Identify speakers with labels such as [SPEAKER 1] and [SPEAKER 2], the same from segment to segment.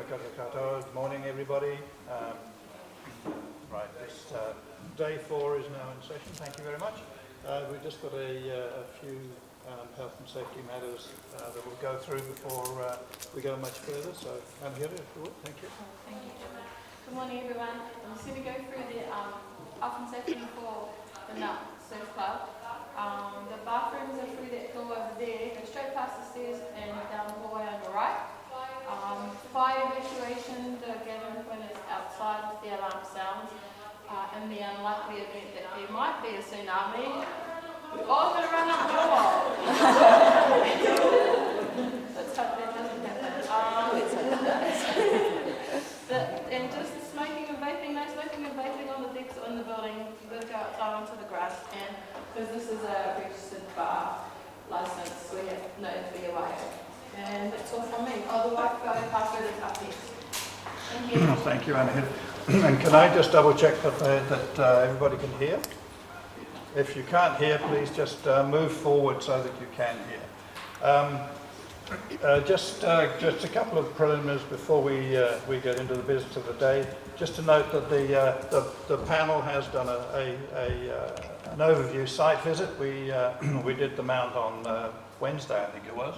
[SPEAKER 1] Good morning, everybody. Right, this day 4 is now in session. Thank you very much. We've just got a few health and safety matters that we'll go through before we go much further. So, Anahira, if you would, thank you.
[SPEAKER 2] Thank you, Chairman. Good morning, everyone. I'm just going to go through the health and safety for the Surf Club. The bathrooms are through that door over there. Go straight past the stairs and down the hallway on your right. Fire evacuation, the gathering point is outside with the alarm sounds. In the unlikely event that there might be a tsunami, we're all going to run up the wall. Let's hope that doesn't happen. And just smoking and vaping, no smoking and vaping on the decks or in the building. You've got to go outside onto the grass, and because this is a registered bar license, we have no BYO. And that's all from me. Oh, the Wi-Fi password is up there.
[SPEAKER 1] Thank you, Anahira. And can I just double check that everybody can hear? If you can't hear, please just move forward so that you can hear. Just a couple of preliminaries before we get into the business of the day. Just to note that the panel has done an overview site visit. We did the mount on Wednesday, I think it was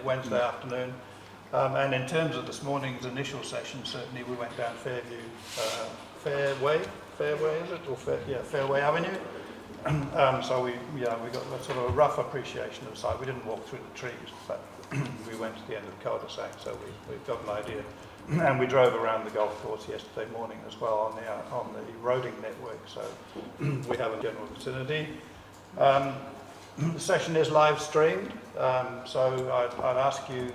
[SPEAKER 1] Wednesday afternoon. And in terms of this morning's initial session, certainly we went down Fairway is it, or Fairway Avenue. So we got a sort of a rough appreciation of the site. We didn't walk through the trees, but we went to the end of the cul-de-sac, so we've got an idea. And we drove around the golf course yesterday morning as well on the roading network, so we have a general vicinity. The session is live streamed, so I'd ask you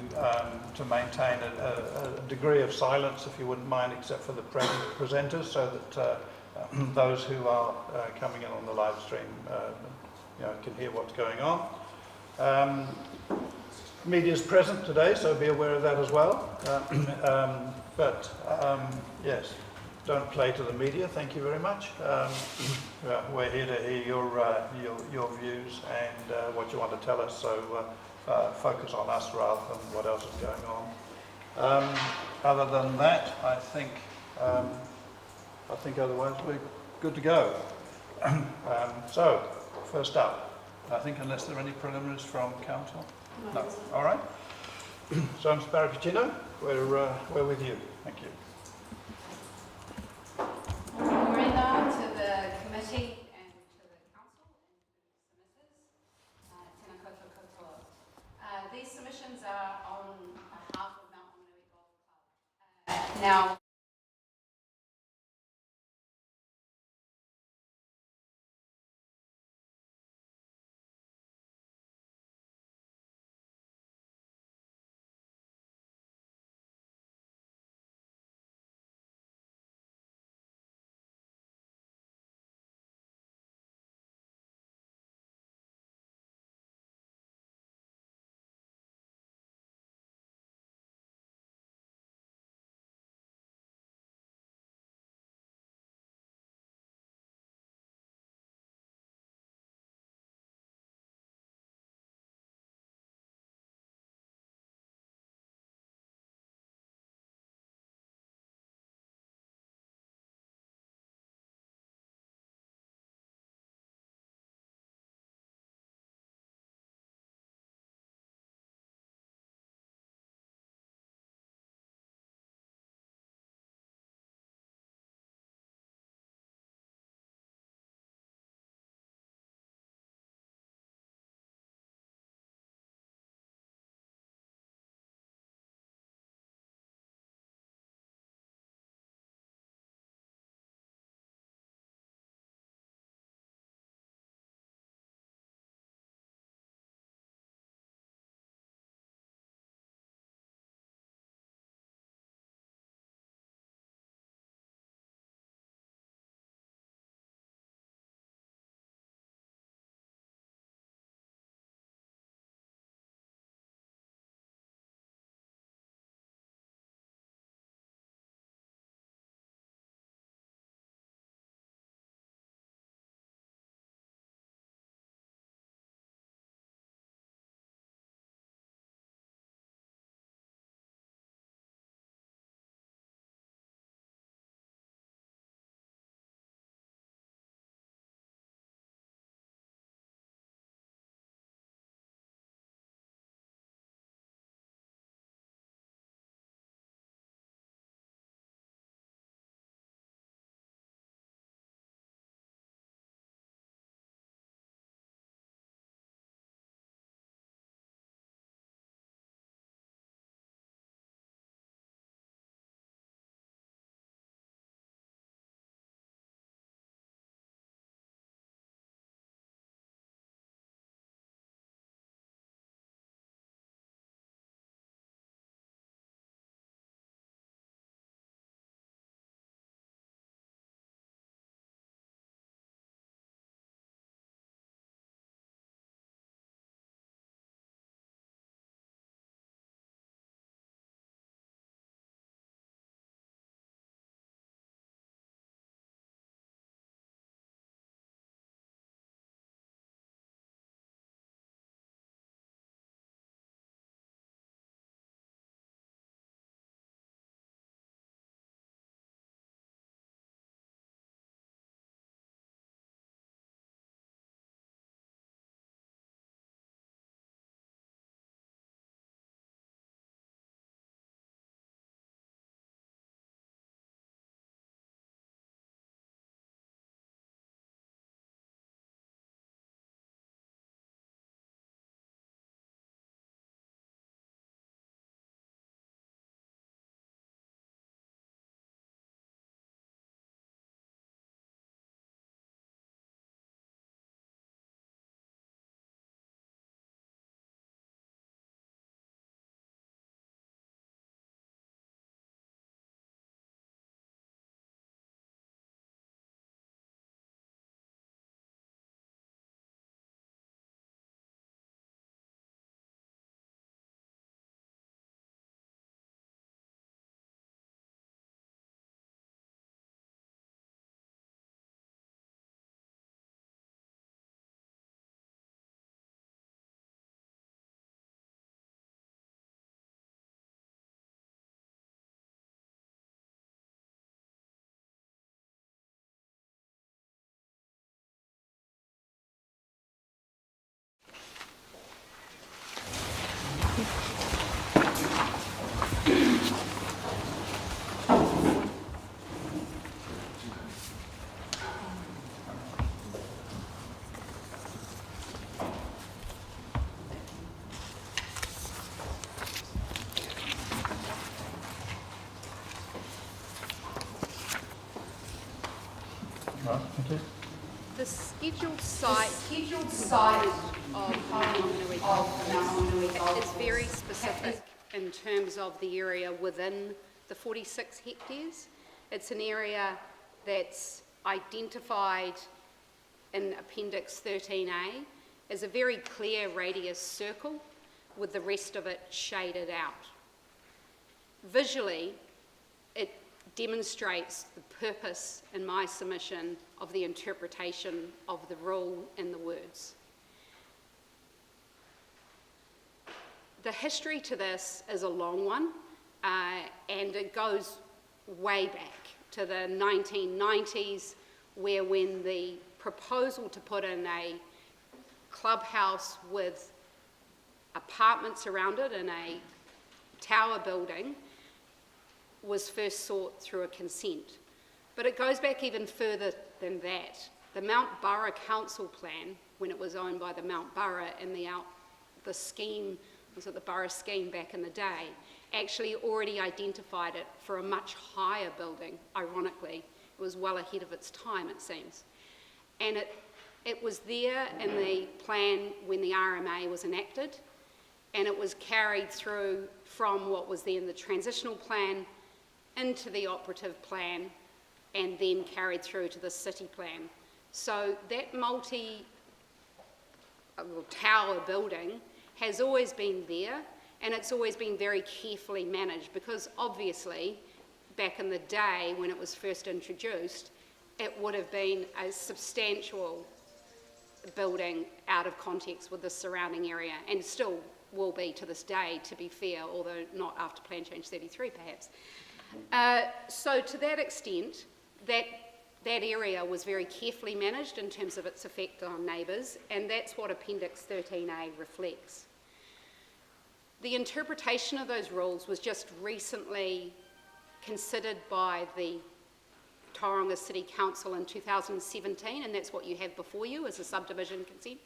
[SPEAKER 1] to maintain a degree of silence, if you wouldn't mind, except for the presenters, so that those who are coming in on the live stream can hear what's going on. Media's present today, so be aware of that as well. Yes, don't play to the media. Thank you very much. We're here to hear your views and what you want to tell us. So focus on us rather than what else is going on. Other than that, I think otherwise we're good to go. So first up, I think unless there are any preliminaries from council. No. All right. So, Mr. Barapicino, we're with you. Thank you.
[SPEAKER 3] Miranda, to the committee and to the council and to the submitters, tēnā koutou katoa. These submissions are on behalf of Mount Omanui Golf Club. Now,
[SPEAKER 1] Right, thank you.
[SPEAKER 3] The scheduled site of Tauranga is very specific in terms of the area within the 46 hectares. It's an area that's identified in Appendix 13A as a very clear radius circle with the rest of it shaded out. Visually, it demonstrates the purpose in my submission of the interpretation of the rule in the words. The history to this is a long one, and it goes way back to the 1990s, where when the proposal to put in a clubhouse with apartments around it in a tower building was first sought through a consent. But it goes back even further than that. The Mount Burra Council Plan, when it was owned by the Mount Burra and the scheme, was it the Burra scheme back in the day, actually already identified it for a much higher building, ironically. It was well ahead of its time, it seems. And it was there in the plan when the RMA was enacted, and it was carried through from what was then the transitional plan into the operative plan, and then carried through to the city plan. So that tower building has always been there, and it's always been very carefully managed, because obviously back in the day when it was first introduced, it would have been a substantial building out of context with the surrounding area, and still will be to this day, to be fair, although not after Plan Change 33 perhaps. So to that extent, that area was very carefully managed in terms of its effect on neighbours, and that's what Appendix 13A reflects. The interpretation of those rules was just recently considered by the Tauranga City Council in 2017, and that's what you have before you as a subdivision consent.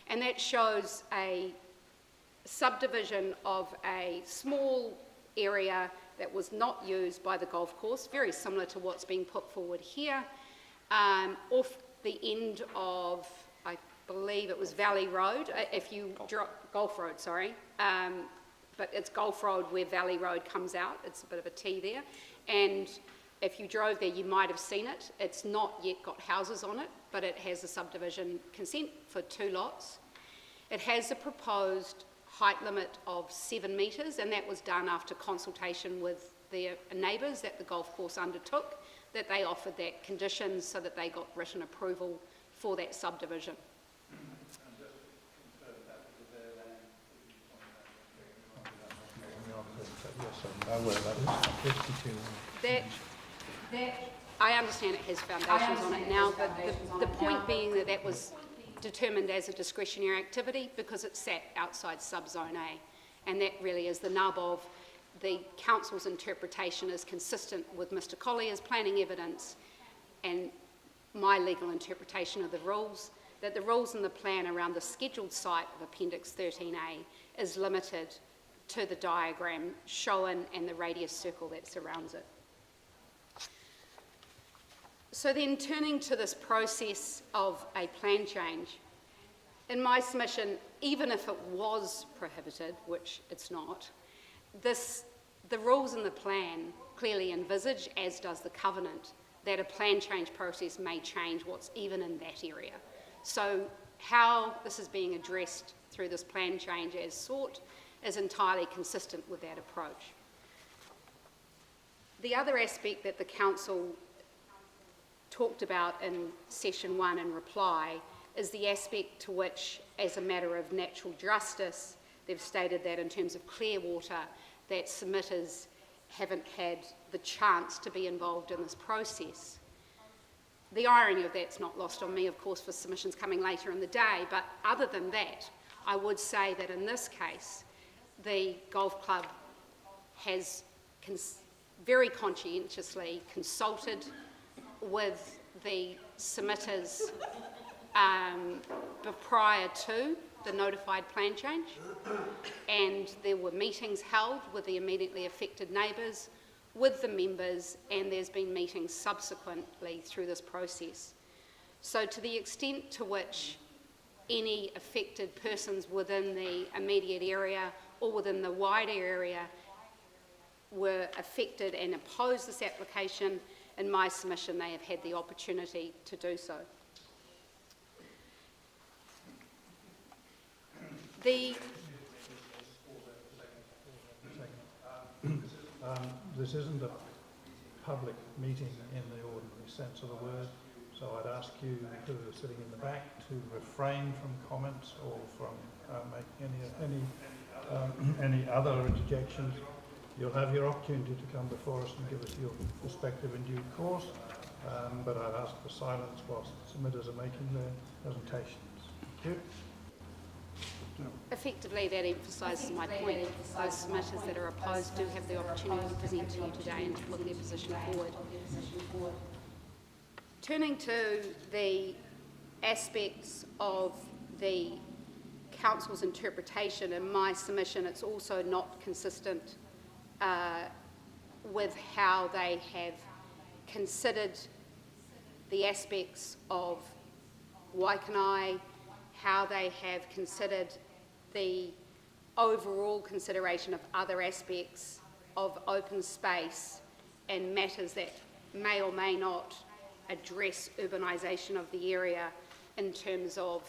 [SPEAKER 3] And that shows a subdivision of a small area that was not used by the golf course, very similar to what's being put forward here, off the end of, I believe it was Valley Road, Golf Road, sorry, but it's Golf Road where Valley Road comes out. It's a bit of a T there, and if you drove there you might have seen it. It's not yet got houses on it, but it has a subdivision consent for 2 lots. It has a proposed height limit of 7 metres, and that was done after consultation with their neighbours that the golf course undertook, that they offered that condition so that they got written approval for that subdivision. That I understand it has foundations on it now, but the point being that was determined as a discretionary activity because it sat outside subzone A, and that really is the nub of the council's interpretation is consistent with Mr. Collier's planning evidence and my legal interpretation of the rules, that the rules in the plan around the scheduled site of Appendix 13A is limited to the diagram shown and the radius circle that surrounds it. So then turning to this process of a plan change, in my submission, even if it was prohibited, which it's not, the rules in the plan clearly envisage, as does the covenant, that a plan change process may change what's even in that area. So how this is being addressed through this plan change as sought is entirely consistent with that approach. The other aspect that the council talked about in session 1 in reply is the aspect to which, as a matter of natural justice, they've stated that in terms of clear water, that submitters haven't had the chance to be involved in this process. The irony of that's not lost on me, of course, for submissions coming later in the day, but other than that, I would say that in this case, the golf club has very conscientiously consulted with the submitters prior to the notified plan change, and there were meetings held with the immediately affected neighbours, with the members, and there's been meetings subsequently through this process. So to the extent to which any affected persons within the immediate area or within the wider area were affected and opposed this application, in my submission they have had the opportunity to do so.
[SPEAKER 1] This isn't a public meeting in the ordinary sense of the word, so I'd ask you who are sitting in the back to refrain from comments or from making any other interjections. You'll have your opportunity to come before us and give us your perspective in due course, but I'd ask for silence whilst the submitters are making their presentations. Thank you.
[SPEAKER 3] Effectively, that emphasises my point. Those submitters that are opposed do have the opportunity to present to you today and to put their position forward. Turning to the aspects of the council's interpretation, in my submission it's also not consistent with how they have considered the aspects of Waikanae, how they have considered the overall consideration of other aspects of open space and matters that may or may not address urbanisation of the area in terms of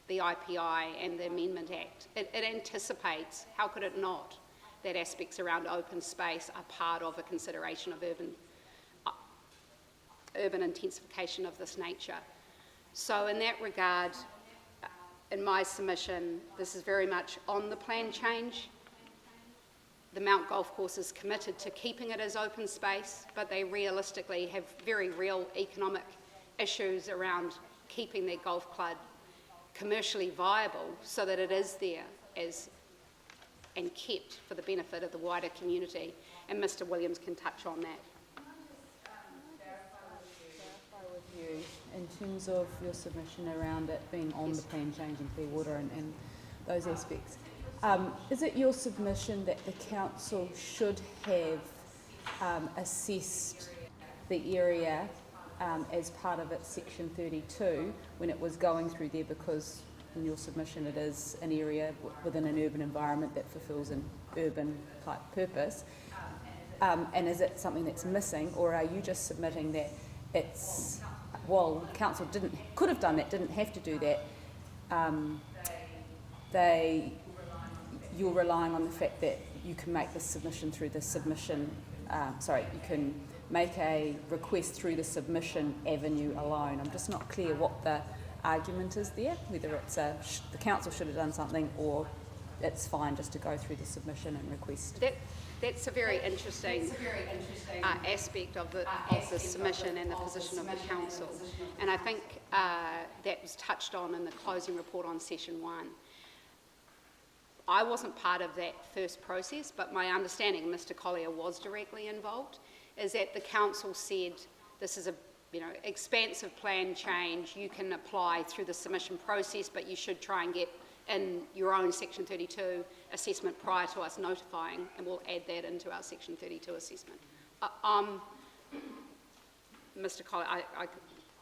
[SPEAKER 3] the IPI and the Amendment Act. It anticipates, how could it not, that aspects around open space are part of a consideration of urban intensification of this nature. So in that regard, in my submission, this is very much on the plan change. The Mount Golf Course is committed to keeping it as open space, but they realistically have very real economic issues around keeping their golf club commercially viable so that it is there as and kept for the benefit of the wider community. And Mr. Williams can touch on that.
[SPEAKER 4] In terms of your submission around it being on the plan change in Fair Water and those aspects, is it your submission that the council should have assessed the area as part of its section 32 when it was going through there, because in your submission it is an area within an urban environment that fulfills an urban type purpose, and is it something that's missing, or are you just submitting that it's, well, council could have done that, didn't have to do that, you're relying on the fact that you can make this submission through the submission, you can make a request through the submission avenue alone. I'm just not clear what the argument is there, whether it's the council should have done something or it's fine just to go through the submission and request.
[SPEAKER 3] That's a very interesting aspect of the submission and the position of the council, and I think that was touched on in the closing report on session 1. I wasn't part of that first process, but my understanding, Mr. Collier was directly involved, is that the council said this is a expansive plan change, you can apply through the submission process, but you should try and get in your own section 32 assessment prior to us notifying, and we'll add that into our section 32 assessment. Mr. Collier, I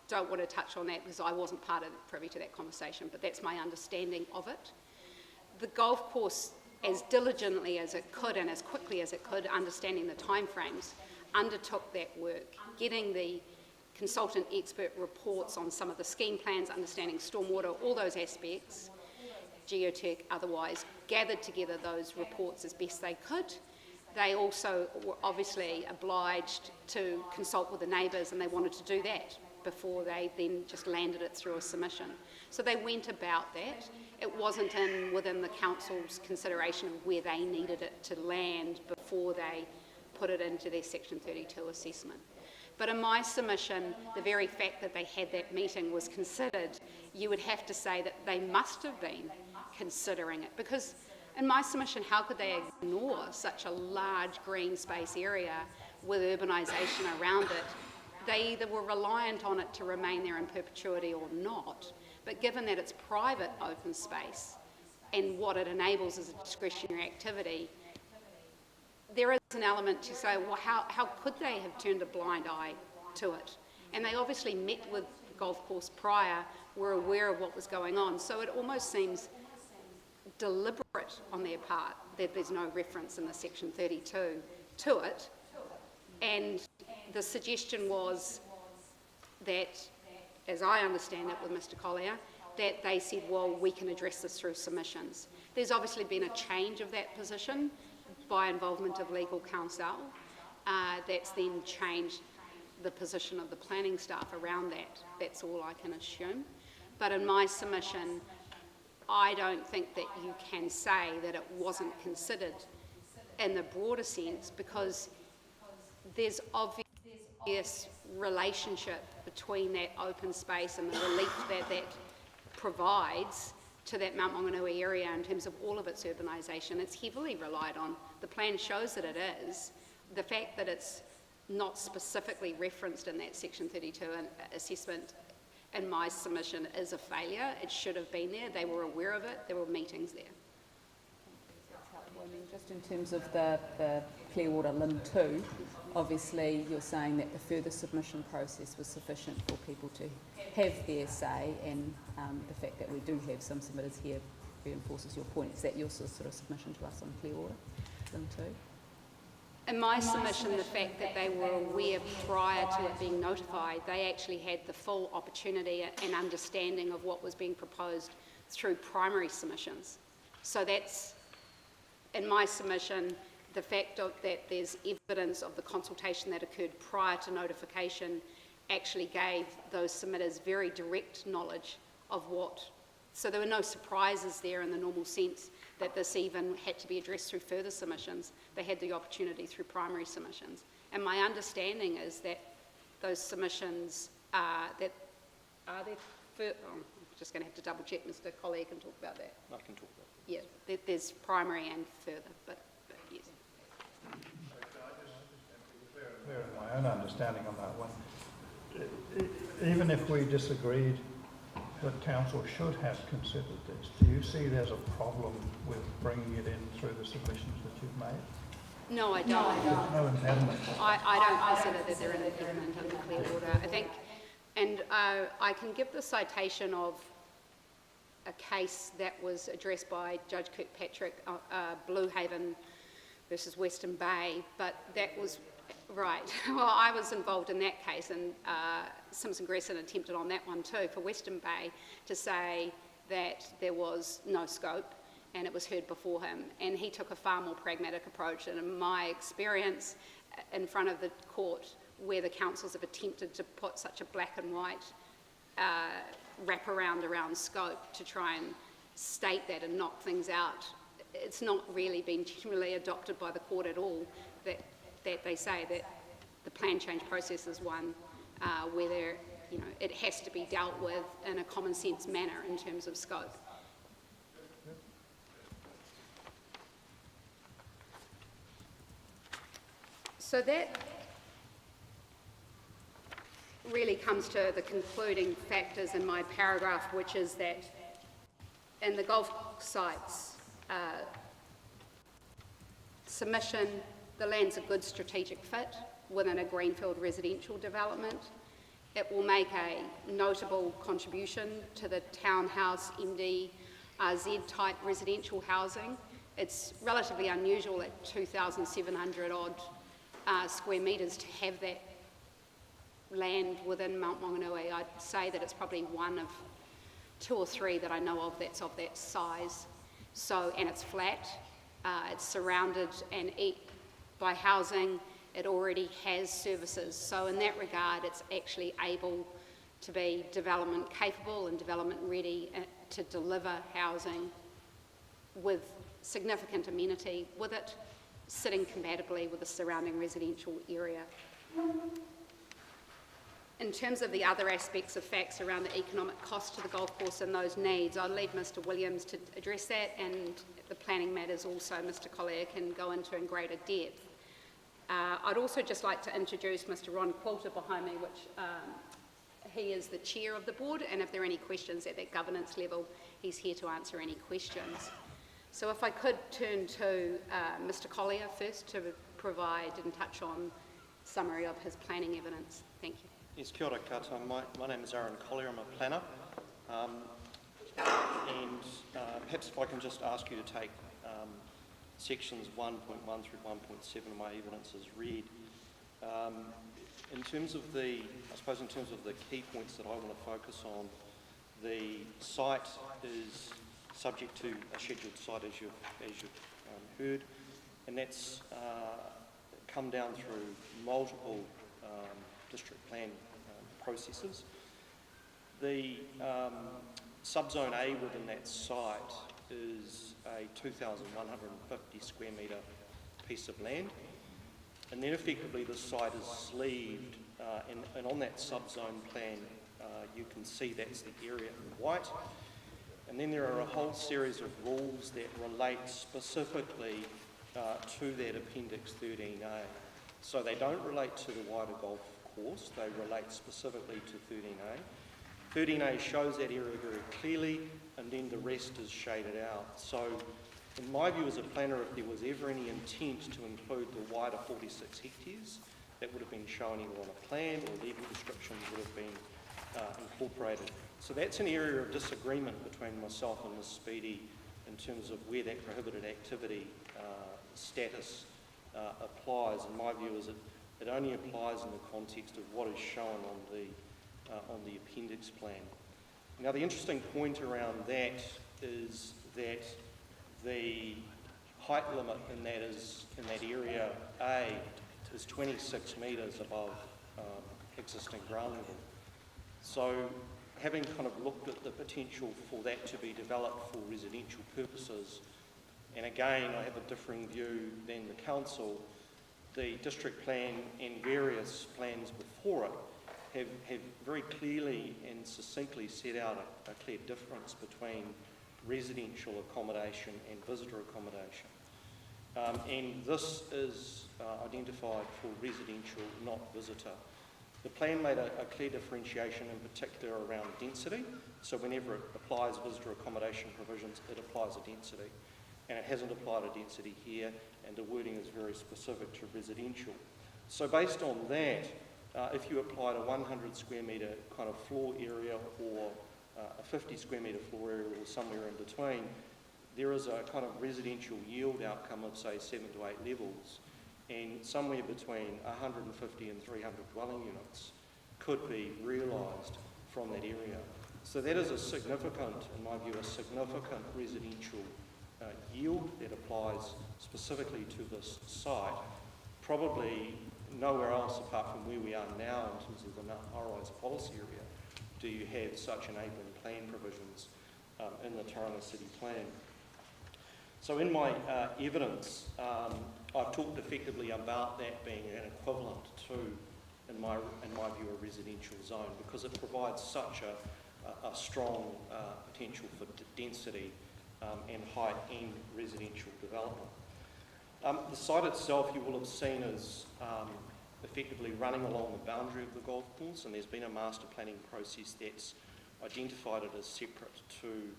[SPEAKER 3] don't want to touch on that because I wasn't privy to that conversation, but that's my understanding of it. The golf course, as diligently as it could and as quickly as it could, understanding the timeframes, undertook that work, getting the consultant expert reports on some of the scheme plans, understanding stormwater, all those aspects, geotech, otherwise, gathered together those reports as best they could. They also were obviously obliged to consult with the neighbours, and they wanted to do that before they then just landed it through a submission. So they went about that. It wasn't within the council's consideration of where they needed it to land before they put it into their section 32 assessment. But in my submission, the very fact that they had that meeting was considered, you would have to say that they must have been considering it, because In my submission, how could they ignore such a large green space area with urbanisation around it? They either were reliant on it to remain there in perpetuity or not, but given that it's private open space and what it enables is a discretionary activity, there is an element to say, well, how could they have turned a blind eye to it? And they obviously met with the golf course prior, were aware of what was going on, so it almost seems deliberate on their part that there's no reference in the section 32 to it. And the suggestion was that, as I understand it with Mr. Collier, that they said, well, we can address this through submissions. There's obviously been a change of that position by involvement of legal counsel. That's then changed the position of the planning staff around that. That's all I can assume. But in my submission, I don't think that you can say that it wasn't considered in the broader sense, because there's obvious relationship between that open space and the relief that that provides to that Mount Maunganui area in terms of all of its urbanisation. It's heavily relied on. The plan shows that it is. The fact that it's not specifically referenced in that Section 32 assessment in my submission is a failure. It should have been there. They were aware of it. There were meetings there.
[SPEAKER 4] I mean, just in terms of the Clearwater Limb 2, obviously you're saying that the further submission process was sufficient for people to have their say, and the fact that we do have some submitters here reinforces your point. Is that your sort of submission to us on Clearwater Limb 2?
[SPEAKER 3] In my submission, the fact that they were aware prior to it being notified, they actually had the full opportunity and understanding of what was being proposed through primary submissions. So that's, in my submission, the fact that there's evidence of the consultation that occurred prior to notification actually gave those submitters very direct knowledge of what, so there were no surprises there in the normal sense that this even had to be addressed through further submissions. They had the opportunity through primary submissions. And my understanding is that those submissions I'm just going to have to double check. Mr. Collier can talk about that.
[SPEAKER 5] I can talk about
[SPEAKER 3] Yeah, there's primary and further, but yes.
[SPEAKER 1] Clear in my own understanding on that one. Even if we disagreed that council should have considered this, do you see there's a problem with bringing it in through the submissions that you've made?
[SPEAKER 3] No, I don't.
[SPEAKER 1] There's no impediment.
[SPEAKER 3] I don't consider that they're an impediment under Clearwater. I think, and I can give the citation of a case that was addressed by Judge Kirkpatrick, Blue Haven versus Western Bay, but that was, right, well, I was involved in that case, and Simpson Gresson attempted on that one too, for Western Bay, to say that there was no scope, and it was heard before him, and he took a far more pragmatic approach, and in my experience in front of the court, where the councils have attempted to put such a black and white wraparound around scope to try and state that and knock things out, it's not really been generally adopted by the court at all, that they say that the plan change process is one where there, it has to be dealt with in a common sense manner in terms of scope. So that really comes to the concluding factors in my paragraph, which is that in the golf sites submission, the land's a good strategic fit within a greenfield residential development. It will make a notable contribution to the townhouse MDRZ type residential housing. It's relatively unusual at 2,700 odd square metres to have that land within Mount Maunganui. I'd say that it's probably one of two or three that I know of that's of that size. So, and it's flat, it's surrounded and by housing, it already has services. So in that regard, it's actually able to be development capable and development ready to deliver housing with significant amenity with it, sitting compatibly with the surrounding residential area. In terms of the other aspects of facts around the economic cost to the golf course and those needs, I'll leave Mr Williams to address that, and the planning matters also Mr Collier can go into in greater depth. I'd also just like to introduce Mr Ron Quilter behind me, which he is the chair of the board, and if there are any questions at that governance level, he's here to answer any questions. So if I could turn to Mr Collier first to provide and touch on summary of his planning evidence. Thank you.
[SPEAKER 5] Yes, kia ora koutou. My name is Aaron Collier, I'm a planner. Perhaps if I can just ask you to take sections 1.1 through 1.7 of my evidence as read. In terms of the key points that I want to focus on, the site is subject to a scheduled site, as you've heard, and that's come down through multiple district plan processes. The subzone A within that site is a 2,150 square metre piece of land, and then effectively the site is sleeved, and on that subzone plan you can see that's the area in white, and then there are a whole series of rules that relate specifically to that Appendix 13A. So they don't relate to the wider golf course, they relate specifically to 13A. 13A shows that area very clearly, and then the rest is shaded out. So in my view as a planner, if there was ever any intent to include the wider 46 hectares, that would have been shown either on a plan or legal descriptions would have been incorporated. So that's an area of disagreement between myself and Ms Speedy in terms of where that prohibited activity status applies. And my view is it only applies in the context of what is shown on the appendix plan. Now the interesting point around that is that the height limit in that area A is 26 metres above existing ground level. So having kind of looked at the potential for that to be developed for residential purposes, and again I have a differing view than the council, the district plan and various plans before it have very clearly and succinctly set out a clear difference between residential accommodation and visitor accommodation. And this is identified for residential, not visitor. The plan made a clear differentiation in particular around density, so whenever it applies visitor accommodation provisions, it applies a density. And it hasn't applied a density here, and the wording is very specific to residential. So based on that, if you applied a 100 square metre kind of floor area or a 50 square metre floor area or somewhere in between, there is a kind of residential yield outcome of say 7 to 8 levels, and somewhere between 150 and 300 dwelling units could be realised from that area. So that is a significant, in my view, a significant residential yield that applies specifically to this site. Probably nowhere else apart from where we are now in terms of the high-rise policy area do you have such enabling plan provisions in the Tauranga City Plan. So in my evidence, I've talked effectively about that being an equivalent to, in my view, a residential zone, because it provides such a strong potential for density and height-end residential development. The site itself, you will have seen, is effectively running along the boundary of the golf course, and there's been a master planning process that's identified it as separate to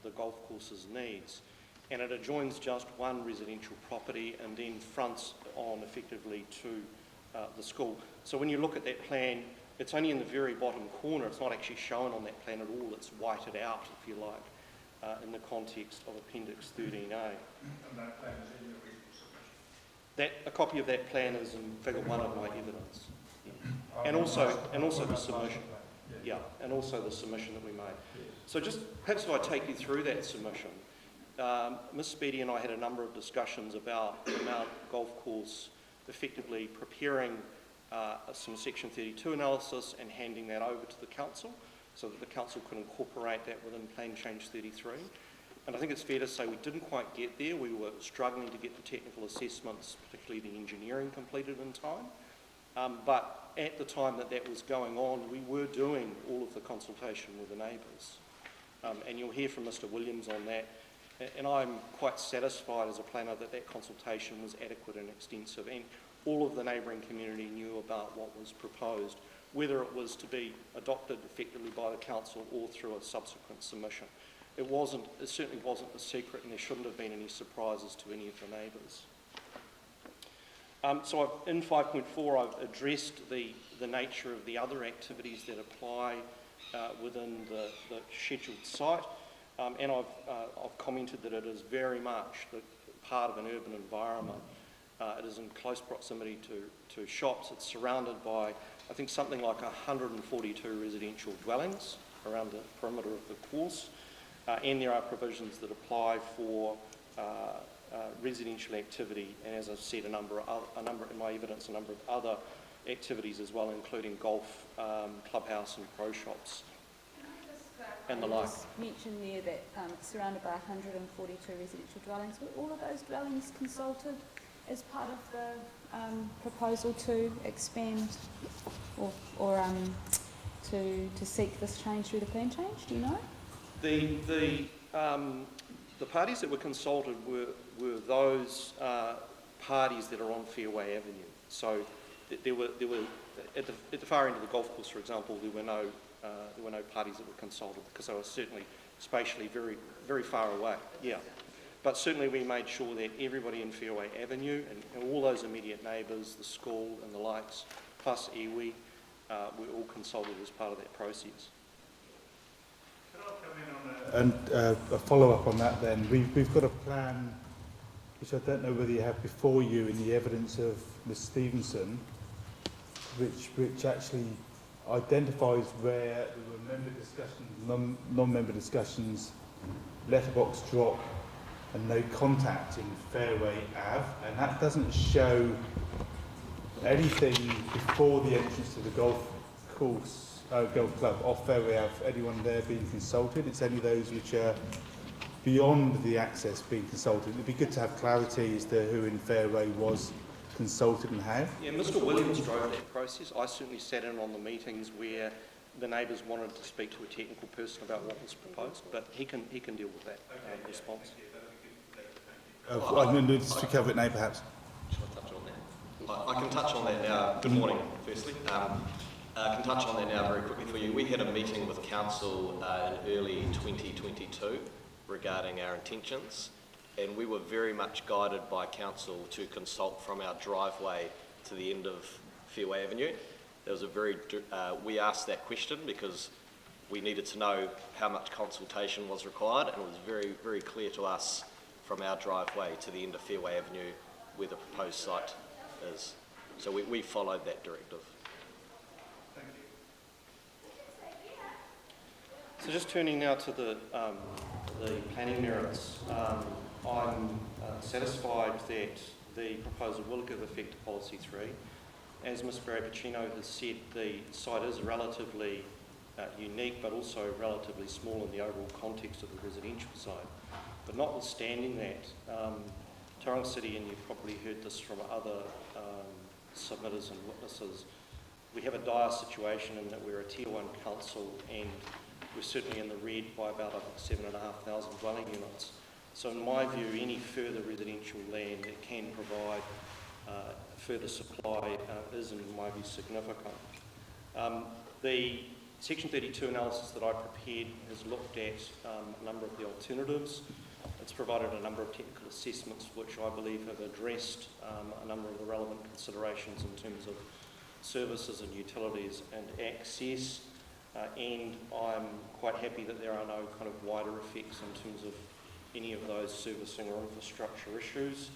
[SPEAKER 5] the golf course's needs. And it adjoins just one residential property and then fronts on effectively to the school. So when you look at that plan, it's only in the very bottom corner. It's not actually shown on that plan at all. It's whited out, if you like, in the context of Appendix 13A.
[SPEAKER 1] And that plan is in your written submission?
[SPEAKER 5] A copy of that plan is in Figure 1 of my evidence. Yeah. And also the submission. Yeah, and also the submission that we made.
[SPEAKER 1] Yes.
[SPEAKER 5] So just perhaps if I take you through that submission. Ms Speedy and I had a number of discussions about the Mount Golf Course effectively preparing some Section 32 analysis and handing that over to the Council so that the Council could incorporate that within Plan Change 33. And I think it's fair to say we didn't quite get there. We were struggling to get the technical assessments, particularly the engineering, completed in time. But at the time that that was going on, we were doing all of the consultation with the neighbours. And you'll hear from Mr Williams on that. And I'm quite satisfied as a planner that that consultation was adequate and extensive, and all of the neighbouring community knew about what was proposed, whether it was to be adopted effectively by the council or through a subsequent submission. It certainly wasn't a secret, and there shouldn't have been any surprises to any of the neighbours. So in 5.4 I've addressed the nature of the other activities that apply within the scheduled site, and I've commented that it is very much part of an urban environment. It is in close proximity to shops. It's surrounded by, I think, something like 142 residential dwellings around the perimeter of the course, and there are provisions that apply for residential activity, and as I've said, a number in my evidence, a number of other activities as well, including golf, clubhouse and pro shops and the like.
[SPEAKER 4] You just mentioned there that it's surrounded by 142 residential dwellings. Were all of those dwellings consulted as part of the proposal to expand or to seek this change through the plan change? Do you know?
[SPEAKER 5] The parties that were consulted were those parties that are on Fairway Avenue. So there were at the far end of the golf course, for example, there were no parties that were consulted because they were certainly spatially very, very far away. Yeah, but certainly we made sure that everybody in Fairway Avenue and all those immediate neighbours, the school and the likes, plus iwi, were all consulted as part of that process.
[SPEAKER 6] And a follow-up on that then, we've got a plan which I don't know whether you have before you in the evidence of Ms Stevenson, which actually identifies where there were member discussions, non-member discussions, letterbox drop and no contact in Fairway Ave, and that doesn't show anything before the entrance to the golf course. Golf club off Fairway Ave, anyone there being consulted? It's only those which are beyond the access being consulted. It'd be good to have clarity as to who in Fairway was consulted and how. Yeah,
[SPEAKER 5] Mr Williams drove that process. I certainly sat in on the meetings where the neighbours wanted to speak to a technical person about what was proposed, but he can deal with that response.
[SPEAKER 6] I'm going to just to cover it now, perhaps.
[SPEAKER 7] Shall I touch on that? I can touch on that now. Good morning, firstly. I can touch on that now very quickly for you. We had a meeting with Council in early 2022 regarding our intentions, and we were very much guided by Council to consult from our driveway to the end of Fairway Avenue. There was we asked that question because we needed to know how much consultation was required, and it was very, very clear to us from our driveway to the end of Fairway Avenue where the proposed site is. So we followed that directive.
[SPEAKER 5] So just turning now to the planning merits, I'm satisfied that the proposal will give effect to Policy 3. As Ms Barry-Pacino has said, the site is relatively unique but also relatively small in the overall context of the residential site. But notwithstanding that, Tauranga City, and you've probably heard this from other submitters and witnesses, we have a dire situation in that we're a Tier 1 council and we're certainly in the red by about, I think, 7,500 dwelling units. So in my view, any further residential land that can provide further supply is, in my view, significant. The Section 32 analysis that I prepared has looked at a number of the alternatives. It's provided a number of technical assessments which I believe have addressed a number of the relevant considerations in terms of services and utilities and access. And I'm quite happy that there are no kind of wider effects in terms of any of those servicing or infrastructure issues.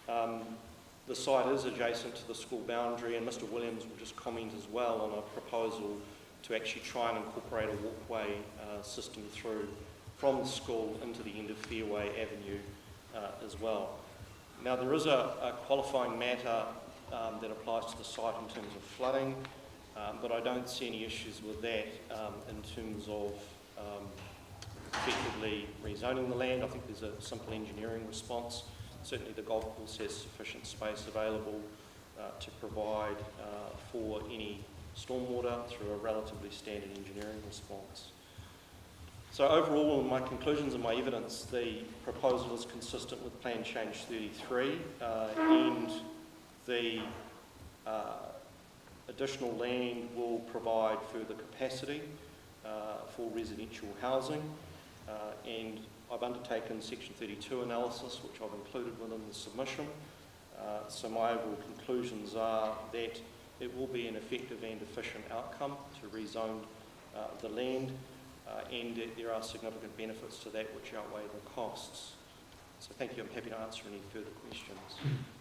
[SPEAKER 5] The site is adjacent to the school boundary, and Mr Williams will just comment as well on a proposal to actually try and incorporate a walkway system through from the school into the end of Fairway Avenue as well. Now there is a qualifying matter that applies to the site in terms of flooding, but I don't see any issues with that in terms of effectively rezoning the land. I think there's a simple engineering response. Certainly the golf course has sufficient space available to provide for any stormwater through a relatively standard engineering response. So overall, in my conclusions and my evidence, the proposal is consistent with Plan Change 33 and the additional land will provide further capacity for residential housing, and I've undertaken Section 32 analysis, which I've included within the submission. So my overall conclusions are that it will be an effective and efficient outcome to rezone the land, and that there are significant benefits to that which outweigh the costs. So thank you. I'm happy to answer any further questions.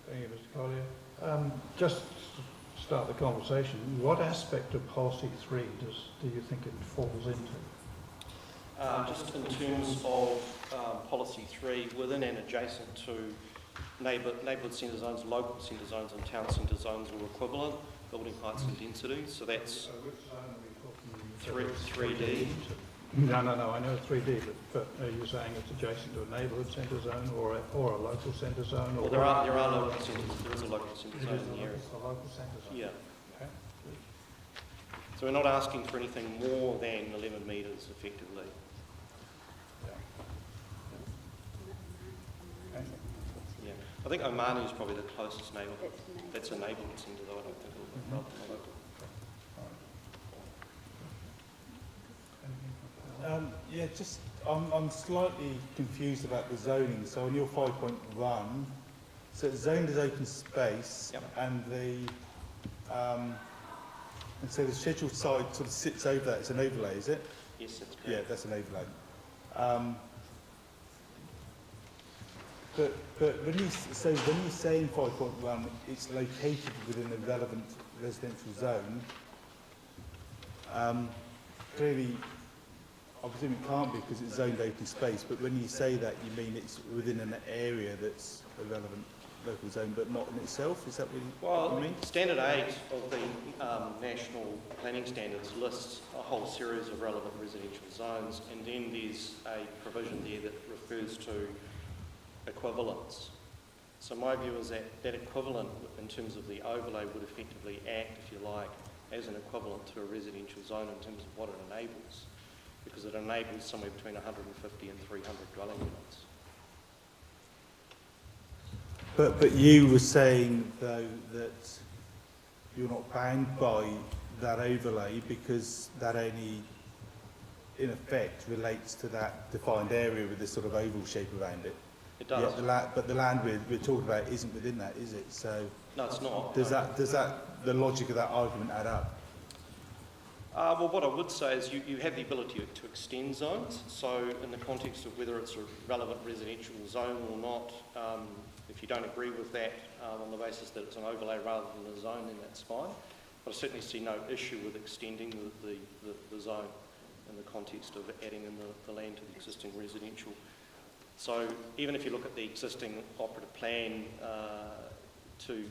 [SPEAKER 1] Thank you, Mr. Collier. Just to start the conversation, what aspect of policy 3 do you think it falls into?
[SPEAKER 5] Just in terms of policy 3, within and adjacent to neighbourhood centre zones, local centre zones and town centre zones or equivalent, building heights and densities. So that's
[SPEAKER 1] Which zone are we talking?
[SPEAKER 5] 3D.
[SPEAKER 1] No, I know 3D, but are you saying it's adjacent to a neighbourhood centre zone or a local centre zone?
[SPEAKER 5] Well, there are local centres. There is a local centre zone in the area.
[SPEAKER 1] A local centre zone?
[SPEAKER 5] Yeah.
[SPEAKER 1] Okay.
[SPEAKER 5] So we're not asking for anything more than 11 metres effectively.
[SPEAKER 1] Okay.
[SPEAKER 5] Yeah. I think Omani is probably the closest neighbourhood. That's a neighbourhood centre though. I don't think it'll be rather than a local.
[SPEAKER 6] Yeah, just I'm slightly confused about the zoning. So on your 5.1, so it's zoned as open space,
[SPEAKER 5] Yep.
[SPEAKER 6] and so the scheduled site sort of sits over that. It's an overlay, is it?
[SPEAKER 5] Yes, that's correct.
[SPEAKER 6] Yeah, that's an overlay. But when you say in 5.1 it's located within a relevant residential zone, clearly, I presume it can't be because it's zoned open space, but when you say that, you mean it's within an area that's a relevant local zone, but not in itself? Is that what you mean?
[SPEAKER 5] Standard 8 of the National Planning Standards lists a whole series of relevant residential zones, and then there's a provision there that refers to equivalence. So my view is that that equivalent in terms of the overlay would effectively act, if you like, as an equivalent to a residential zone in terms of what it enables, because it enables somewhere between 150 and 300 dwelling units.
[SPEAKER 6] But you were saying, though, that you're not bound by that overlay because that only, in effect, relates to that defined area with this sort of oval shape around it.
[SPEAKER 5] It does.
[SPEAKER 6] Yeah, but the land we're talking about isn't within that, is it? So
[SPEAKER 5] No, it's not.
[SPEAKER 6] does that the logic of that argument add up?
[SPEAKER 5] Well, what I would say is you have the ability to extend zones. So in the context of whether it's a relevant residential zone or not, if you don't agree with that on the basis that it's an overlay rather than a zone, then that's fine. But I certainly see no issue with extending the zone in the context of adding in the land to the existing residential. So even if you look at the existing operative plan, to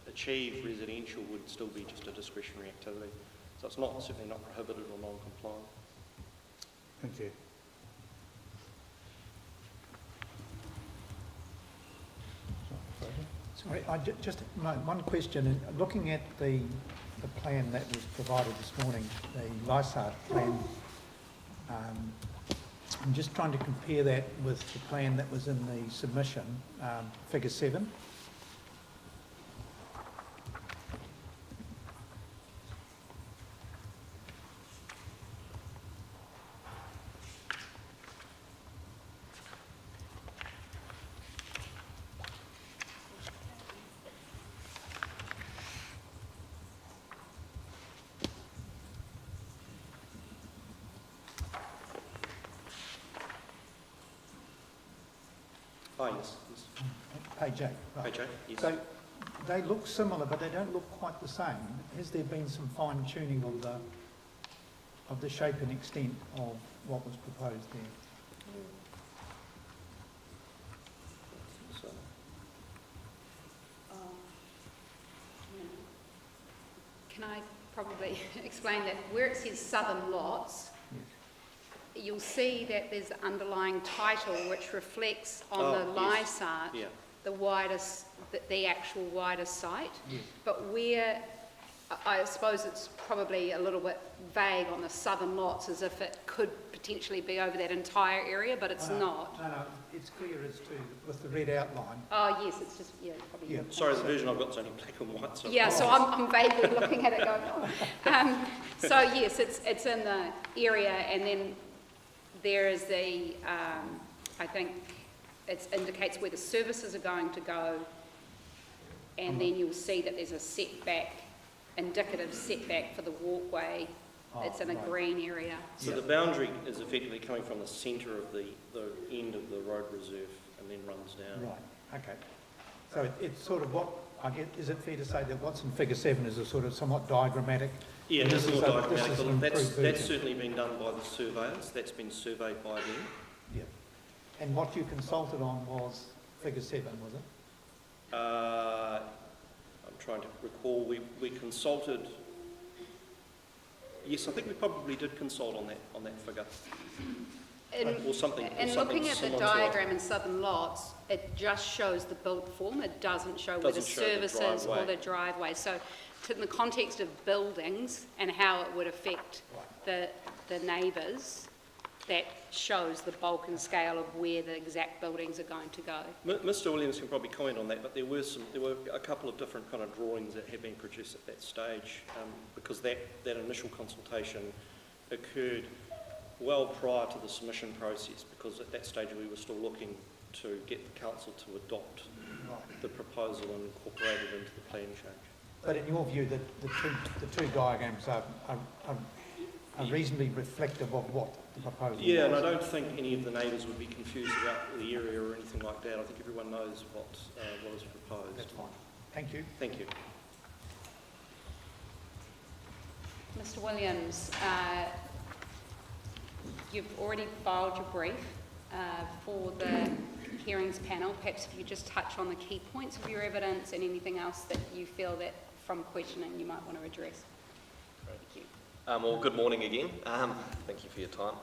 [SPEAKER 5] achieve residential would still be just a discretionary activity. So it's not certainly not prohibited or non-compliant.
[SPEAKER 6] Thank you.
[SPEAKER 8] Sorry, just one question. In looking at the plan that was provided this morning, the Lysart plan, I'm just trying to compare that with the plan that was in the submission, figure 7.
[SPEAKER 5] Oh, yes.
[SPEAKER 8] Page 8. Right.
[SPEAKER 5] Page 8, yes.
[SPEAKER 8] So they look similar, but they don't look quite the same. Has there been some fine tuning of the shape and extent of what was proposed there?
[SPEAKER 5] So,
[SPEAKER 3] Can I probably explain that where it says southern lots, you'll see that there's the underlying title which reflects on the Lysart,
[SPEAKER 5] yeah.
[SPEAKER 3] the widest, the actual wider site.
[SPEAKER 8] Yes.
[SPEAKER 3] But where, I suppose it's probably a little bit vague on the southern lots, as if it could potentially be over that entire area, but it's not.
[SPEAKER 8] No, it's clear as to, with the red outline.
[SPEAKER 3] Oh, yes, it's just, yeah, probably.
[SPEAKER 8] Yeah.
[SPEAKER 5] Sorry, the version I've got is only black and white. So
[SPEAKER 3] Yeah, so I'm vaguely looking at it going, oh. So yes, it's in the area, and then there is the, I think it indicates where the services are going to go, and then you'll see that there's a setback, indicative setback for the walkway. It's in a
[SPEAKER 8] right.
[SPEAKER 3] green area.
[SPEAKER 5] So the boundary is effectively coming from the centre of the end of the road reserve and then runs down.
[SPEAKER 8] Right, okay. So it's sort of what, I get, is it fair to say that what's in figure 7 is a sort of somewhat diagrammatic?
[SPEAKER 5] Yeah,
[SPEAKER 8] And
[SPEAKER 5] this is more
[SPEAKER 8] this is
[SPEAKER 5] diagrammatic.
[SPEAKER 8] an
[SPEAKER 5] That's
[SPEAKER 8] improved version.
[SPEAKER 5] certainly been done by the surveyors. That's been surveyed by them.
[SPEAKER 8] Yeah. And what you consulted on was figure 7, was it?
[SPEAKER 5] I'm trying to recall. We consulted. Yes, I think we probably did consult on that figure. Or something.
[SPEAKER 3] And
[SPEAKER 5] or something
[SPEAKER 3] looking at the
[SPEAKER 5] similar to that.
[SPEAKER 3] diagram in southern lots, it just shows the built form. It doesn't show where the
[SPEAKER 5] Doesn't show the
[SPEAKER 3] services or
[SPEAKER 5] driveway.
[SPEAKER 3] the driveway. So in the context of buildings and how it would affect the neighbours, that shows the bulk and scale of where the exact buildings are going to go.
[SPEAKER 5] Mr. Williams can probably comment on that, but there were a couple of different kind of drawings that have been produced at that stage, because that initial consultation occurred well prior to the submission process, because at that stage we were still looking to get the council to adopt the proposal and incorporate it into the plan change.
[SPEAKER 8] But in your view, the two diagrams are reasonably reflective of what the proposal
[SPEAKER 5] Yeah, and
[SPEAKER 8] was.
[SPEAKER 5] I don't think any of the neighbours would be confused about the area or anything like that. I think everyone knows what is proposed.
[SPEAKER 8] That's fine. Thank you.
[SPEAKER 5] Thank you.
[SPEAKER 3] Mr. Williams, you've already filed your brief for the hearings panel. Perhaps if you just touch on the key points of your evidence and anything else that you feel that from questioning you might want to address. Thank you.
[SPEAKER 7] Well, good morning again. Thank you for your time.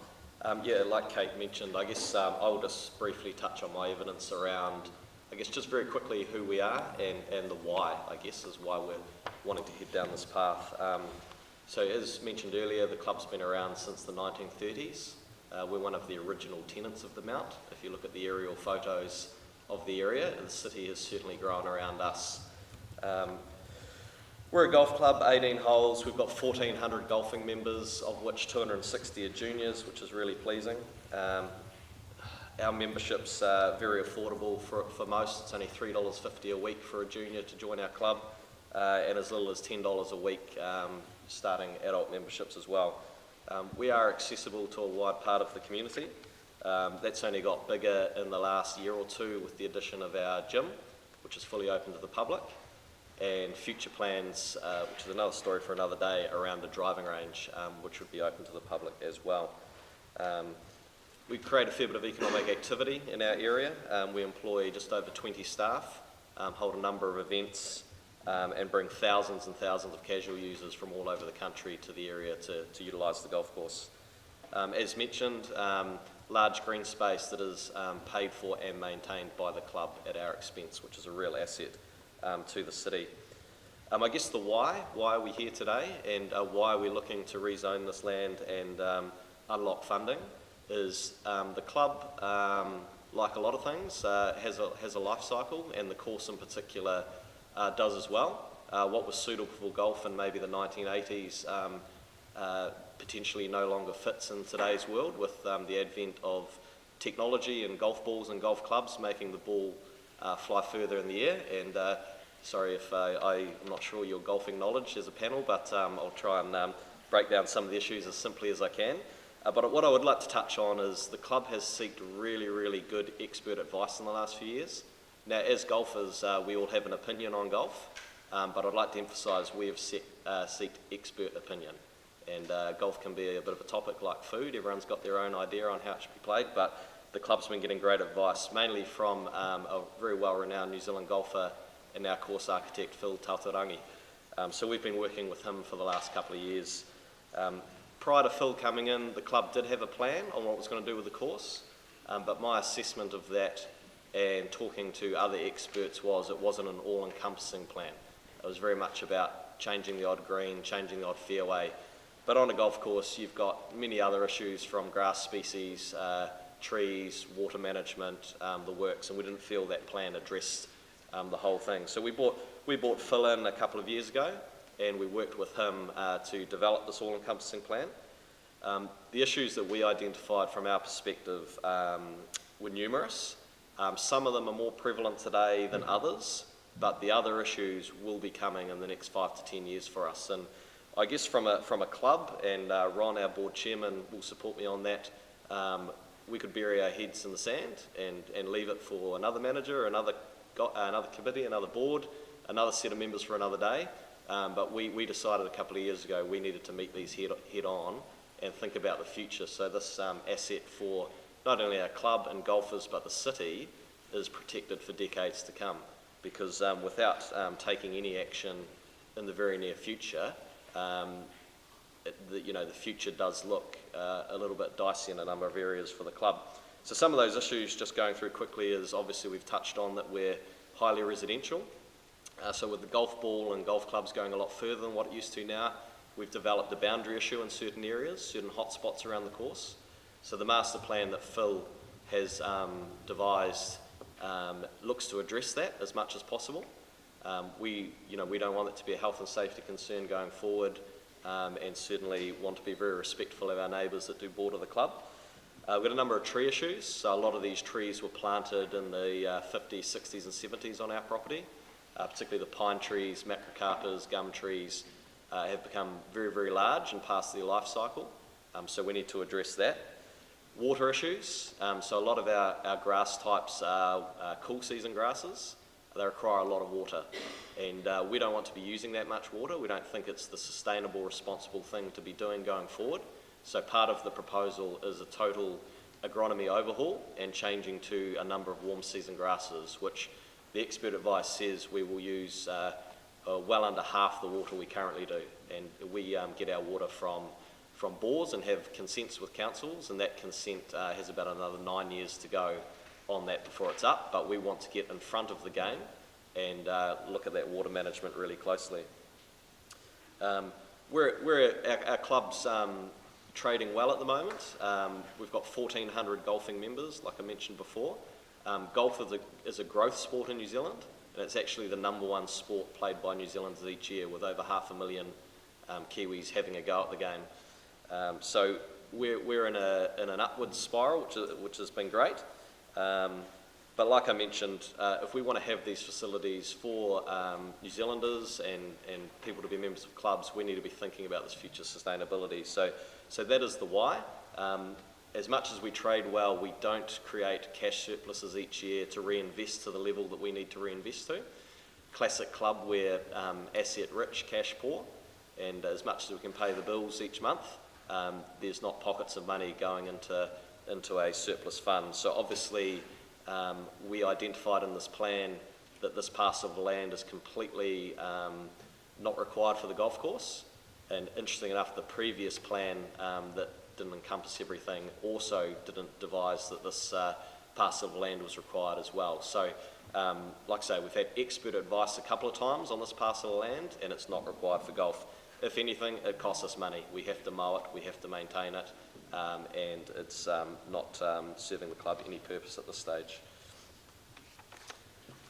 [SPEAKER 7] Yeah, like Kate mentioned, I guess I'll just briefly touch on my evidence around, I guess just very quickly who we are and the why, I guess, is why we're wanting to head down this path. So as mentioned earlier, the club's been around since the 1930s. We're one of the original tenants of the Mount. If you look at the aerial photos of the area, the city has certainly grown around us. We're a golf club, 18 holes. We've got 1,400 golfing members, of which 260 are juniors, which is really pleasing. Our membership's very affordable for most. It's only $3.50 a week for a junior to join our club, and as little as $10 a week starting adult memberships as well. We are accessible to a wide part of the community. That's only got bigger in the last year or two with the addition of our gym, which is fully open to the public, and future plans, which is another story for another day, around a driving range, which would be open to the public as well. We create a fair bit of economic activity in our area. We employ just over 20 staff, hold a number of events, and bring thousands and thousands of casual users from all over the country to the area to utilise the golf course. As mentioned, large green space that is paid for and maintained by the club at our expense, which is a real asset to the city. I guess the why are we here today, and why we're looking to rezone this land and unlock funding is the club, like a lot of things, has a life cycle, and the course in particular does as well. What was suitable for golf in maybe the 1980s potentially no longer fits in today's world with the advent of technology and golf balls and golf clubs making the ball fly further in the air. And sorry if I'm not sure your golfing knowledge as a panel, but I'll try and break down some of the issues as simply as I can. But what I would like to touch on is the club has sought really, really good expert advice in the last few years. Now, as golfers, we all have an opinion on golf, but I'd like to emphasise we have sought expert opinion. And golf can be a bit of a topic like food. Everyone's got their own idea on how it should be played, but the club's been getting great advice, mainly from a very well-renowned New Zealand golfer and our course architect, Phil Tauranga. So we've been working with him for the last couple of years. Prior to Phil coming in, the club did have a plan on what it was going to do with the course, but my assessment of that and talking to other experts was it wasn't an all-encompassing plan. It was very much about changing the odd green, changing the odd fairway. But on a golf course, you've got many other issues from grass species, trees, water management, the works, and we didn't feel that plan addressed the whole thing. So we brought Phil in a couple of years ago, and we worked with him to develop this all-encompassing plan. The issues that we identified from our perspective were numerous. Some of them are more prevalent today than others, but the other issues will be coming in the next 5 to 10 years for us. And I guess from a club, and Ron, our board chairman, will support me on that, we could bury our heads in the sand and leave it for another manager, another committee, another board, another set of members for another day. But we decided a couple of years ago we needed to meet these head on and think about the future. So this asset for not only our club and golfers but the city is protected for decades to come, because without taking any action in the very near future, the future does look a little bit dicey in a number of areas for the club. So some of those issues, just going through quickly, is obviously we've touched on that we're highly residential. So with the golf ball and golf clubs going a lot further than what it used to now, we've developed a boundary issue in certain areas, certain hot spots around the course. So the master plan that Phil has devised looks to address that as much as possible. We don't want it to be a health and safety concern going forward, and certainly want to be very respectful of our neighbours that do border the club. We've got a number of tree issues. So a lot of these trees were planted in the 50s, 60s and 70s on our property. Particularly the pine trees, macrocarpus, gum trees have become very, very large and past their life cycle. So we need to address that. Water issues. So a lot of our grass types are cool season grasses. They require a lot of water, and we don't want to be using that much water. We don't think it's the sustainable, responsible thing to be doing going forward. So part of the proposal is a total agronomy overhaul and changing to a number of warm season grasses, which the expert advice says we will use well under half the water we currently do. And we get our water from bores and have consents with councils, and that consent has about another 9 years to go on that before it's up. But we want to get in front of the game and look at that water management really closely. Our club's trading well at the moment. We've got 1,400 golfing members, like I mentioned before. Golf is a growth sport in New Zealand, and it's actually the #1 sport played by New Zealanders each year, with over 500,000 Kiwis having a go at the game. So we're in an upward spiral, which has been great. But like I mentioned, if we want to have these facilities for New Zealanders and people to be members of clubs, we need to be thinking about this future sustainability. So that is the why. As much as we trade well, we don't create cash surpluses each year to reinvest to the level that we need to reinvest to. Classic club, we're asset rich, cash poor, and as much as we can pay the bills each month, there's not pockets of money going into a surplus fund. So obviously we identified in this plan that this parcel of land is completely not required for the golf course. And interesting enough, the previous plan that didn't encompass everything also didn't devise that this parcel of land was required as well. So like I say, we've had expert advice a couple of times on this parcel of land, and it's not required for golf. If anything, it costs us money. We have to mow it, we have to maintain it, and it's not serving the club any purpose at this stage.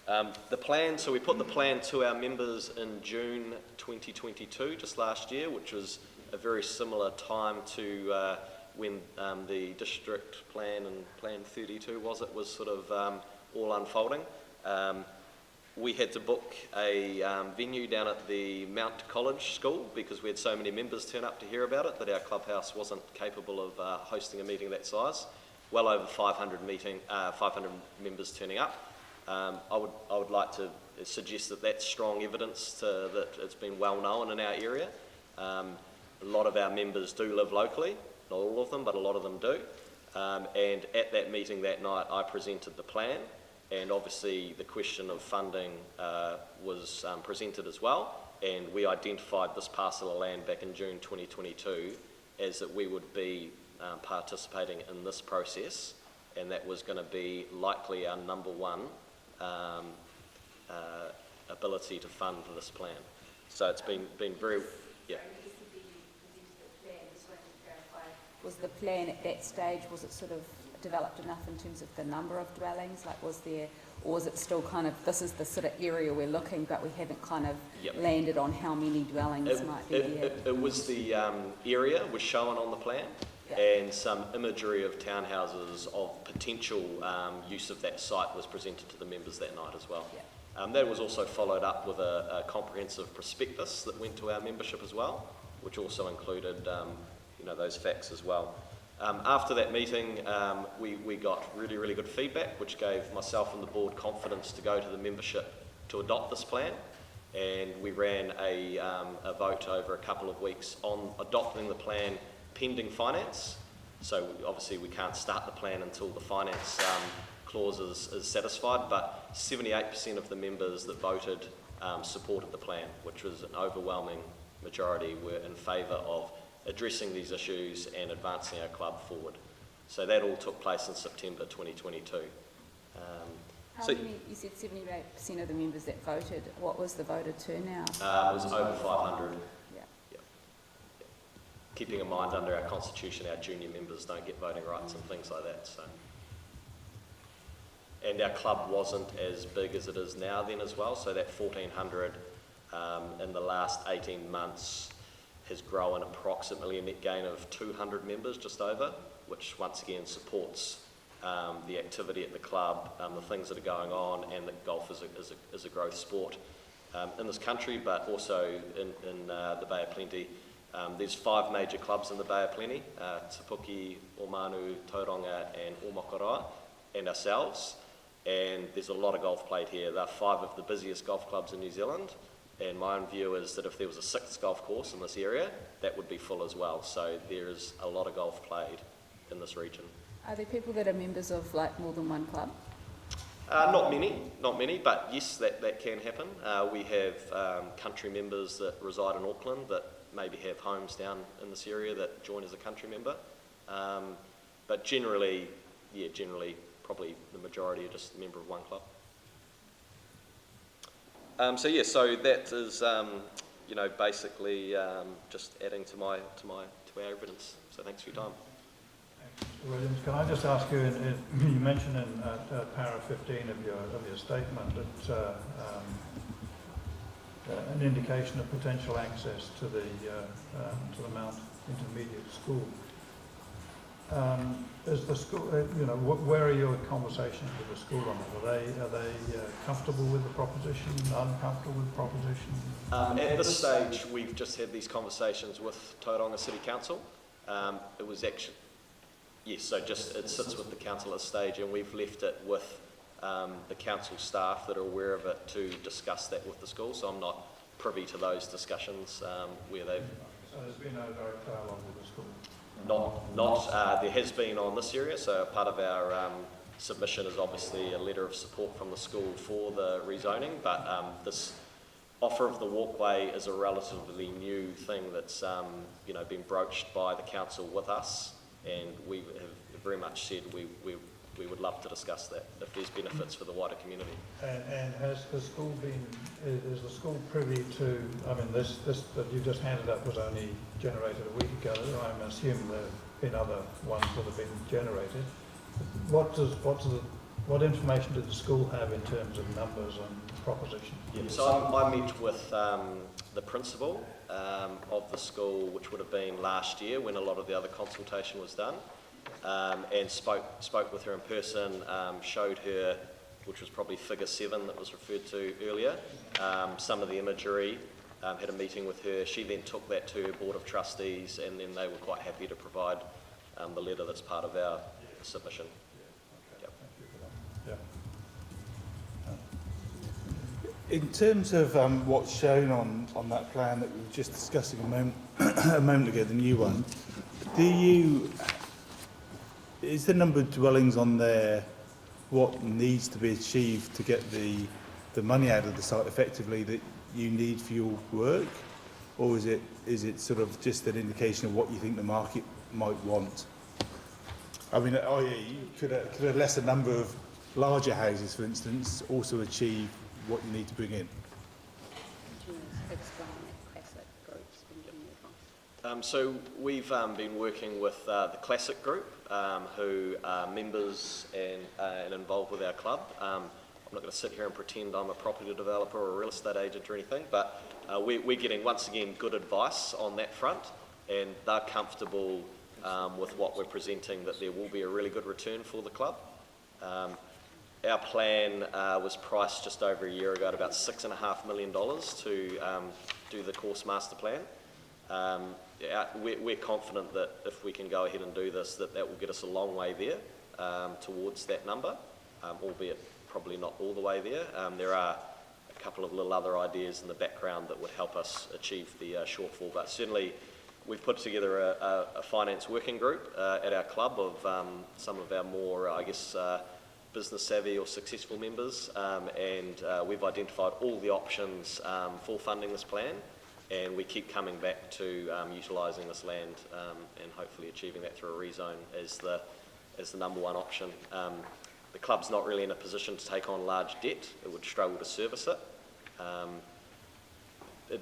[SPEAKER 7] The plan, so we put the plan to our members in June 2022, just last year, which was a very similar time to when the district plan and Plan 32 was sort of all unfolding. We had to book a venue down at the Mount College School because we had so many members turn up to hear about it that our clubhouse wasn't capable of hosting a meeting that size. Well over 500 members turning up. I would like to suggest that that's strong evidence that it's been well known in our area. A lot of our members do live locally, not all of them, but a lot of them do. And at that meeting that night, I presented the plan, and obviously the question of funding was presented as well. And we identified this parcel of land back in June 2022 as that we would be participating in this process and that was going to be likely our number one ability to fund this plan. So it's been very, yeah.
[SPEAKER 4] Was the plan at that stage, was it sort of developed enough in terms of the number of dwellings? Like was there, or was it still kind of, this is the sort of area we're looking, but we haven't kind of landed on how many dwellings might be there?
[SPEAKER 7] It was the area was shown on the plan, and some imagery of townhouses of potential use of that site was presented to the members that night as well. That was also followed up with a comprehensive prospectus that went to our membership as well, which also included those facts as well. After that meeting, we got really good feedback, which gave myself and the board confidence to go to the membership to adopt this plan, and we ran a vote over a couple of weeks on adopting the plan pending finance. So obviously we can't start the plan until the finance clause is satisfied, but 78% of the members that voted supported the plan, which was an overwhelming majority were in favour of addressing these issues and advancing our club forward. So that all took place in September 2022.
[SPEAKER 4] How many, you said 78% of the members that voted, what was the voter turnout?
[SPEAKER 7] It was over 500.
[SPEAKER 4] Yeah.
[SPEAKER 7] Keeping in mind under our constitution, our junior members don't get voting rights and things like that. So. And our club wasn't as big as it is now then as well, so that 1,400 in the last 18 months has grown approximately a net gain of 200 members, just over, which once again supports the activity at the club, the things that are going on, and that golf is a growth sport in this country, but also in the Bay of Plenty. There's 5 major clubs in the Bay of Plenty, Te Omanu, Tauranga and Omakaroa, and ourselves, and there's a lot of golf played here. There are 5 of the busiest golf clubs in New Zealand. And my own view is that if there was a 6th golf course in this area, that would be full as well. So there is a lot of golf played in this region.
[SPEAKER 4] Are there people that are members of like more than one club?
[SPEAKER 7] Not many, but yes, that can happen. We have country members that reside in Auckland that maybe have homes down in this area that join as a country member. But generally, probably the majority are just a member of one club. So that is, basically just adding to our evidence. So thanks for your time.
[SPEAKER 1] Mr. Williams, can I just ask you? You mentioned in para 15 of your statement that an indication of potential access to the Mount Intermediate School. Is the school, where are your conversations with the school on it? Are they comfortable with the proposition, uncomfortable with the proposition?
[SPEAKER 7] At this stage, we've just had these conversations with Tauranga City Council. It was actually, yes, so just it sits with the council at this stage, and we've left it with the council staff that are aware of it to discuss that with the school. So I'm not privy to those discussions where they've.
[SPEAKER 1] So there's been no direct dialogue with the school.
[SPEAKER 7] There has been on this area, so part of our submission is obviously a letter of support from the school for the rezoning, but this offer of the walkway is a relatively new thing that's been broached by the council with us, and we have very much said we would love to discuss that if there's benefits for the wider community. And
[SPEAKER 1] has the school is the school privy to, this that you just handed up was only generated a week ago. I'm assuming there have been other ones that have been generated. What information did the school have in terms of numbers and proposition?
[SPEAKER 7] Yeah, so I met with the principal of the school, which would have been last year when a lot of the other consultation was done. And spoke with her in person, showed her, which was probably figure 7 that was referred to earlier, some of the imagery, had a meeting with her. She then took that to her board of trustees, and then they were quite happy to provide the letter that's part of our submission.
[SPEAKER 1] Thank you for that. Yeah.
[SPEAKER 6] In terms of what's shown on that plan that we were just discussing a moment ago, the new one, is the number of dwellings on there what needs to be achieved to get the money out of the site effectively that you need for your work, or is it sort of just an indication of what you think the market might want? I mean, i.e., could a lesser number of larger houses, for instance, also achieve what you need to bring in?
[SPEAKER 7] So we've been working with the Classic Group, who are members and involved with our club. I'm not going to sit here and pretend I'm a property developer or a real estate agent or anything, but we're getting, once again, good advice on that front, and they're comfortable with what we're presenting, that there will be a really good return for the club. Our plan was priced just over a year ago at about $6.5 million to do the course master plan. We're confident that if we can go ahead and do this, that will get us a long way there towards that number, albeit probably not all the way there. There are a couple of little other ideas in the background that would help us achieve the shortfall, but certainly we've put together a finance working group at our club of some of our more, business savvy or successful members, and we've identified all the options for funding this plan, and we keep coming back to utilising this land and hopefully achieving that through a rezone as the number one option. The club's not really in a position to take on large debt. It would struggle to service it.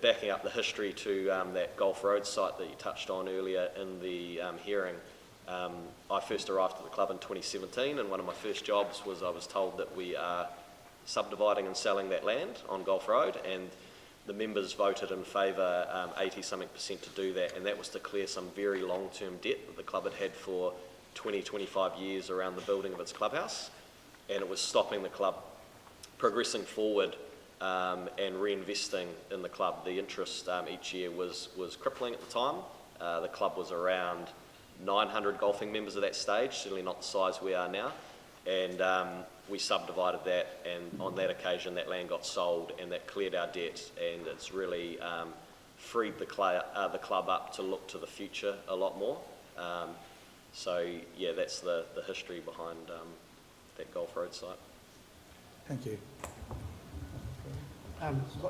[SPEAKER 7] Backing up the history to that Golf Road site that you touched on earlier in the hearing, I first arrived at the club in 2017, and one of my first jobs was I was told that we are subdividing and selling that land on Golf Road, and the members voted in favour 80-something% to do that, and that was to clear some very long-term debt that the club had for 20-25 years around the building of its clubhouse, and it was stopping the club progressing forward and reinvesting in the club. The interest each year was crippling at the time. The club was around 900 golfing members at that stage, certainly not the size we are now, and we subdivided that, and on that occasion that land got sold, and that cleared our debt, and it's really freed the club up to look to the future a lot more. So yeah, that's the history behind that Golf Road site.
[SPEAKER 6] Thank you.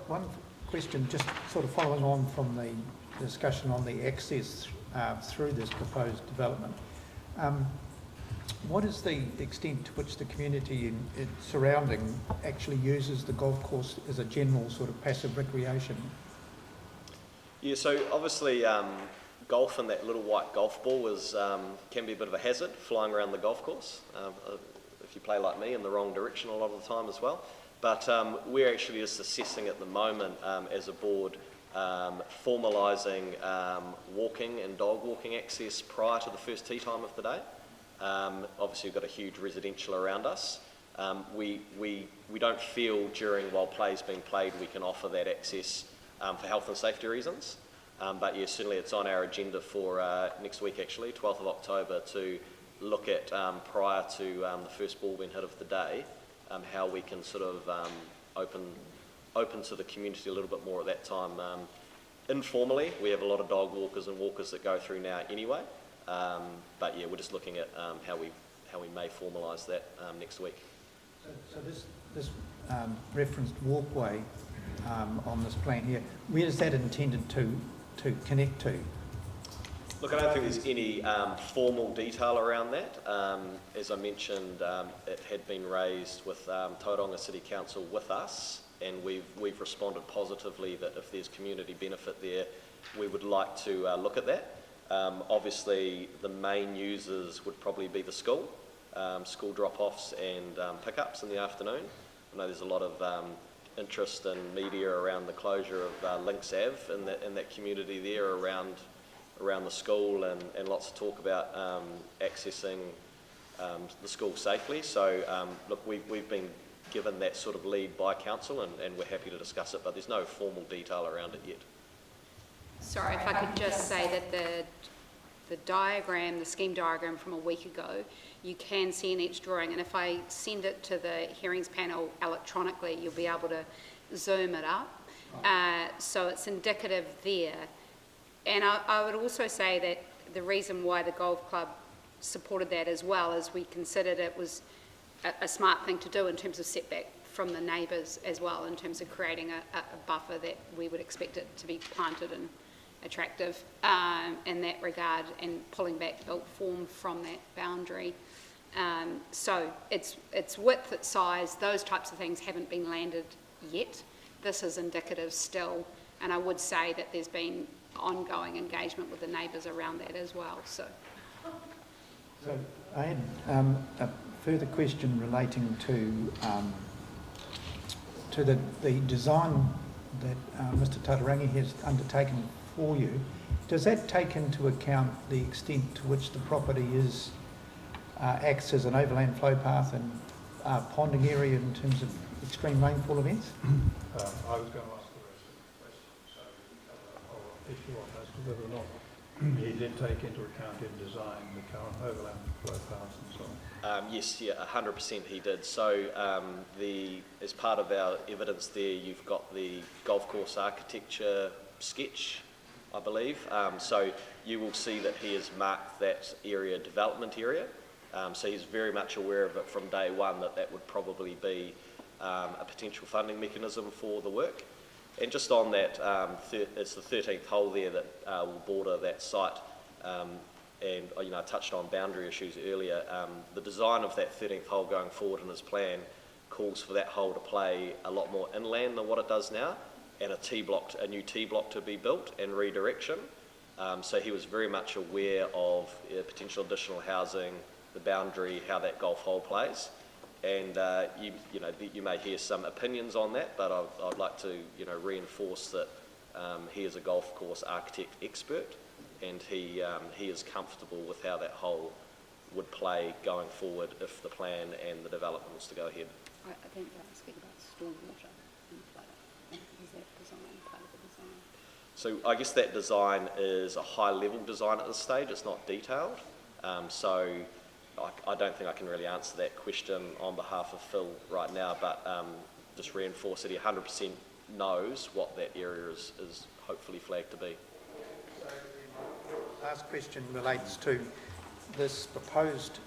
[SPEAKER 8] One question, just sort of following on from the discussion on the access through this proposed development. What is the extent to which the community surrounding actually uses the golf course as a general sort of passive recreation?
[SPEAKER 7] Yeah, so obviously golf and that little white golf ball can be a bit of a hazard flying around the golf course if you play like me in the wrong direction a lot of the time as well. But we're actually just assessing at the moment as a board formalising walking and dog walking access prior to the first tee time of the day. Obviously we've got a huge residential around us. We don't feel while play's being played we can offer that access for health and safety reasons. But yeah, certainly it's on our agenda for next week actually, 12th of October, to look at prior to the first ball being hit of the day, how we can sort of open to the community a little bit more at that time. Informally, we have a lot of dog walkers and walkers that go through now anyway, but yeah, we're just looking at how we may formalise that next week.
[SPEAKER 8] So this referenced walkway on this plan here, where is that intended to connect to?
[SPEAKER 7] Look, I don't think there's any formal detail around that. As I mentioned, it had been raised with Tauranga City Council with us, and we've responded positively that if there's community benefit there, we would like to look at that. Obviously, the main users would probably be the school drop-offs and pickups in the afternoon. I know there's a lot of interest and media around the closure of Links Ave in that community there around the school, and lots of talk about accessing the school safely. So look, we've been given that sort of lead by council, and we're happy to discuss it, but there's no formal detail around it yet.
[SPEAKER 3] Sorry, if I could just say that the scheme diagram from a week ago, you can see in each drawing, and if I send it to the hearings panel electronically, you'll be able to zoom it up. So it's indicative there. And I would also say that the reason why the golf club supported that as well is we considered it was a smart thing to do in terms of setback from the neighbours as well, in terms of creating a buffer that we would expect it to be planted attractive in that regard, and pulling back built form from that boundary. So its width, its size, those types of things haven't been landed yet. This is indicative still, and I would say that there's been ongoing engagement with the neighbours around that as well. So
[SPEAKER 8] I had a further question relating to the design that Mr. Tauranga has undertaken for you. Does that take into account the extent to which the property acts as an overland flow path and ponding area in terms of extreme rainfall events?
[SPEAKER 1] I was going to ask the rest of the question, so if you want as to whether or not he did take into account in design the current overland flow paths and so on.
[SPEAKER 7] Yes, yeah, 100% he did. So as part of our evidence there, you've got the golf course architecture sketch, I believe. So you will see that he has marked that area development area. So he's very much aware of it from day one, that would probably be a potential funding mechanism for the work. And just on that, it's the 13th hole there that will border that site. And I touched on boundary issues earlier. The design of that 13th hole going forward in his plan calls for that hole to play a lot more inland than what it does now, and a new tee block to be built and redirection. So he was very much aware of potential additional housing, the boundary, how that golf hole plays. And you may hear some opinions on that, but I'd like to reinforce that he is a golf course architect expert, and he is comfortable with how that hole would play going forward if the plan and the development was to go ahead.
[SPEAKER 3] I think you're asking about stormwater and flood. Is that design part of the design?
[SPEAKER 7] So I guess that design is a high-level design at this stage. It's not detailed. So I don't think I can really answer that question on behalf of Phil right now, but just reinforce that he 100% knows what that area is hopefully flagged to be.
[SPEAKER 8] So the last question relates to this proposed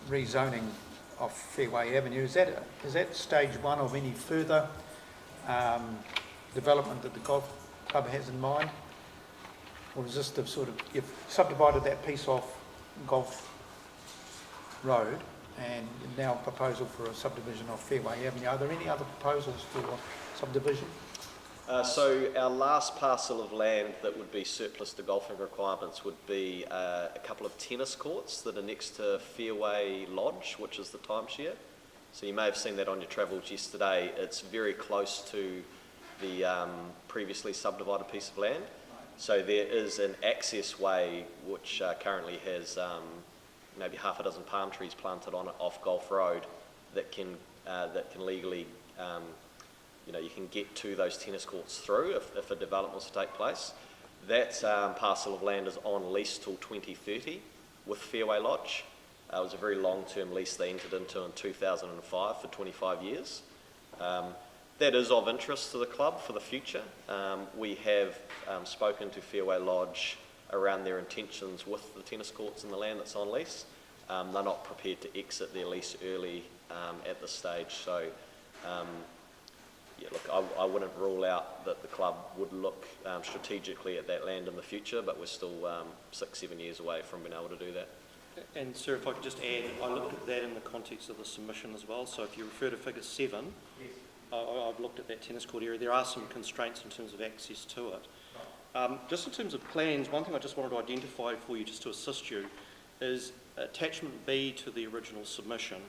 [SPEAKER 8] rezoning of Fairway Avenue. Is that stage one of any further development that the golf club has in mind? Or is this the sort of, you've subdivided that piece off Golf Road and now a proposal for a subdivision of Fairway Avenue? Are there any other proposals for subdivision?
[SPEAKER 7] So our last parcel of land that would be surplus to golfing requirements would be a couple of tennis courts that are next to Fairway Lodge, which is the timeshare. So you may have seen that on your travels yesterday. It's very close to the previously subdivided piece of land. So there is an access way which currently has maybe half a dozen palm trees planted on it off Golf Road that can legally, you can get to those tennis courts through if a development was to take place. That parcel of land is on lease till 2030 with Fairway Lodge. It was a very long-term lease they entered into in 2005 for 25 years. That is of interest to the club for the future. We have spoken to Fairway Lodge around their intentions with the tennis courts and the land that's on lease. They're not prepared to exit their lease early at this stage. So, I wouldn't rule out that the club would look strategically at that land in the future, but we're still 6-7 years away from being able to do that.
[SPEAKER 5] And sir, if I could just add, I looked at that in the context of the submission as well. So if you refer to figure 7, yes. I've looked at that tennis court area. There are some constraints in terms of access to it. Just in terms of plans, one thing I just wanted to identify for you, just to assist you, is attachment B to the original submission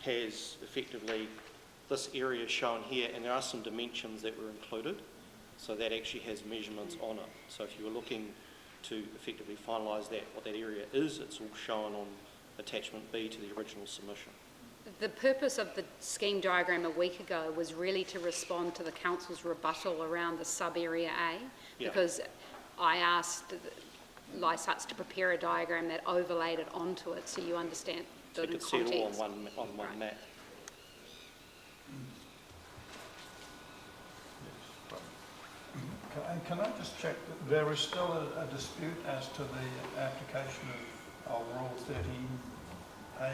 [SPEAKER 5] has effectively this area shown here, and there are some dimensions that were included, so that actually has measurements on it. So if you were looking to effectively finalise that, what that area is, it's all shown on attachment B to the original submission.
[SPEAKER 3] The purpose of the scheme diagram a week ago was really to respond to the council's rebuttal around the sub-area A, because I asked LISUTS to prepare a diagram that overlaid it onto it so you understand the context. So you could see it all on one map.
[SPEAKER 1] Can I just check that there is still a dispute as to the application of Rule 13A,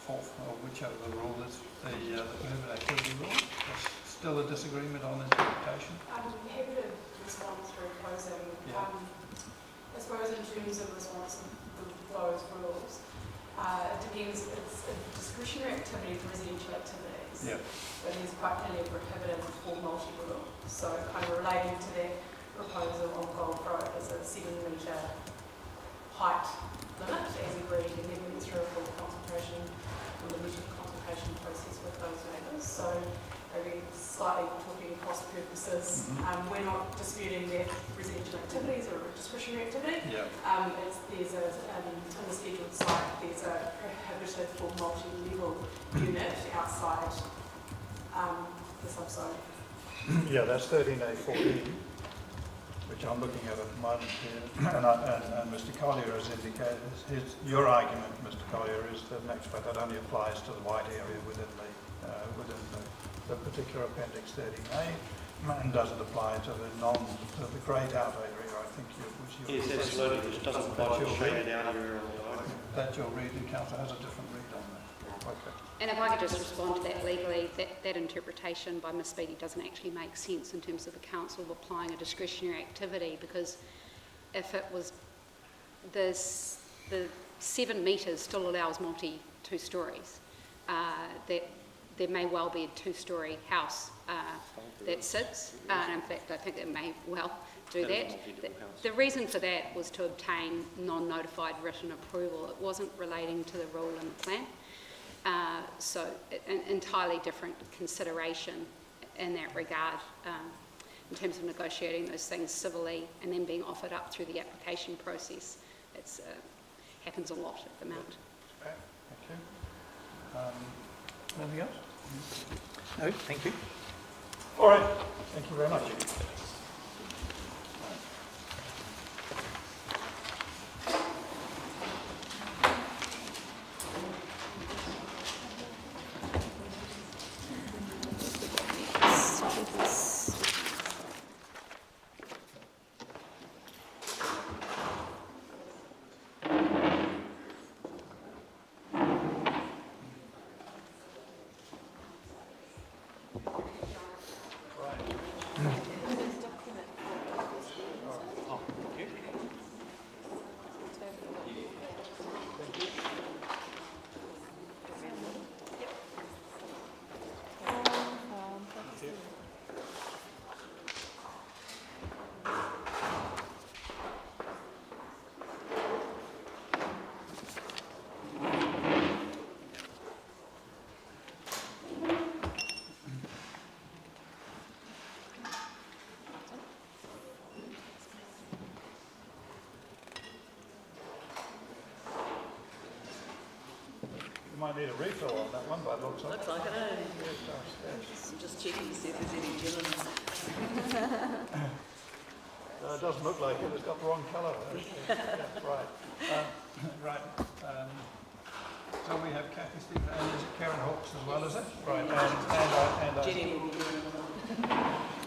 [SPEAKER 1] fourth, or whichever the rule is, the prohibited activity rule? There's still a disagreement on interpretation?
[SPEAKER 2] I'm happy to
[SPEAKER 9] respond through closing.
[SPEAKER 1] Yeah.
[SPEAKER 9] I suppose in terms of response to those rules, it depends, it's a discretionary activity for residential activities.
[SPEAKER 1] Yeah.
[SPEAKER 9] But it is quite clearly prohibited for multi-rule. So kind of relating to their proposal on Gold Road is a 7-metre height limit as agreed, and then went through a full consultation, a limited consultation process with those neighbours. So maybe slightly talking cost purposes, we're not disputing that residential activities are a discretionary activity.
[SPEAKER 1] Yeah.
[SPEAKER 9] There's a, in the scheduled site, there's a prohibited for multi-level unit outside the subzone.
[SPEAKER 1] Yeah, that's 13A14, which I'm looking at the moment here. And Mr. Collier has indicated, your argument, Mr. Collier, is that that only applies to the white area within the particular Appendix 13A, and doesn't apply to the greyed out area, I think,
[SPEAKER 5] Yes, absolutely, which doesn't apply to the shaded out area.
[SPEAKER 1] That your reading, Councillor, has a different read on that. Okay.
[SPEAKER 3] And if I could just respond to that legally, that interpretation by Ms Speedy doesn't actually make sense in terms of the council applying a discretionary activity, because if it was the 7 metres still allows two stories, that there may well be a 2-storey house that sits, and in fact I think it may well do that. The reason for that was to obtain non-notified written approval. It wasn't relating to the rule in the plan. So an entirely different consideration in that regard, in terms of negotiating those things civilly and then being offered up through the application process. It happens a lot at the Mount.
[SPEAKER 1] Okay, thank you. Anything else?
[SPEAKER 8] No, thank you.
[SPEAKER 1] All right, thank you very much. Might need a refill on that one, by the looks of it.
[SPEAKER 10] Looks like it, eh?
[SPEAKER 1] Yes, it does, yes.
[SPEAKER 10] I'm just checking to see if there's any gin in it.
[SPEAKER 1] It doesn't look like it. It's got the wrong colour. Yeah, right. Right. So we have Kathy Stephen, and is it Karen Hawkes as well, is it? Right. And
[SPEAKER 10] Jenny will be here.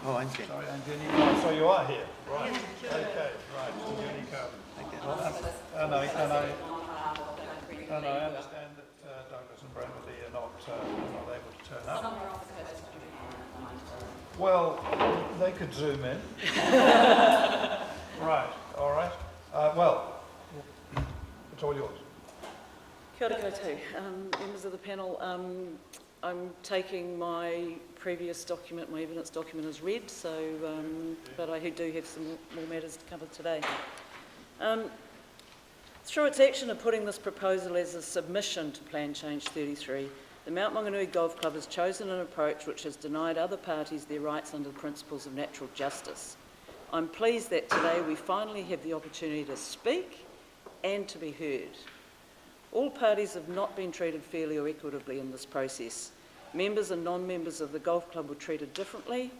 [SPEAKER 8] Oh, I'm Jenny.
[SPEAKER 1] sorry, and Jenny. Oh, so you are here. Right. Okay. Right. So Jenny Cowan. And I understand that Douglas and Bremley are not able to turn up. Well, they could zoom in. Right, all right. Well, it's all yours.
[SPEAKER 10] Kia ora koutou. Members of the panel, I'm taking my previous document, my evidence document as read, so, but I do have some more matters to cover today. Through its action of putting this proposal as a submission to Plan Change 33, the Mount Maunganui Golf Club has chosen an approach which has denied other parties their rights under the principles of natural justice. I'm pleased that today we finally have the opportunity to speak and to be heard. All parties have not been treated fairly or equitably in this process. Members and non-members of the golf club were treated differently,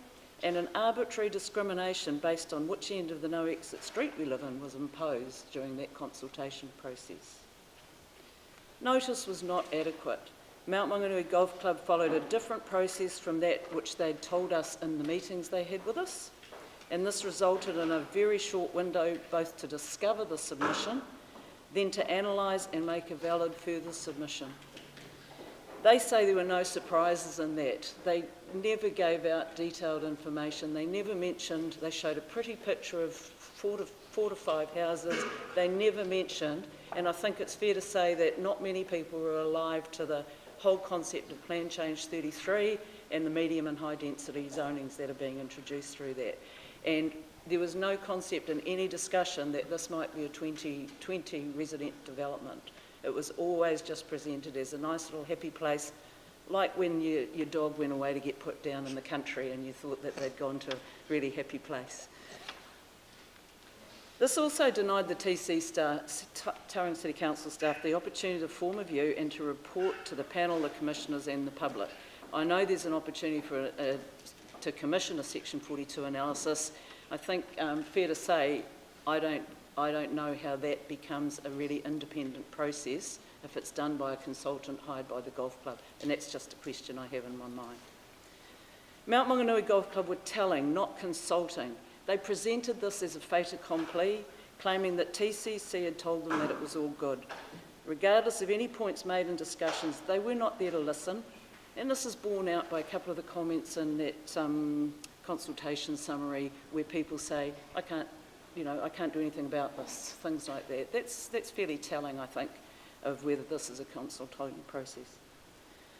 [SPEAKER 10] and an arbitrary discrimination based on which end of the no exit street we live in was imposed during that consultation process. Notice was not adequate. Mount Maunganui Golf Club followed a different process from that which they'd told us in the meetings they had with us, and this resulted in a very short window both to discover the submission, then to analyse and make a valid further submission. They say there were no surprises in that. They never gave out detailed information. They never mentioned, they showed a pretty picture of four to five houses. They never mentioned, and I think it's fair to say that not many people were alive to the whole concept of Plan Change 33 and the medium and high density zonings that are being introduced through that. And there was no concept in any discussion that this might be a 2020 resident development. It was always just presented as a nice little happy place, like when your dog went away to get put down in the country and you thought that they'd gone to a really happy place. This also denied the Tauranga City Council staff the opportunity to form a view and to report to the panel, the commissioners and the public. I know there's an opportunity to commission a Section 42 analysis. I think, fair to say, I don't know how that becomes a really independent process if it's done by a consultant hired by the golf club, and that's just a question I have in my mind. Mount Maunganui Golf Club were telling, not consulting. They presented this as a fait accompli, claiming that TCC had told them that it was all good. Regardless of any points made in discussions, they were not there to listen, and this is borne out by a couple of the comments in that consultation summary where people say, I can't do anything about this, things like that. That's fairly telling, I think, of whether this is a consultation process.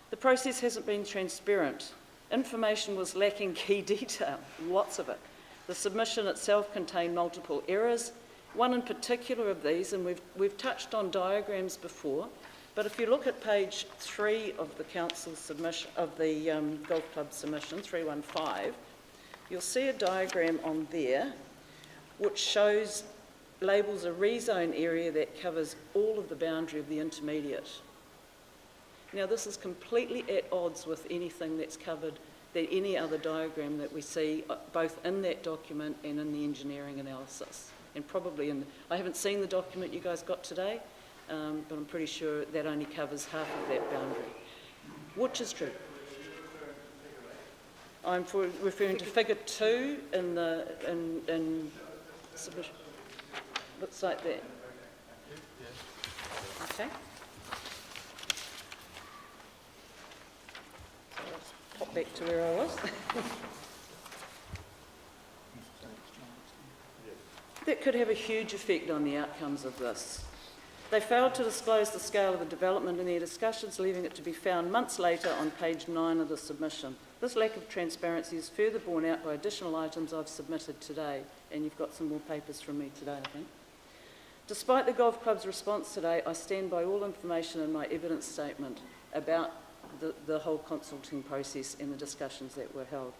[SPEAKER 10] The process hasn't been transparent. Information was lacking key detail, lots of it. The submission itself contained multiple errors. One in particular of these, and we've touched on diagrams before, but if you look at page 3 of the council submission, of the golf club submission, 315, you'll see a diagram on there which labels a rezone area that covers all of the boundary of the intermediate. Now this is completely at odds with anything that's covered, any other diagram that we see both in that document and in the engineering analysis. And probably I haven't seen the document you guys got today, but I'm pretty sure that only covers half of that boundary, which is true. I'm referring to figure 2 in submission. Looks like that. Okay. So let's pop back to where I was. That could have a huge effect on the outcomes of this. They failed to disclose the scale of the development in their discussions, leaving it to be found months later on page 9 of the submission. This lack of transparency is further borne out by additional items I've submitted today, and you've got some more papers from me today, I think. Despite the golf club's response today, I stand by all information in my evidence statement about the whole consulting process and the discussions that were held.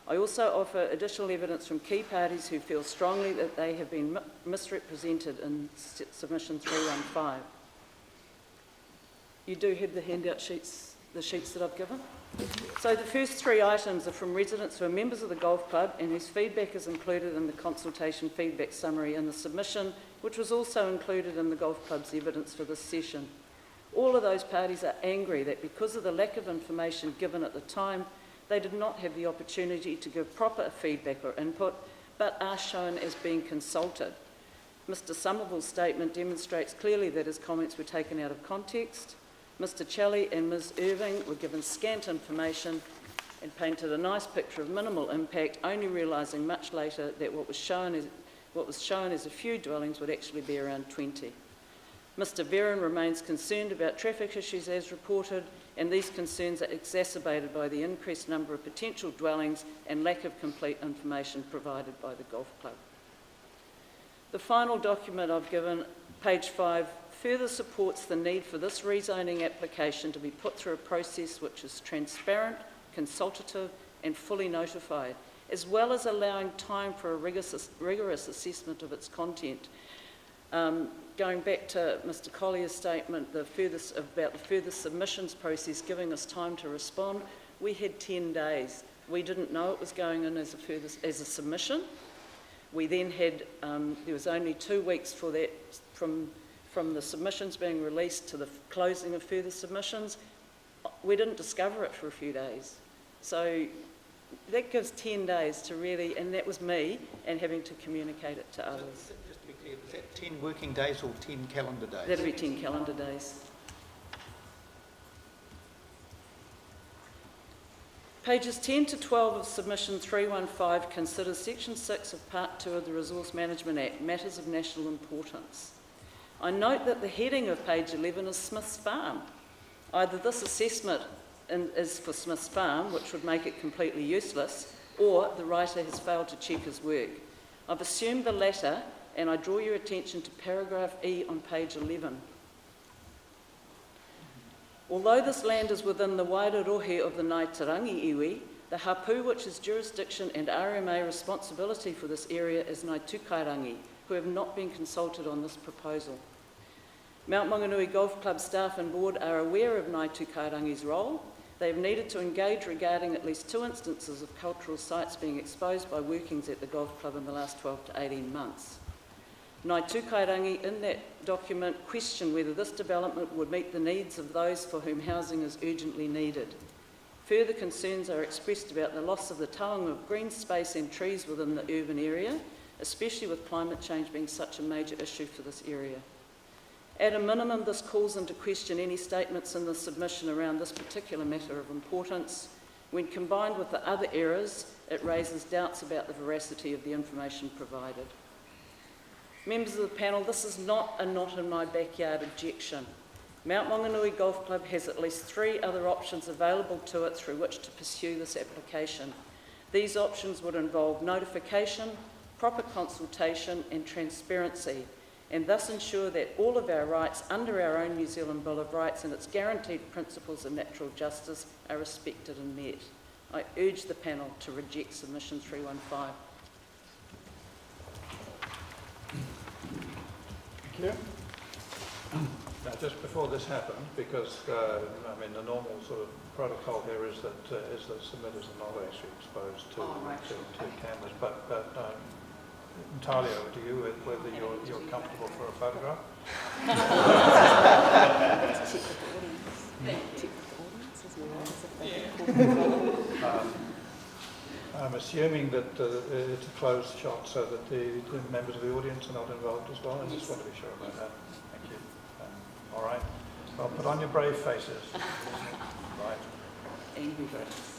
[SPEAKER 10] I also offer additional evidence from key parties who feel strongly that they have been misrepresented in submission 315. You do have the handout sheets, the sheets that I've given? So the first 3 items are from residents who are members of the golf club and whose feedback is included in the consultation feedback summary in the submission, which was also included in the golf club's evidence for this session. All of those parties are angry that because of the lack of information given at the time, they did not have the opportunity to give proper feedback or input, but are shown as being consulted. Mr. Somerville's statement demonstrates clearly that his comments were taken out of context. Mr. Chelley and Ms. Irving were given scant information and painted a nice picture of minimal impact, only realising much later that what was shown as a few dwellings would actually be around 20. Mr. Veron remains concerned about traffic issues as reported, and these concerns are exacerbated by the increased number of potential dwellings and lack of complete information provided by the golf club. The final document I've given, page 5, further supports the need for this rezoning application to be put through a process which is transparent, consultative and fully notified, as well as allowing time for a rigorous assessment of its content. Going back to Mr. Collier's statement about the further submissions process giving us time to respond, we had 10 days. We didn't know it was going in as a submission. We then had, there was only 2 weeks for that from the submissions being released to the closing of further submissions. We didn't discover it for a few days. So that gives 10 days to really, and that was me, and having to communicate it to others.
[SPEAKER 8] Just to be clear, was that 10 working days or 10 calendar days?
[SPEAKER 10] That'll be 10 calendar days. Pages 10 to 12 of submission 315 considers section 6 of part 2 of the Resource Management Act, matters of national importance. I note that the heading of page 11 is Smith's Farm. Either this assessment is for Smith's Farm, which would make it completely useless, or the writer has failed to check his work. I've assumed the latter, and I draw your attention to paragraph E on page 11. Although this land is within the Wairohe of the Tauranga iwi, the hapu, which is jurisdiction and RMA responsibility for this area, is Tukarangi, who have not been consulted on this proposal. Mount Maunganui Golf Club staff and board are aware of Tukarangi's role. They have needed to engage regarding at least 2 instances of cultural sites being exposed by workings at the golf club in the last 12 to 18 months. Tukarangi, in that document, questioned whether this development would meet the needs of those for whom housing is urgently needed. Further concerns are expressed about the loss of the taonga of green space and trees within the urban area, especially with climate change being such a major issue for this area. At a minimum, this calls into question any statements in the submission around this particular matter of importance. When combined with the other errors, it raises doubts about the veracity of the information provided. Members of the panel, this is not a not in my backyard objection. Mount Maunganui Golf Club has at least 3 other options available to it through which to pursue this application. These options would involve notification, proper consultation and transparency, and thus ensure that all of our rights under our own New Zealand Bill of Rights and its guaranteed principles of natural justice are respected and met. I urge the panel to reject submission 315.
[SPEAKER 1] Thank you. Now, just before this happened, because I mean the normal sort of protocol here is that submitters are not actually exposed to cameras, but entirely over to you whether you're comfortable for a photograph. I'm assuming that it's a closed shot so that the members of the audience are not involved as well. I just want to be sure about that. Thank you. All right. Well, put on your brave faces. Right.
[SPEAKER 10] Angry faces.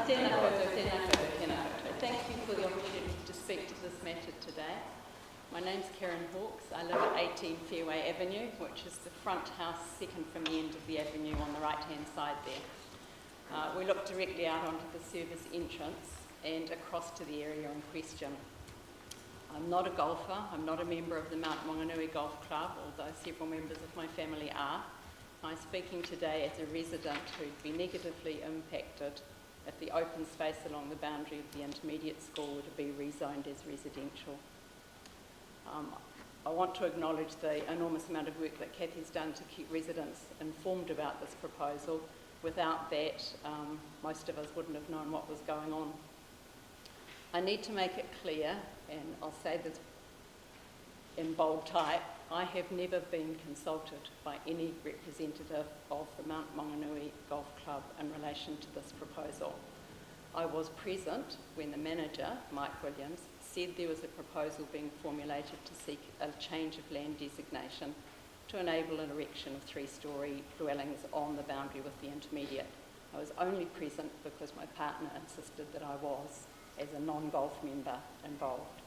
[SPEAKER 11] Tēnā koutou. Thank you for the opportunity to speak to this matter today. My name's Karen Hawkes. I live at 18 Fairway Avenue, which is the front house second from the end of the avenue on the right-hand side there. We look directly out onto the service entrance and across to the area in question. I'm not a golfer. I'm not a member of the Mount Maunganui Golf Club, although several members of my family are. I'm speaking today as a resident who'd be negatively impacted if the open space along the boundary of the intermediate school were to be rezoned as residential. I want to acknowledge the enormous amount of work that Kathy's done to keep residents informed about this proposal. Without that, most of us wouldn't have known what was going on. I need to make it clear, and I'll say this in bold type, I have never been consulted by any representative of the Mount Maunganui Golf Club in relation to this proposal. I was present when the manager, Mike Williams, said there was a proposal being formulated to seek a change of land designation to enable an erection of 3-storey dwellings on the boundary with the intermediate. I was only present because my partner insisted that I was, as a non-golf member, involved.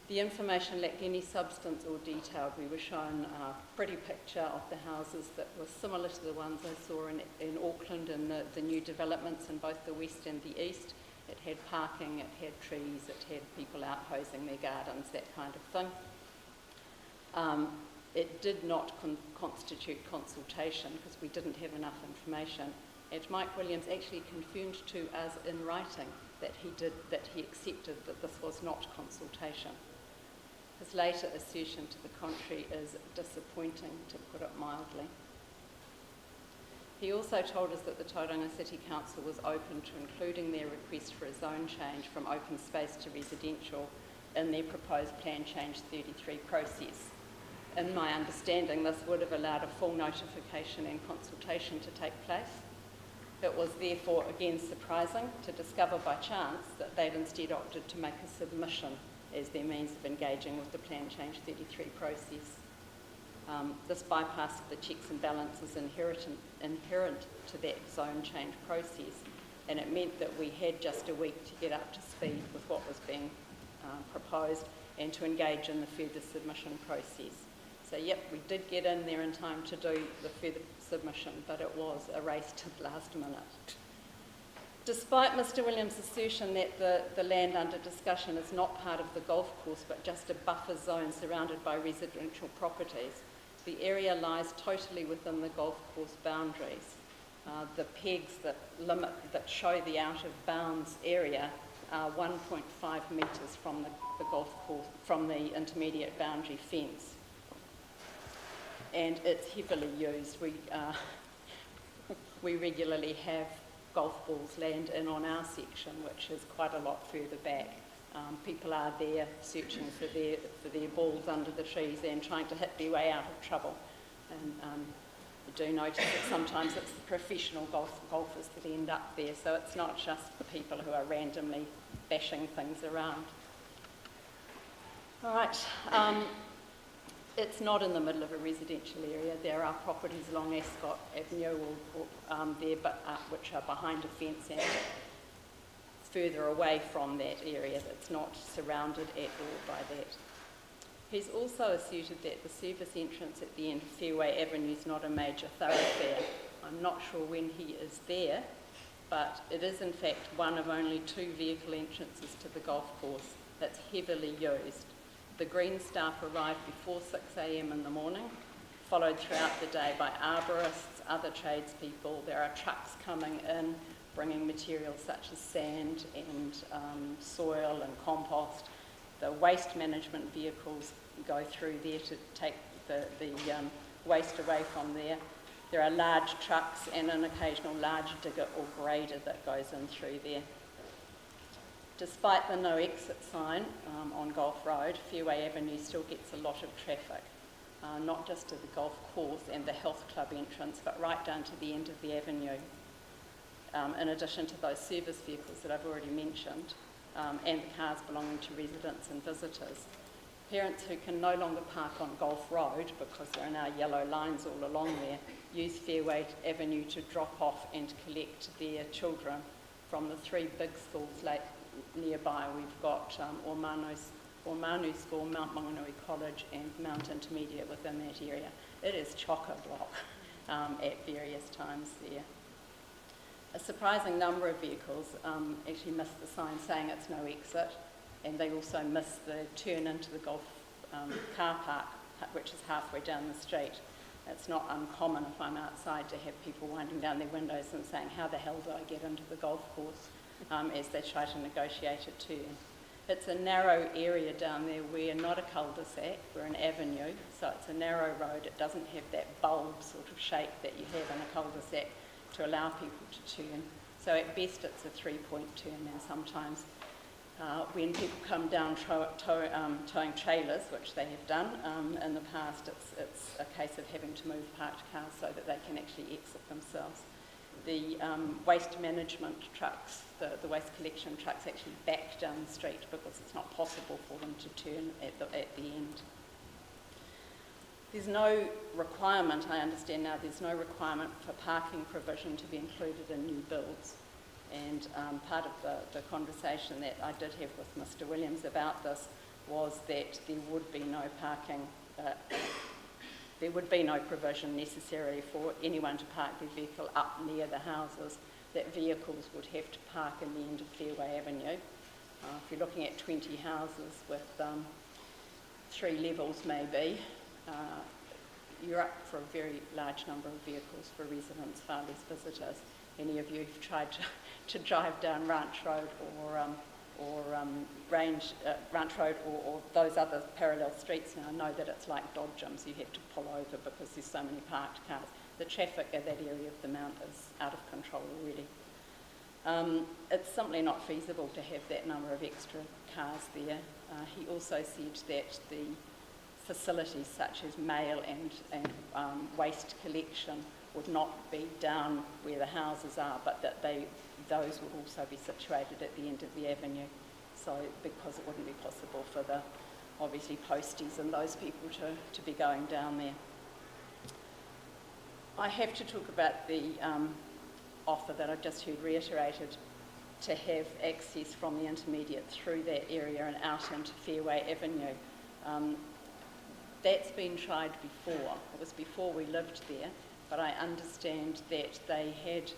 [SPEAKER 11] The information lacked any substance or detail. We were shown a pretty picture of the houses that were similar to the ones I saw in Auckland and the new developments in both the west and the east. It had parking, it had trees, it had people out hosing their gardens, that kind of thing. It did not constitute consultation because we didn't have enough information. And Mike Williams actually confirmed to us in writing that he accepted that this was not consultation. His later assertion to the contrary is disappointing, to put it mildly. He also told us that the Tauranga City Council was open to including their request for a zone change from open space to residential in their proposed Plan Change 33 process. In my understanding, this would have allowed a full notification and consultation to take place. It was therefore again surprising to discover by chance that they'd instead opted to make a submission as their means of engaging with the Plan Change 33 process. This bypassed the checks and balances inherent to that zone change process, and it meant that we had just a week to get up to speed with what was being proposed and to engage in the further submission process. So yep, we did get in there in time to do the further submission, but it was a race to the last minute. Despite Mr Williams' assertion that the land under discussion is not part of the golf course but just a buffer zone surrounded by residential properties, the area lies totally within the golf course boundaries. The pegs that show the out of bounds area are 1.5 metres from the golf course, from the intermediate boundary fence. And it's heavily used. We regularly have golf balls land in on our section, which is quite a lot further back. People are there searching for their balls under the trees and trying to hit their way out of trouble. And you do notice that sometimes it's the professional golfers that end up there, so it's not just the people who are randomly bashing things around. All right. It's not in the middle of a residential area. There are properties along Ascot Avenue there, which are behind a fence and further away from that area. That's not surrounded at all by that. He's also asserted that the service entrance at the end of Fairway Avenue is not a major thoroughfare. I'm not sure when he is there, but it is in fact one of only 2 vehicle entrances to the golf course that's heavily used. The green staff arrive before 6 a.m. in the morning, followed throughout the day by arborists, other tradespeople. There are trucks coming in, bringing materials such as sand and soil and compost. The waste management vehicles go through there to take the waste away from there. There are large trucks and an occasional large digger or grader that goes in through there. Despite the no exit sign on Golf Road, Fairway Avenue still gets a lot of traffic, not just to the golf course and the health club entrance, but right down to the end of the avenue, in addition to those service vehicles that I've already mentioned, and the cars belonging to residents and visitors. Parents who can no longer park on Golf Road, because there are now yellow lines all along there, use Fairway Avenue to drop off and collect their children from the 3 big schools nearby. We've got Ormanu School, Mount Maunganui College and Mount Intermediate within that area. It is chock-a-block at various times there. A surprising number of vehicles actually miss the sign saying it's no exit, and they also miss the turn into the golf car park, which is halfway down the street. It's not uncommon if I'm outside to have people winding down their windows and saying, how the hell do I get into the golf course, as they try to negotiate a turn. It's a narrow area down there. We're not a cul-de-sac, we're an avenue, so it's a narrow road. It doesn't have that bulb sort of shape that you have in a cul-de-sac to allow people to turn. So at best it's a 3-point turn, and sometimes when people come down towing trailers, which they have done in the past, it's a case of having to move parked cars so that they can actually exit themselves. The waste management trucks, the waste collection trucks actually back down the street because it's not possible for them to turn at the end. There's no requirement, I understand now, there's no requirement for parking provision to be included in new builds. And part of the conversation that I did have with Mr Williams about this was that there would be no parking, there would be no provision necessary for anyone to park their vehicle up near the houses, that vehicles would have to park in the end of Fairway Avenue. If you're looking at 20 houses with 3 levels maybe, you're up for a very large number of vehicles for residents, far less visitors. Any of you who've tried to drive down Ranch Road Ranch Road or those other parallel streets now know that it's like dodgems. You have to pull over because there's so many parked cars. The traffic at that area of the mount is out of control already. It's simply not feasible to have that number of extra cars there. He also said that the facilities such as mail and waste collection would not be down where the houses are, but that those would also be situated at the end of the avenue. So because it wouldn't be possible for the obviously posties and those people to be going down there. I have to talk about the offer that I've just heard reiterated to have access from the intermediate through that area and out into Fairway Avenue. That's been tried before. It was before we lived there, but I understand that they had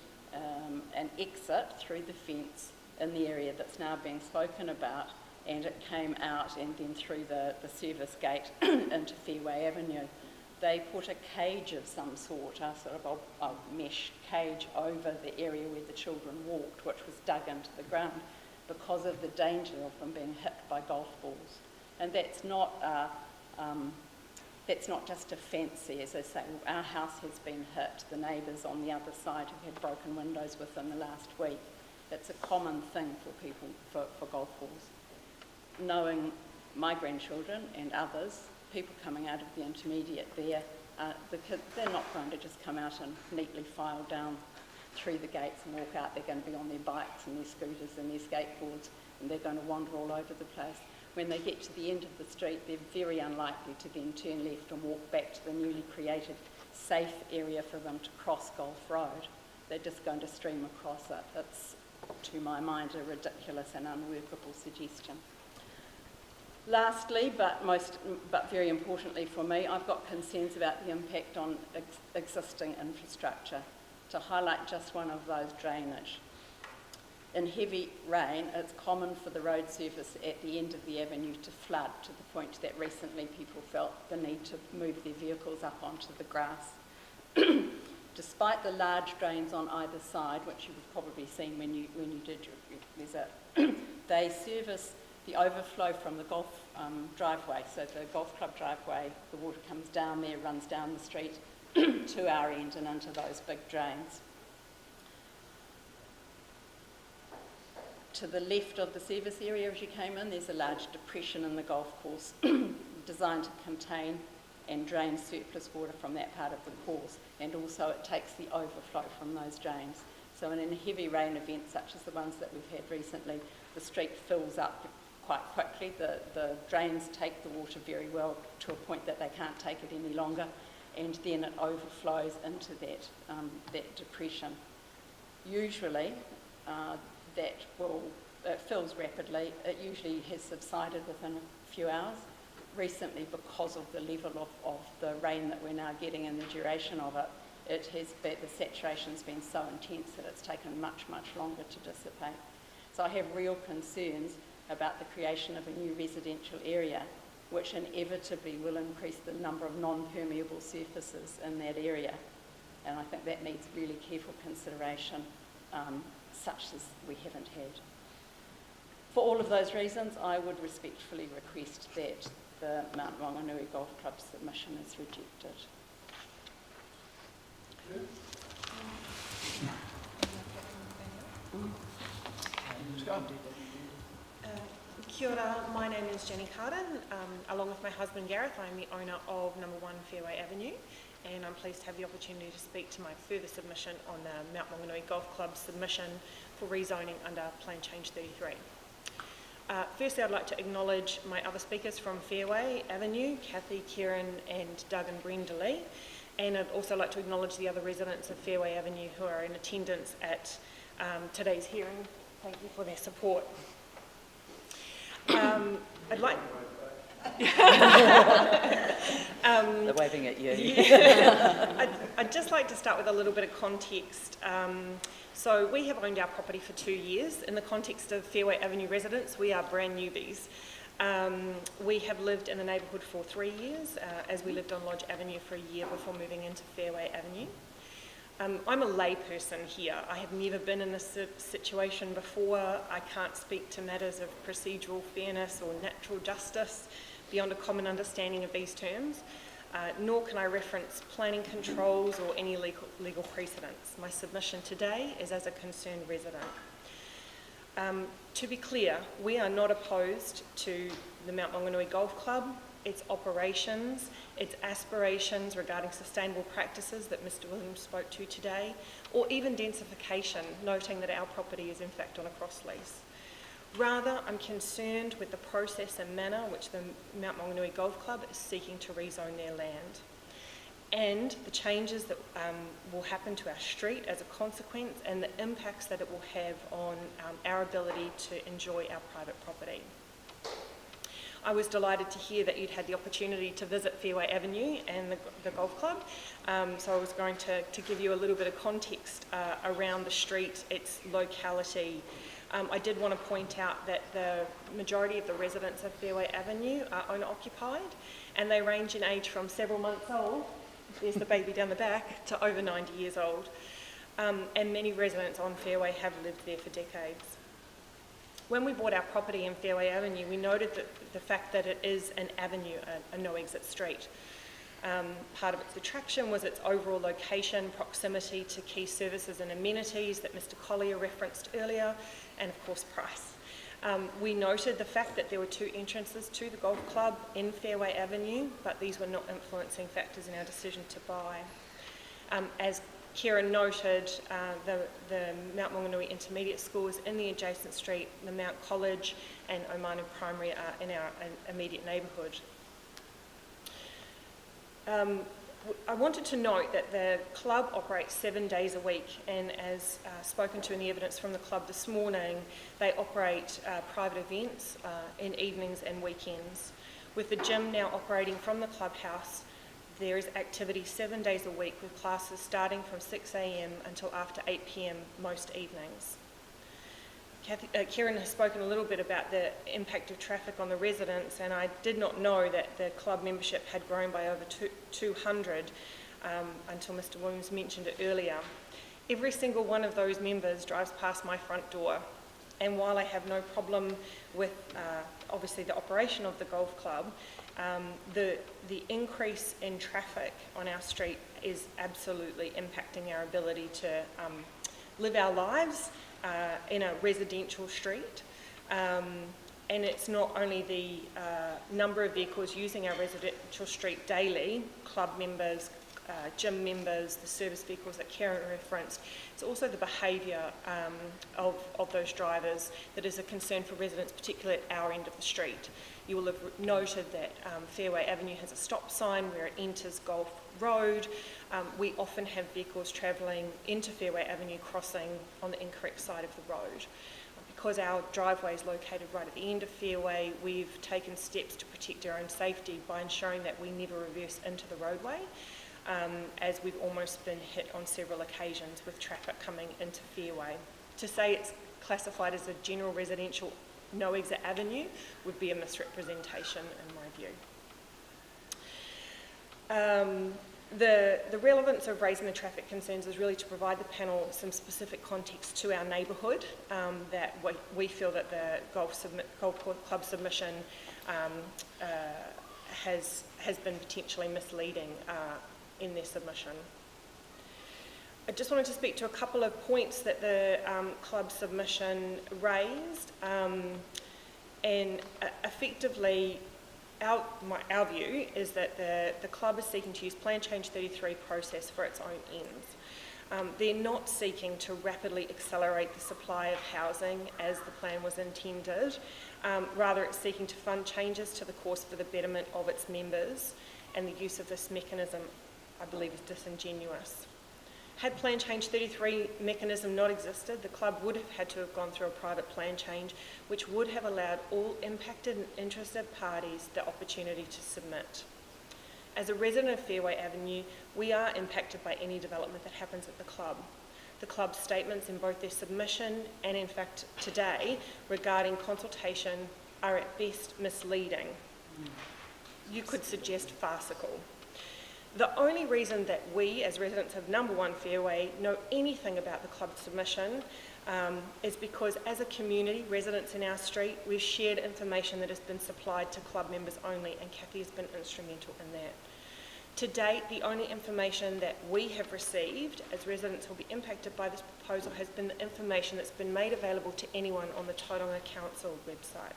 [SPEAKER 11] an exit through the fence in the area that's now being spoken about, and it came out and then through the service gate into Fairway Avenue. They put a cage of some sort, a sort of a mesh cage over the area where the children walked, which was dug into the ground because of the danger of them being hit by golf balls. And that's not just a fancy, as I say. Our house has been hit. The neighbours on the other side have had broken windows within the last week. It's a common thing for people, for golf balls. Knowing my grandchildren and others, people coming out of the intermediate there, the kids, they're not going to just come out and neatly file down through the gates and walk out. They're going to be on their bikes and their scooters and their skateboards, and they're going to wander all over the place. When they get to the end of the street, they're very unlikely to then turn left and walk back to the newly created safe area for them to cross Golf Road. They're just going to stream across it. It's, to my mind, a ridiculous and unworkable suggestion. Lastly, but very importantly for me, I've got concerns about the impact on existing infrastructure. To highlight just one of those, drainage. In heavy rain, it's common for the road surface at the end of the avenue to flood to the point that recently people felt the need to move their vehicles up onto the grass. Despite the large drains on either side, which you've probably seen when you did your visit, they service the overflow from the golf driveway. So the golf club driveway, the water comes down there, runs down the street to our end and into those big drains. To the left of the service area as you came in, there's a large depression in the golf course designed to contain and drain surplus water from that part of the course, and also it takes the overflow from those drains. So in a heavy rain event such as the ones that we've had recently, the street fills up quite quickly. The drains take the water very well to a point that they can't take it any longer, and then it overflows into that depression. Usually, it fills rapidly. It usually has subsided within a few hours. Recently, because of the level of the rain that we're now getting and the duration of it, the saturation's been so intense that it's taken much, much longer to dissipate. So I have real concerns about the creation of a new residential area, which inevitably will increase the number of non-permeable surfaces in that area. And I think that needs really careful consideration, such as we haven't had. For all of those reasons, I would respectfully request that the Mount Maunganui Golf Club submission is rejected.
[SPEAKER 9] Kia ora, my name is Jenny Carden. Along with my husband Gareth, I'm the owner of number 1 Fairway Avenue, and I'm pleased to have the opportunity to speak to my further submission on the Mount Maunganui Golf Club submission for rezoning under Plan Change 33. Firstly, I'd like to acknowledge my other speakers from Fairway Avenue, Kathy, Kieran and Doug and Brenda Lee, and I'd also like to acknowledge the other residents of Fairway Avenue who are in attendance at today's hearing. Thank you for their support. I'd like...
[SPEAKER 10] They're waving at you.
[SPEAKER 9] Yeah. I'd just like to start with a little bit of context. So we have owned our property for 2 years. In the context of Fairway Avenue residents, we are brand newbies. We have lived in the neighbourhood for 3 years, as we lived on Lodge Avenue for a year before moving into Fairway Avenue. I'm a lay person here. I have never been in this situation before. I can't speak to matters of procedural fairness or natural justice beyond a common understanding of these terms, nor can I reference planning controls or any legal precedents. My submission today is as a concerned resident. To be clear, we are not opposed to the Mount Maunganui Golf Club, its operations, its aspirations regarding sustainable practices that Mr. Williams spoke to today, or even densification, noting that our property is in fact on a cross lease. Rather, I'm concerned with the process and manner which the Mount Maunganui Golf Club is seeking to rezone their land. and the changes that will happen to our street as a consequence, and the impacts that it will have on our ability to enjoy our private property. I was delighted to hear that you'd had the opportunity to visit Fairway Avenue and the golf club, so I was going to give you a little bit of context around the street, its locality. I did want to point out that the majority of the residents of Fairway Avenue are owner-occupied, and they range in age from several months old, there's the baby down the back, to over 90 years old. And many residents on Fairway have lived there for decades. When we bought our property in Fairway Avenue, we noted that the fact that it is an avenue, a no-exit street. Part of its attraction was its overall location, proximity to key services and amenities that Mr. Collier referenced earlier, and of course price. We noted the fact that there were 2 entrances to the golf club in Fairway Avenue, but these were not influencing factors in our decision to buy. As Kieran noted, the Mount Maunganui Intermediate School is in the adjacent street, the Mount College and Omanu Primary are in our immediate neighbourhood. I wanted to note that the club operates 7 days a week, and as spoken to in the evidence from the club this morning, they operate private events in evenings and weekends. With the gym now operating from the clubhouse, there is activity 7 days a week with classes starting from 6 a.m. until after 8 p.m. most evenings. Kieran has spoken a little bit about the impact of traffic on the residents, and I did not know that the club membership had grown by over 200 until Mr. Williams mentioned it earlier. Every single one of those members drives past my front door, and while I have no problem with obviously the operation of the golf club, the increase in traffic on our street is absolutely impacting our ability to live our lives in a residential street. And it's not only the number of vehicles using our residential street daily, club members, gym members, the service vehicles that Karen referenced, it's also the behaviour of those drivers that is a concern for residents, particularly at our end of the street. You will have noted that Fairway Avenue has a stop sign where it enters Golf Road. We often have vehicles travelling into Fairway Avenue crossing on the incorrect side of the road. Because our driveway is located right at the end of Fairway, we've taken steps to protect our own safety by ensuring that we never reverse into the roadway, as we've almost been hit on several occasions with traffic coming into Fairway. To say it's classified as a general residential no-exit avenue would be a misrepresentation in my view. The relevance of raising the traffic concerns is really to provide the panel some specific context to our neighbourhood, that we feel that the golf club submission has been potentially misleading in their submission. I just wanted to speak to a couple of points that the club submission raised, and effectively our view is that the club is seeking to use Plan Change 33 process for its own ends. They're not seeking to rapidly accelerate the supply of housing as the plan was intended. Rather, it's seeking to fund changes to the course for the betterment of its members, and the use of this mechanism, I believe, is disingenuous. Had Plan Change 33 mechanism not existed, the club would have had to have gone through a private plan change, which would have allowed all impacted and interested parties the opportunity to submit. As a resident of Fairway Avenue, we are impacted by any development that happens at the club. The club's statements in both their submission and in fact today regarding consultation are at best misleading. You could suggest farcical. The only reason that we, as residents of number 1 Fairway, know anything about the club submission is because as a community, residents in our street, we've shared information that has been supplied to club members only, and Kathy has been instrumental in that. To date, the only information that we have received as residents who will be impacted by this proposal has been the information that's been made available to anyone on the Tauranga Council website.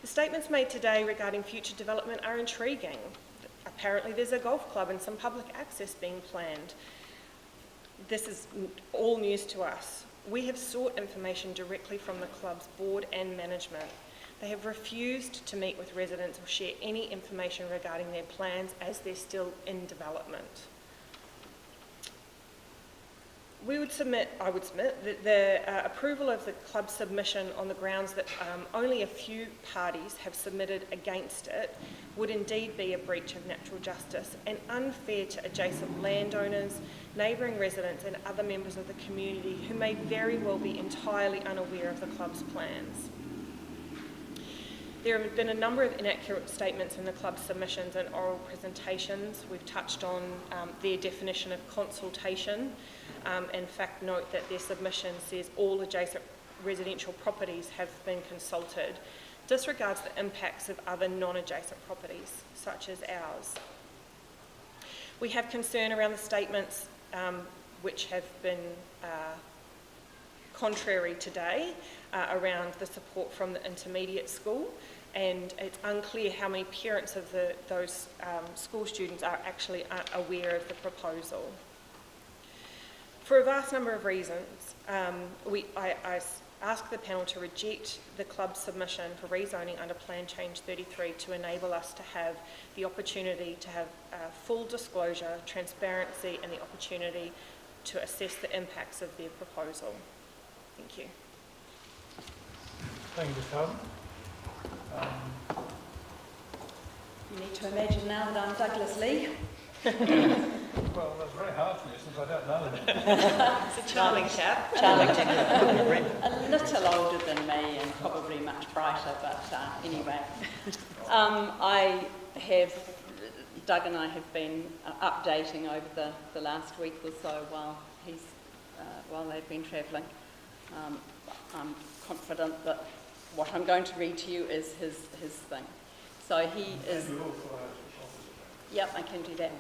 [SPEAKER 9] The statements made today regarding future development are intriguing. Apparently there's a golf club and some public access being planned. This is all news to us. We have sought information directly from the club's board and management.
[SPEAKER 12] They have refused to meet with residents or share any information regarding their plans as they're still in development. I would submit that the approval of the club submission on the grounds that only a few parties have submitted against it would indeed be a breach of natural justice and unfair to adjacent landowners, neighbouring residents and other members of the community who may very well be entirely unaware of the club's plans. There have been a number of inaccurate statements in the club's submissions and oral presentations. We've touched on their definition of consultation. In fact, note that their submission says all adjacent residential properties have been consulted, disregards the impacts of other non-adjacent properties, such as ours. We have concern around the statements which have been contrary today around the support from the intermediate school, and it's unclear how many parents of those school students are actually aware of the proposal. For a vast number of reasons, I ask the panel to reject the club's submission for rezoning under Plan Change 33 to enable us to have the opportunity to have full disclosure, transparency and the opportunity to assess the impacts of their proposal. Thank you.
[SPEAKER 1] Thank you, Ms. Carden.
[SPEAKER 11] You need to imagine now that I'm Douglas Lee.
[SPEAKER 1] Well, that's very hard for you since I don't know him.
[SPEAKER 12] It's a charming chap.
[SPEAKER 11] Charming chap. A little older than me and probably much brighter, but anyway. Doug and I have been updating over the last week or so while they've been travelling. I'm confident that what I'm going to read to you is his thing. So he is... Yep, I can do that.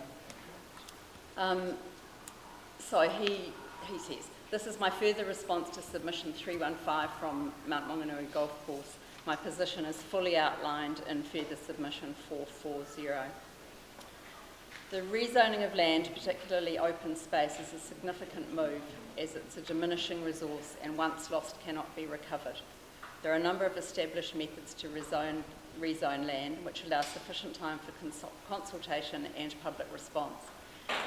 [SPEAKER 11] So he says, this is my further response to submission 315 from Mount Maunganui Golf Course. My position is fully outlined in further submission 440. The rezoning of land, particularly open space, is a significant move as it's a diminishing resource and once lost cannot be recovered. There are a number of established methods to rezone land which allow sufficient time for consultation and public response.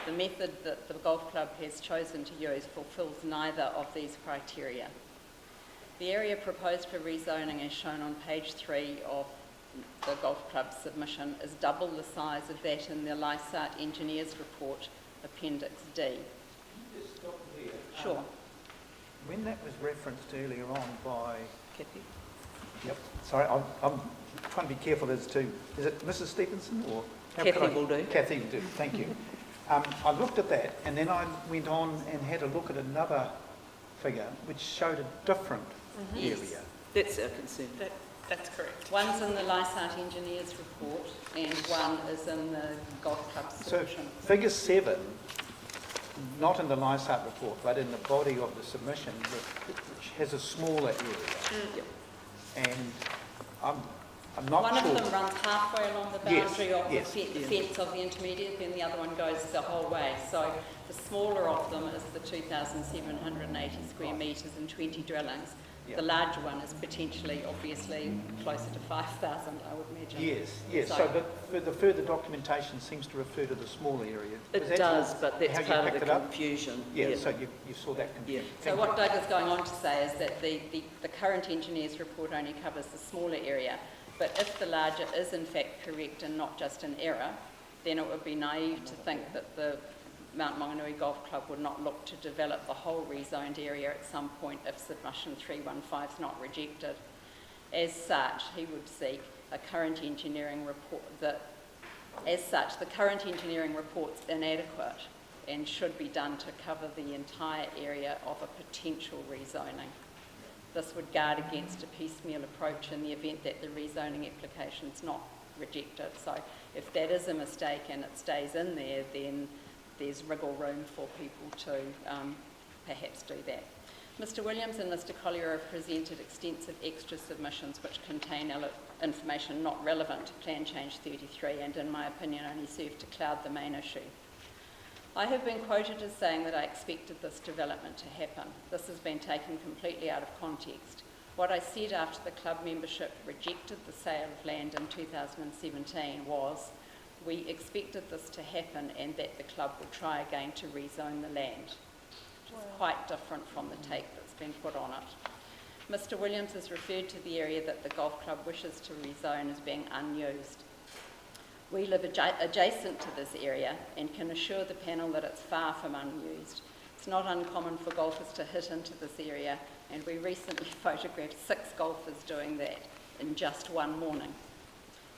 [SPEAKER 11] The method that the golf club has chosen to use fulfills neither of these criteria. The area proposed for rezoning, as shown on page 3 of the golf club's submission, is double the size of that in the Lysart Engineers Report, Appendix D.
[SPEAKER 8] Just stop there.
[SPEAKER 11] Sure.
[SPEAKER 8] When that was referenced earlier on by...
[SPEAKER 11] Kathy?
[SPEAKER 8] Yep, sorry, I'm trying to be careful as to... Is it Mrs. Stevenson or...
[SPEAKER 11] Kathy will do.
[SPEAKER 8] Kathy will do, thank you. I looked at that and then I went on and had a look at another figure which showed a different area.
[SPEAKER 11] Yes, that's our concern.
[SPEAKER 12] That's correct.
[SPEAKER 11] One's in the Lysart Engineers Report and one is in the golf club submission.
[SPEAKER 8] So figure 7, not in the Lysart report but in the body of the submission, which has a smaller area.
[SPEAKER 11] Yep.
[SPEAKER 8] And I'm not
[SPEAKER 11] one
[SPEAKER 8] sure.
[SPEAKER 11] One of them runs halfway along the boundary of
[SPEAKER 8] yes.
[SPEAKER 11] the fence of the intermediate, then the other one goes the whole way. So the smaller of them is the 2,780 square metres and 20 drillings.
[SPEAKER 8] Yeah.
[SPEAKER 11] The larger one is potentially, obviously, closer to 5,000, I would imagine.
[SPEAKER 8] Yes. So the further documentation seems to refer to the small area.
[SPEAKER 10] It does, but that's part of the confusion.
[SPEAKER 8] Yeah, so you saw that confusion.
[SPEAKER 11] So what Doug is going on to say is that the current engineer's report only covers the smaller area, but if the larger is in fact correct and not just an error, then it would be naive to think that the Mount Maunganui Golf Club would not look to develop the whole rezoned area at some point if submission 315 is not rejected. As such, he would seek a current engineering report the current engineering report's inadequate and should be done to cover the entire area of a potential rezoning. This would guard against a piecemeal approach in the event that the rezoning application is not rejected. So if that is a mistake and it stays in there, then there's wriggle room for people to perhaps do that. Mr. Williams and Mr. Collier have presented extensive extra submissions which contain information not relevant to Plan Change 33 and, in my opinion, only serve to cloud the main issue. I have been quoted as saying that I expected this development to happen. This has been taken completely out of context. What I said after the club membership rejected the sale of land in 2017 was we expected this to happen and that the club would try again to rezone the land, which is quite different from the take that's been put on it. Mr Williams has referred to the area that the golf club wishes to rezone as being unused. We live adjacent to this area and can assure the panel that it's far from unused. It's not uncommon for golfers to hit into this area, and we recently photographed 6 golfers doing that in just one morning.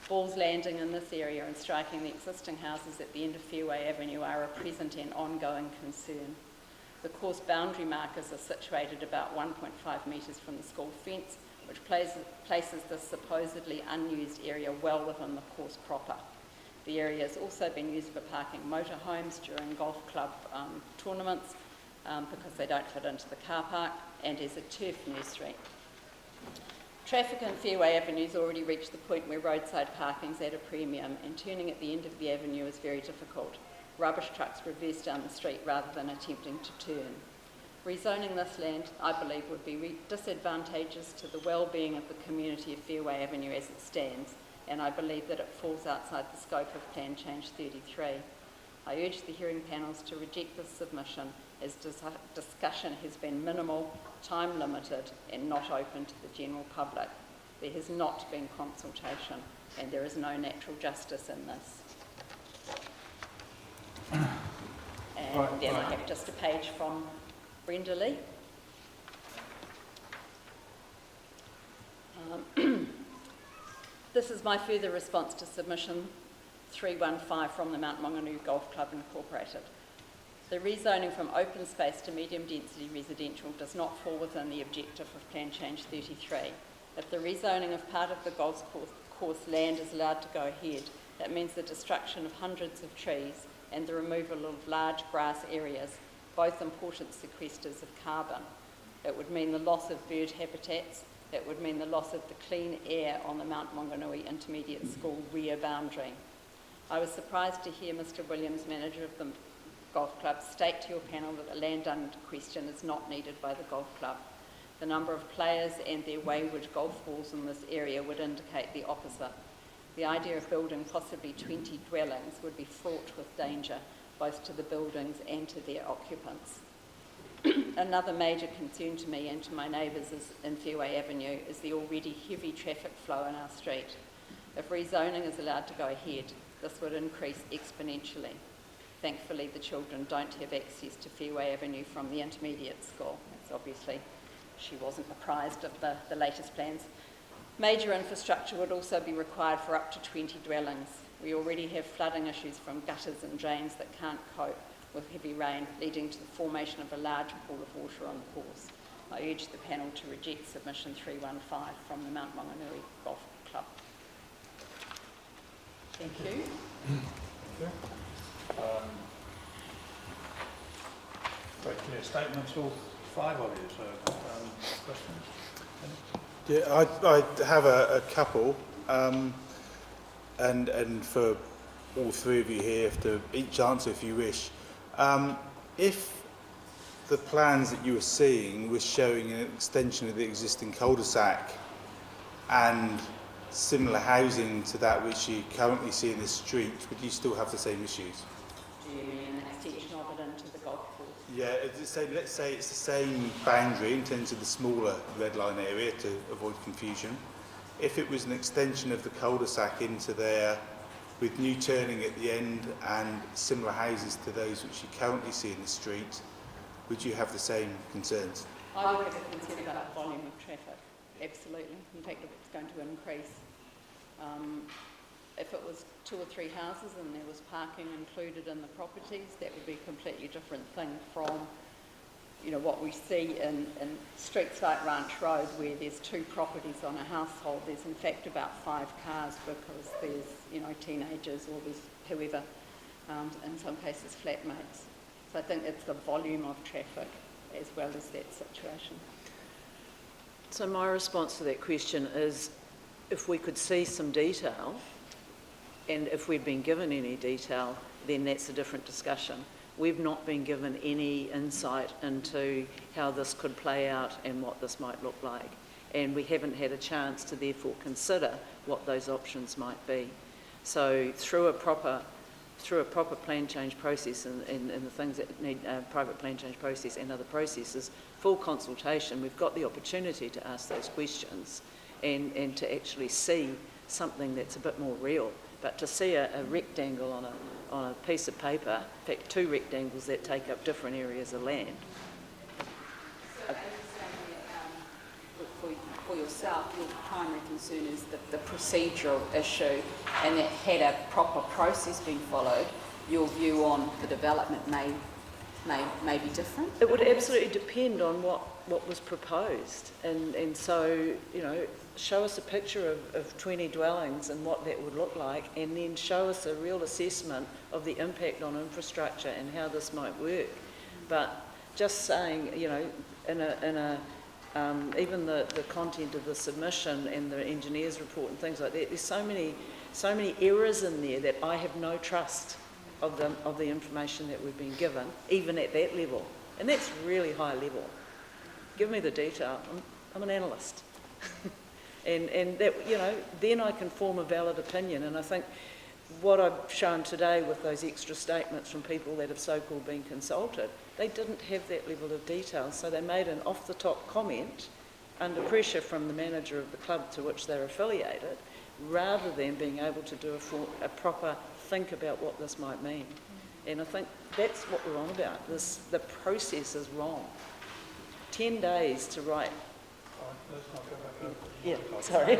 [SPEAKER 11] Balls landing in this area and striking the existing houses at the end of Fairway Avenue are a present and ongoing concern. The course boundary markers are situated about 1.5 metres from the school fence, which places this supposedly unused area well within the course proper. The area has also been used for parking motorhomes during golf club tournaments because they don't fit into the car park, and as a turf nursery. Traffic in Fairway Avenue has already reached the point where roadside parking is at a premium, and turning at the end of the avenue is very difficult. Rubbish trucks reverse down the street rather than attempting to turn. Rezoning this land, I believe, would be disadvantageous to the well-being of the community of Fairway Avenue as it stands, and I believe that it falls outside the scope of Plan Change 33. I urge the hearing panels to reject this submission as discussion has been minimal, time limited and not open to the general public. There has not been consultation and there is no natural justice in this. And then I have just a page from Brenda Lee. This is my further response to submission 315 from the Mount Maunganui Golf Club Incorporated. The rezoning from open space to medium density residential does not fall within the objective of Plan Change 33. If the rezoning of part of the golf course land is allowed to go ahead, that means the destruction of hundreds of trees and the removal of large grass areas, both important sequesters of carbon. It would mean the loss of bird habitats. It would mean the loss of the clean air on the Mount Maunganui Intermediate School rear boundary. I was surprised to hear Mr Williams, manager of the golf club, state to your panel that the land under question is not needed by the golf club. The number of players and their wayward golf balls in this area would indicate the opposite. The idea of building possibly 20 dwellings would be fraught with danger, both to the buildings and to their occupants. Another major concern to me and to my neighbours in Fairway Avenue is the already heavy traffic flow in our street. If rezoning is allowed to go ahead, this would increase exponentially. Thankfully, the children don't have access to Fairway Avenue from the intermediate school. That's obviously, she wasn't apprised of the latest plans. Major infrastructure would also be required for up to 20 dwellings. We already have flooding issues from gutters and drains that can't cope with heavy rain, leading to the formation of a large pool of water on the course. I urge the panel to reject submission 315 from the Mount Maunganui Golf Club. Thank you.
[SPEAKER 1] Very clear statements, all 5 of you, so questions?
[SPEAKER 6] Yeah, I have a couple, and for all 3 of you here, to each answer if you wish. If the plans that you were seeing were showing an extension of the existing cul-de-sac and similar housing to that which you currently see in the street, would you still have the same issues?
[SPEAKER 11] Do you mean an extension of it into the golf course?
[SPEAKER 6] Yeah, let's say it's the same boundary in terms of the smaller red line area to avoid confusion. If it was an extension of the cul-de-sac into there with new turning at the end and similar houses to those which you currently see in the street, would you have the same concerns?
[SPEAKER 11] I would have a concern about the volume of traffic, absolutely. In fact, if it's going to increase. If it was 2 or 3 houses and there was parking included in the properties, that would be a completely different thing from, what we see in streets like Ranch Road, where there's 2 properties on a household. There's in fact about 5 cars because there's, teenagers or there's whoever, in some cases flatmates. So I think it's the volume of traffic as well as that situation.
[SPEAKER 10] So my response to that question is, if we could see some detail, and if we'd been given any detail, then that's a different discussion. We've not been given any insight into how this could play out and what this might look like. and we haven't had a chance to therefore consider what those options might be. So through a proper plan change process and the things that need private plan change process and other processes, full consultation, we've got the opportunity to ask those questions and to actually see something that's a bit more real. But to see a rectangle on a piece of paper, in fact 2 rectangles that take up different areas of land.
[SPEAKER 3] For yourself, your primary concern is the procedural issue, and that had a proper process been followed, your view on the development may be different?
[SPEAKER 10] It would absolutely depend on what was proposed, and so, you know, show us a picture of 20 dwellings and what that would look like, and then show us a real assessment of the impact on infrastructure and how this might work. But just saying, you know, even the content of the submission and the engineer's report and things like that, there's so many errors in there that I have no trust of the information that we've been given, even at that level. And that's really high level. Give me the detail. I'm an analyst. and that, you know, then I can form a valid opinion. And I think what I've shown today with those extra statements from people that have so-called been consulted, they didn't have that level of detail, so they made an off-the-top comment under pressure from the manager of the club to which they're affiliated, rather than being able to do a proper think about what this might mean. And I think that's what we're on about. The process is wrong. 10 days to write.
[SPEAKER 1] Let's not go back over.
[SPEAKER 10] Yeah, sorry.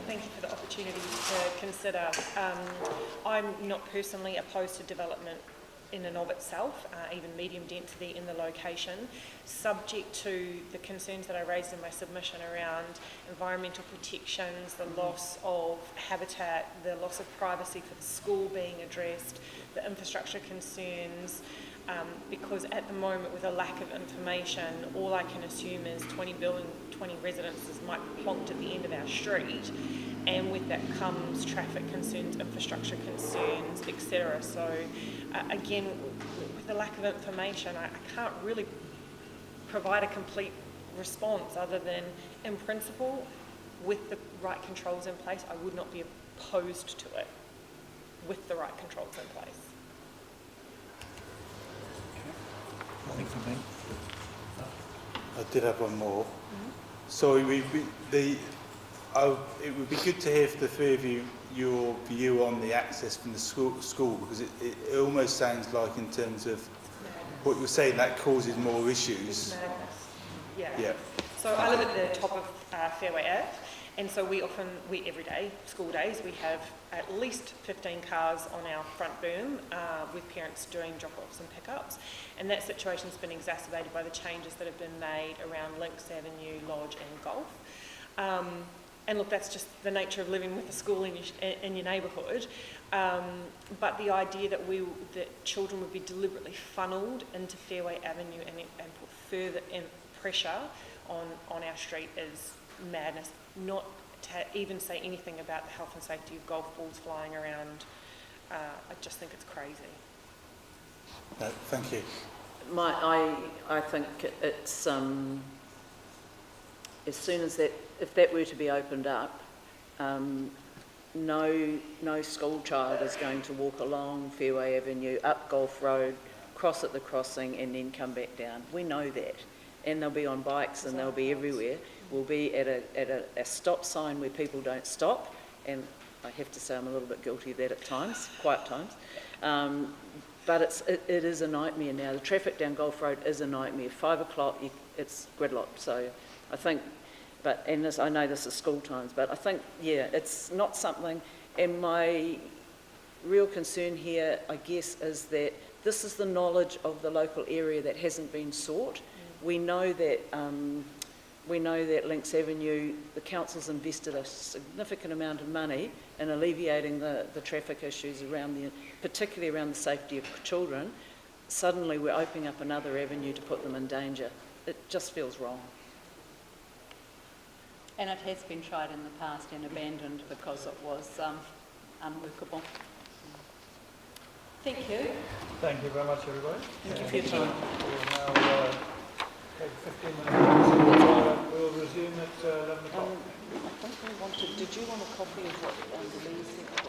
[SPEAKER 12] Thank you for the opportunity to consider. I'm not personally opposed to development in and of itself, even medium density in the location, subject to the concerns that I raised in my submission around environmental protections, the loss of habitat, the loss of privacy for the school being addressed, the infrastructure concerns, because at the moment, with a lack of information, all I can assume is 20 residences might be plonked at the end of our street, and with that comes traffic concerns, infrastructure concerns, etc. So again, with the lack of information, I can't really provide a complete response other than, in principle, with the right controls in place, I would not be opposed to it with the right controls in place.
[SPEAKER 8] Nothing from me.
[SPEAKER 6] I did have one more. So it would be good to hear from the three of you your view on the access from the school, because it almost sounds like, in terms of what you're saying, that causes more issues.
[SPEAKER 12] Yeah. So I live at the top of Fairway Ave, and so we every day, school days, we have at least 15 cars on our front berm with parents doing drop-offs and pickups, and that situation's been exacerbated by the changes that have been made around Lynx Avenue, Lodge and Golf. And look, that's just the nature of living with a school in your neighbourhood. But the idea that children would be deliberately funnelled into Fairway Avenue and put further pressure on our street is madness. Not to even say anything about the health and safety of golf balls flying around. I just think it's crazy.
[SPEAKER 6] Thank you.
[SPEAKER 10] I think it's as soon as if that were to be opened up, no school child is going to walk along Fairway Avenue, up Golf Road, cross at the crossing and then come back down. We know that. And they'll be on bikes and they'll be everywhere. We'll be at a stop sign where people don't stop, and I have to say I'm a little bit guilty of that at times, quiet times. But it is a nightmare now. The traffic down Golf Road is a nightmare. 5 o'clock, it's gridlock. So I think, I know this is school times, but I think, yeah, it's not something, and my real concern here, I guess, is that this is the knowledge of the local area that hasn't been sought. We know that Lynx Avenue, the council's invested a significant amount of money in alleviating the traffic issues particularly around the safety of children. Suddenly we're opening up another avenue to put them in danger. It just feels wrong.
[SPEAKER 3] And it has been tried in the past and abandoned because it was unworkable. Thank you.
[SPEAKER 1] Thank you very much, everybody.
[SPEAKER 10] Thank you for your time.
[SPEAKER 1] We'll now Take 15 minutes. We'll resume at 11 o'clock.
[SPEAKER 10] I think we wanted, did you want a copy of what Lee said?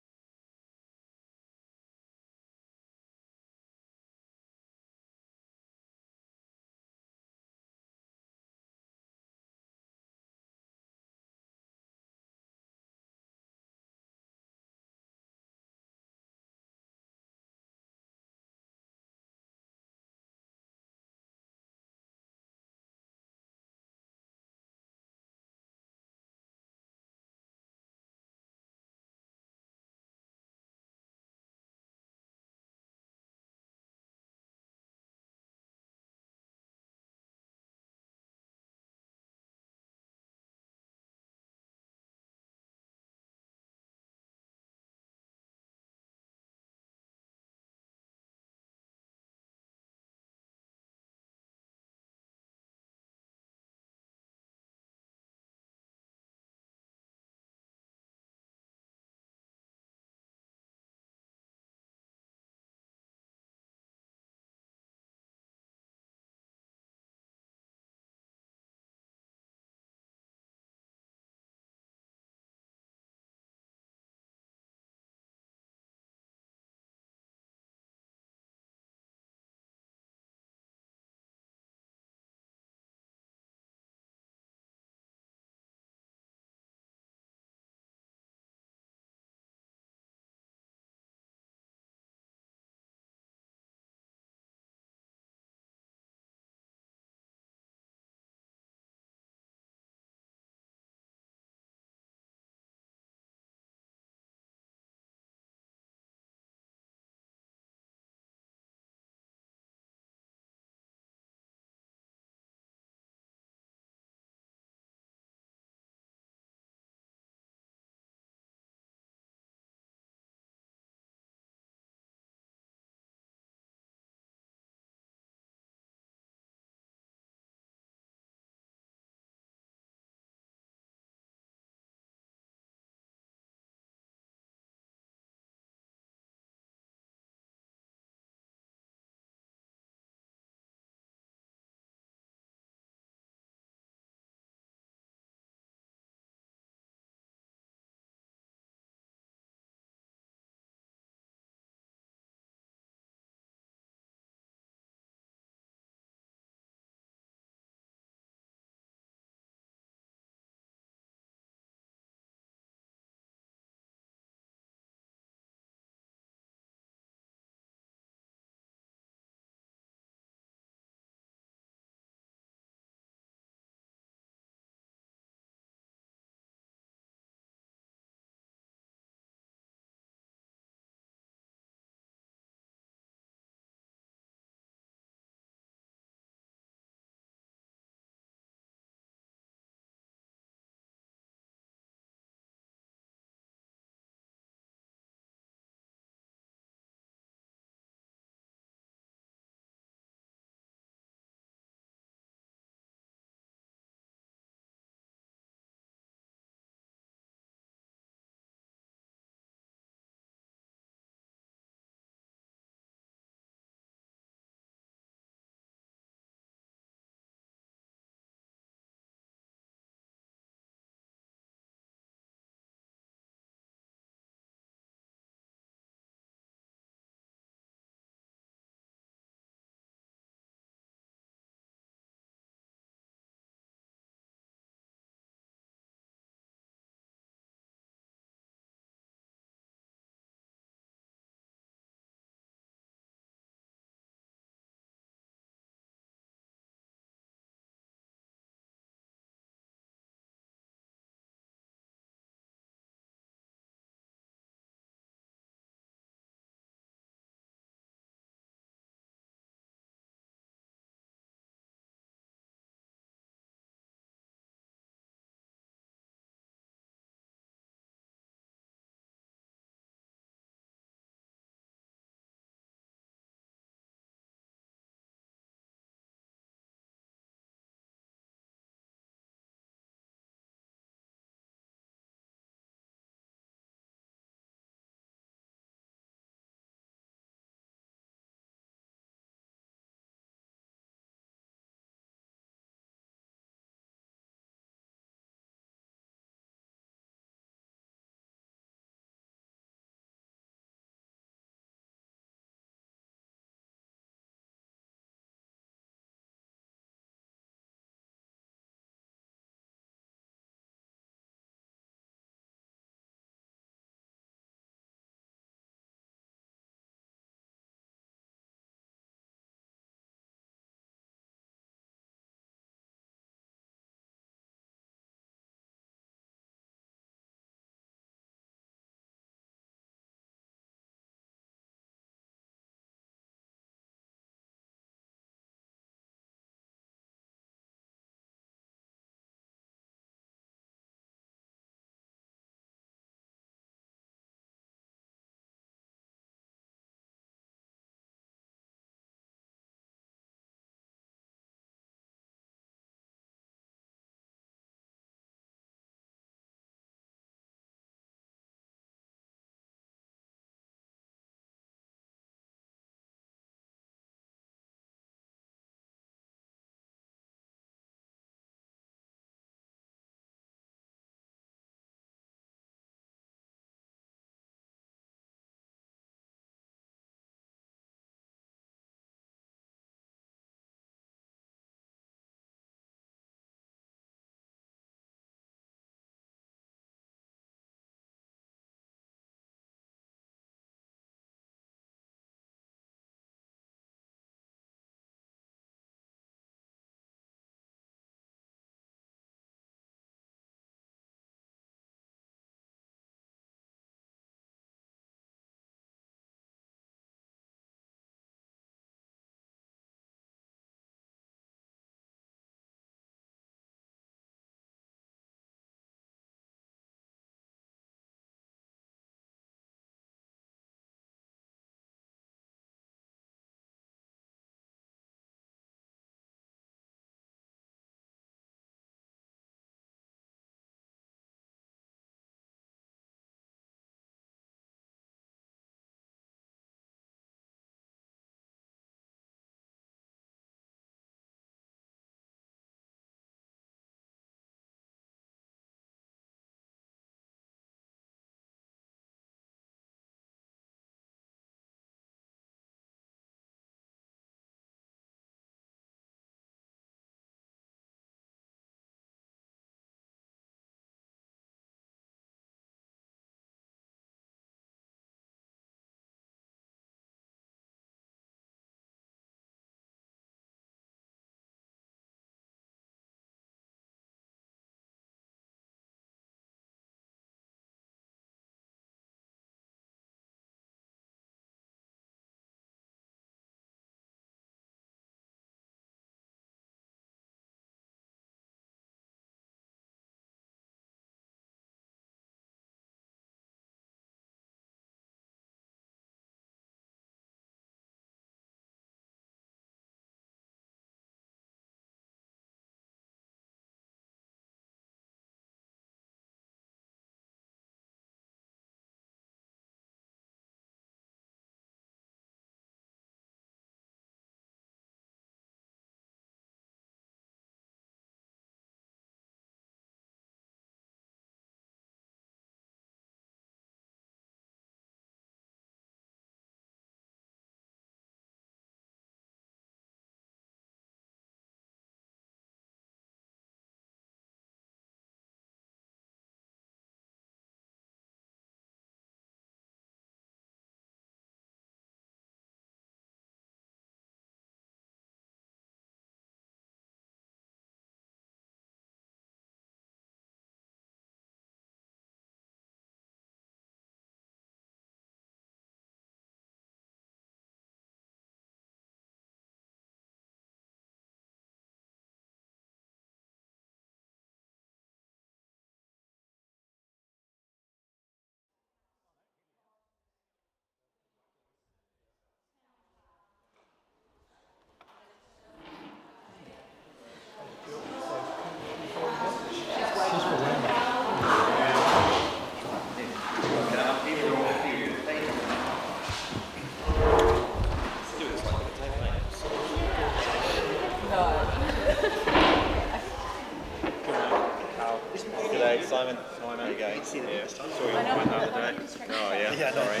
[SPEAKER 7] Simon. There you go. Yeah. Saw you
[SPEAKER 2] I know,
[SPEAKER 7] online the
[SPEAKER 2] I
[SPEAKER 7] other day.
[SPEAKER 2] get distracted.
[SPEAKER 7] Oh, yeah. Sorry.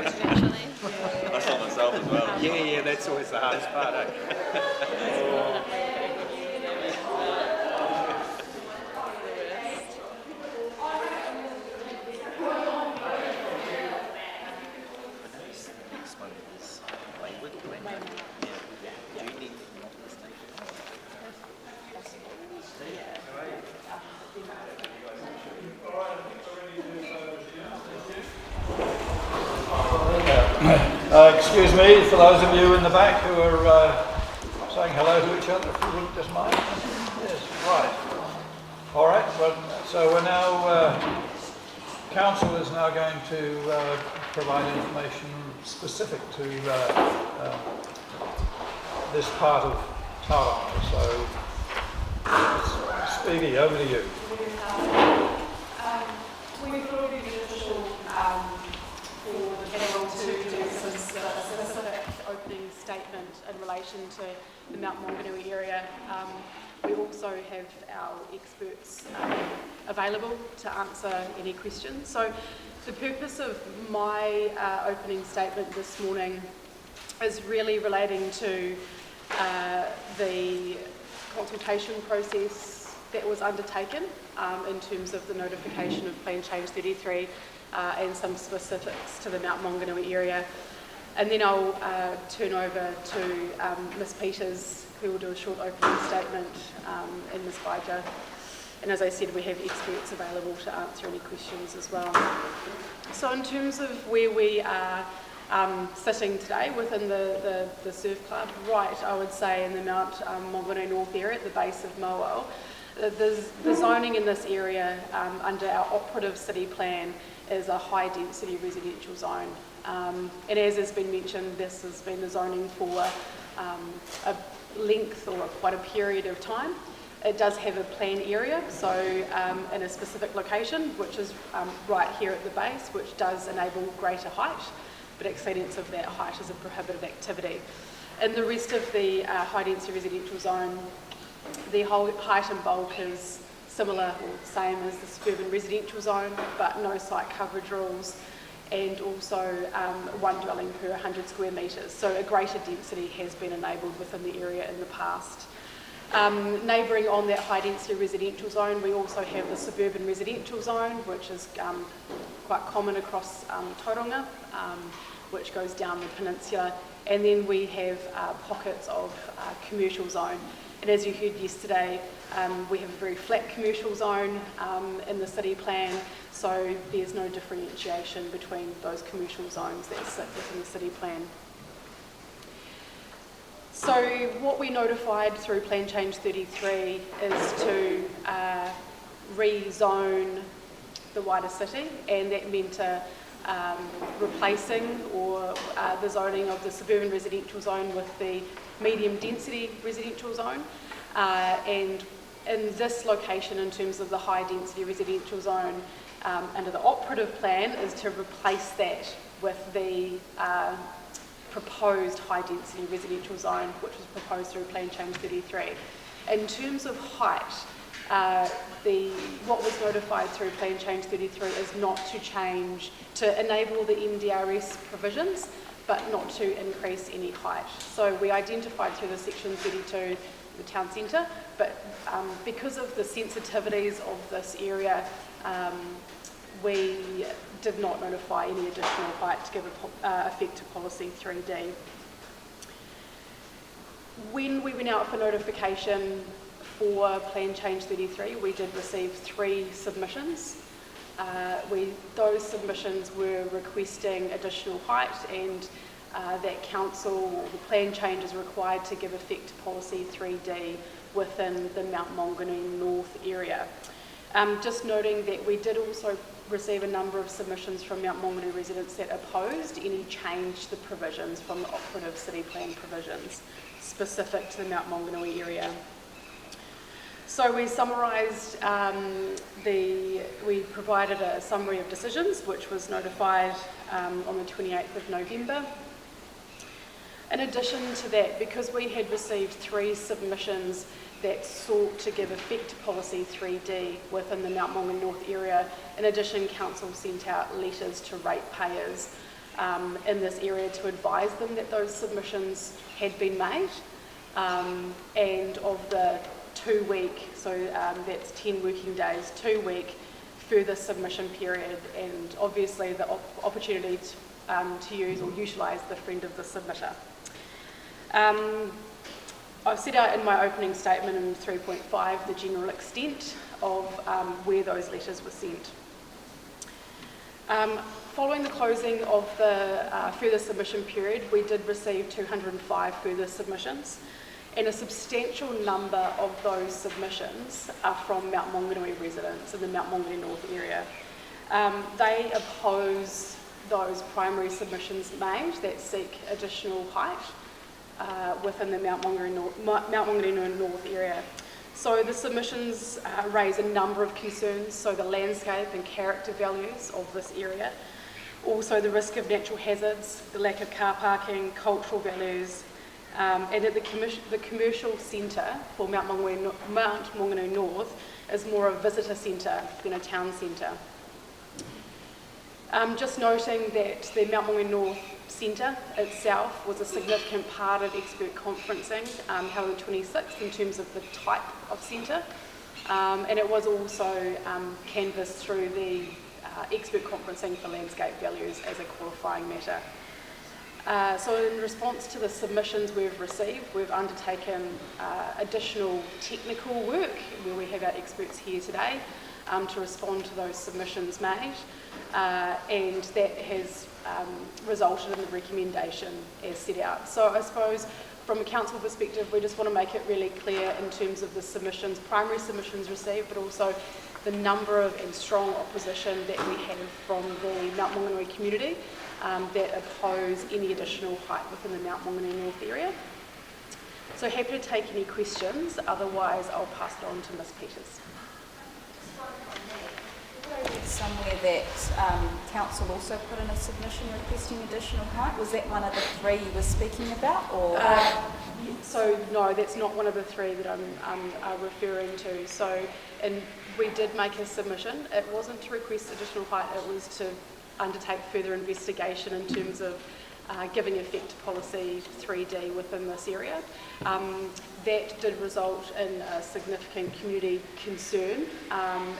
[SPEAKER 2] Actually.
[SPEAKER 7] I saw myself as well.
[SPEAKER 13] Yeah, that's always the hardest part, eh?
[SPEAKER 1] Excuse me, for those of you in the back who are saying hello to each other, if you wouldn't just mind. Yes, right. All right, well, so we're now, Council is now going to provide information specific to this part of Tauranga. So, Speedy, over to you.
[SPEAKER 9] We thought it would be beneficial for the panel to do some specific opening statement in relation to the Mount Maunganui area. We also have our experts available to answer any questions. So the purpose of my opening statement this morning is really relating to the consultation process that was undertaken in terms of the notification of Plan Change 33 and some specifics to the Mount Maunganui area. And then I'll turn over to Ms Peters, who will do a short opening statement, and Ms Baija. And as I said, we have experts available to answer any questions as well. So in terms of where we are sitting today within the surf club, right, I would say in the Mount Maunganui North area at the base of Moel, the zoning in this area under our operative city plan is a high density residential zone. And as has been mentioned, this has been the zoning for a length or quite a period of time. It does have a plan area, so in a specific location, which is right here at the base, which does enable greater height, but exceedance of that height is a prohibited activity. In the rest of the high density residential zone, the whole height and bulk is similar or same as the suburban residential zone, but no site coverage rules, and also one dwelling per 100 square metres. So a greater density has been enabled within the area in the past. Neighbouring on that high density residential zone, we also have the suburban residential zone, which is quite common across Tauranga, which goes down the peninsula. And then we have pockets of commercial zone. And as you heard yesterday, we have a very flat commercial zone in the city plan, so there's no differentiation between those commercial zones that sit within the city plan. So what we notified through Plan Change 33 is to rezone the wider city, and that meant replacing or the zoning of the suburban residential zone with the medium density residential zone. And in this location, in terms of the high density residential zone, under the operative plan, is to replace that with the proposed high density residential zone, which was proposed through Plan Change 33. In terms of height, what was notified through Plan Change 33 is not to change, to enable the MDRS provisions, but not to increase any height. So we identified through the Section 32 the town centre, but because of the sensitivities of this area, we did not notify any additional height to give effect to Policy 3D. When we went out for notification for Plan Change 33, we did receive 3 submissions. Those submissions were requesting additional height, and that council, the plan change is required to give effect to Policy 3D within the Mount Maunganui North area. Just noting that we did also receive a number of submissions from Mount Maunganui residents that opposed any change to the provisions from the operative city plan provisions specific to the Mount Maunganui area. So we summarised, we provided a summary of decisions, which was notified on the 28th of November. In addition to that, because we had received 3 submissions that sought to give effect to Policy 3D within the Mount Maunganui North area. In addition, Council sent out letters to ratepayers in this area to advise them that those submissions had been made. And of the 2 week, so that's 10 working days, 2 week further submission period, and obviously the opportunity to use or utilise the friend of the submitter. I've set out in my opening statement in 3.5 the general extent of where those letters were sent. Following the closing of the further submission period, we did receive 205 further submissions, and a substantial number of those submissions are from Mount Maunganui residents in the Mount Maunganui North area. They oppose those primary submissions made that seek additional height within the Mount Maunganui North area. So the submissions raise a number of concerns, so the landscape and character values of this area, also the risk of natural hazards, the lack of car parking, cultural values, and that the commercial centre for Mount Maunganui North is more a visitor centre than a town centre. Just noting that the Mount Maunganui North Centre itself was a significant part of expert conferencing held on the 26th in terms of the type of centre, and it was also canvassed through the expert conferencing for landscape values as a qualifying matter. So in response to the submissions we've received, we've undertaken additional technical work where we have our experts here today to respond to those submissions made, and that has resulted in the recommendation as set out. So I suppose from a council perspective, we just want to make it really clear in terms of the submissions, primary submissions received, but also the number of and strong opposition that we have from the Mount Maunganui community that oppose any additional height within the Mount Maunganui North area. So happy to take any questions, otherwise I'll pass it on to Ms. Peters.
[SPEAKER 4] Somewhere that council also put in a submission requesting additional height. Was that one of the 3 you were speaking about, or?
[SPEAKER 9] So no, that's not one of the 3 that I'm referring to. So, and we did make a submission. It wasn't to request additional height. It was to undertake further investigation in terms of giving effect to Policy 3D within this area. That did result in a significant community concern,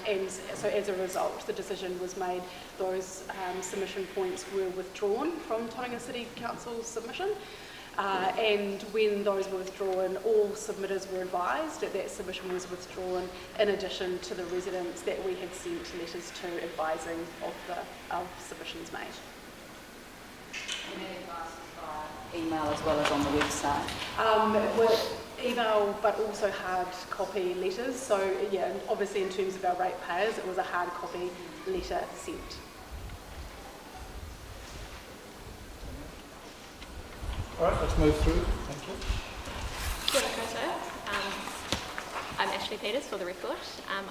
[SPEAKER 9] and so as a result the decision was made. Those submission points were withdrawn from Tauranga City Council's submission, and when those were withdrawn, all submitters were advised that that submission was withdrawn, in addition to the residents that we had sent letters to advising of submissions made.
[SPEAKER 4] And that advice is by email as well as on the website?
[SPEAKER 9] With email, but also hard copy letters. So yeah, and obviously in terms of our ratepayers, it was a hard copy letter sent.
[SPEAKER 1] All right, let's move through. Thank you.
[SPEAKER 14] Kia ora koutou. I'm Ashley Peters for the record.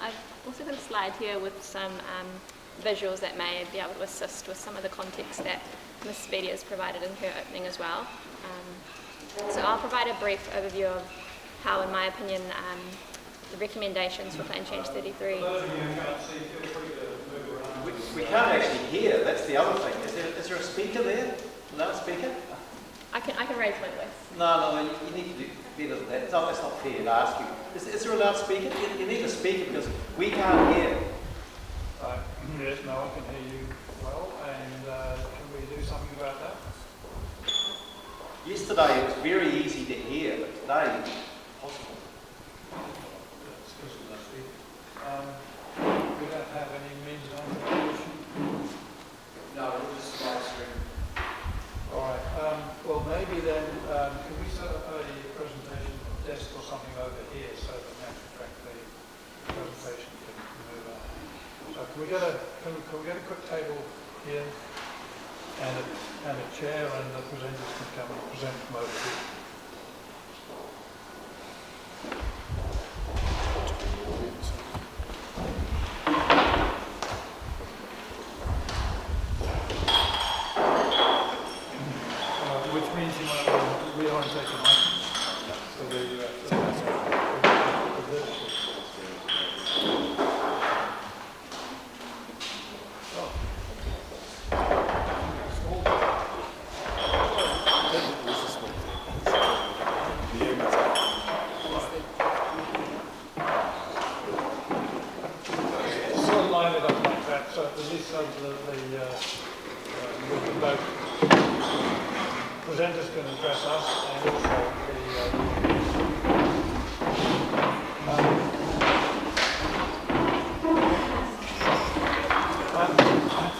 [SPEAKER 14] I've also got a slide here with some visuals that may be able to assist with some of the context that Ms. Speedy has provided in her opening as well. So I'll provide a brief overview of how, in my opinion, the recommendations for Plan Change 33...
[SPEAKER 7] We can't actually hear, that's the other thing. Is there a speaker there? Loudspeaker?
[SPEAKER 14] I can raise my voice.
[SPEAKER 7] No, you need to do better than that. That's not fair to ask you. Is there a loudspeaker? You need to speak because we can't hear.
[SPEAKER 1] Yes, no, I can hear you well, and can we do something about that?
[SPEAKER 7] Yesterday it was very easy to hear, but today it's impossible.
[SPEAKER 1] We don't have any means of amplification.
[SPEAKER 13] No, we'll just live stream.
[SPEAKER 1] All right. Well, maybe then, can we set up a presentation desk or something over here so that Natural Track the presentation can move on? So can we get a quick table here and a chair, and the presenters can come and present from over here. Which means you might reorientate the mic so the so both presenters can address us and also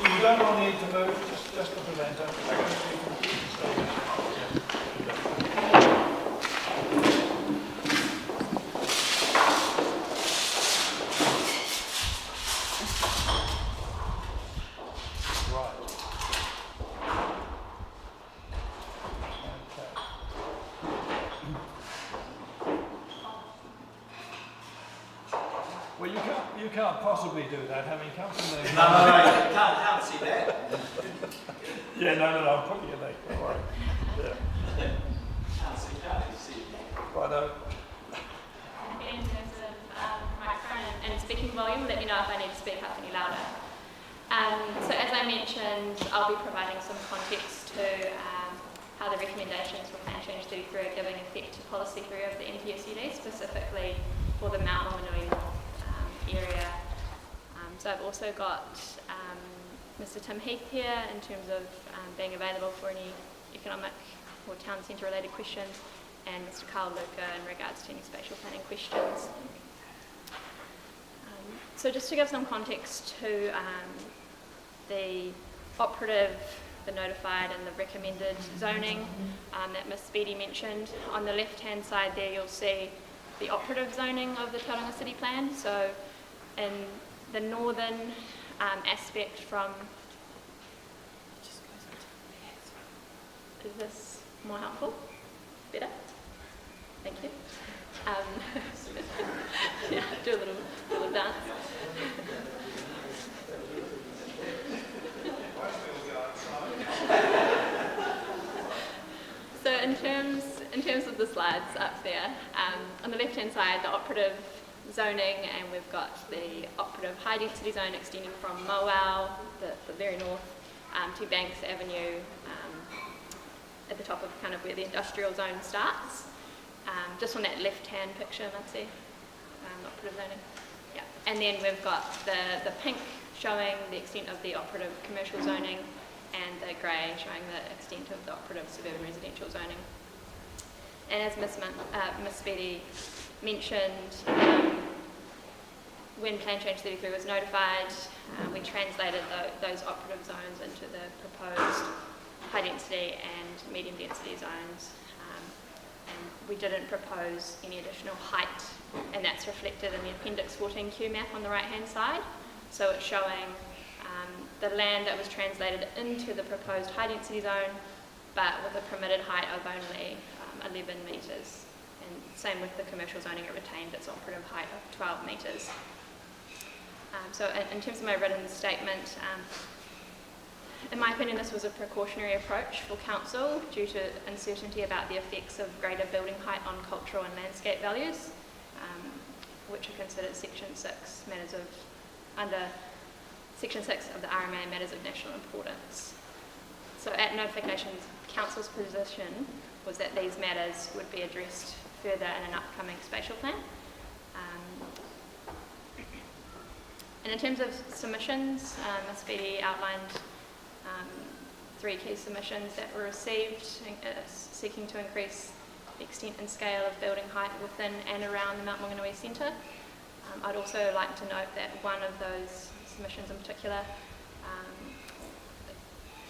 [SPEAKER 1] you don't all need to move, just the presenter. Well, you can't possibly do that, having come from there.
[SPEAKER 7] No, you can't see that.
[SPEAKER 1] Yeah, no, I'm putting your leg, don't worry. Yeah.
[SPEAKER 7] Can't see.
[SPEAKER 1] Righto.
[SPEAKER 14] In terms of microphone and speaking volume, let me know if I need to speak up any louder. So as I mentioned, I'll be providing some context to how the recommendations for Plan Change 33 are giving effect to policy 3 of the NPSUD, specifically for the Mount Maunganui North area. So I've also got Mr. Tim Heath here in terms of being available for any economic or town centre related questions, and Mr. Carl Luca in regards to any spatial planning questions. So just to give some context to the operative, the notified and the recommended zoning that Ms. Speedy mentioned. On the left hand side there you'll see the operative zoning of the Tauranga City Plan. So in the northern aspect from, is this more helpful? Better? Thank you. Yeah, do a little dance. So in terms of the slides up there, on the left hand side the operative zoning, and we've got the operative high density zone extending from Mowau, the very north, to Banks Avenue, at the top of kind of where the industrial zone starts. Just on that left hand picture, Nancy, operative zoning. Yeah. And then we've got the pink showing the extent of the operative commercial zoning, and the grey showing the extent of the operative suburban residential zoning. And as Ms. Speedy mentioned, when Plan Change 33 was notified, we translated those operative zones into the proposed high density and medium density zones. And we didn't propose any additional height, and that's reflected in the Appendix 14Q map on the right hand side. So it's showing the land that was translated into the proposed high density zone, but with a permitted height of only 11 metres. And same with the commercial zoning, it retained its operative height of 12 metres. So in terms of my written statement, in my opinion this was a precautionary approach for council due to uncertainty about the effects of greater building height on cultural and landscape values, which are considered Section 6 matters of, under Section 6 of the RMA matters of national importance. So at notifications, council's position was that these matters would be addressed further in an upcoming spatial plan. And in terms of submissions, Ms. Speedy outlined 3 key submissions that were received, seeking to increase the extent and scale of building height within and around the Mount Maunganui Centre. I'd also like to note that one of those submissions in particular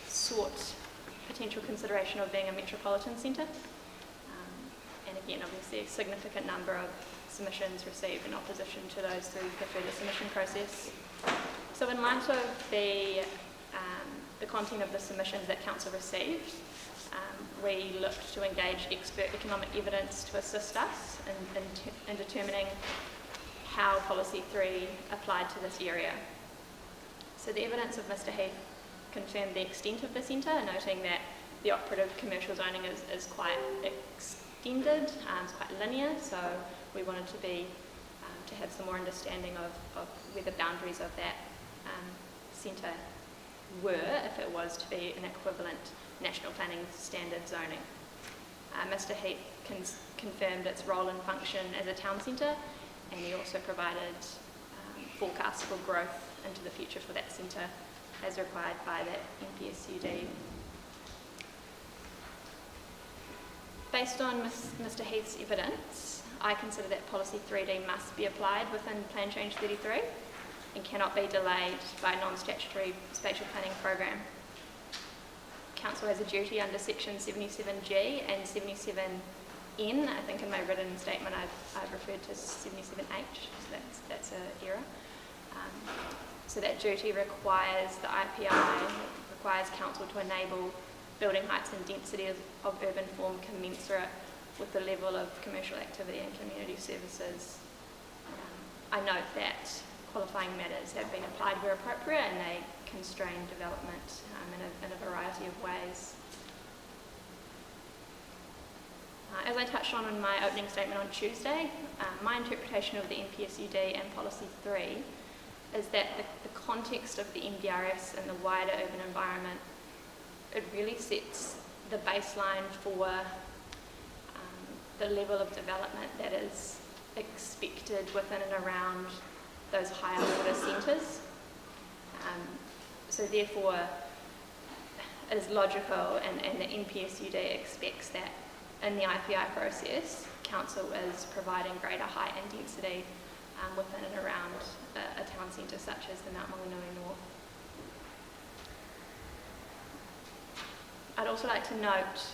[SPEAKER 14] sought potential consideration of being a metropolitan centre. And again, obviously a significant number of submissions received in opposition to those through the further submission process. So in light of the content of the submissions that council received, we looked to engage expert economic evidence to assist us in determining how Policy 3 applied to this area. So the evidence of Mr. Heath confirmed the extent of the centre, noting that the operative commercial zoning is quite extended, it's quite linear, so we wanted to have some more understanding of where the boundaries of that centre were, if it was to be an equivalent national planning standard zoning. Mr. Heath confirmed its role and function as a town centre, and he also provided forecasts for growth into the future for that centre as required by that NPSUD. Based on Mr. Heath's evidence, I consider that policy 3D must be applied within Plan Change 33 and cannot be delayed by a non-statutory spatial planning program. Council has a duty under section 77G and 77N. I think in my written statement I've referred to 77H, so that's an error. So that duty requires the IPI, requires council to enable building heights and density of urban form commensurate with the level of commercial activity and community services. I note that qualifying matters have been applied where appropriate and they constrain development in a variety of ways. As I touched on in my opening statement on Tuesday, my interpretation of the NPSUD and Policy 3 is that the context of the MDRS and the wider urban environment, it really sets the baseline for the level of development that is expected within and around those higher order centres. So therefore, it is logical and the NPSUD expects that in the IPI process, council is providing greater height and density within and around a town centre such as the Mount Maunganui North. I'd also like to note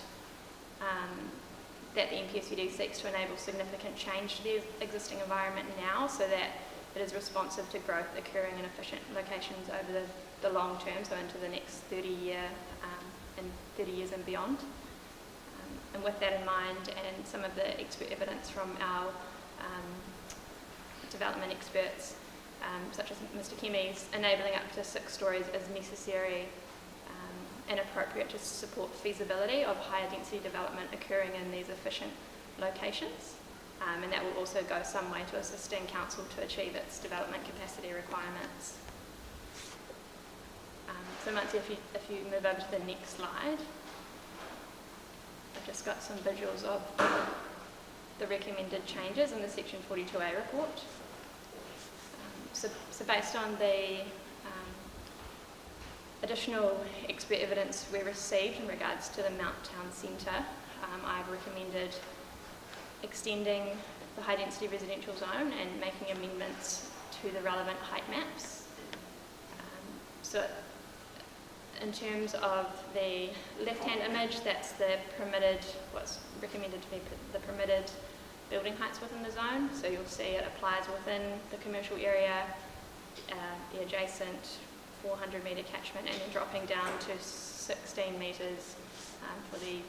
[SPEAKER 14] that the NPSUD seeks to enable significant change to the existing environment now so that it is responsive to growth occurring in efficient locations over the long term, so into the next 30 years and beyond. And with that in mind, and some of the expert evidence from our development experts, such as Mr. Kemi's, enabling up to 6 stories is necessary and appropriate to support feasibility of higher density development occurring in these efficient locations. And that will also go some way to assisting council to achieve its development capacity requirements. So Muncie, if you move over to the next slide, I've just got some visuals of the recommended changes in the Section 42A report. So based on the additional expert evidence we received in regards to the Mount Town Centre, I've recommended extending the high density residential zone and making amendments to the relevant height maps. So in terms of the left-hand image, that's the permitted, what's recommended to be the permitted building heights within the zone. So you'll see it applies within the commercial area, the adjacent 400 metre catchment, and then dropping down to 16 metres for the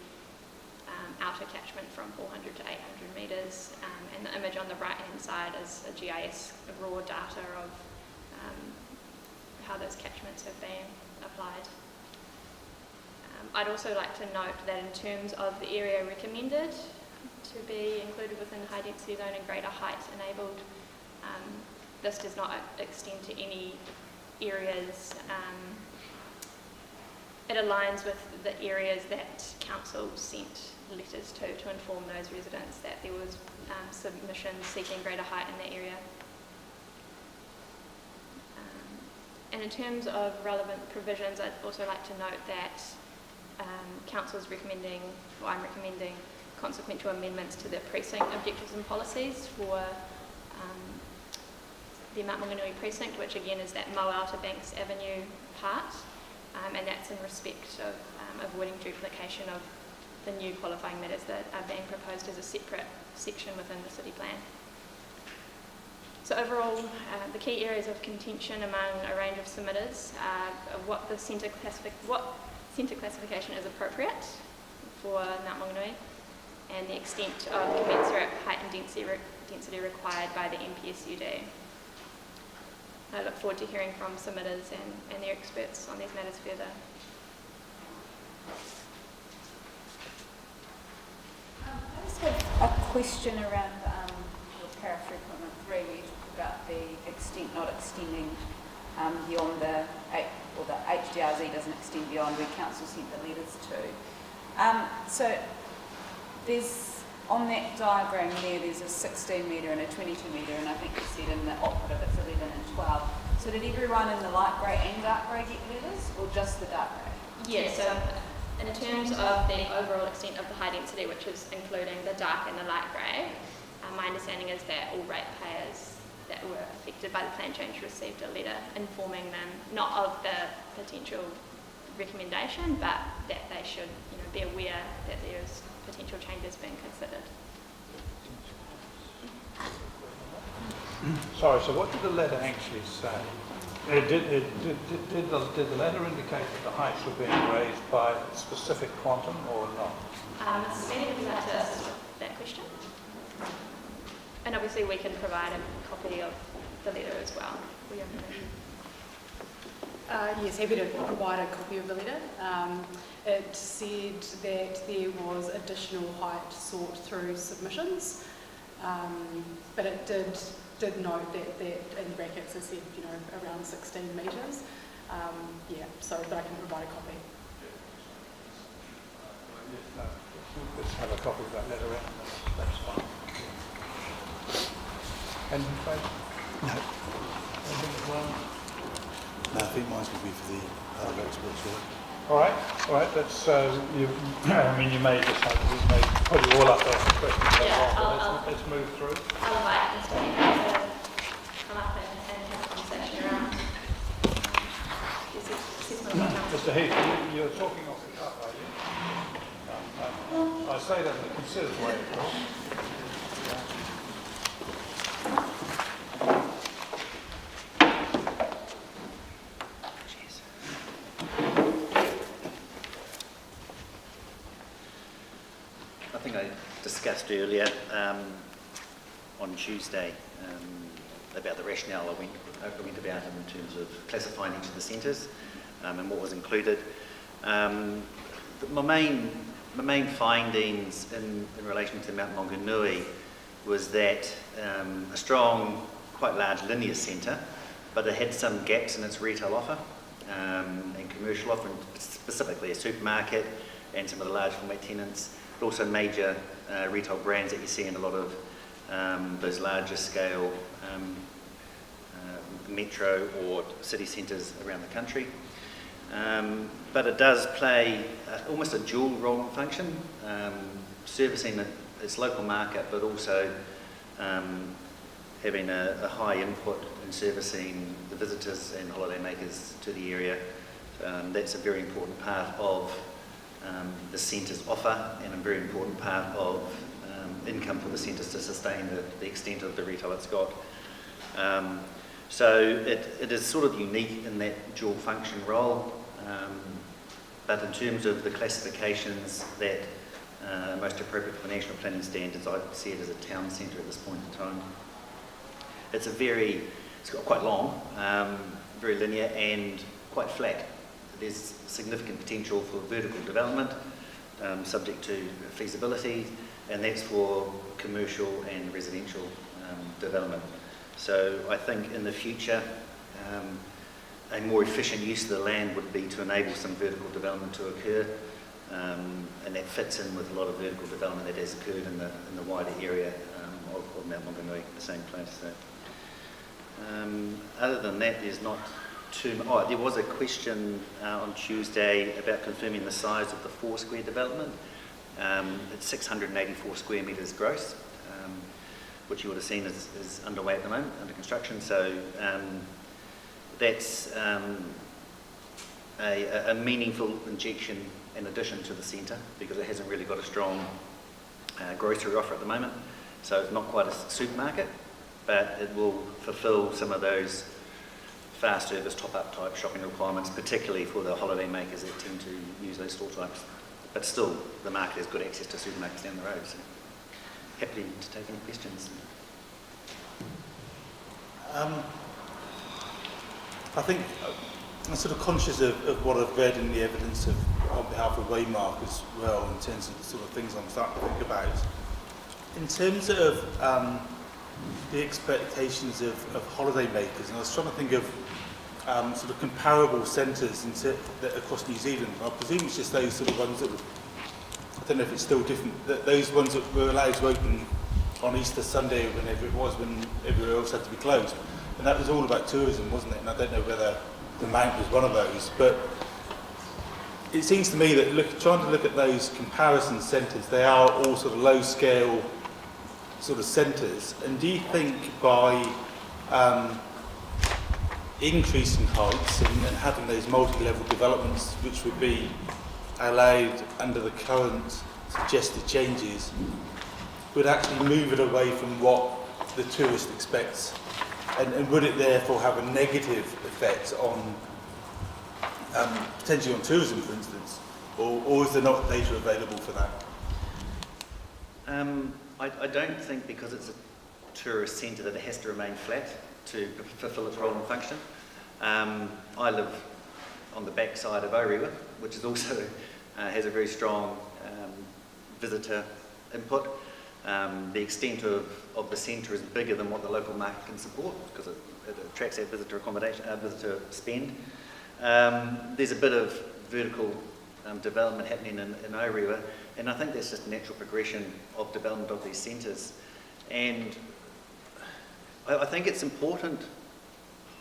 [SPEAKER 14] outer catchment from 400 to 800 metres. And the image on the right-hand side is a GIS raw data of how those catchments have been applied. I'd also like to note that in terms of the area recommended to be included within the high density zone and greater height enabled, this does not extend to any areas. It aligns with the areas that council sent letters to inform those residents that there was submissions seeking greater height in that area. And in terms of relevant provisions, I'd also like to note that council is recommending, or I'm recommending, consequential amendments to the precinct objectives and policies for the Mount Maunganui precinct, which again is that Mo Outer Banks Avenue part, and that's in respect of avoiding duplication of the new qualifying matters that are being proposed as a separate section within the city plan. So overall, the key areas of contention among a range of submitters are what centre classification is appropriate for Mount Maunganui and the extent of commensurate height and density required by the NPSUD. I look forward to hearing from submitters and their experts on these matters further.
[SPEAKER 4] I just have a question around your paragraph 3.13 where you talk about the extent not extending beyond the HDRZ doesn't extend beyond where council sent the letters to. So there's, on that diagram there's a 16 metre and a 22 metre, and I think you said in the operative it's 11 and 12. So So did everyone in the light grey and dark grey get letters, or just the dark grey?
[SPEAKER 14] Yeah, so in terms of the overall extent of the high density, which is including the dark and the light grey, my understanding is that all ratepayers that were affected by the plan change received a letter informing them not of the potential recommendation, but that they should be aware that there's potential changes being considered.
[SPEAKER 1] Sorry, so what did the letter actually say? Did the letter indicate that the heights were being raised by a specific quantum or not?
[SPEAKER 14] Mrs. Benny would like to assist with that question. And obviously we can provide a copy of the letter as well.
[SPEAKER 15] Yes, happy to provide a copy of the letter. It said that there was additional height sought through submissions, but it did note that in brackets it said, around 16 metres. But I can provide a copy.
[SPEAKER 1] Let's have a copy of that letter in. That's fine. Anything, Craig?
[SPEAKER 6] No.
[SPEAKER 1] Anything as well?
[SPEAKER 6] No, I think mine's going to be for the other experts, really.
[SPEAKER 1] All right. Let's. You may just have. We may put you all up there for questions.
[SPEAKER 14] Yeah,
[SPEAKER 1] let's move through.
[SPEAKER 14] I'll invite Mr. Heath to come up and have a conversation around this assessment of the
[SPEAKER 1] Mr. Heath, you're talking off the cuff, are you? I say that in a considered way, of course.
[SPEAKER 16] I think I discussed earlier on Tuesday about the rationale I went about in terms of classifying each of the centres and what was included. My main findings in relation to Mount Maunganui was that a strong, quite large linear centre, but it had some gaps in its retail offer and commercial offer, specifically a supermarket and some of the large format tenants, but also major retail brands that you see in a lot of those larger scale metro or city centres around the country. But it does play almost a dual role and function, servicing its local market, but also having a high input in servicing the visitors and holiday makers to the area. That's a very important part of the centre's offer and a very important part of income for the centres to sustain the extent of the retail it's got. So it is sort of unique in that dual function role, but in terms of the classifications that are most appropriate for national planning standards, I see it as a town centre at this point in time. It's got quite long, very linear and quite flat. There's significant potential for vertical development, subject to feasibility, and that's for commercial and residential development. So I think in the future, a more efficient use of the land would be to enable some vertical development to occur, and that fits in with a lot of vertical development that has occurred in the wider area of Mount Maunganui, the same place. So, other than that, there's not too much. There was a question on Tuesday about confirming the size of the 4 square development. It's 684 square metres gross, which you would have seen is underway at the moment, under construction. So that's a meaningful injection in addition to the centre, because it hasn't really got a strong grocery offer at the moment. So it's not quite a supermarket, but it will fulfil some of those fast service top-up type shopping requirements, particularly for the holiday makers that tend to use those store types. But still, the market has good access to supermarkets down the road, so happy to take any questions.
[SPEAKER 6] I think I'm sort of conscious of what I've read in the evidence on behalf of Waymark as well, in terms of the sort of things I'm starting to think about. In terms of the expectations of holiday makers, and I was trying to think of sort of comparable centres across New Zealand. I presume it's just those sort of ones that I don't know if it's still different, those ones that were allowed to open on Easter Sunday or whenever it was, when everywhere else had to be closed. and that was all about tourism, wasn't it? And I don't know whether the Mount was one of those, but it seems to me that trying to look at those comparison centres, they are all sort of low-scale sort of centres. And do you think by increasing heights and having those multi-level developments, which would be allowed under the current suggested changes, would actually move it away from what the tourist expects? And would it therefore have a negative effect on potentially on tourism, for instance? Or is there not data available for that?
[SPEAKER 16] I don't think because it's a tourist centre that it has to remain flat to fulfil its role and function. I live on the backside of Orewa, which is also has a very strong visitor input. The extent of the centre is bigger than what the local market can support because it attracts that visitor accommodation, visitor spend. There's a bit of vertical development happening in Orewa, and I think that's just a natural progression of development of these centres. And I think it's important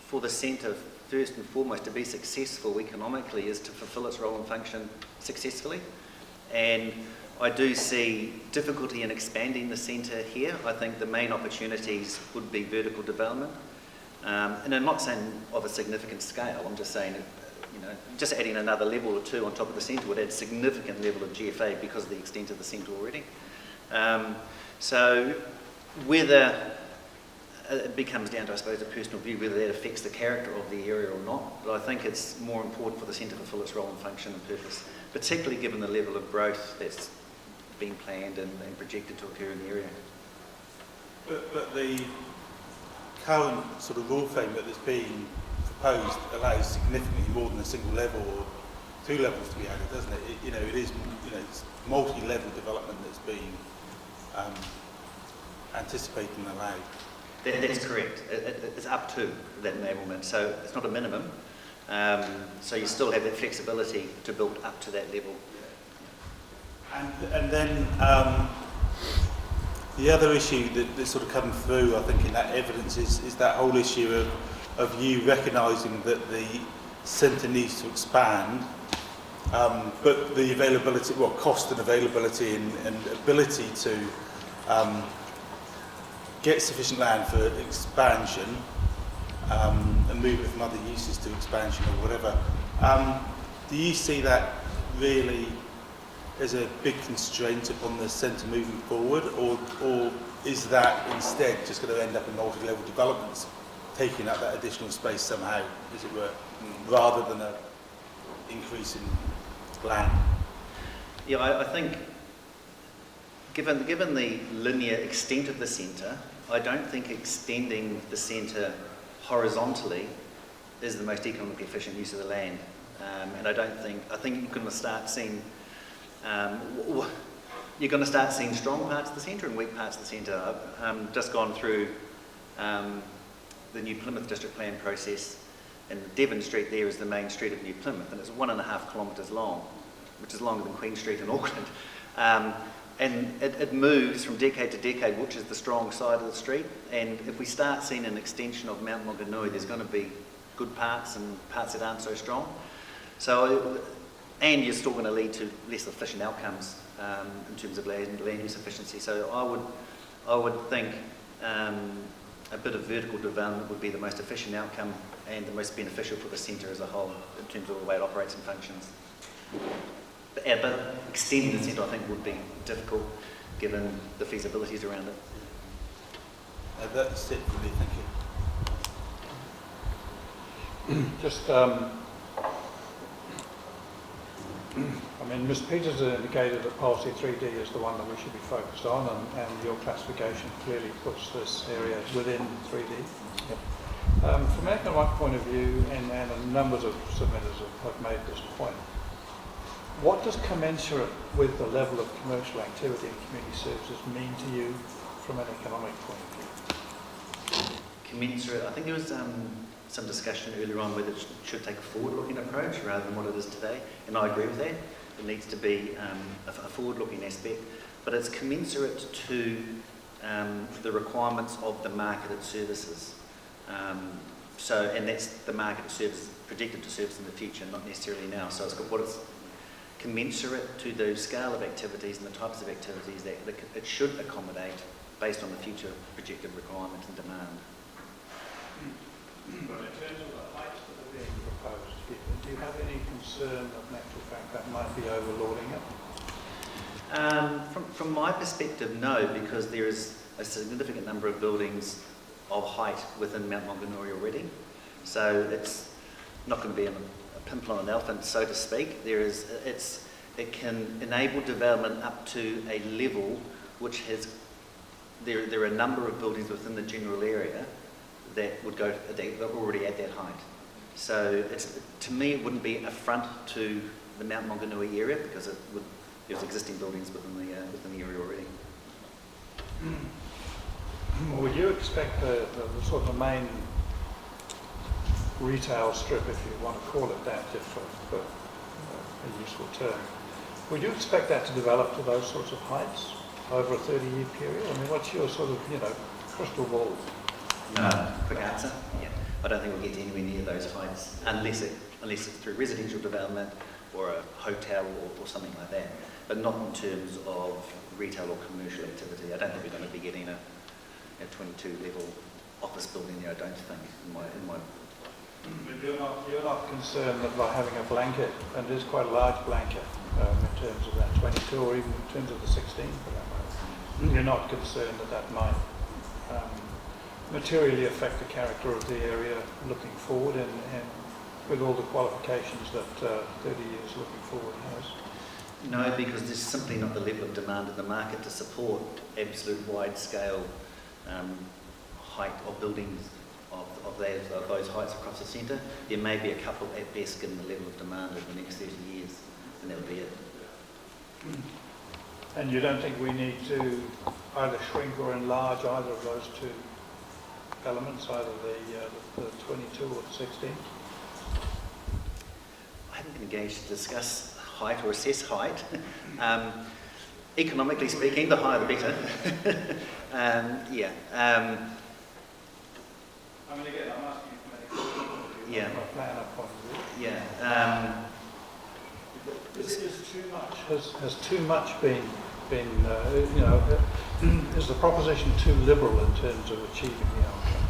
[SPEAKER 16] for the centre, first and foremost, to be successful economically is to fulfil its role and function successfully. And I do see difficulty in expanding the centre here. I think the main opportunities would be vertical development. And I'm not saying of a significant scale, I'm just saying, just adding another level or two on top of the centre would add a significant level of GFA because of the extent of the centre already. So whether it becomes down to, I suppose, a personal view, whether that affects the character of the area or not, but I think it's more important for the centre to fulfil its role and function and purpose, particularly given the level of growth that's been planned and projected to occur in the area.
[SPEAKER 6] But the current sort of rule framework that's being proposed allows significantly more than a single level or two levels to be added, doesn't it? It is, it's multi-level development that's being anticipated and allowed.
[SPEAKER 16] That's correct. It's up to that enablement, so it's not a minimum. So you still have that flexibility to build up to that level.
[SPEAKER 6] And then the other issue that's sort of come through, I think, in that evidence is that whole issue of you recognising that the centre needs to expand, but the availability, cost and availability and ability to get sufficient land for expansion and move it from other uses to expansion or whatever. Do you see that really as a big constraint upon the centre moving forward, or is that instead just going to end up in multi-level developments, taking up that additional space somehow, as it were, rather than an increase in land?
[SPEAKER 16] Yeah, I think given the linear extent of the centre, I don't think extending the centre horizontally is the most economically efficient use of the land. And I think you're going to start seeing strong parts of the centre and weak parts of the centre. I've just gone through the New Plymouth District Plan process, and Devon Street there is the main street of New Plymouth, and it's 1.5 kilometres long, which is longer than Queen Street in Auckland. And it moves from decade to decade, which is the strong side of the street. And if we start seeing an extension of Mount Maunganui, there's going to be good parts and parts that aren't so strong. So, and you're still going to lead to less efficient outcomes in terms of land use efficiency. So I would think a bit of vertical development would be the most efficient outcome and the most beneficial for the centre as a whole in terms of the way it operates and functions. But extending the centre, I think, would be difficult given the feasibilities around it.
[SPEAKER 6] That's it for me, thank you.
[SPEAKER 1] Just, Ms. Peters has indicated that policy 3D is the one that we should be focused on, and your classification clearly puts this area within 3D. Yep. From an economic point of view, and a number of submitters have made this point, what does commensurate with the level of commercial activity in community services mean to you from an economic point of view?
[SPEAKER 16] Commensurate, I think there was some discussion earlier on whether it should take a forward-looking approach rather than what it is today, and I agree with that. It needs to be a forward-looking aspect, but it's commensurate to the requirements of the marketed services. And that's the market service predicted to service in the future, not necessarily now. So it's got what it's commensurate to the scale of activities and the types of activities that it should accommodate based on the future projected requirements and demand.
[SPEAKER 1] But in terms of the heights that are being proposed here, do you have any concern of natural fact that might be overlording it?
[SPEAKER 16] From my perspective, no, because there is a significant number of buildings of height within Mount Maunganui already. So it's not going to be a pimple on an elephant, so to speak. It can enable development up to a level which has, there are a number of buildings within the general area that would go, that are already at that height. So to me, it wouldn't be an affront to the Mount Maunganui area because there's existing buildings within the area already.
[SPEAKER 1] Would you expect the sort of the main retail strip, if you want to call it that, just for a useful term, would you expect that to develop to those sorts of heights over a 30-year period? I mean, what's your sort of, crystal ball?
[SPEAKER 16] No, quick answer. Yeah, I don't think we'll get anywhere near those heights unless it's through residential development or a hotel or something like that, but not in terms of retail or commercial activity. I don't think we're going to be getting a 22-level office building there. I don't think in my
[SPEAKER 1] But you're not concerned that by having a blanket, and it is quite a large blanket in terms of that 22 or even in terms of the 16 for that matter, you're not concerned that might materially affect the character of the area looking forward and with all the qualifications that 30 years looking forward has?
[SPEAKER 16] No, because there's simply not the level of demand in the market to support absolute wide-scale height of buildings of those heights across the centre. There may be a couple at best given the level of demand over the next 30 years, and that would be it.
[SPEAKER 1] And you don't think we need to either shrink or enlarge either of those two elements, either the 22 or the 16?
[SPEAKER 16] I haven't been engaged to discuss height or assess height. Economically speaking, the higher the better. Yeah.
[SPEAKER 1] I mean, again, I'm asking you from
[SPEAKER 16] yeah.
[SPEAKER 1] a planner point of view.
[SPEAKER 16] Yeah.
[SPEAKER 1] Is too much? Has too much been is the proposition too liberal in terms of achieving the outcome?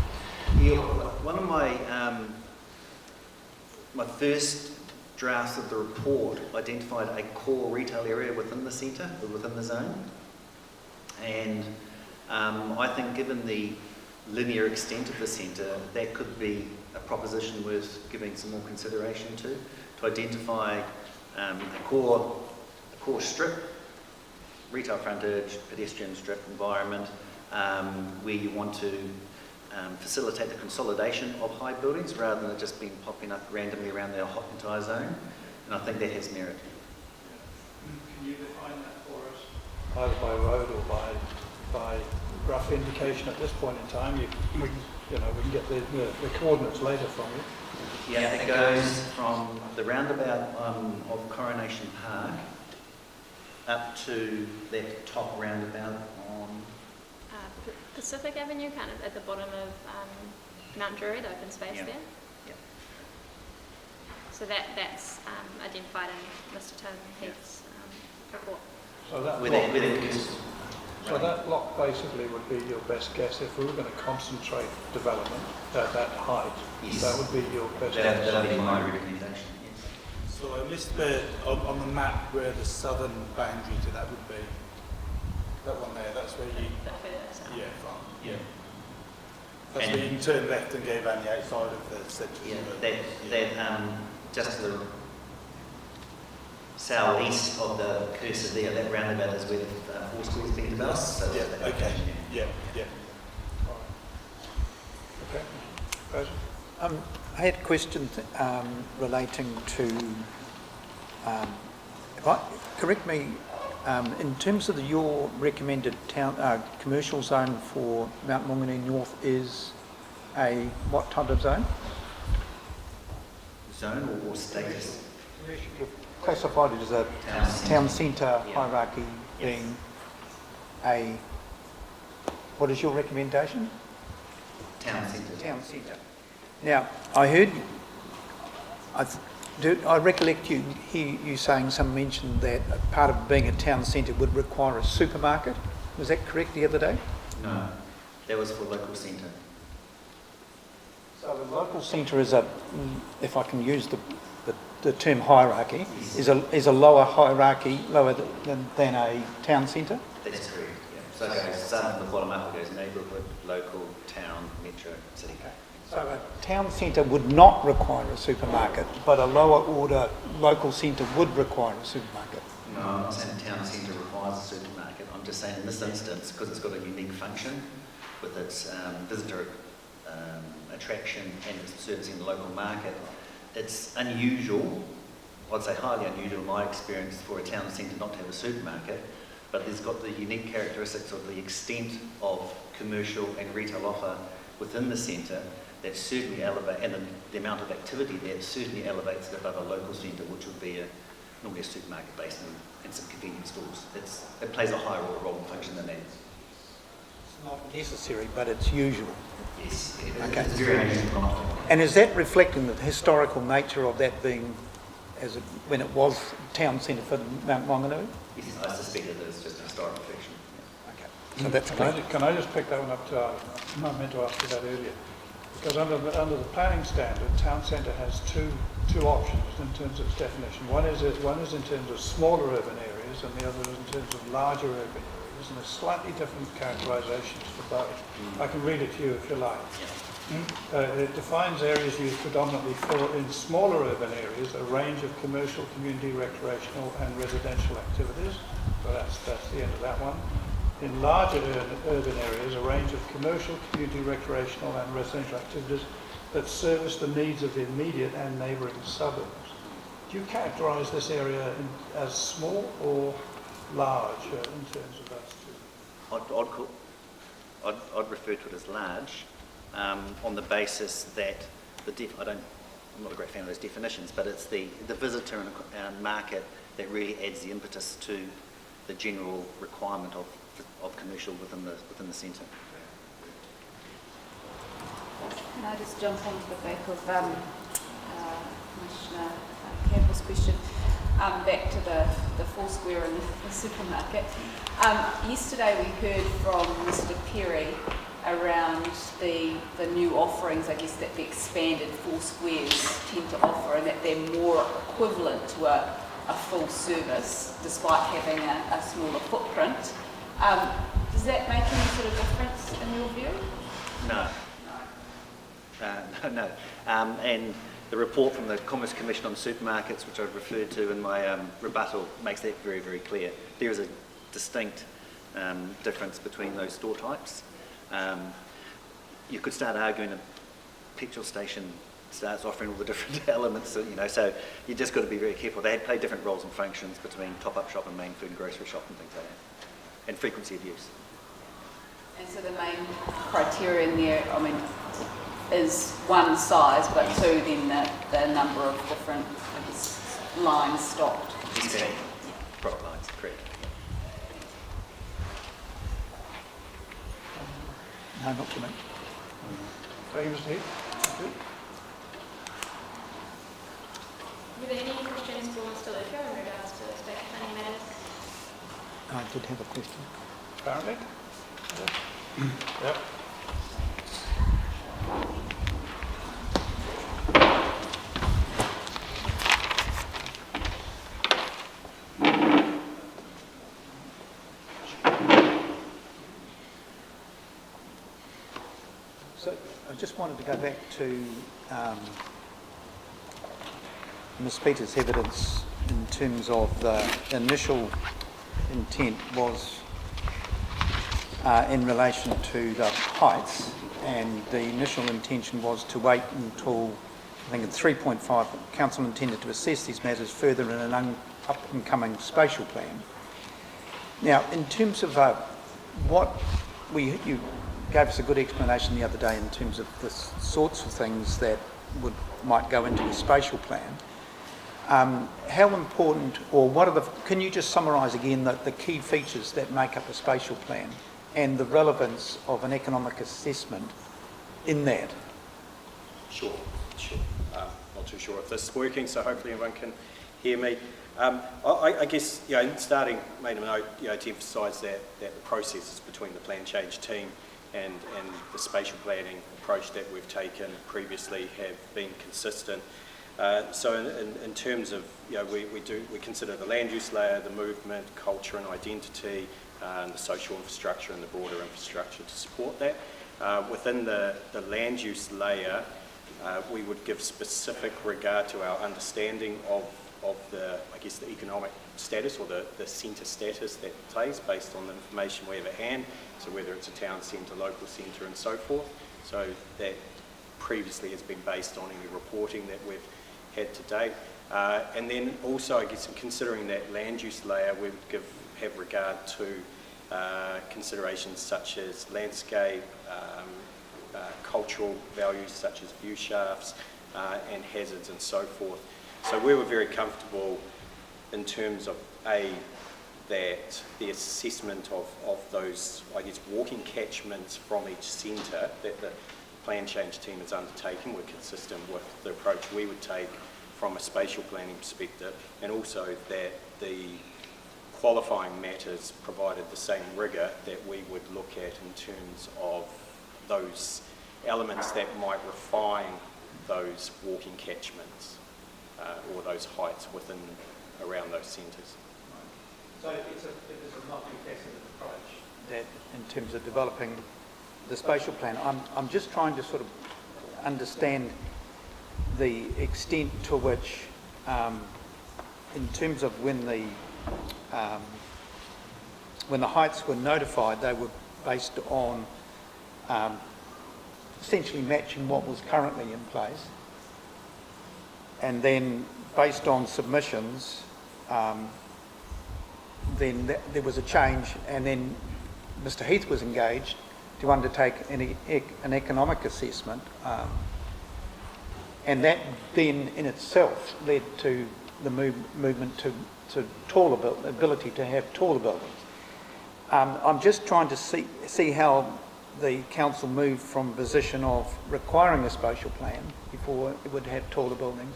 [SPEAKER 16] Yeah. One of my first drafts of the report identified a core retail area within the centre, within the zone, and I think given the linear extent of the centre, that could be a proposition worth giving some more consideration to identify a core strip, retail frontage, pedestrian strip environment, where you want to facilitate the consolidation of high buildings rather than it just being popping up randomly around the entire zone, and I think that has merit.
[SPEAKER 1] Can you define that for us, either by road or by rough indication at this point in time? We can get the coordinates later from you.
[SPEAKER 16] Yeah, it goes from the roundabout of Coronation Park up to that top roundabout on
[SPEAKER 14] Pacific Avenue, kind of at the bottom of Mount Drury, the open space there.
[SPEAKER 16] Yeah.
[SPEAKER 14] So that's identified in Mr. Tom Heath's report.
[SPEAKER 1] So that block basically would be your best guess if we were going to concentrate development at that height.
[SPEAKER 16] Yes.
[SPEAKER 1] That would be your best guess.
[SPEAKER 16] That would be my recommendation. Yes.
[SPEAKER 6] So I missed on the map where the southern boundary to that would be. That one there, that's where you... Yeah, fine.
[SPEAKER 16] Yeah.
[SPEAKER 6] That's where you can turn left and go around the outside of the centre.
[SPEAKER 16] Yeah, just to the southeast of the cursor there, that roundabout is where the four schools being developed. So
[SPEAKER 6] yeah, okay. Yeah.
[SPEAKER 1] All right. Okay. President?
[SPEAKER 8] I had a question relating to, correct me, in terms of your recommended town commercial zone for Mount Maunganui North is a what type of zone?
[SPEAKER 16] Zone or status?
[SPEAKER 8] You've classified it as a town centre hierarchy being a, what is your recommendation?
[SPEAKER 16] Town centre.
[SPEAKER 8] Town centre. Now, I heard, I recollect you saying some mention that part of being a town centre would require a supermarket. Was that correct the other day?
[SPEAKER 16] No, that was for local centre.
[SPEAKER 8] So the local centre is a, if I can use the term hierarchy, is a lower hierarchy, lower than a town centre?
[SPEAKER 16] That's correct, yeah. So it goes, starting from the bottom up, it goes neighbourhood, local, town, metro, city.
[SPEAKER 8] Okay. So a town centre would not require a supermarket, but a lower order local centre would require a supermarket.
[SPEAKER 16] No, I'm not saying a town centre requires a supermarket. I'm just saying in this instance, because it's got a unique function with its visitor attraction and it's servicing the local market, it's unusual, I'd say highly unusual in my experience, for a town centre not to have a supermarket, but it's got the unique characteristics of the extent of commercial and retail offer within the centre that certainly elevate, and the amount of activity there certainly elevates it above a local centre, which would be normally a supermarket based and some convenience stores. It plays a higher role and function than that.
[SPEAKER 8] It's not necessary, but it's usual.
[SPEAKER 16] Yes,
[SPEAKER 8] okay.
[SPEAKER 16] It's very unusual.
[SPEAKER 8] And is that reflecting the historical nature of that being, when it was town centre for Mount Maunganui?
[SPEAKER 16] Yes, I suspect it is just a historical reflection. Yeah.
[SPEAKER 8] Okay, so that's clear.
[SPEAKER 1] Can I just pick that one up to, I meant to ask you that earlier. Because under the planning standard, town centre has two options in terms of its definition. One is in terms of smaller urban areas, and the other is in terms of larger urban areas, and there's slightly different characterisations for both. I can read it to you if you like. It defines areas used predominantly in smaller urban areas, a range of commercial, community, recreational and residential activities. So that's the end of that one. In larger urban areas, a range of commercial, community, recreational and residential activities that service the needs of the immediate and neighbouring suburbs. Do you characterise this area as small or large in terms of those two?
[SPEAKER 16] I'd refer to it as large on the basis that I'm not a great fan of those definitions, but it's the visitor and market that really adds the impetus to the general requirement of commercial within the centre.
[SPEAKER 4] Can I just jump onto the back of Commissioner Campbell's question, back to the Foursquare and the supermarket. Yesterday we heard from Mr Perry around the new offerings, I guess, that the expanded Foursquares tend to offer, and that they're more equivalent to a full service despite having a smaller footprint. Does that make any sort of difference in your view?
[SPEAKER 16] No. No. And the report from the Commerce Commission on supermarkets, which I've referred to in my rebuttal, makes that very, very clear. There is a distinct difference between those store types. You could start arguing a petrol station starts offering all the different elements, so you just got to be very careful. They play different roles and functions between top-up shop and main food and grocery shop and things like that. And frequency of use.
[SPEAKER 4] And so the main criterion there, is one size, but two, then the number of different lines stocked.
[SPEAKER 16] Exactly. Product lines, correct.
[SPEAKER 8] No, not to me.
[SPEAKER 1] Thank you, Mr. Heath. Thank you.
[SPEAKER 14] Were there any questions for Mr. Luca in regards to the state planning matters?
[SPEAKER 8] I did have a question.
[SPEAKER 1] Apparently. Yep.
[SPEAKER 8] So I just wanted to go back to Ms. Peters' evidence in terms of the initial intent was in relation to the heights, and the initial intention was to wait until, I think in 3.5, Council intended to assess these matters further in an up-and-coming spatial plan. Now, in terms of you gave us a good explanation the other day in terms of the sorts of things that might go into the spatial plan. How important, or can you just summarise again the key features that make up a spatial plan and the relevance of an economic assessment in that?
[SPEAKER 5] Sure. Not too sure if this is working, so hopefully everyone can hear me. I guess, starting, made a note, to emphasise that the processes between the plan change team and the spatial planning approach that we've taken previously have been consistent. So in terms of, we consider the land use layer, the movement, culture and identity, and the social infrastructure and the broader infrastructure to support that. Within the land use layer, we would give specific regard to our understanding of the, the economic status or the centre status that it plays based on the information we have at hand, so whether it's a town centre, local centre and so forth. So that previously has been based on any reporting that we've had to date. And then also, in considering that land use layer, we would have regard to considerations such as landscape, cultural values such as view shafts and hazards and so forth. So we were very comfortable in terms of that the assessment of those, walking catchments from each centre that the plan change team has undertaken were consistent with the approach we would take from a spatial planning perspective, and also that the qualifying matters provided the same rigour that we would look at in terms of those elements that might refine those walking catchments or those heights around those centres.
[SPEAKER 8] So it's a multifaceted approach that in terms of developing the spatial plan. I'm just trying to sort of understand the extent to which, in terms of when the heights were notified, they were based on essentially matching what was currently in place, and then based on submissions, then there was a change, and then Mr. Heath was engaged to undertake an economic assessment, and that then in itself led to the movement to ability to have taller buildings. I'm just trying to see how the council moved from a position of requiring a spatial plan before it would have taller buildings,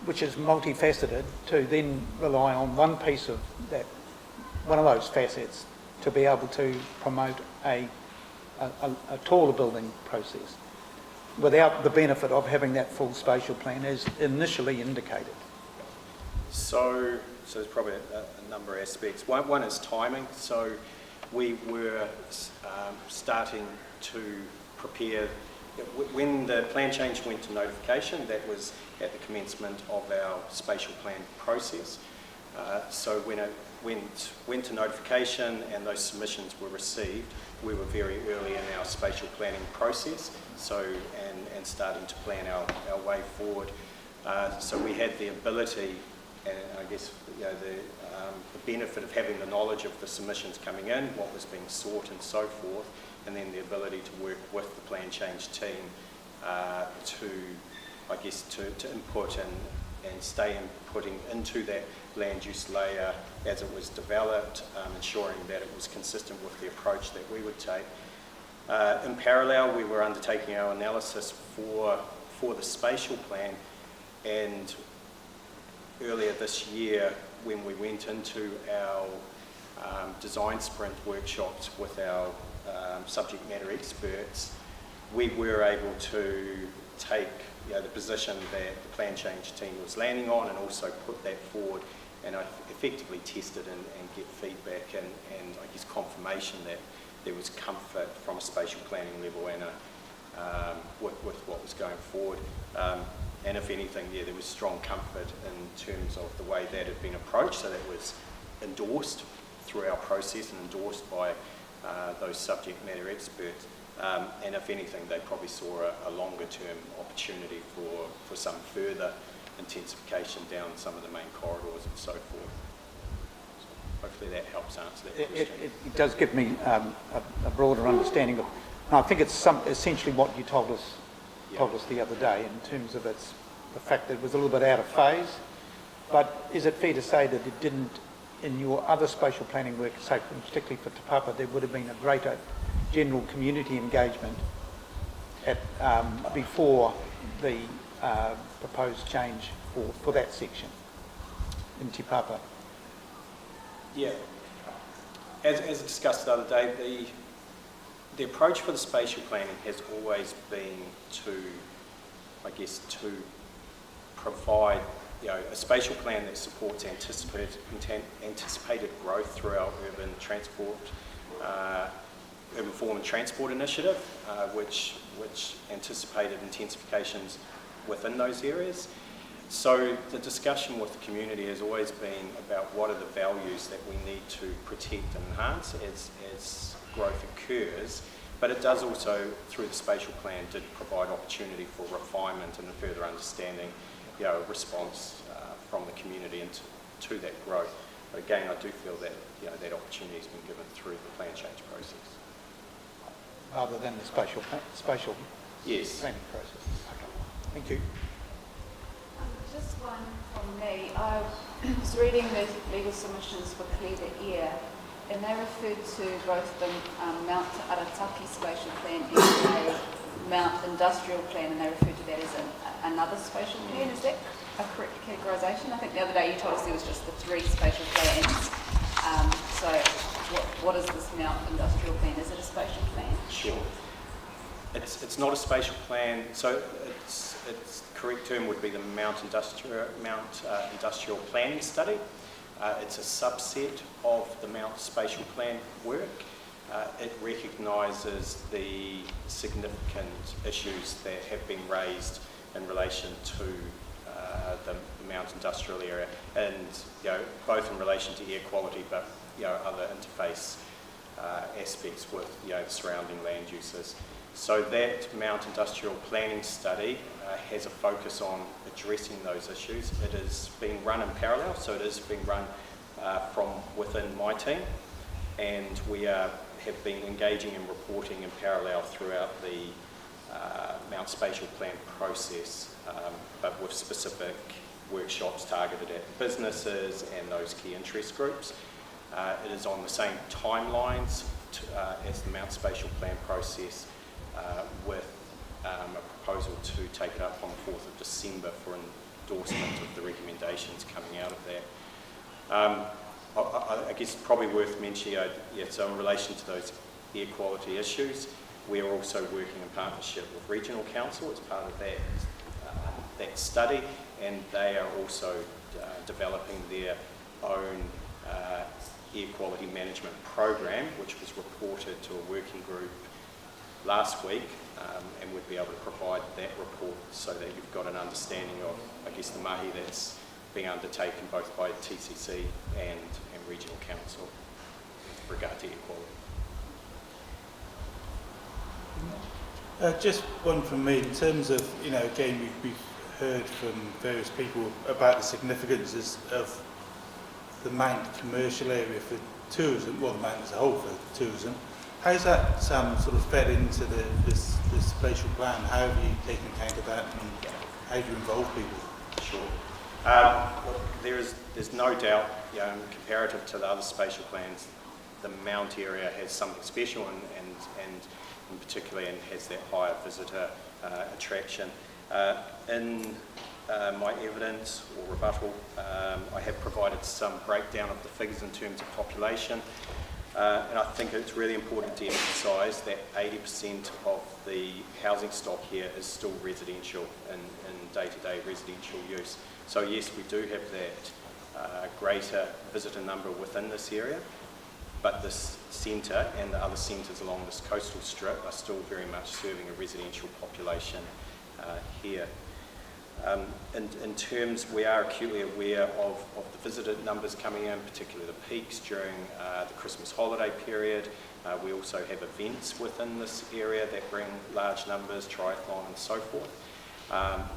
[SPEAKER 8] which is multifaceted, to then rely on one piece of that, one of those facets, to be able to promote a taller building process without the benefit of having that full spatial plan as initially indicated.
[SPEAKER 5] So there's probably a number of aspects. One is timing. So we were starting to prepare. When the plan change went to notification, that was at the commencement of our spatial plan process. So when it went to notification and those submissions were received, we were very early in our spatial planning process, and starting to plan our way forward. So we had the ability, and I guess the benefit of having the knowledge of the submissions coming in, what was being sought and so forth, and then the ability to work with the plan change team to input and stay inputting into that land use layer as it was developed, ensuring that it was consistent with the approach that we would take. In parallel, we were undertaking our analysis for the spatial plan, and earlier this year, when we went into our design sprint workshops with our subject matter experts, we were able to take the position that the plan change team was landing on, and also put that forward and effectively test it and get feedback and confirmation that there was comfort from a spatial planning level and with what was going forward. And if anything, there was strong comfort in terms of the way that had been approached, so that was endorsed through our process and endorsed by those subject matter experts. And if anything, they probably saw a longer term opportunity for some further intensification down some of the main corridors and so forth. So hopefully that helps answer that question.
[SPEAKER 8] It does give me a broader understanding of, and I think it's essentially what you told us the other day, in terms of the fact that it was a little bit out of phase. But is it fair to say that it didn't, in your other spatial planning work, say particularly for Te Papa, there would have been a greater general community engagement before the proposed change for that section in Te Papa?
[SPEAKER 17] Yeah. As discussed the other day, the approach for the spatial planning has always been to provide a spatial plan that supports anticipated growth through our urban form and transport initiative, which anticipated intensifications within those areas. So the discussion with the community has always been about what are the values that we need to protect and enhance as growth occurs, but it does also, through the spatial plan, did provide opportunity for refinement and a further understanding, response from the community to that growth. But again, I do feel that that opportunity has been given through the plan change process.
[SPEAKER 8] Rather than the spatial
[SPEAKER 17] yes.
[SPEAKER 8] planning process. Okay. Thank you.
[SPEAKER 4] Just one from me. I was reading the legal submissions for Clear the Air, and they referred to both the Mount Arataki spatial plan and a Mount Industrial plan, and they referred to that as another spatial plan. Is that a correct categorisation? I think the other day you told us there was just the 3 spatial plans. So what is this Mount Industrial plan? Is it a spatial plan?
[SPEAKER 17] Sure. It's not a spatial plan, so its correct term would be the Mount Industrial Planning Study. It's a subset of the Mount Spatial Plan work. It recognises the significant issues that have been raised in relation to the Mount Industrial area, and both in relation to air quality, but other interface aspects with the surrounding land uses. So that Mount Industrial Planning Study has a focus on addressing those issues. It is being run in parallel, so it is being run from within my team, and we have been engaging and reporting in parallel throughout the Mount Spatial Plan process, but with specific workshops targeted at businesses and those key interest groups. It is on the same timelines as the Mount Spatial Plan process, with a proposal to take it up on the 4th of December for endorsement of the recommendations coming out of that. I guess probably worth mentioning, so in relation to those air quality issues, we are also working in partnership with Regional Council as part of that study, and they are also developing their own air quality management program, which was reported to a working group last week, and we'd be able to provide that report so that you've got an understanding of, I guess, the mahi that's being undertaken both by TCC and Regional Council with regard to air quality.
[SPEAKER 6] Just one from me. In terms of, again, we've heard from various people about the significance of the Mount commercial area for tourism, well, the Mount as a whole for tourism. How's that sort of fed into this spatial plan? How have you taken account of that, and how do you involve people?
[SPEAKER 17] Sure. There's no doubt, comparative to the other spatial plans, the Mount area has something special, and in particular, and has that higher visitor attraction. In my evidence or rebuttal, I have provided some breakdown of the figures in terms of population. And I think it's really important to emphasise that 80% of the housing stock here is still residential in day-to-day residential use. So yes, we do have that greater visitor number within this area, but this centre and the other centres along this coastal strip are still very much serving a residential population here. In terms, we are acutely aware of the visitor numbers coming in, particularly the peaks during the Christmas holiday period. We also have events within this area that bring large numbers, triathlon and so forth.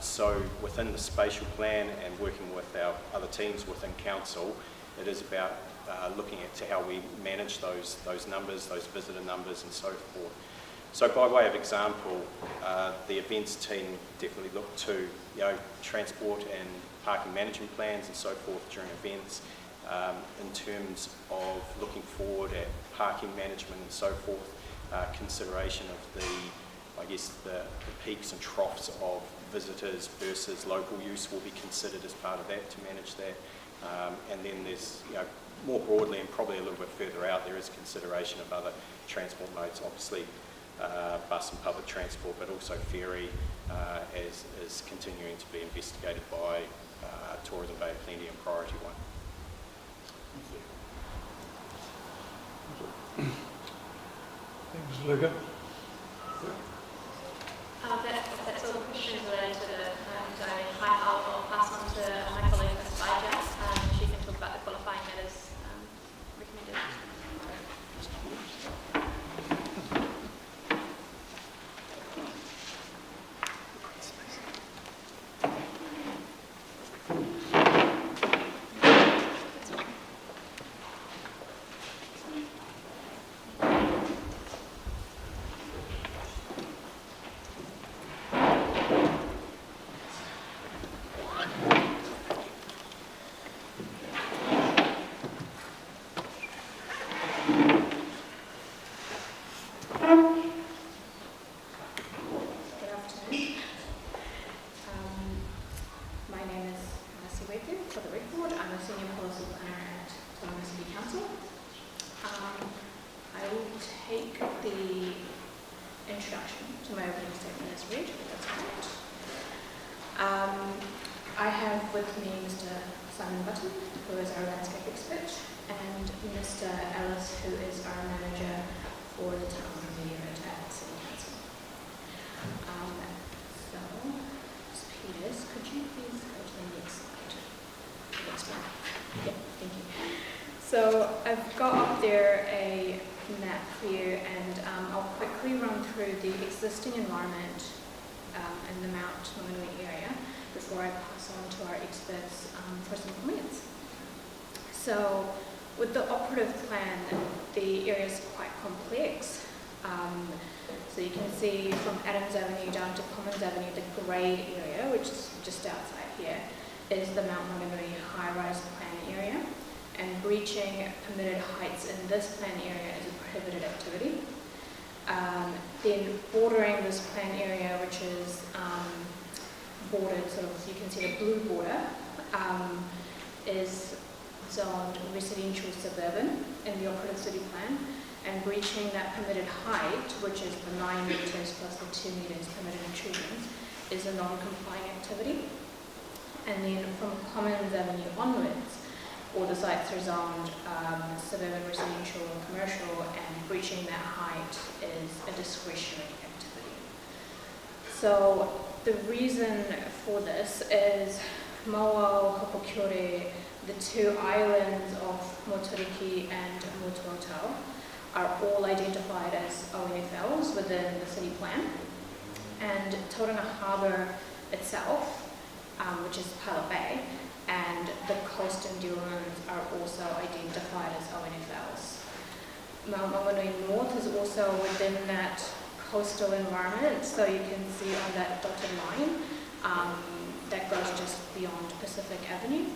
[SPEAKER 17] So within the spatial plan and working with our other teams within council, it is about looking at how we manage those numbers, those visitor numbers and so forth. So by way of example, the events team definitely look to transport and parking management plans and so forth during events, in terms of looking forward at parking management and so forth, consideration of the I guess the peaks and troughs of visitors versus local use will be considered as part of that to manage that. And then there's, more broadly and probably a little bit further out, there is consideration of other transport modes, obviously bus and public transport, but also ferry is continuing to be investigated by Tourism Bay of Plenty and Priority 1.
[SPEAKER 1] Thanks, Luca.
[SPEAKER 14] That's all the questions related to the zoning. I'll pass on to my colleague, Ms. Baija. She can talk about the qualifying matters recommended. I have with me Mr. Simon Button, who is our landscape expert, and Mr. Ellis, who is our manager for the Tauranga Media at City Council. So, Ms. Peters, could you please go to the next slide? Next one. Yeah, thank you. So I've got up there a map for you, and I'll quickly run through the existing environment in the Mount Maunganui area before I pass on to our experts for some comments. So with the operative plan, the area is quite complex. So you can see from Adams Avenue down to Commons Avenue, the grey area, which is just outside here, is the Mount Maunganui high-rise plan area. And breaching permitted heights in this plan area is a prohibited activity. Then bordering this plan area, which is bordered, sort of, you can see the blue border, is zoned residential suburban in the operative city plan, and breaching that permitted height, which is the 9 metres plus the 2 metres permitted intrusions, is a non-compliant activity. And then from Commons Avenue onwards, all the sites are zoned suburban, residential and commercial, and breaching that height is a discretionary activity. So the reason for this is Mauao, Hopokiore, the two islands of Moturiki and Motuotau are all identified as ONFLs within the city plan. And Tauranga Harbour itself, which is Pilot Bay, and the coast and Dillons are also identified as ONFLs. Mount Maunganui North is also within that coastal environment, so you can see on that dotted line that goes just beyond Pacific Avenue.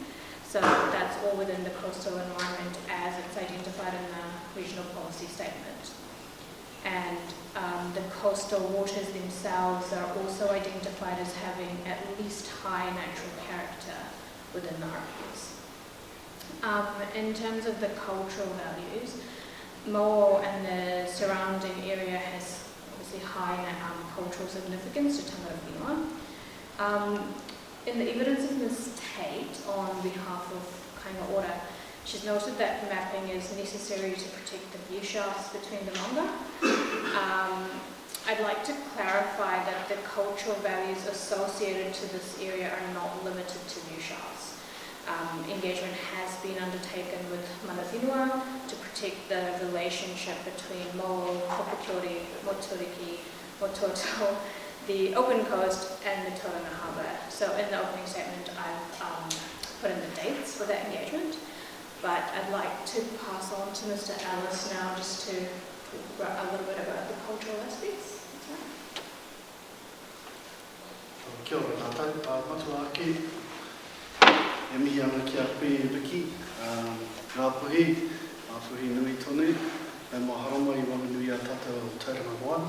[SPEAKER 14] So that's all within the coastal environment as it's identified in the regional policy statement. And the coastal waters themselves are also identified as having at least high natural character within the RPs. In terms of the cultural values, Mo'o and the surrounding area has obviously high cultural significance to Tangata Whenua. In the evidence of Ms. Tate on behalf of Kainga Ora, she's noted that mapping is necessary to protect the view shafts between the maunga. I'd like to clarify that the cultural values associated to this area are not limited to view shafts. Engagement has been undertaken with Mana Whenua to protect the relationship between Mo'o, Hopokiore, Moturiki, Motuotau, the open coast and the Tauranga Harbour. So in the opening statement I've put in the dates for that engagement, but I'd like to pass on to Mr. Ellis now just to talk a little bit about the cultural aspects.
[SPEAKER 18] Kia ora tātou, matua ake, e mihi ana ki a koe Riki, ngā puhi nui tonu, e maharama I wanganui a tātou Tauranga moana,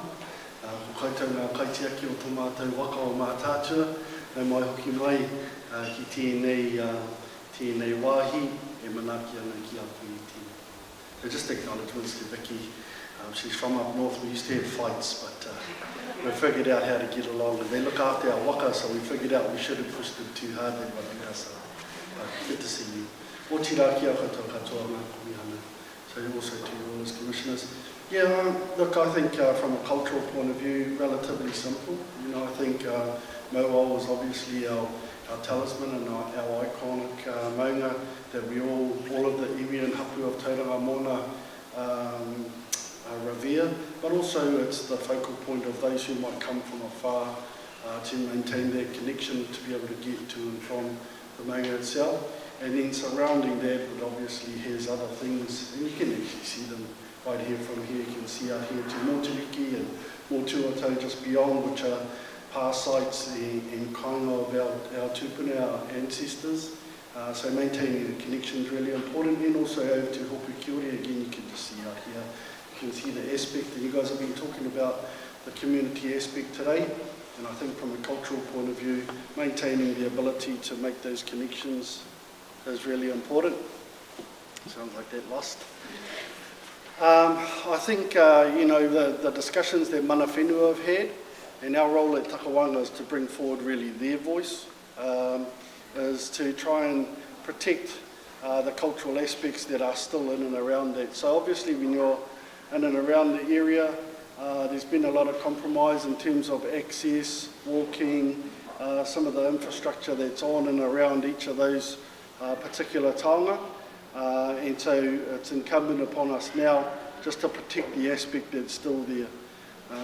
[SPEAKER 18] Ko koutou ngā kaitiaki o tō mātou waka o mā tātua, e mai hoki mai ki tēnei wāhi e manaki ana ki a pui tēnei. So just acknowledgements to Vicky. She's from up north. We used to have fights, but we figured out how to get along. And they look after our waka, so we figured out we shouldn't push them too hard. So good to see you. O tira kia koutou katoa ngā kumihana. So also to you all as commissioners. Yeah, look, I think from a cultural point of view, relatively simple. You know, I think Mo'o is obviously our talisman and our iconic maunga that we all of the iwi and hapu of Tauranga Mona revere, but also it's the focal point of those who might come from afar to maintain their connection, to be able to get to and from the maunga itself. And then surrounding that, it obviously has other things, and you can actually see them right here from here. You can see out here to Motiriki and Motuatau just beyond, which are past sites in kainga of our tupuna, our ancestors. So maintaining the connection is really important. And also over to Hopu Kiore, again, you can just see out here. You can see the aspect that you guys have been talking about, the community aspect today. And I think from a cultural point of view, maintaining the ability to make those connections is really important. Sounds like that lost. I think, you know, the discussions that mana whenua have had, and our role at Takawanga is to bring forward really their voice, is to try and protect the cultural aspects that are still in and around that. So obviously when you're in and around the area, there's been a lot of compromise in terms of access, walking, some of the infrastructure that's on and around each of those particular taonga. And so it's incumbent upon us now just to protect the aspect that's still there.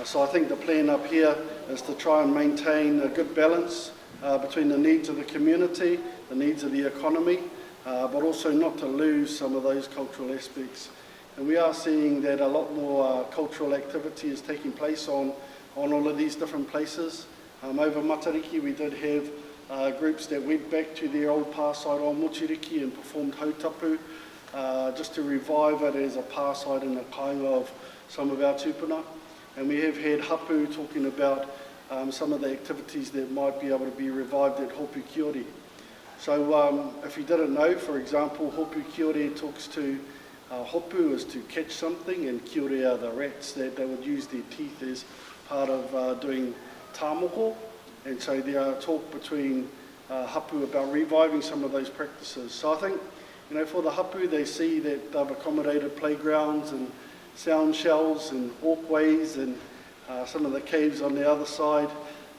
[SPEAKER 18] So I think the plan up here is to try and maintain a good balance between the needs of the community, the needs of the economy, but also not to lose some of those cultural aspects. And we are seeing that a lot more cultural activity is taking place on all of these different places. Over Matariki we did have groups that went back to their old past site on Motiriki and performed hautapu, just to revive it as a past site in the kainga of some of our tupuna. And we have had hapu talking about some of the activities that might be able to be revived at Hopu Kiore. So if you didn't know, for example, Hopu Kiore talks to hopu is to catch something, and kiore are the rats that they would use their teeth as part of doing tāmoko. And so there are talk between hapu about reviving some of those practices. So I think, you know, for the hapu, they see that they've accommodated playgrounds and sound shells and walkways, and some of the caves on the other side,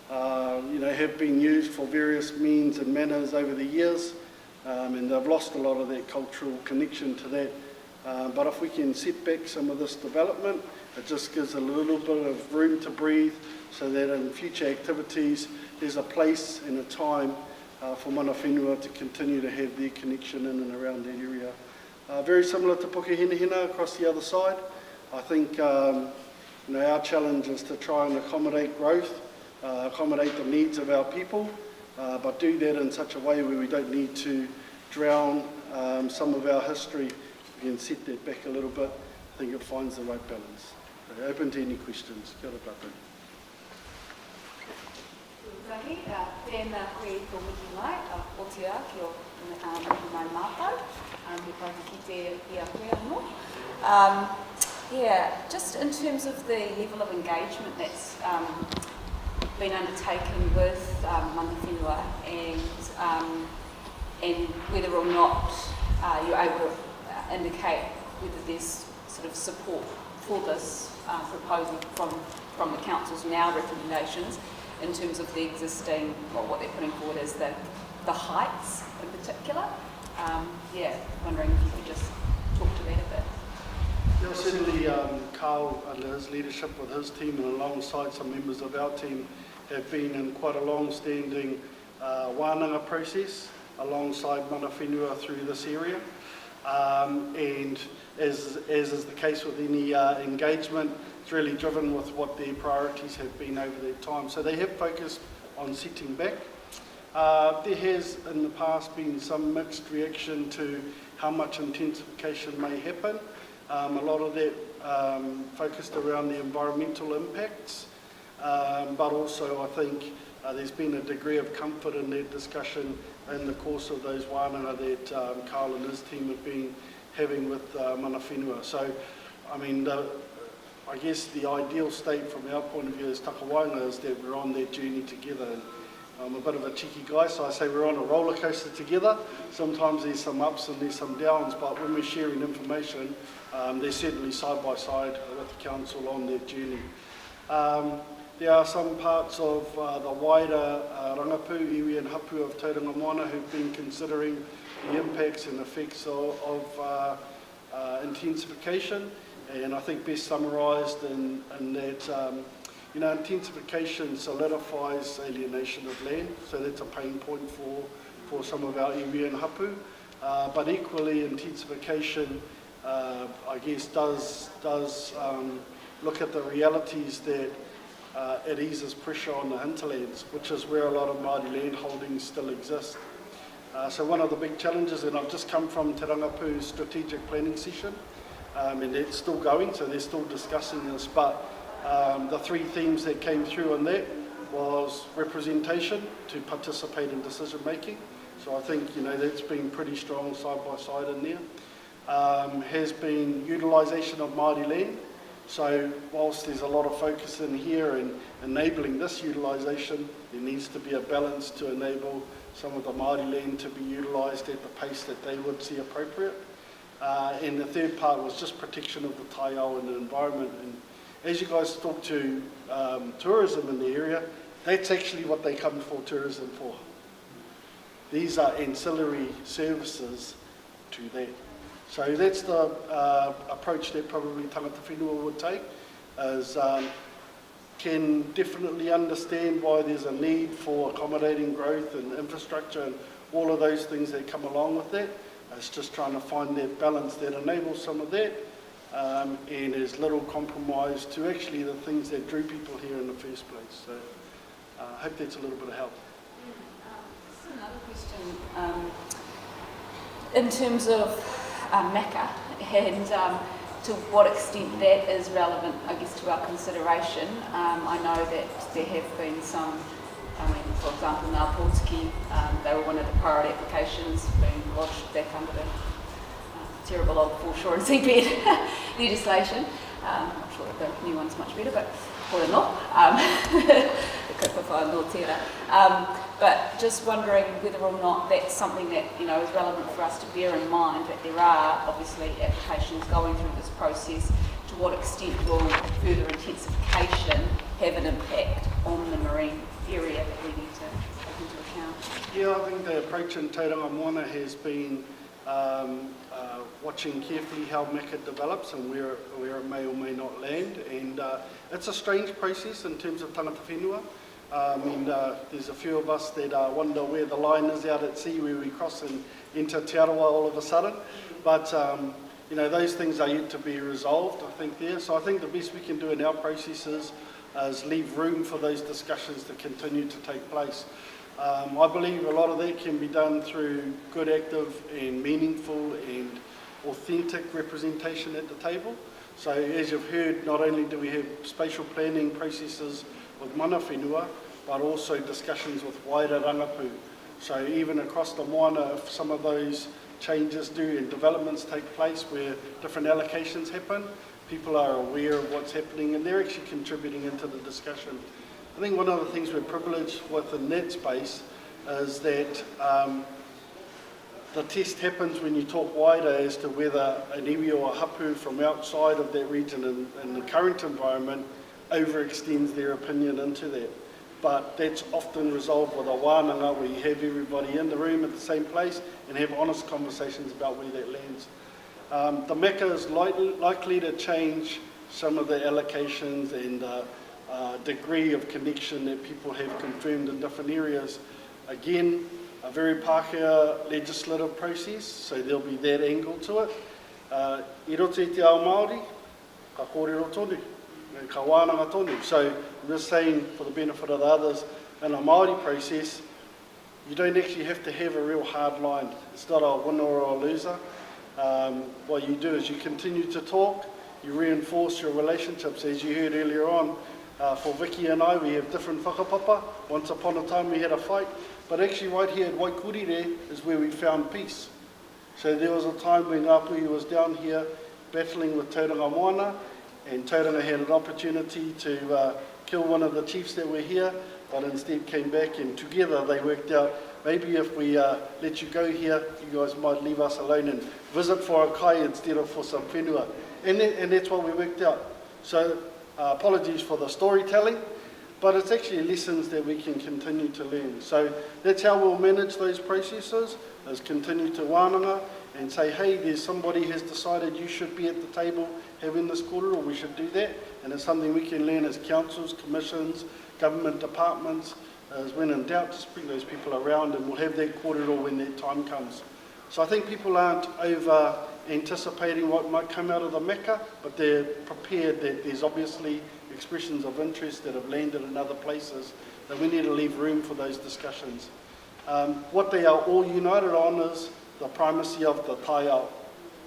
[SPEAKER 18] you know, have been used for various means and manners over the years, and they've lost a lot of their cultural connection to that. But if we can set back some of this development, it just gives a little bit of room to breathe, so that in future activities there's a place and a time for mana whenua to continue to have their connection in and around that area. Very similar to Pukehenehena across the other side. I think you know, our challenge is to try and accommodate growth, accommodate the needs of our people, but do that in such a way where we don't need to drown some of our history. We can set that back a little bit. I think it finds the right balance. So open to any questions. Kia ora tātou.
[SPEAKER 3] Rangi, tēnā koe tō miki mai, o te a ki o miki mai mātou, me pai ki te ia koe anō. Yeah, just in terms of the level of engagement that's been undertaken with mana whenua, and whether or not you're able to indicate whether there's sort of support for this proposal from the council's now recommendations in terms of the existing, well, what they're putting forward as the heights in particular. Yeah, wondering if you could just talk to that a bit.
[SPEAKER 18] Yeah, certainly Carl, under his leadership with his team and alongside some members of our team, have been in quite a long-standing wānanga process alongside mana whenua through this area. And as is the case with any engagement, it's really driven with what their priorities have been over that time. So they have focused on setting back. There has in the past been some mixed reaction to how much intensification may happen. A lot of that focused around the environmental impacts but also I think there's been a degree of comfort in that discussion in the course of those wānanga that Carl and his team have been having with mana whenua. So, I mean, I guess the ideal state from our point of view as Takawainga is that we're on that journey together. And I'm a bit of a cheeky guy, so I say we're on a roller coaster together. Sometimes there's some ups and there's some downs, but when we're sharing information, they're certainly side by side with the council on that journey. There are some parts of the wider rangapu, iwi and hapu of Tauranga Moana who've been considering the impacts and effects of intensification, and I think best summarised in that intensification solidifies alienation of land, so that's a pain point for some of our iwi and hapu, but equally intensification I guess does look at the realities that it eases pressure on the hinterlands, which is where a lot of Māori land holdings still exist. So one of the big challenges, and I've just come from Te Rangapu's strategic planning session, and it's still going, so they're still discussing this, but the three themes that came through on that was representation to participate in decision making. So I think that's been pretty strong side by side in there. Has been utilisation of Māori land. So whilst there's a lot of focus in here in enabling this utilisation, there needs to be a balance to enable some of the Māori land to be utilised at the pace that they would see appropriate. And the third part was just protection of the taiao and the environment. And as you guys talk to tourism in the area, that's actually what they come for tourism for. These are ancillary services to that. So that's the approach that probably tangata whenua would take, is can definitely understand why there's a need for accommodating growth and infrastructure and all of those things that come along with that. It's just trying to find that balance that enables some of that and is little compromise to actually the things that drew people here in the first place. So I hope that's a little bit of help.
[SPEAKER 4] Just another question. In terms of MACA and to what extent that is relevant, I guess, to our consideration. I know that there have been some, for example, Ngā Pōtiki, they were one of the priority applications being lodged back under the terrible old foreshore and seabed legislation. I'm not sure that the new one's much better, but or not. But just wondering whether or not that's something that is relevant for us to bear in mind, that there are obviously applications going through this process. To what extent will further intensification have an impact on the marine area that we need to take into account?
[SPEAKER 18] Yeah, I think the approach in Tauranga Moana has been watching carefully how MACA develops and where it may or may not land, and it's a strange process in terms of tangata whenua. There's a few of us that wonder where the line is out at sea where we cross and enter Te Arawa all of a sudden, but those things are yet to be resolved, I think, there. So I think the best we can do in our processes is leave room for those discussions to continue to take place. I believe a lot of that can be done through good, active and meaningful and authentic representation at the table. So as you've heard, not only do we have spatial planning processes with mana whenua, but also discussions with wider rangapu. So even across the moana, if some of those changes do and developments take place where different allocations happen, people are aware of what's happening and they're actually contributing into the discussion. I think one of the things we're privileged with in that space is that the test happens when you talk wider as to whether an iwi or a hapu from outside of that region in the current environment overextends their opinion into that. But that's often resolved with a wānanga where you have everybody in the room at the same place and have honest conversations about where that lands. The MACA is likely to change some of the allocations and degree of connection that people have confirmed in different areas. Again, a very Pākehā legislative process, so there'll be that angle to it. I roto i te ao Māori, ka kōrero tonu, ka wānanga tonu. So I'm just saying, for the benefit of the others, in a Māori process, you don't actually have to have a real hard line. It's not a winner or a loser. What you do is you continue to talk, you reinforce your relationships. As you heard earlier on, For Vicky and I, we have different whakapapa. Once upon a time we had a fight, but actually right here at Waikurire is where we found peace. So there was a time when Ngāpuhi was down here battling with Tauranga Moana, and Tauranga had an opportunity to kill one of the chiefs that were here, but instead came back, and together they worked out, maybe if we let you go here, you guys might leave us alone and visit for a kai instead of for some whenua. And that's what we worked out. So apologies for the storytelling, but it's actually lessons that we can continue to learn. So that's how we'll manage those processes, is continue to wānanga and say, hey, there's somebody has decided you should be at the table having this kōrero, we should do that. And it's something we can learn as councils, commissions, government departments, as when in doubt, just bring those people around and we'll have that kōrero when that time comes. So I think people aren't over anticipating what might come out of the meka, but they're prepared that there's obviously expressions of interest that have landed in other places, that we need to leave room for those discussions. What they are all united on is the primacy of the taiao,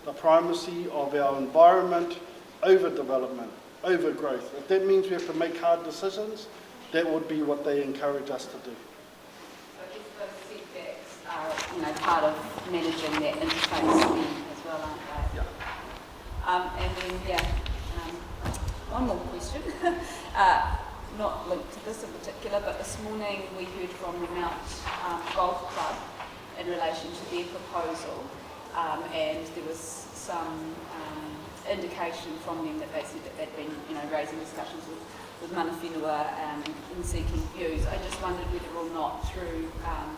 [SPEAKER 18] the primacy of our environment over development, over growth. If that means we have to make hard decisions, that would be what they encourage us to do.
[SPEAKER 3] So I guess those setbacks are, part of managing that interface as well, aren't they? Yeah. And then, one more question. Not linked to this in particular, but this morning we heard from the Mount Golf Club in relation to their proposal, and there was some indication from them that they said that they'd been, raising discussions with mana whenua in seeking views. I just wondered whether or not through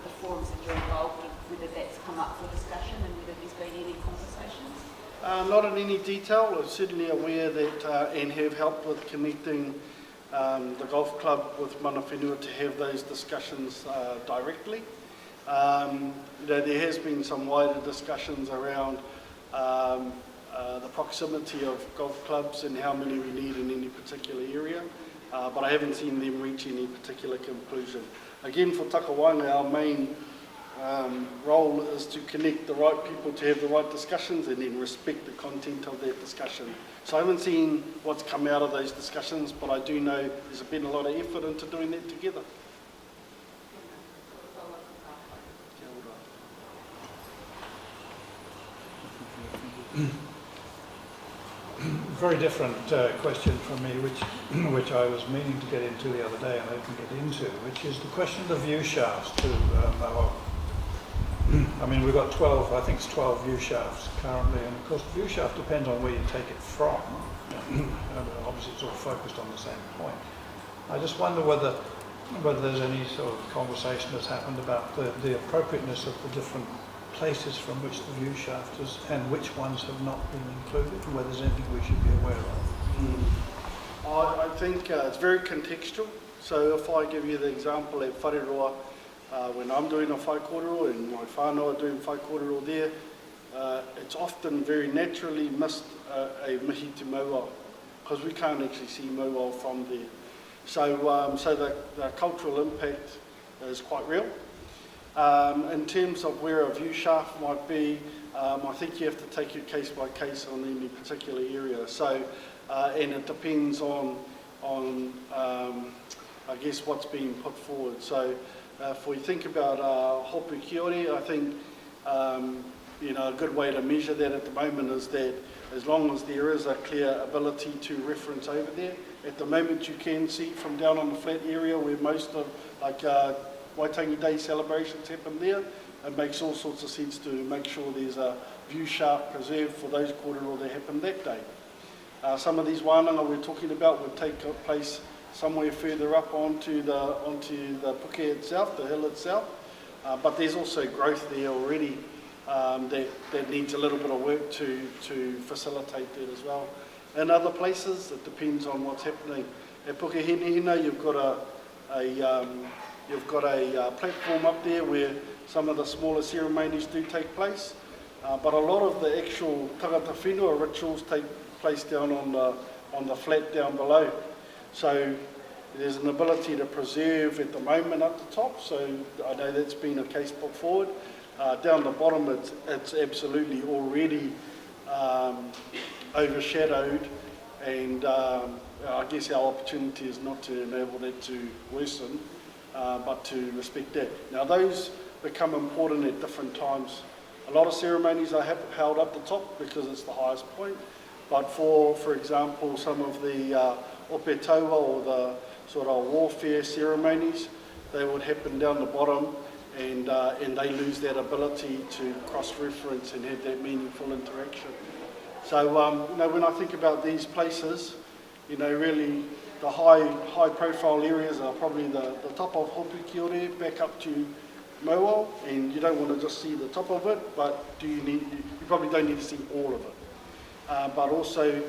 [SPEAKER 3] the forums that you're involved in, whether that's come up for discussion and whether there's been any conversations.
[SPEAKER 18] Not in any detail. I'm certainly aware that and have helped with connecting the golf club with mana whenua to have those discussions directly. There has been some wider discussions around the proximity of golf clubs and how many we need in any particular area, but I haven't seen them reach any particular conclusion. Again, for Takawanga, our main role is to connect the right people to have the right discussions and then respect the content of that discussion. So I haven't seen what's come out of those discussions, but I do know there's been a lot of effort into doing that together.
[SPEAKER 1] Very different question from me, which I was meaning to get into the other day and I didn't get into, which is the question of the view shafts too. I mean, we've got 12, I think it's 12 view shafts currently, and of course the view shaft depends on where you take it from. Obviously it's all focused on the same point. I just wonder whether there's any sort of conversation that's happened about the appropriateness of the different places from which the view shaft is and which ones have not been included, and whether there's anything we should be aware of.
[SPEAKER 18] I think it's very contextual. So if I give you the example at Whareroa, when I'm doing a whai kōrero and my whānau are doing whai kōrero there, it's often very naturally missed a mihi to mauao, because we can't actually see mauao from there. So, so the cultural impact is quite real. In terms of where a view shaft might be, I think you have to take it case by case on any particular area. So, and it depends on I guess what's being put forward. So, if we think about hopu kiore, I think a good way to measure that at the moment is that as long as there is a clear ability to reference over there, at the moment you can see from down on the flat area where most of Waitangi Day celebrations happen there, it makes all sorts of sense to make sure there's a view shaft preserved for those kōrero that happen that day. Some of these wānanga we're talking about would take place somewhere further up onto the puke itself, the hill itself, but there's also growth there already that needs a little bit of work to facilitate that as well. In other places, it depends on what's happening. At Pukehenehena, you've got a platform up there where some of the smaller ceremonies do take place, but a lot of the actual tangata whenua rituals take place down on the flat down below. So there's an ability to preserve at the moment up the top, so I know that's been a case put forward. Down the bottom, it's absolutely already overshadowed, and I guess our opportunity is not to enable that to worsen, but to respect that. Now those become important at different times. A lot of ceremonies are held up the top because it's the highest point, but for example, some of the ope taua or the sort of warfare ceremonies, they would happen down the bottom, and they lose that ability to cross-reference and have that meaningful interaction. So, you know, when I think about these places, you know, really the high-profile areas are probably the top of Hopukiore back up to Moa, and you don't want to just see the top of it, but you probably don't need to see all of it. But also,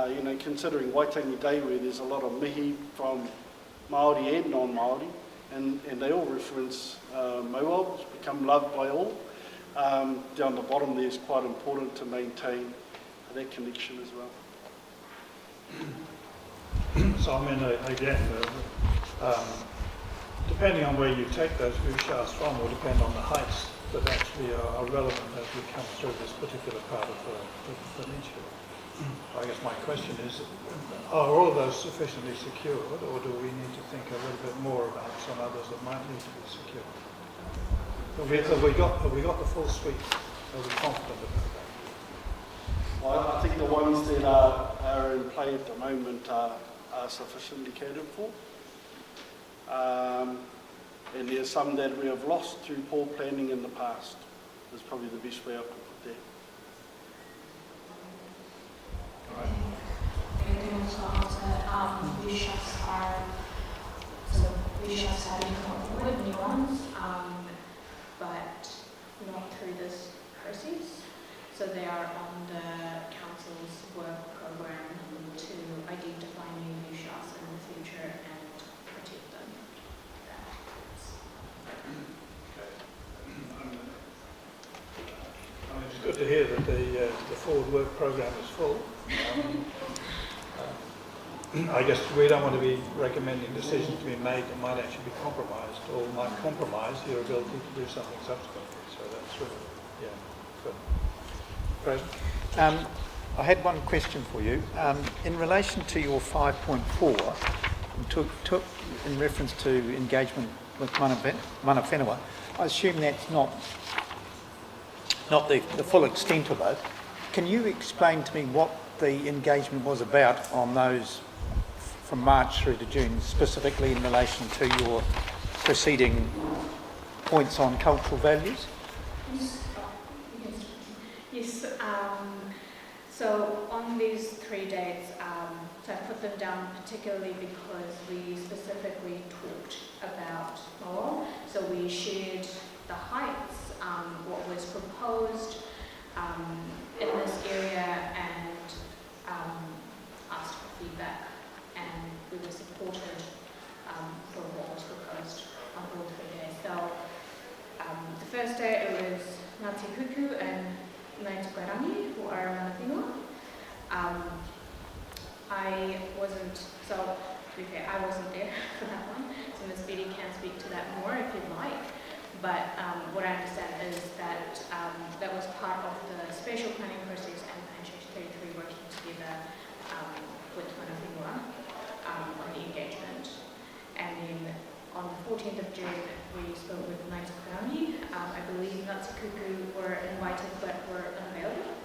[SPEAKER 18] you know, considering Waitangi Day, where there's a lot of mihi from Māori and non-Māori, and they all reference Moa, it's become loved by all. Down the bottom there is quite important to maintain that connection as well.
[SPEAKER 1] So I mean, again, depending on where you take those ushas from will depend on the heights that actually are relevant as we come through this particular part of the peninsula. I guess my question is, are all of those sufficiently secured, or do we need to think a little bit more about some others that might need to be secured? Have we got the full suite? Are we confident about that?
[SPEAKER 18] Well, I think the ones that are in play at the moment are sufficiently catered for. And there's some that we have lost through poor planning in the past. That's probably the best way I could put that.
[SPEAKER 19] Ushas have been incorporated, new ones, but not through this process. So they are on the council's work program to identify new ushas in the future and protect them.
[SPEAKER 1] I mean, it's good to hear that the forward work program is full. I guess we don't want to be recommending decisions to be made that might actually be compromised or might compromise your ability to do something subsequently. So that's really, yeah, good. President?
[SPEAKER 8] I had one question for you. In relation to your 5.4, took in reference to engagement with mana whenua, I assume that's not the full extent of it. Can you explain to me what the engagement was about on those from March through to June, specifically in relation to your preceding points on cultural values?
[SPEAKER 19] Yes. So on these 3 dates, so I put them down particularly because we specifically talked about Moa. So we shared the heights, what was proposed in this area, and asked for feedback. And we were supported for what was proposed on all 3 days. So the first day it was Ngāti Kuku and Tauranga, who are mana whenua. I wasn't, so to be fair, I wasn't there for that one. So Ms. Betty can speak to that more if you'd like. But what I understand is that that was part of the spatial planning process and Plan Change 33 working together with mana whenua on the engagement. And then on the 14th of June, we spoke with Tauranga. I believe Ngāti Kuku were invited but were unavailable.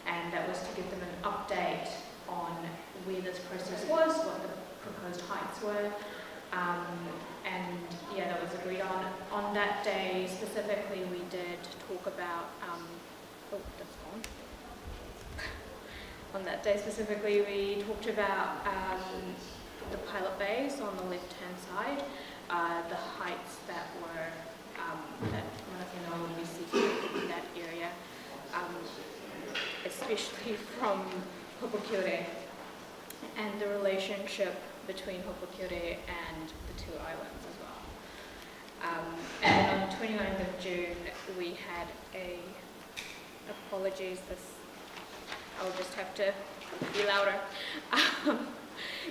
[SPEAKER 19] And that was to give them an update on where this process was, what the proposed heights were. And yeah, that was agreed on. On that day specifically, we did talk about, oh, that's gone. On that day specifically, we talked about the pilot bays on the left-hand side, the heights that were, that mana whenua would be seeking in that area, especially from Hopukiore, and the relationship between Hopukiore and the two islands as well. And on the 29th of June, we had apologies, I'll just have to be louder.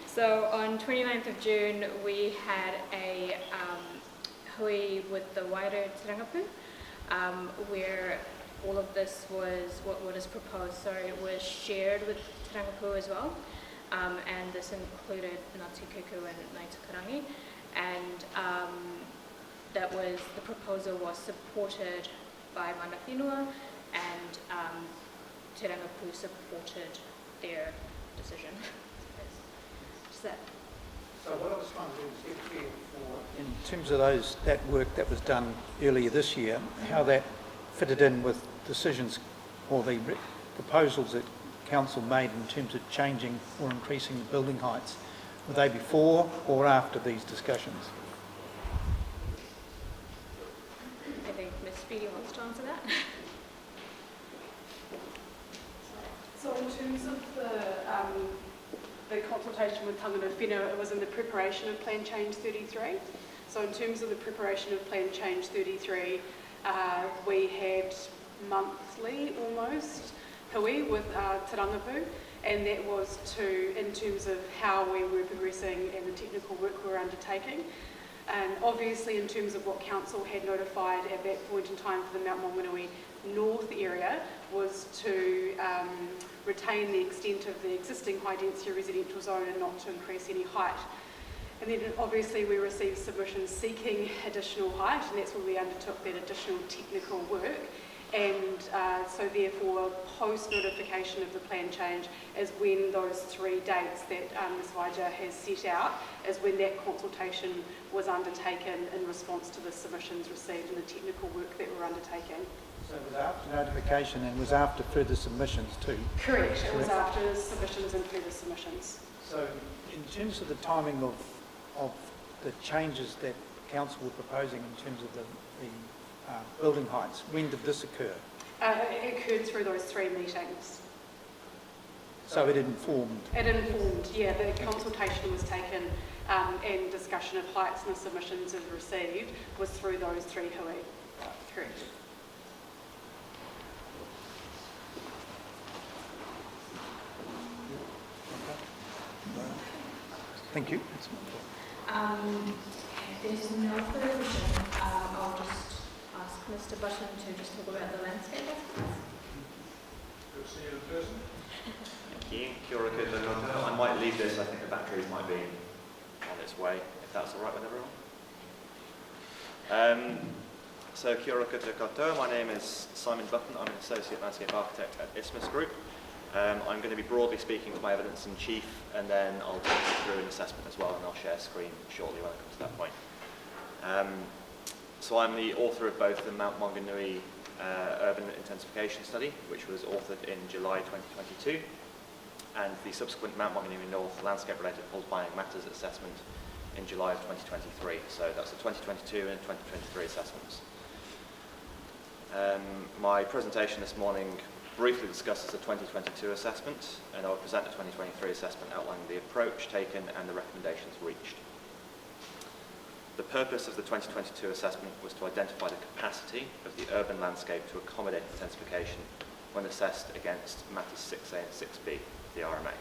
[SPEAKER 19] So on 29th of June, we had a hui with the wider Tarangapu, where all of this was what is proposed. So it was shared with Tarangapu as well.
[SPEAKER 14] and this included Ngāti Kuku and Ngāi Tukarangi, and the proposal was supported by Mana Whenua, and Te Rangapu supported their decision. Does that?
[SPEAKER 8] So what I was trying to do is get a feel for, in terms of that work that was done earlier this year, how that fitted in with decisions or the proposals that Council made in terms of changing or increasing the building heights. Were they before or after these discussions?
[SPEAKER 14] I think Ms. Speedy wants to answer that.
[SPEAKER 15] So in terms of the consultation with Tangata Whenua, it was in the preparation of Plan Change 33. So in terms of the preparation of Plan Change 33, we had monthly almost hui with Te Rangapu, and that was in terms of how we were progressing and the technical work we were undertaking. And obviously in terms of what Council had notified at that point in time for the Mount Maunganui North area was to retain the extent of the existing high density residential zone and not to increase any height. And then obviously we received submissions seeking additional height, and that's where we undertook that additional technical work. And so therefore post-notification of the plan change is when those 3 dates that Ms. Vaja has set out, is when that consultation was undertaken in response to the submissions received and the technical work that we're undertaking.
[SPEAKER 8] So it was after notification and was after further submissions too?
[SPEAKER 15] Correct, it was after submissions and further submissions. So
[SPEAKER 8] in terms of the timing of the changes that Council were proposing in terms of the building heights, when did this occur?
[SPEAKER 15] It occurred through those 3 meetings.
[SPEAKER 8] So it informed?
[SPEAKER 15] It informed, yeah. The consultation was taken and discussion of heights and the submissions it received was through those 3 hui. Correct.
[SPEAKER 8] Thank you.
[SPEAKER 14] There's no further question. I'll just ask Mr. Button to just talk about the landscape aspects.
[SPEAKER 1] Good to see you in person.
[SPEAKER 20] Thank you. Kia ora koutou katoa. I might leave this. I think the batteries might be on its way, if that's all right with everyone. So kia ora koutou katoa. My name is Simon Button. I'm an Associate Landscape Architect at Isthmus Group. I'm going to be broadly speaking to my evidence in chief, and then I'll take you through an assessment as well, and I'll share screen shortly when I come to that point. So I'm the author of both the Mount Maunganui Urban Intensification Study, which was authored in July 2022, and the subsequent Mount Maunganui North Landscape-Related Fault Binding Matters Assessment in July of 2023. So that's the 2022 and 2023 assessments. My presentation this morning briefly discusses the 2022 assessment, and I'll present the 2023 assessment outlining the approach taken and the recommendations reached. The purpose of the 2022 assessment was to identify the capacity of the urban landscape to accommodate intensification when assessed against matters 6A and 6B of the RMA.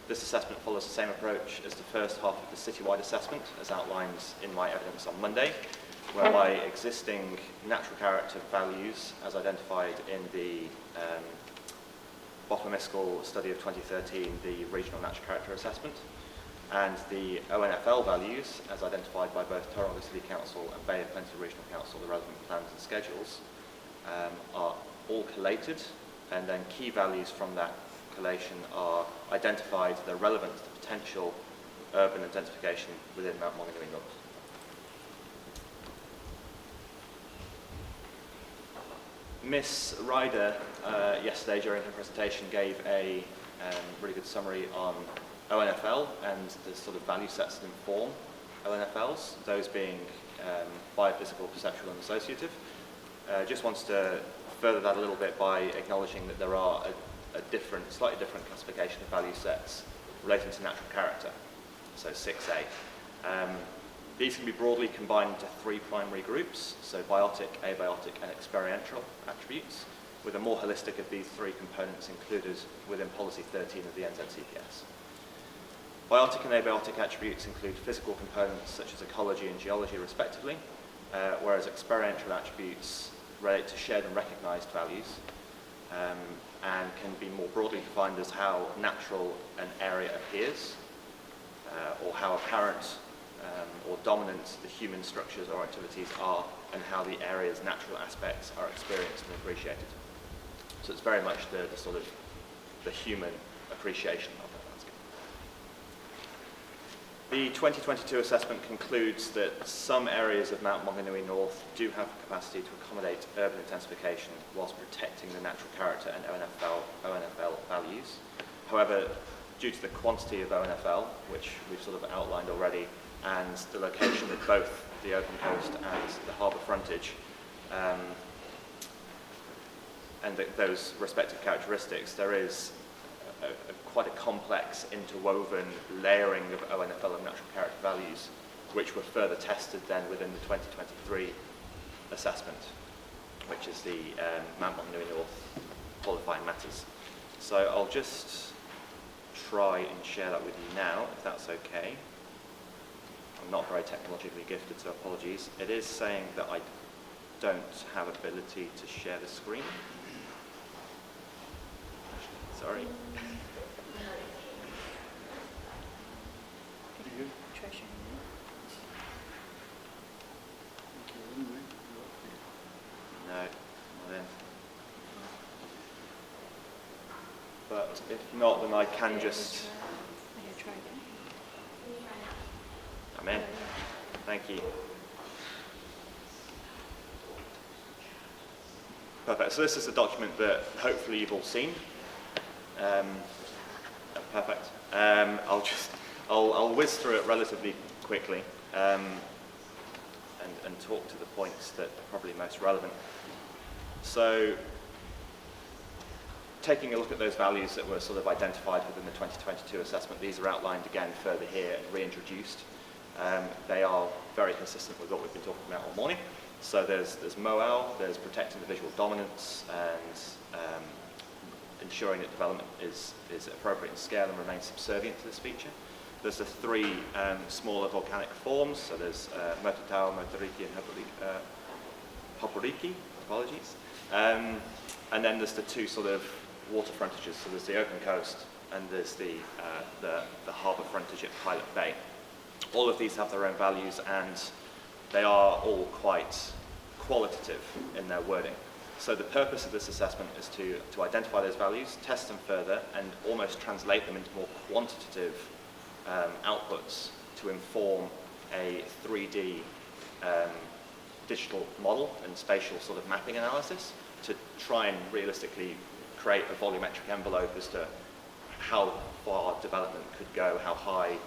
[SPEAKER 20] This assessment follows the same approach as the first half of the citywide assessment, as outlined in my evidence on Monday, whereby existing natural character values, as identified in the Bothwell-Miskell study of 2013, the Regional Natural Character Assessment, and the ONFL values, as identified by both Tauranga City Council and Bay of Plenty Regional Council, the relevant plans and schedules, are all collated, and then key values from that collation are identified that are relevant to the potential urban intensification within Mount Maunganui North. Ms. Ryder, yesterday during her presentation, gave a really good summary on ONFL and the sort of value sets that inform ONFLs, those being biophysical, perceptual and associative. Just wants to further that a little bit by acknowledging that there are a slightly different classification of value sets relating to natural character, so 6A. These can be broadly combined into 3 primary groups, so biotic, abiotic and experiential attributes, with a more holistic of these 3 components included within policy 13 of the NZCPS. Biotic and abiotic attributes include physical components such as ecology and geology respectively, whereas experiential attributes relate to shared and recognised values, and can be more broadly defined as how natural an area appears, or how apparent or dominant the human structures or activities are, and how the area's natural aspects are experienced and appreciated. So it's very much the sort of the human appreciation of that landscape. The 2022 assessment concludes that some areas of Mount Maunganui North do have the capacity to accommodate urban intensification whilst protecting the natural character and ONFL values. However, due to the quantity of ONFL, which we've sort of outlined already, and the location of both the open coast and the harbour frontage, and those respective characteristics, there is quite a complex interwoven layering of ONFL and natural character values, which were further tested then within the 2023 assessment, which is the Mount Maunganui North qualifying matters. So I'll just try and share that with you now, if that's okay. I'm not very technologically gifted, so apologies. It is saying that I don't have ability to share the screen. Sorry. No, not in. But if not, then I can just... I'm in. Thank you. Perfect. So this is a document that hopefully you've all seen. Perfect. I'll whiz through it relatively quickly and talk to the points that are probably most relevant. So, taking a look at those values that were sort of identified within the 2022 assessment, these are outlined again further here and reintroduced. They are very consistent with what we've been talking about all morning. So there's MOAL, there's protecting the visual dominance and ensuring that development is appropriate in scale and remains subservient to this feature. There's the three smaller volcanic forms, so there's Mototau, Motoriki and Hoporiki, apologies. And then there's the two sort of water frontages, so there's the open coast and there's the harbour frontage at Pilot Bay. All of these have their own values and they are all quite qualitative in their wording. So the purpose of this assessment is to identify those values, test them further, and almost translate them into more quantitative outputs to inform a 3D digital model and spatial sort of mapping analysis to try and realistically create a volumetric envelope as to how far development could go, how high,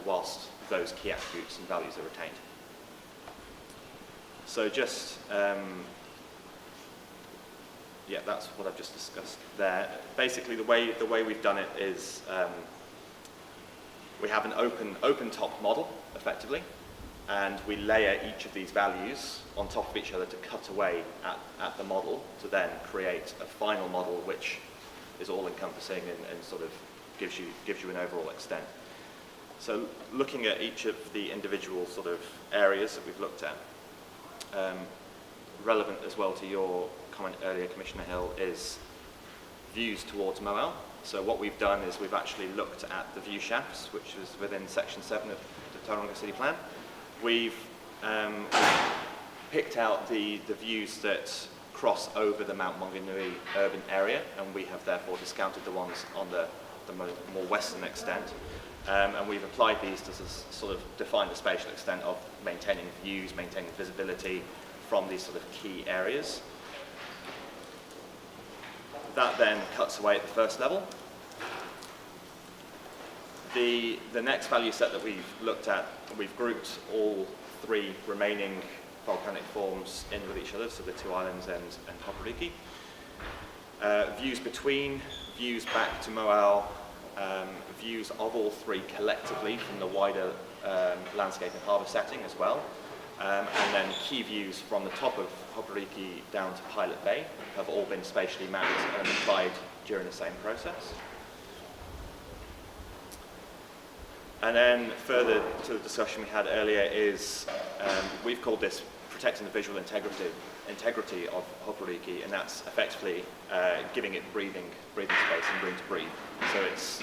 [SPEAKER 20] whilst those key attributes and values are retained. So just, yeah, that's what I've just discussed there. Basically, the way we've done it is we have an open top model, effectively, and we layer each of these values on top of each other to cut away at the model to then create a final model which is all-encompassing and sort of gives you an overall extent. So looking at each of the individual sort of areas that we've looked at, relevant as well to your comment earlier, Commissioner Hill, is views towards MOAL. So what we've done is we've actually looked at the view shafts, which is within Section 7 of the Tauranga City Plan. We've picked out the views that cross over the Mount Maunganui urban area, and we have therefore discounted the ones on the more western extent. And we've applied these to sort of define the spatial extent of maintaining views, maintaining visibility from these sort of key areas. That then cuts away at the first level. The next value set that we've looked at, we've grouped all three remaining volcanic forms in with each other, so the two islands and Hoporiki. Views between, views back to MOAL, views of all three collectively from the wider landscape and harbour setting as well, and then key views from the top of Hoporiki down to Pilot Bay have all been spatially mapped and applied during the same process. And then further to the discussion we had earlier is, we've called this protecting the visual integrity of Hoporiki, and that's effectively giving it breathing space and room to breathe. So it's,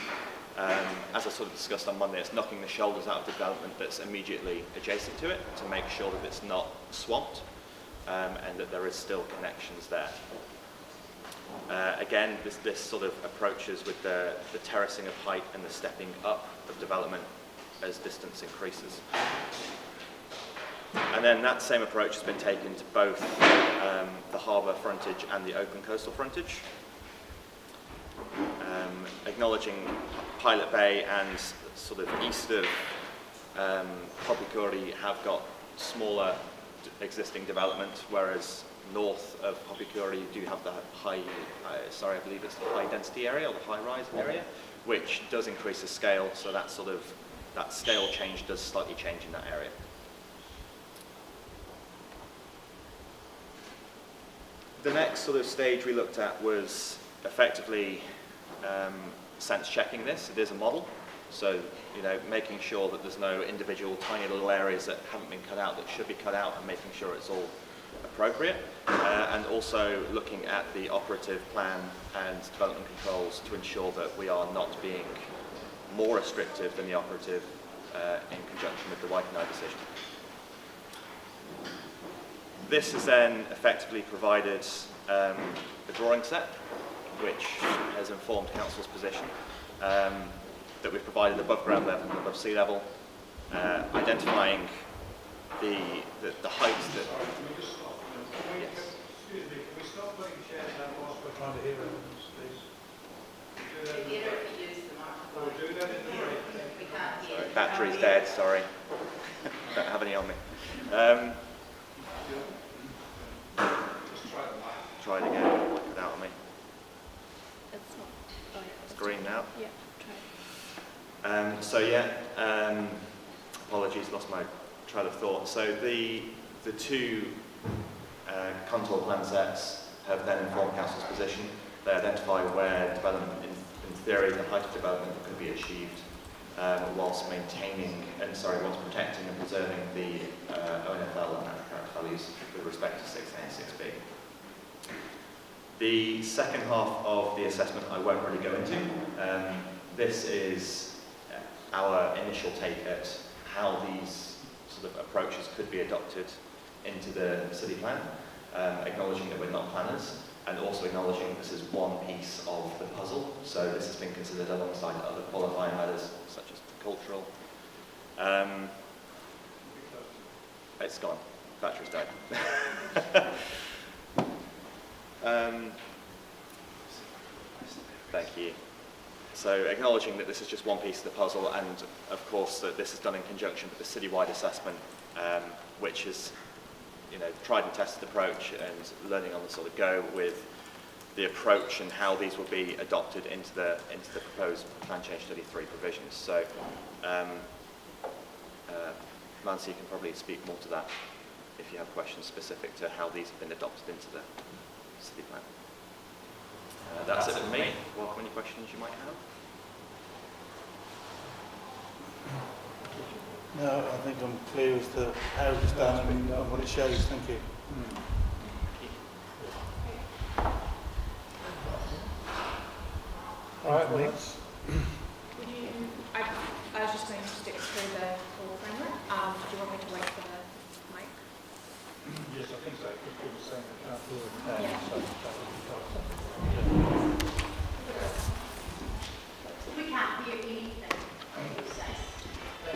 [SPEAKER 20] as I sort of discussed on Monday, it's knocking the shoulders out of development that's immediately adjacent to it to make sure that it's not swamped and that there is still connections there. Again, this sort of approaches with the terracing of height and the stepping up of development as distance increases. And then that same approach has been taken to both the harbour frontage and the open coastal frontage. Acknowledging Pilot Bay and sort of east of Hopikuri have got smaller existing development, whereas north of Hopikuri do have the I believe it's the high density area or the high rise area, which does increase the scale, so that scale change does slightly change in that area. The next sort of stage we looked at was effectively sense checking this. It is a model, so making sure that there's no individual tiny little areas that haven't been cut out that should be cut out, and making sure it's all appropriate, and also looking at the operative plan and development controls to ensure that we are not being more restrictive than the operative in conjunction with the Waitanai decision. This has then effectively provided a drawing set which has informed Council's position, that we've provided above ground level and above sea level, identifying the heights that... Yes.
[SPEAKER 1] Excuse me, can we stop putting chairs out whilst we're trying to hear evidence, please?
[SPEAKER 3] It's better if we use the microphone.
[SPEAKER 1] We'll do that in the break.
[SPEAKER 3] We can't hear.
[SPEAKER 20] Sorry, battery's dead, sorry. Don't have any on me. Try it again, like it out on me.
[SPEAKER 14] It's not.
[SPEAKER 20] It's green now.
[SPEAKER 14] Yeah, try.
[SPEAKER 20] So yeah, apologies, lost my trail of thought. So the two contour plan sets have then informed Council's position. They identify where development, in theory, the height of development could be achieved whilst protecting and preserving the ONFL and natural character values with respect to 6A and 6B. The second half of the assessment I won't really go into. This is our initial take at how these sort of approaches could be adopted into the city plan, acknowledging that we're not planners, and also acknowledging this is one piece of the puzzle. So this has been considered alongside other qualifying matters, such as cultural. It's gone. Battery's died. Thank you. So acknowledging that this is just one piece of the puzzle, and of course that this is done in conjunction with the citywide assessment, which is tried and tested approach, and learning on the sort of go with the approach and how these will be adopted into the proposed Plan Change 33 provisions. So Nancy can probably speak more to that if you have questions specific to how these have been adopted into the city plan. That's it from me. Welcome any questions you might have.
[SPEAKER 6] No, I think I'm clear as to how it's done and what it shows. Thank you.
[SPEAKER 1] All right, next.
[SPEAKER 9] I was just going to stick through the full framework. Did you want me to wait for the mic?
[SPEAKER 1] Yes, I think so. Because we were saying we can't do it now.
[SPEAKER 9] Yeah.
[SPEAKER 1] So that would be helpful.
[SPEAKER 3] We can't hear anything you say.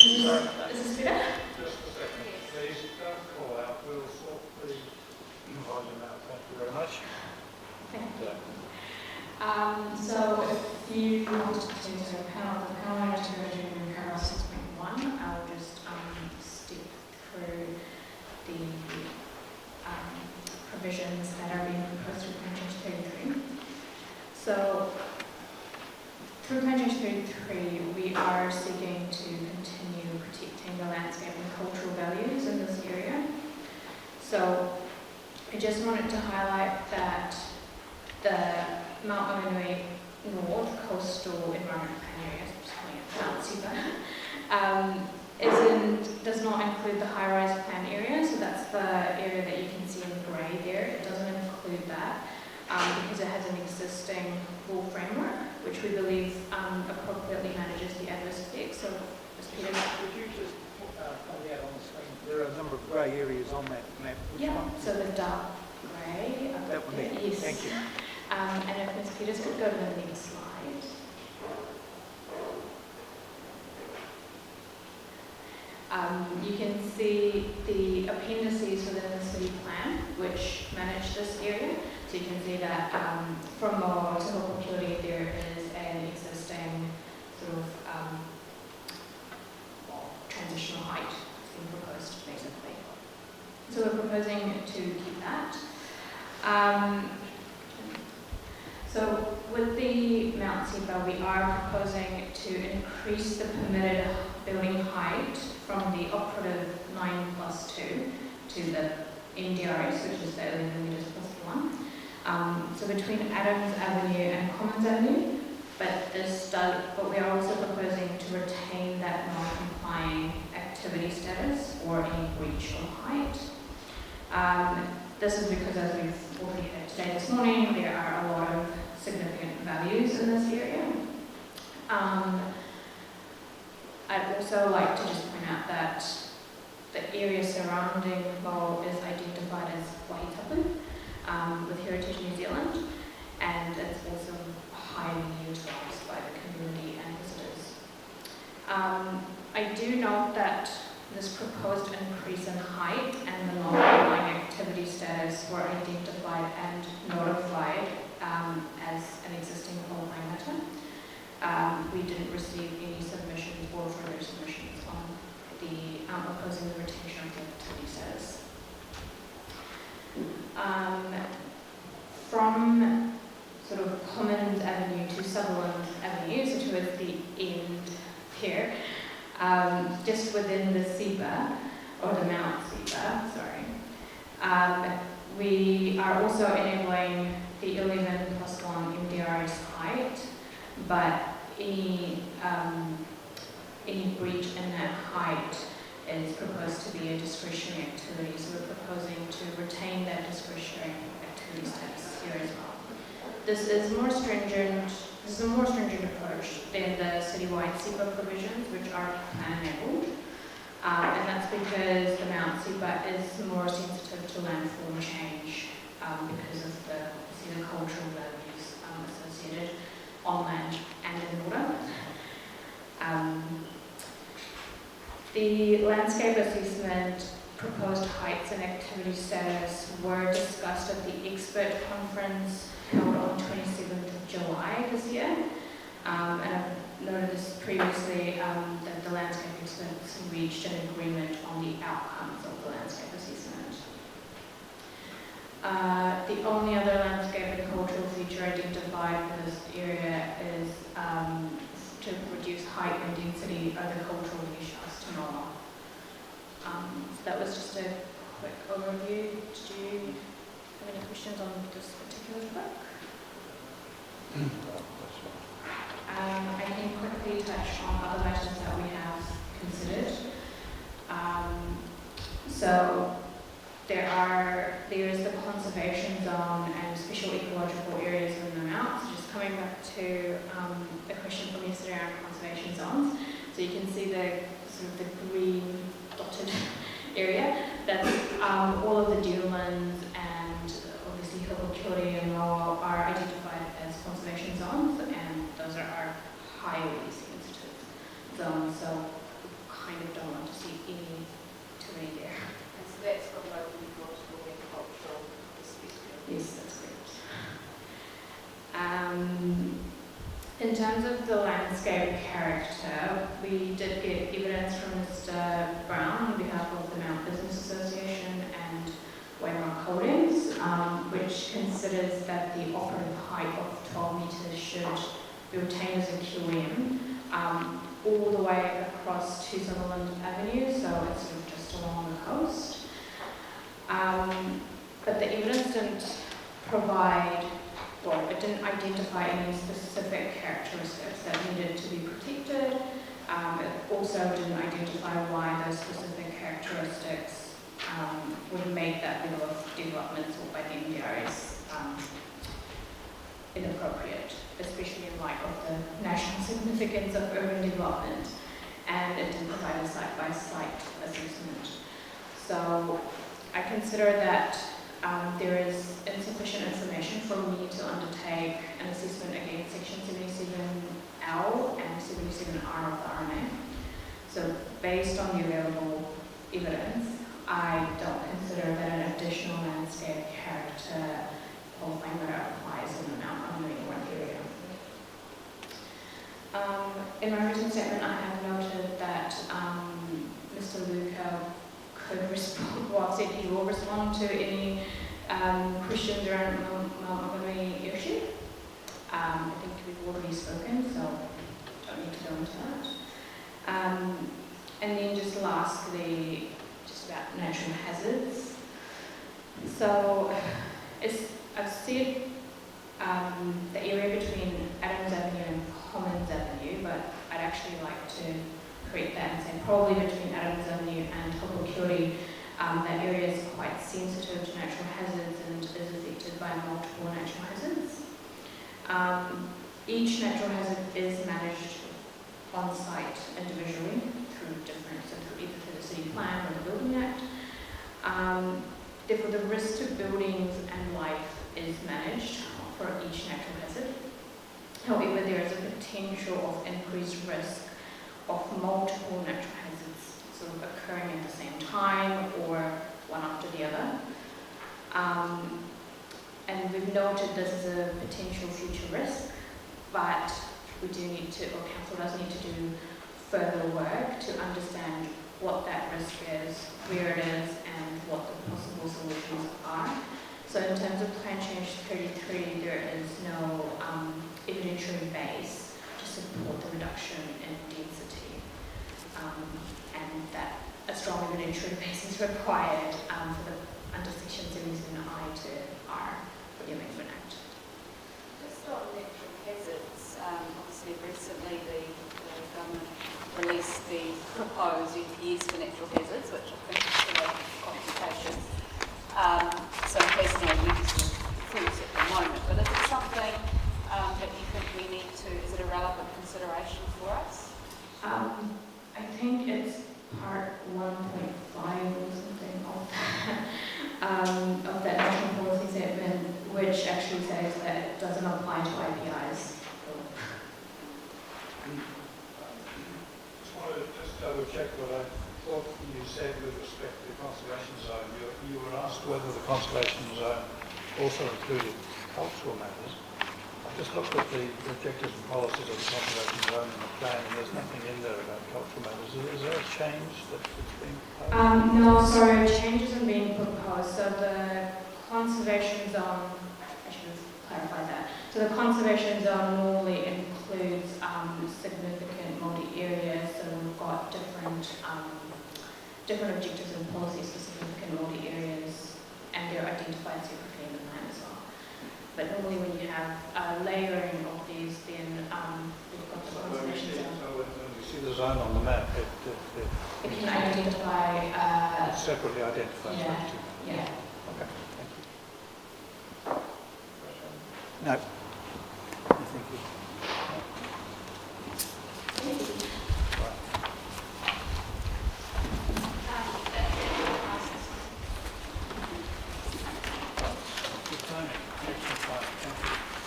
[SPEAKER 9] Is this better?
[SPEAKER 1] Just a second. Please don't call out. We'll sort the volume out. Thank you very much.
[SPEAKER 9] Thank you. So if you wanted to the panel wanted to go to paragraph 6.1, I'll just step through the provisions that are being proposed through Plan Change 33. So through Plan Change 33, we are seeking to continue protecting the landscape and cultural values in this area. So I just wanted to highlight that the Mount Maunganui North Coastal Environment Plan Area, just calling it Mount Siva, does not include the high-rise plan area, so that's the area that you can see in grey there. It doesn't include that because it has an existing law framework, which we believe appropriately manages the adverse effects. So, Ms. Peters.
[SPEAKER 8] Would you just point out on the screen, there are a number of grey areas on that map. Which
[SPEAKER 9] Yeah,
[SPEAKER 8] one?
[SPEAKER 9] so the dark grey.
[SPEAKER 8] That one there.
[SPEAKER 9] Yes.
[SPEAKER 8] Thank you.
[SPEAKER 9] And if Ms. Peters could go to the next slide. You can see the appendices within the city plan which manage this area. So you can see that from Mo to Hokokuri there is an existing sort of transitional height that's being proposed basically. So we're proposing to keep that. So with the Mount Sipa, we are proposing to increase the permitted building height from the operative 9+2 to the MDRS, which is the 11 metres plus 1. So between Adams Avenue and Commons Avenue, but we are also proposing to retain that non-complying activity status or any breach of height. This is because, as we've already heard today this morning, there are a lot of significant values in this area. I'd also like to just point out that the area surrounding Mo is identified as Wahitapu with Heritage New Zealand, and it's also highly utilised by the community and visitors. I do note that this proposed increase in height and the non-complying activity status were identified and notified as an existing qualifying matter. We didn't receive any submissions or further submissions on the opposing the retention of the activity status. From sort of Commons Avenue to Sutherland Avenue, so towards the end here, just within the SEPA, or the Mount SEPA, sorry, we are also enabling the 11+1 MDRS height, but any breach in that height is proposed to be a discretionary activity, so we're proposing to retain that discretionary activity status here as well. This is a more stringent approach than the citywide SEPA provisions, which are plan-enabled. And that's because the Mount SEPA is more sensitive to landform change because of the cultural values associated on land and in water. The landscape assessment, proposed heights and activity status were discussed at the expert conference held on 27th of July this year. And I've noted this previously that the landscape experts reached an agreement on the outcomes of the landscape assessment. The only other landscape and cultural feature identified for this area is to reduce height and density of the cultural leisures to normal. So that was just a quick overview. Did you have any questions on this particular book? I can quickly touch on other matters that we have considered. So there is the conservation zone and special ecological areas in the Mount. So just coming back to the question from yesterday around conservation zones. So you can see the sort of the green dotted area. That's all of the dunelands and obviously Hokokuri and Roa are identified as conservation zones, and those are our highly sensitive zones, so we kind of don't want to see any terrain there.
[SPEAKER 11] And so that's got local ecological and cultural perspective.
[SPEAKER 9] Yes, that's correct. In terms of the landscape character, we did get evidence from Mr. Brown on behalf of the Mount Business Association and Waymark Holdings, which considers that the operative height of 12 metres should be retained as a QM all the way across to Sutherland Avenue, so it's sort of just along the coast. But the evidence didn't provide, well, it didn't identify any specific characteristics that needed to be protected. It also didn't identify why those specific characteristics would
[SPEAKER 11] make that level of development sought by the NDR is inappropriate, especially in light of the national significance of urban development, and it didn't provide a site-by-site assessment. So I consider that there is insufficient information for me to undertake an assessment against Section 77L and 77R of the RMA. So based on the available evidence, I don't consider that an additional landscape character qualifying matter applies in the Mount Maunganui North area. In my written statement, I have noted that Mr. Luca could respond, well, said he will respond to any questions around Mount Maunganui issue. I think we've already spoken, so don't need to go into that. And then just lastly, just about natural hazards. So I've said the area between Adams Avenue and Commons Avenue, but I'd actually like to correct that and say probably between Adams Avenue and Hopokiori, that area is quite sensitive to natural hazards and is affected by multiple natural hazards. Each natural hazard is managed on site individually through different, so through either through the city plan or the Building Act. Therefore, the risk to buildings and life is managed for each natural hazard. However, there is a potential of increased risk of multiple natural hazards sort of occurring at the same time or one after the other. And we've noted this as a potential future risk, but we do need to, or council does need to do further work to understand what that risk is, where it is, and what the possible solutions are. So in terms of Plan Change 33, there is no evidentiary base to support the reduction in density, and that a strong evidentiary base is required for the under Section 77I to R for the Amendment Act.
[SPEAKER 3] Just on natural hazards, obviously recently the government released the proposed EPS for natural hazards, which I think is still a complication. So it has no legislative force at the moment, but is it something that you think we need to, is it a relevant consideration for us?
[SPEAKER 11] I think it's part 1.5 or something of that national policy statement, which actually says that it doesn't apply to IPIs.
[SPEAKER 1] Just double check what I thought you said with respect to the conservation zone. You were asked whether the conservation zone also included cultural matters. I just looked at the objectives and policies of the conservation zone in the plan, and there's nothing in there about cultural matters. Is there a change that's being proposed?
[SPEAKER 11] No, sorry, change isn't being proposed. So the conservation zone, I should have clarified that. So the conservation zone normally includes significant multi-areas, so we've got different objectives and policies for significant multi-areas, and they're identified separately in the plan as well. But normally when you have layering of these, then we've got the conservation zone.
[SPEAKER 1] So when we see the zone on the map, it
[SPEAKER 11] can identify...
[SPEAKER 1] separately identifies
[SPEAKER 11] yeah,
[SPEAKER 1] those two.
[SPEAKER 11] Yeah.
[SPEAKER 1] Okay, thank you.
[SPEAKER 8] No. Thank you.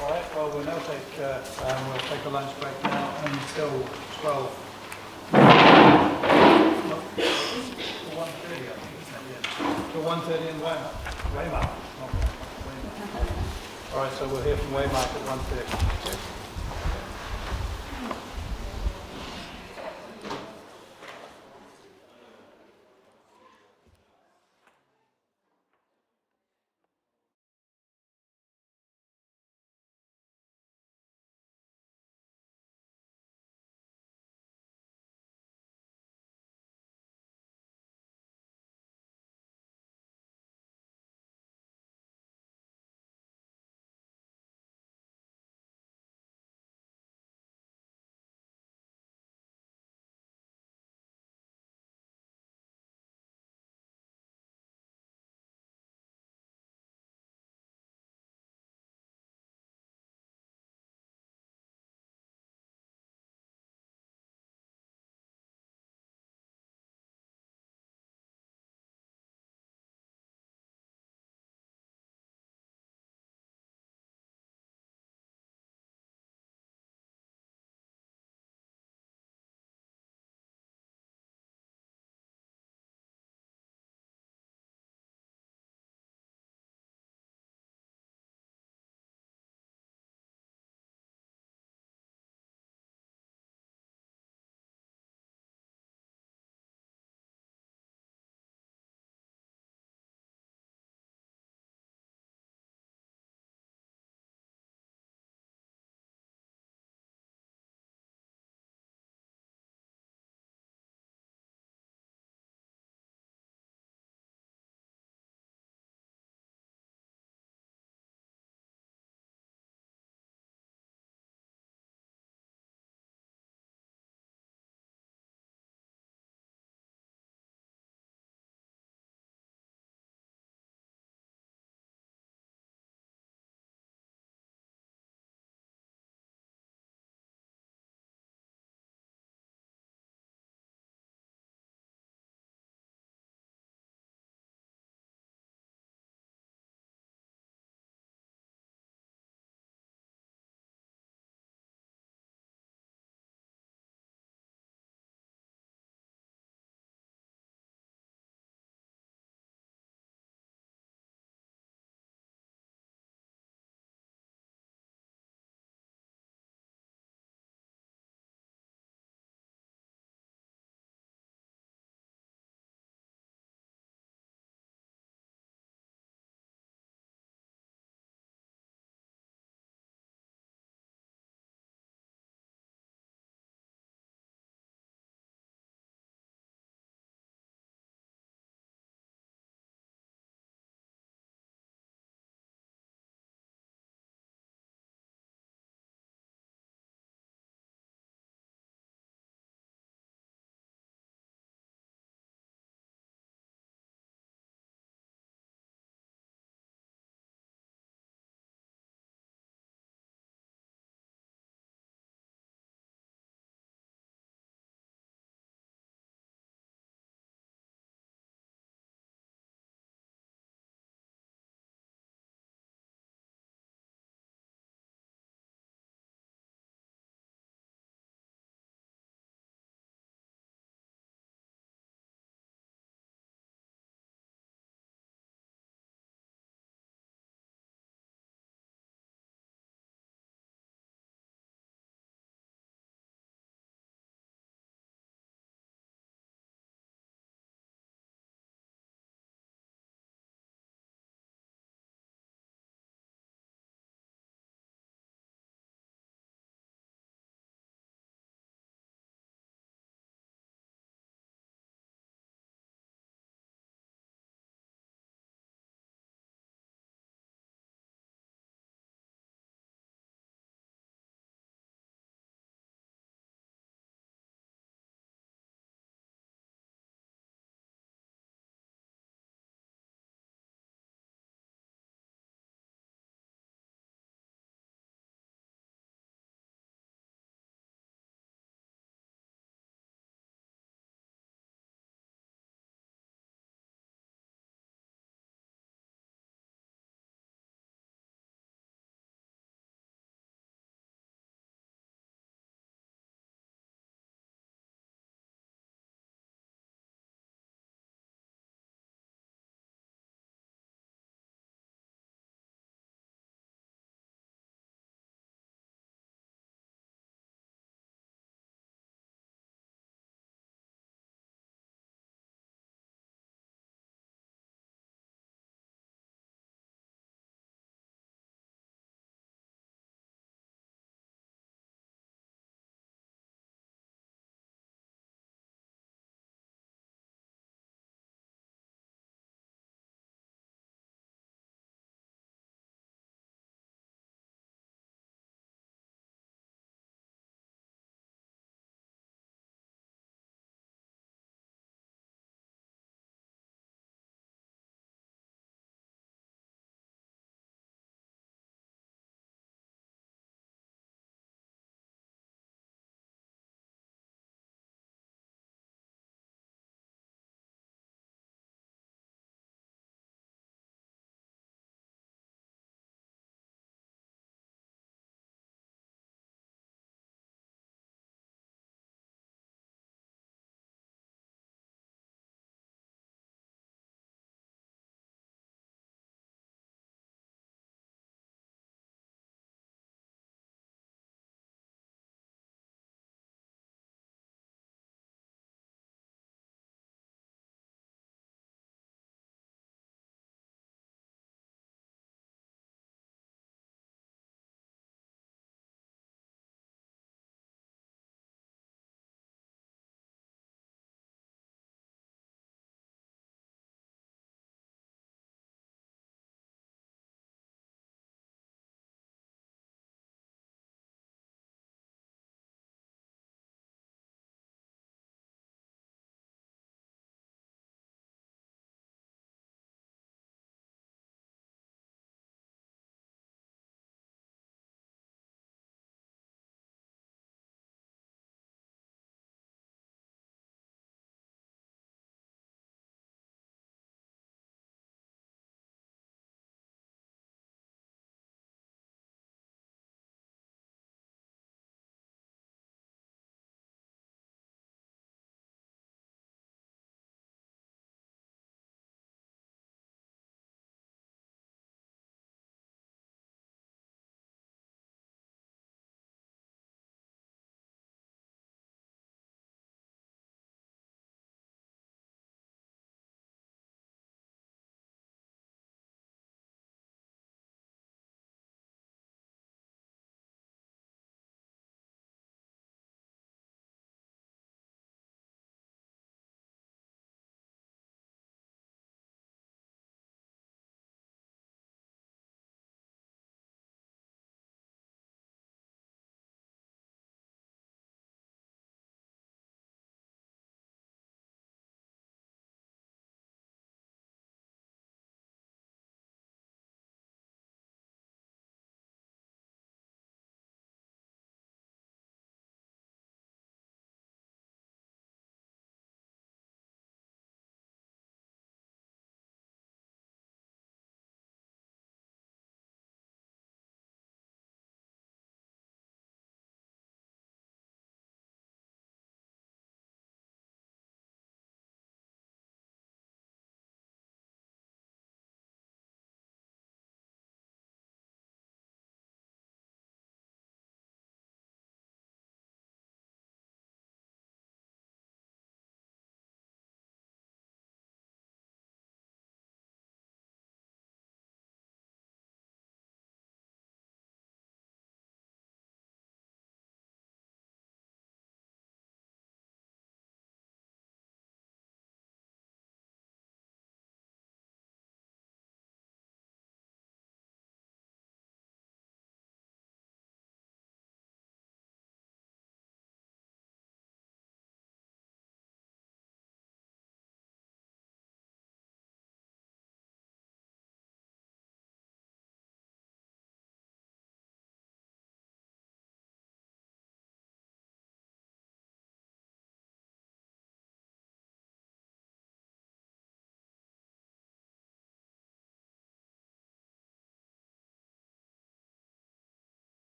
[SPEAKER 1] All right, well, we'll now take a lunch break now until 12. No, 1:30, I think, isn't it? Yeah. Till 1:30 in Weymouth. Weymouth, not Weymouth. All right, so we'll hear from Weymouth at 1:30.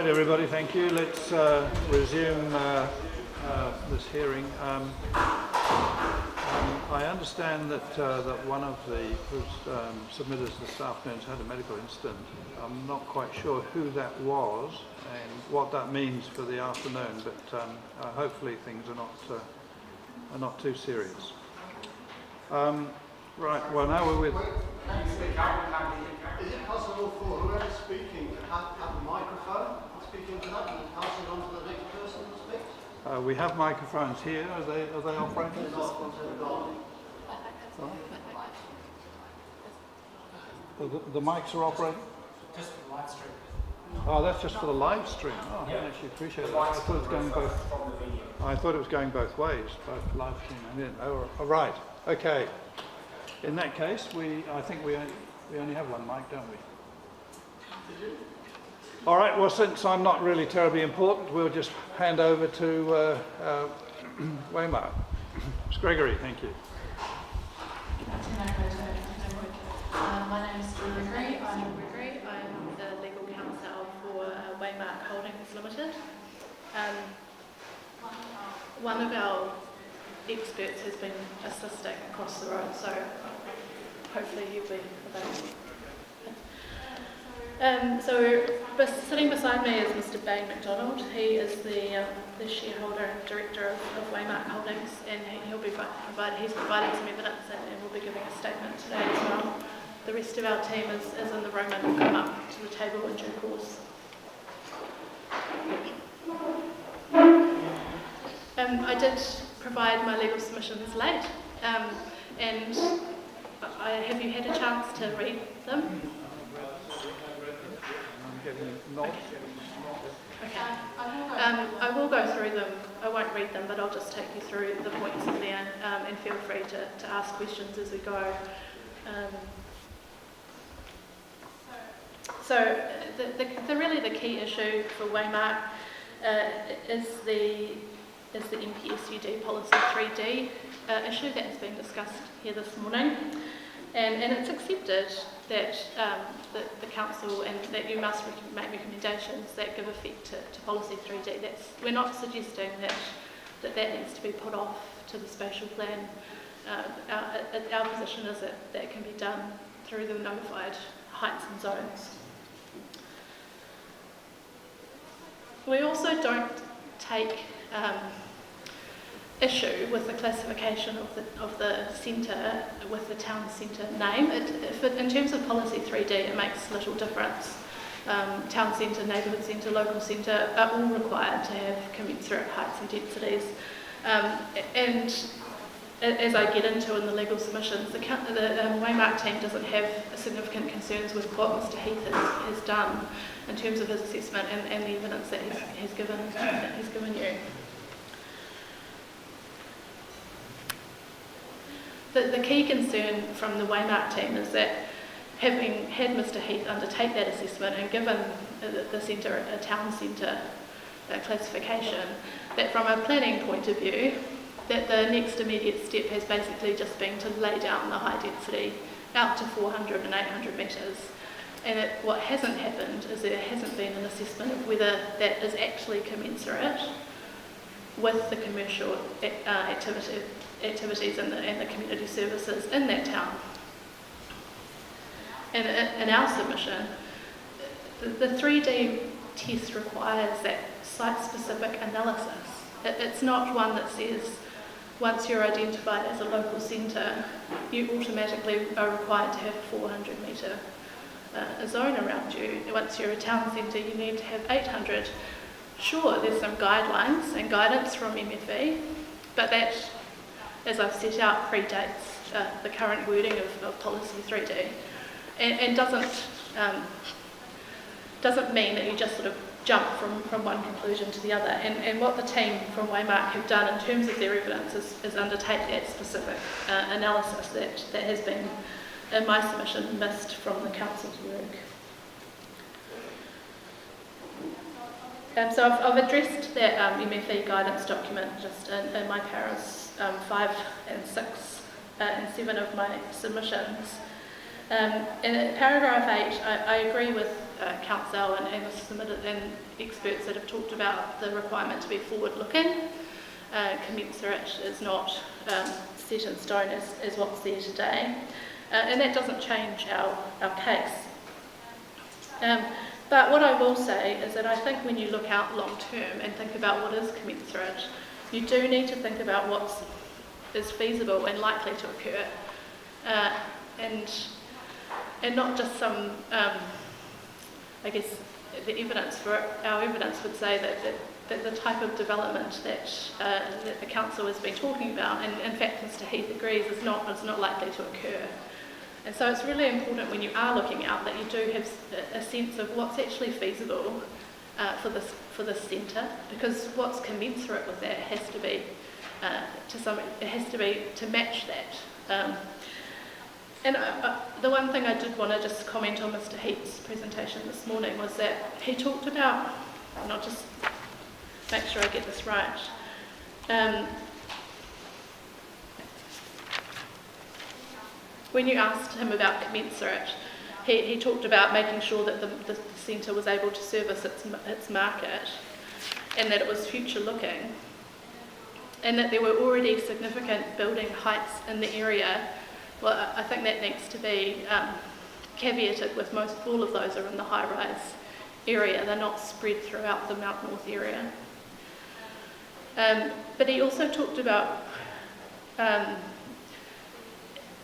[SPEAKER 1] right, everybody, thank you. Let's resume this hearing. I understand that that one of the submitters this afternoon had a medical incident. I'm not quite sure who that was and what that means for the afternoon, but hopefully things are not too serious. Right, well now we're with...
[SPEAKER 21] Is it possible for whoever's speaking to have a microphone speaking to that and pass it on to the next person who speaks?
[SPEAKER 1] we have microphones here. Are they operating? The mics are operating?
[SPEAKER 13] Just for the live stream.
[SPEAKER 1] Oh, that's just for the live stream. Oh, I actually appreciate that. I thought it was going both. I thought it was going both ways, both live stream and in. Oh, right. Okay. In that case, I think we only have one mic, don't we? All right. Well, since I'm not really terribly important, we'll just hand over to Waymark. It's Gregory. Thank you.
[SPEAKER 22] My name is Gregory. I'm the legal counsel for Waymark Holdings Limited. One of our experts has been assisting across the road, so hopefully you'll be available. Sitting beside me is Mr. Bane McDonald. He is the shareholder and director of Waymark Holdings, and he's providing some evidence and will be giving a statement today as well. The rest of our team is in the room and will come up to the table in due course. I did provide my legal submissions late, and have you had a chance to read them? Okay. I will go through them. I won't read them, but I'll just take you through the points in there, and feel free to ask questions as we go. So really the key issue for Waymark is the MPSUD policy 3D issue that has been discussed here this morning, and it's accepted that the council and that you must make recommendations that give effect to policy 3D. We're not suggesting that needs to be put off to the spatial plan. Our position is that it can be done through the notified heights and zones. We also don't take issue with the classification of the centre with the town centre name. In terms of policy 3D, it makes little difference. Town centre, neighbourhood centre, local centre are all required to have commensurate heights and densities. And as I get into in the legal submissions, the Waymark team doesn't have significant concerns with what Mr. Heath has done in terms of his assessment and the evidence that he's given you. The key concern from the Waymark team is that having had Mr. Heath undertake that assessment and given the centre a town centre classification, that from a planning point of view, that the next immediate step has basically just been to lay down the high density out to 400 and 800 metres. And what hasn't happened is there hasn't been an assessment of whether that is actually commensurate with the commercial activities and the community services in that town. And in our submission, the 3D test requires that site-specific analysis. It's not one that says once you're identified as a local centre, you automatically are required to have a 400 metre zone around you. Once you're a town centre, you need to have 800. Sure, there's some guidelines and guidance from MFE, but that, as I've set out, predates the current wording of policy 3D, and doesn't mean that you just sort of jump from one conclusion to the other. And what the team from Waymark have done in terms of their evidence is undertake that specific analysis that has been, in my submission, missed from the council's work. So I've addressed that MFE guidance document just in my paras 5 and 6 and 7 of my submissions. In paragraph 8, I agree with Council and the submitted and experts that have talked about the requirement to be forward-looking. Commensurate is not set in stone as what's there today, and that doesn't change our case. But what I will say is that I think when you look out long term and think about what is commensurate, you do need to think about what is feasible and likely to occur, and not just some, I guess, our evidence would say that the type of development that the council has been talking about, and in fact Mr Heath agrees, is not likely to occur. And so it's really important when you are looking out that you do have a sense of what's actually feasible for this centre, because what's commensurate with that has to be to match that. And the one thing I did want to just comment on Mr Heath's presentation this morning was that he talked about, and I'll just make sure I get this right, when you asked him about commensurate, he talked about making sure that the centre was able to service its market, and that it was future looking, and that there were already significant building heights in the area. Well, I think that needs to be caveated with all of those are in the high-rise area. They're not spread throughout the Mount North area. But he also talked about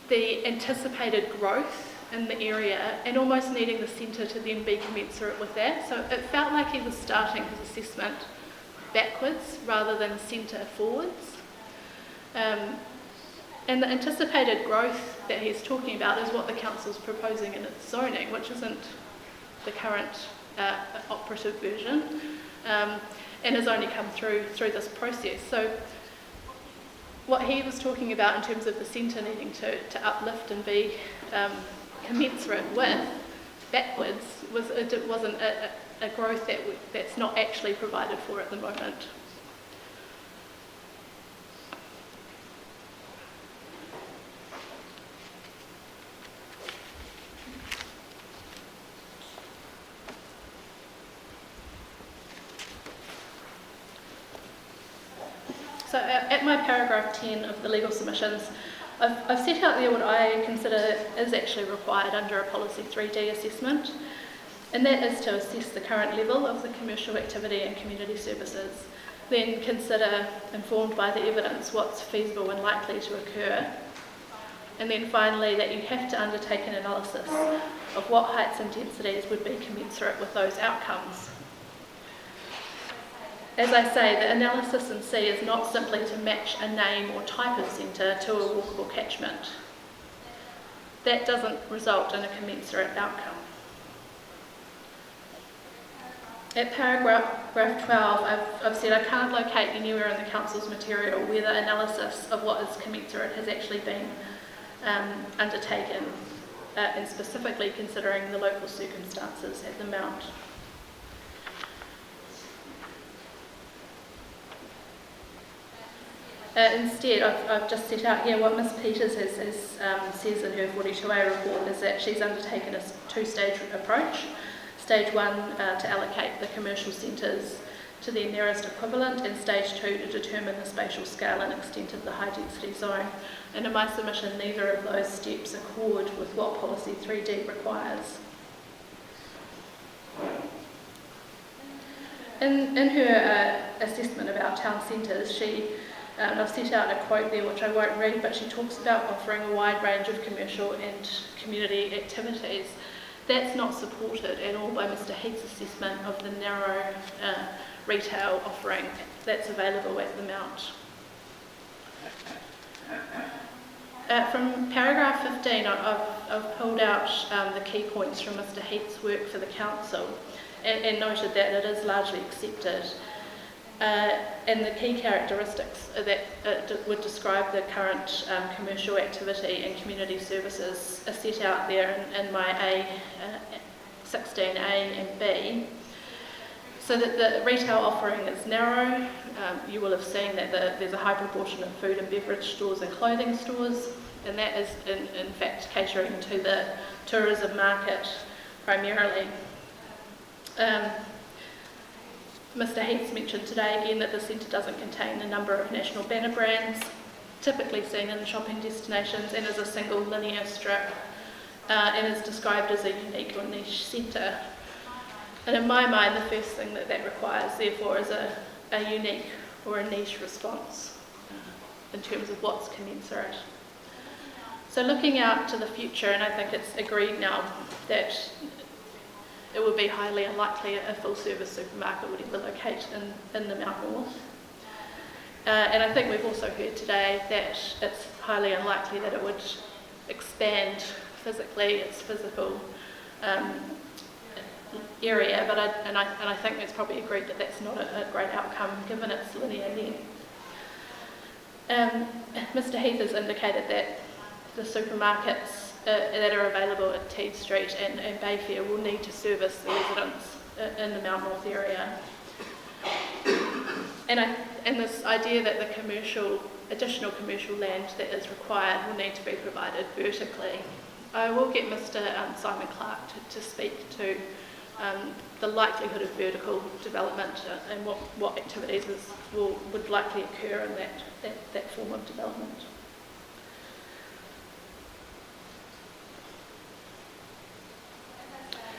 [SPEAKER 22] the anticipated growth in the area and almost needing the centre to then be commensurate with that. So it felt like he was starting his assessment backwards rather than centre forwards. And the anticipated growth that he's talking about is what the council's proposing in its zoning, which isn't the current operative version, and has only come through this process. So what he was talking about in terms of the centre needing to uplift and be commensurate with backwards wasn't a growth that's not actually provided for at the moment. So at my paragraph 10 of the legal submissions, I've set out there what I consider is actually required under a Policy 3D assessment, and that is to assess the current level of the commercial activity and community services, then consider, informed by the evidence, what's feasible and likely to occur, and then finally that you have to undertake an analysis of what heights and densities would be commensurate with those outcomes. As I say, the analysis in C is not simply to match a name or type of centre to a walkable catchment. That doesn't result in a commensurate outcome. At paragraph 12, I've said I can't locate anywhere in the council's material where the analysis of what is commensurate has actually been undertaken, and specifically considering the local circumstances at the Mount. Instead, I've just set out here what Ms Peters says in her 42A report is that she's undertaken a two-stage approach. Stage 1 to allocate the commercial centres to their nearest equivalent, and Stage 2 to determine the spatial scale and extent of the high-density zone. And in my submission, neither of those steps accord with what Policy 3D requires. In her assessment about town centres, I've set out a quote there which I won't read, but she talks about offering a wide range of commercial and community activities. That's not supported at all by Mr Heath's assessment of the narrow retail offering that's available at the Mount. From paragraph 15, I've pulled out the key points from Mr Heath's work for the council and noted that it is largely accepted. And the key characteristics that would describe the current commercial activity and community services are set out there in my 16A and B. So that the retail offering is narrow. You will have seen that there's a high proportion of food and beverage stores and clothing stores. and that is in fact catering to the tourism market primarily. Mr. Heath's mentioned today again that the centre doesn't contain a number of national banner brands typically seen in shopping destinations, and is a single linear strip, and is described as a unique or niche centre. And in my mind, the first thing that requires, therefore, is a unique or a niche response in terms of what's commensurate. So looking out to the future, and I think it's agreed now that it would be highly unlikely a full-service supermarket would ever locate in the Mount North. And I think we've also heard today that it's highly unlikely that it would expand physically, its physical area, but I think it's probably agreed that that's not a great outcome given its linear length. Mr. Heath has indicated that the supermarkets that are available at Teed Street and Bayfair will need to service the residents in the Mount North area. And this idea that the additional commercial land that is required will need to be provided vertically. I will get Mr. Simon Clark to speak to the likelihood of vertical development and what activities would likely occur in that form of development.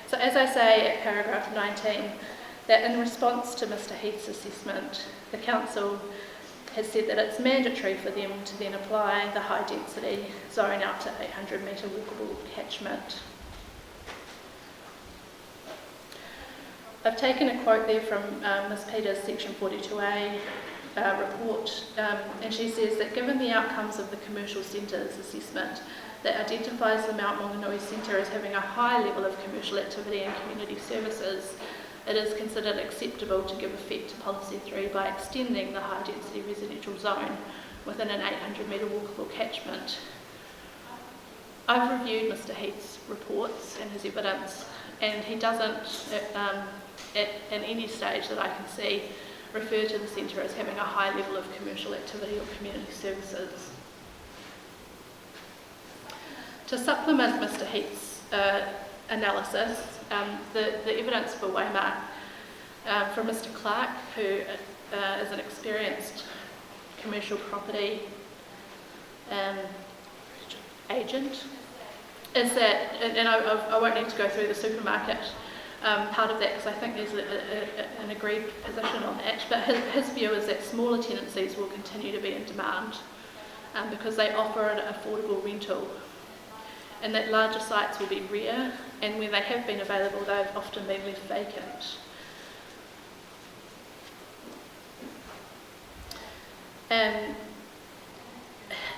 [SPEAKER 22] So as I say at paragraph 19, that in response to Mr. Heath's assessment, the Council has said that it's mandatory for them to then apply the high density zone out to 800 metre walkable catchment. I've taken a quote there from Ms. Peters' section 42A report, and she says that given the outcomes of the commercial centres assessment that identifies the Mount Maunganui Centre as having a high level of commercial activity and community services, it is considered acceptable to give effect to Policy 3 by extending the high density residential zone within an 800 metre walkable catchment. I've reviewed Mr. Heath's reports and his evidence, and he doesn't, at any stage that I can see, refer to the centre as having a high level of commercial activity or community services. To supplement Mr. Heath's analysis, the evidence for Waymark from Mr. Clark, who is an experienced commercial property agent, is that, and I won't need to go through the supermarket part of that because I think there's an agreed position on that, but his view is that smaller tenancies will continue to be in demand because they offer an affordable rental, and that larger sites will be rare, and when they have been available they've often been left vacant.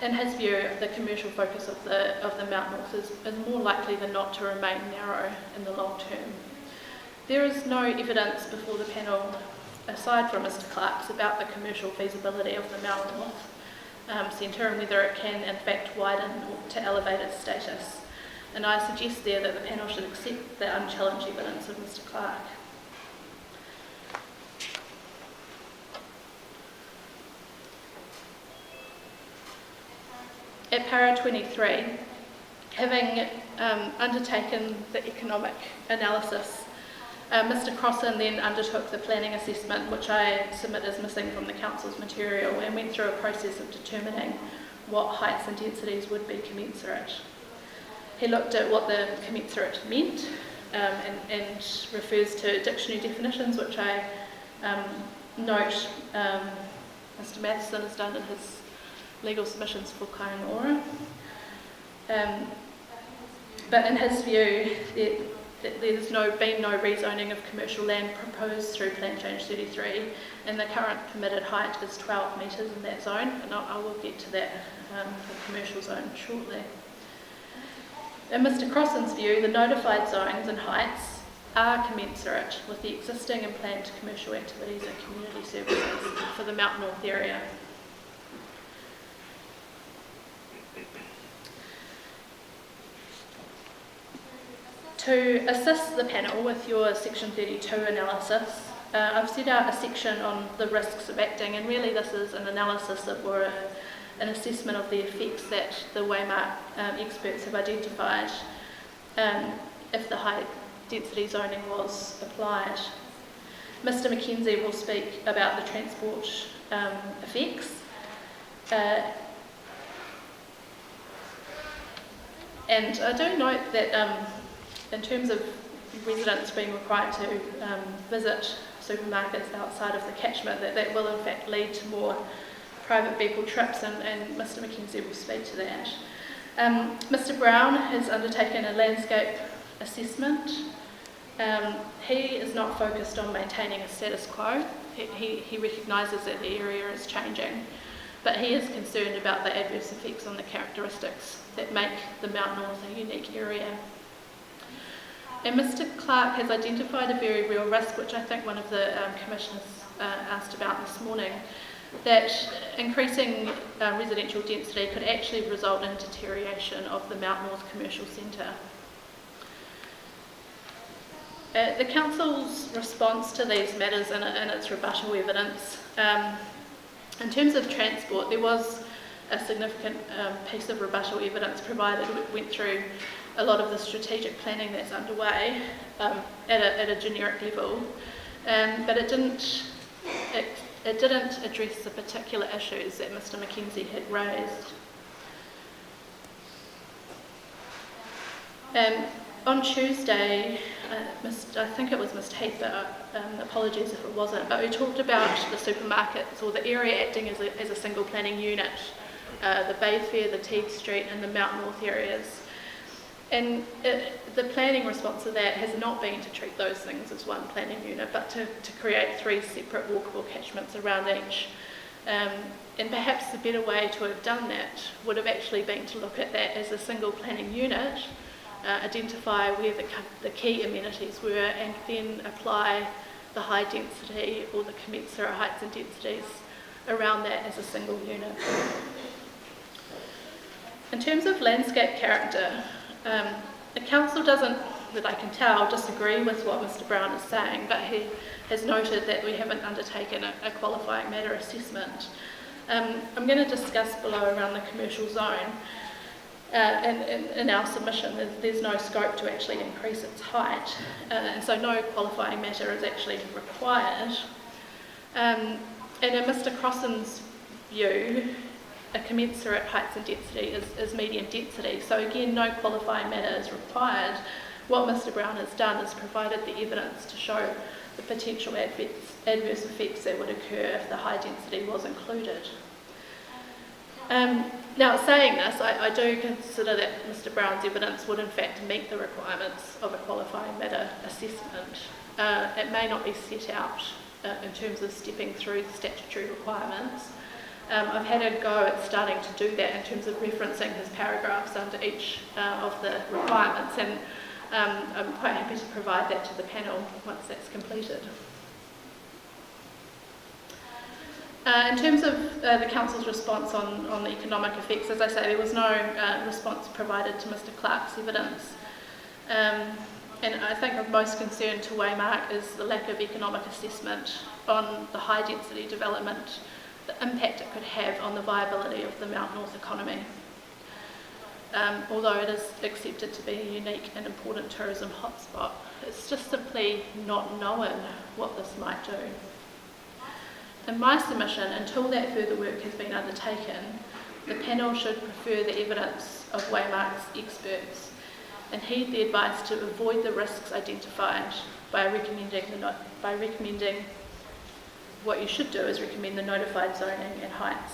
[SPEAKER 22] In his view, the commercial focus of the Mount North is more likely than not to remain narrow in the long term. There is no evidence before the panel, aside from Mr. Clark's, about the commercial feasibility of the Mount North Centre and whether it can in fact widen to elevate its status. And I suggest there that the panel should accept the unchallenged evidence of Mr. Clark. At para 23, having undertaken the economic analysis, Mr. Crossan then undertook the planning assessment, which I submit as missing from the Council's material, and went through a process of determining what heights and densities would be commensurate. He looked at what the commensurate meant and refers to dictionary definitions, which I note Mr. Matheson has done in his legal submissions for Kaingaora. But in his view, there's been no rezoning of commercial land proposed through Plan Change 33, and the current permitted height is 12 metres in that zone, and I will get to that, the commercial zone, shortly. In Mr. Crossan's view, the notified zones and heights are commensurate with the existing and planned commercial activities and community services for the Mount North area. To assist the panel with your Section 32 analysis, I've set out a section on the risks of acting, and really this is an analysis that were an assessment of the effects that the Waymark experts have identified if the high density zoning was applied. Mr Mackenzie will speak about the transport effects. And I do note that in terms of residents being required to visit supermarkets outside of the catchment, that will in fact lead to more private vehicle trips, and Mr Mackenzie will speak to that. Mr Brown has undertaken a landscape assessment. He is not focused on maintaining a status quo. He recognises that the area is changing, but he is concerned about the adverse effects on the characteristics that make the Mount North a unique area. And Mr Clark has identified a very real risk, which I think one of the commissioners asked about this morning, that increasing residential density could actually result in deterioration of the Mount North Commercial Centre. The Council's response to these matters and its rebuttal evidence, in terms of transport, there was a significant piece of rebuttal evidence provided. It went through a lot of the strategic planning that's underway at a generic level, but it didn't address the particular issues that Mr Mackenzie had raised. On Tuesday, I think it was Mr Heath, apologies if it wasn't, but we talked about the supermarkets, or the area acting as a single planning unit, the Bayfair, the Teague Street and the Mount North areas. And the planning response to that has not been to treat those things as one planning unit, but to create 3 separate walkable catchments around each. And perhaps the better way to have done that would have actually been to look at that as a single planning unit, identify where the key amenities were, and then apply the high density or the commensurate heights and densities around that as a single unit. In terms of landscape character, the Council doesn't, that I can tell, disagree with what Mr Brown is saying, but he has noted that we haven't undertaken a qualifying matter assessment. I'm going to discuss below around the commercial zone. And in our submission, there's no scope to actually increase its height, and so no qualifying matter is actually required. And in Mr Crossan's view, a commensurate heights and density is medium density, so again, no qualifying matter is required. What Mr Brown has done is provided the evidence to show the potential adverse effects that would occur if the high density was included. Now, saying this, I do consider that Mr Brown's evidence would in fact meet the requirements of a qualifying matter assessment. It may not be set out in terms of stepping through the statutory requirements. I've had a go at starting to do that in terms of referencing his paragraphs under each of the requirements, and I'm quite happy to provide that to the panel once that's completed. In terms of the Council's response on the economic effects, as I say, there was no response provided to Mr Clark's evidence. And I think of most concern to Waymark is the lack of economic assessment on the high density development, the impact it could have on the viability of the Mount North economy. Although it is accepted to be a unique and important tourism hotspot, it's just simply not known what this might do. In my submission, until that further work has been undertaken, the panel should prefer the evidence of Waymark's experts and heed the advice to avoid the risks identified by recommending what you should do is recommend the notified zoning and heights.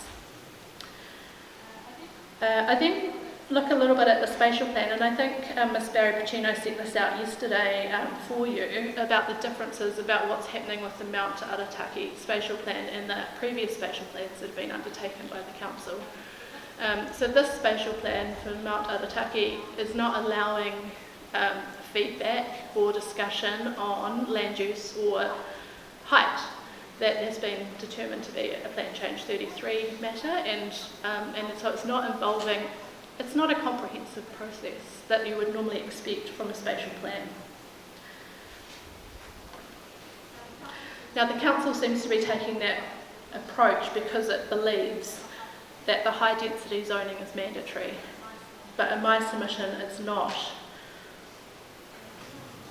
[SPEAKER 22] I then look a little bit at the spatial plan, and I think Ms Barry Pacino set this out yesterday for you about the differences about what's happening with the Mount Arataki spatial plan and the previous spatial plans that have been undertaken by the Council. So this spatial plan for Mount Arataki is not allowing feedback or discussion on land use or height. That has been determined to be a Plan Change 33 matter, and so it's not involving, it's not a comprehensive process that you would normally expect from a spatial plan. Now the Council seems to be taking that approach because it believes that the high density zoning is mandatory, but in my submission it's not.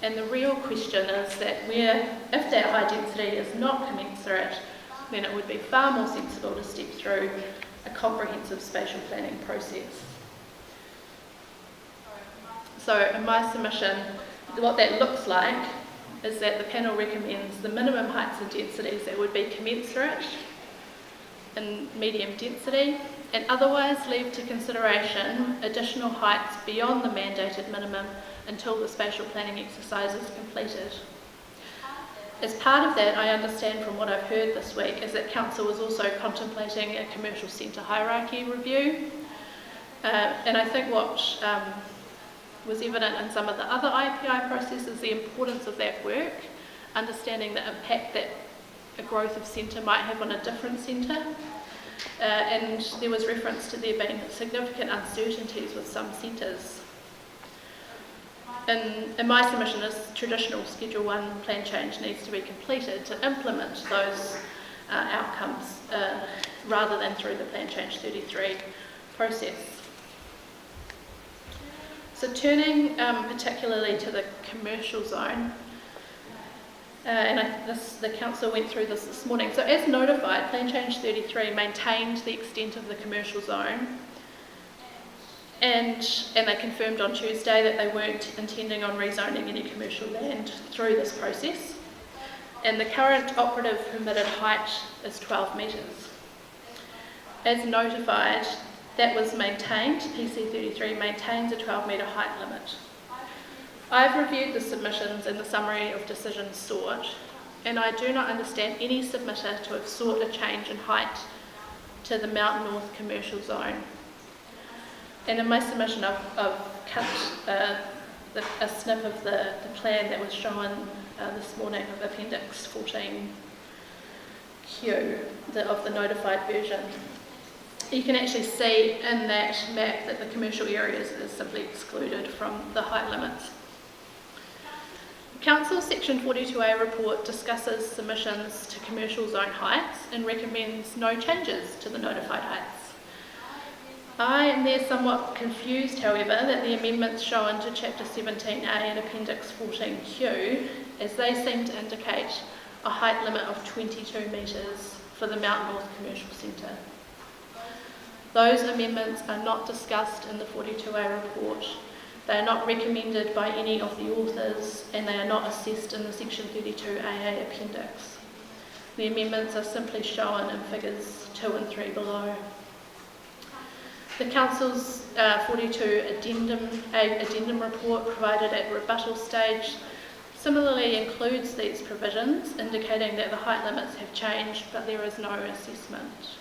[SPEAKER 22] And the real question is that if that high density is not commensurate, then it would be far more sensible to step through a comprehensive spatial planning process. So in my submission, what that looks like is that the panel recommends the minimum heights and densities that would be commensurate in medium density, and otherwise leave to consideration additional heights beyond the mandated minimum until the spatial planning exercise is completed. As part of that, I understand from what I've heard this week is that Council is also contemplating a commercial centre hierarchy review. And I think what was evident in some of the other IPI processes, the importance of that work, understanding the impact that a growth of centre might have on a different centre. And there was reference to there being significant uncertainties with some centres. In my submission, is traditional Schedule 1 plan change needs to be completed to implement those outcomes rather than through the Plan Change 33 process. So turning particularly to the commercial zone, the Council went through this morning. So as notified, Plan Change 33 maintained the extent of the commercial zone, and they confirmed on Tuesday that they weren't intending on rezoning any commercial land through this process. And the current operative permitted height is 12 metres. As notified, that was maintained. PC 33 maintains a 12-metre height limit. I've reviewed the submissions and the summary of decisions sought, and I do not understand any submitter to have sought a change in height to the Mount North commercial zone. And in my submission, I've cut a snip of the plan that was shown this morning of Appendix 14Q of the notified version. You can actually see in that map that the commercial areas is simply excluded from the height limits. Council's Section 42A report discusses submissions to commercial zone heights and recommends no changes to the notified heights. I am there somewhat confused, however, that the amendments shown to Chapter 17A and Appendix 14Q, as they seem to indicate a height limit of 22 metres for the Mount North Commercial Centre. Those amendments are not discussed in the 42A report. They are not recommended by any of the authors, and they are not assessed in the Section 32AA appendix. The amendments are simply shown in figures 2 and 3 below. The Council's 42 addendum report provided at rebuttal stage similarly includes these provisions, indicating that the height limits have changed, but there is no assessment.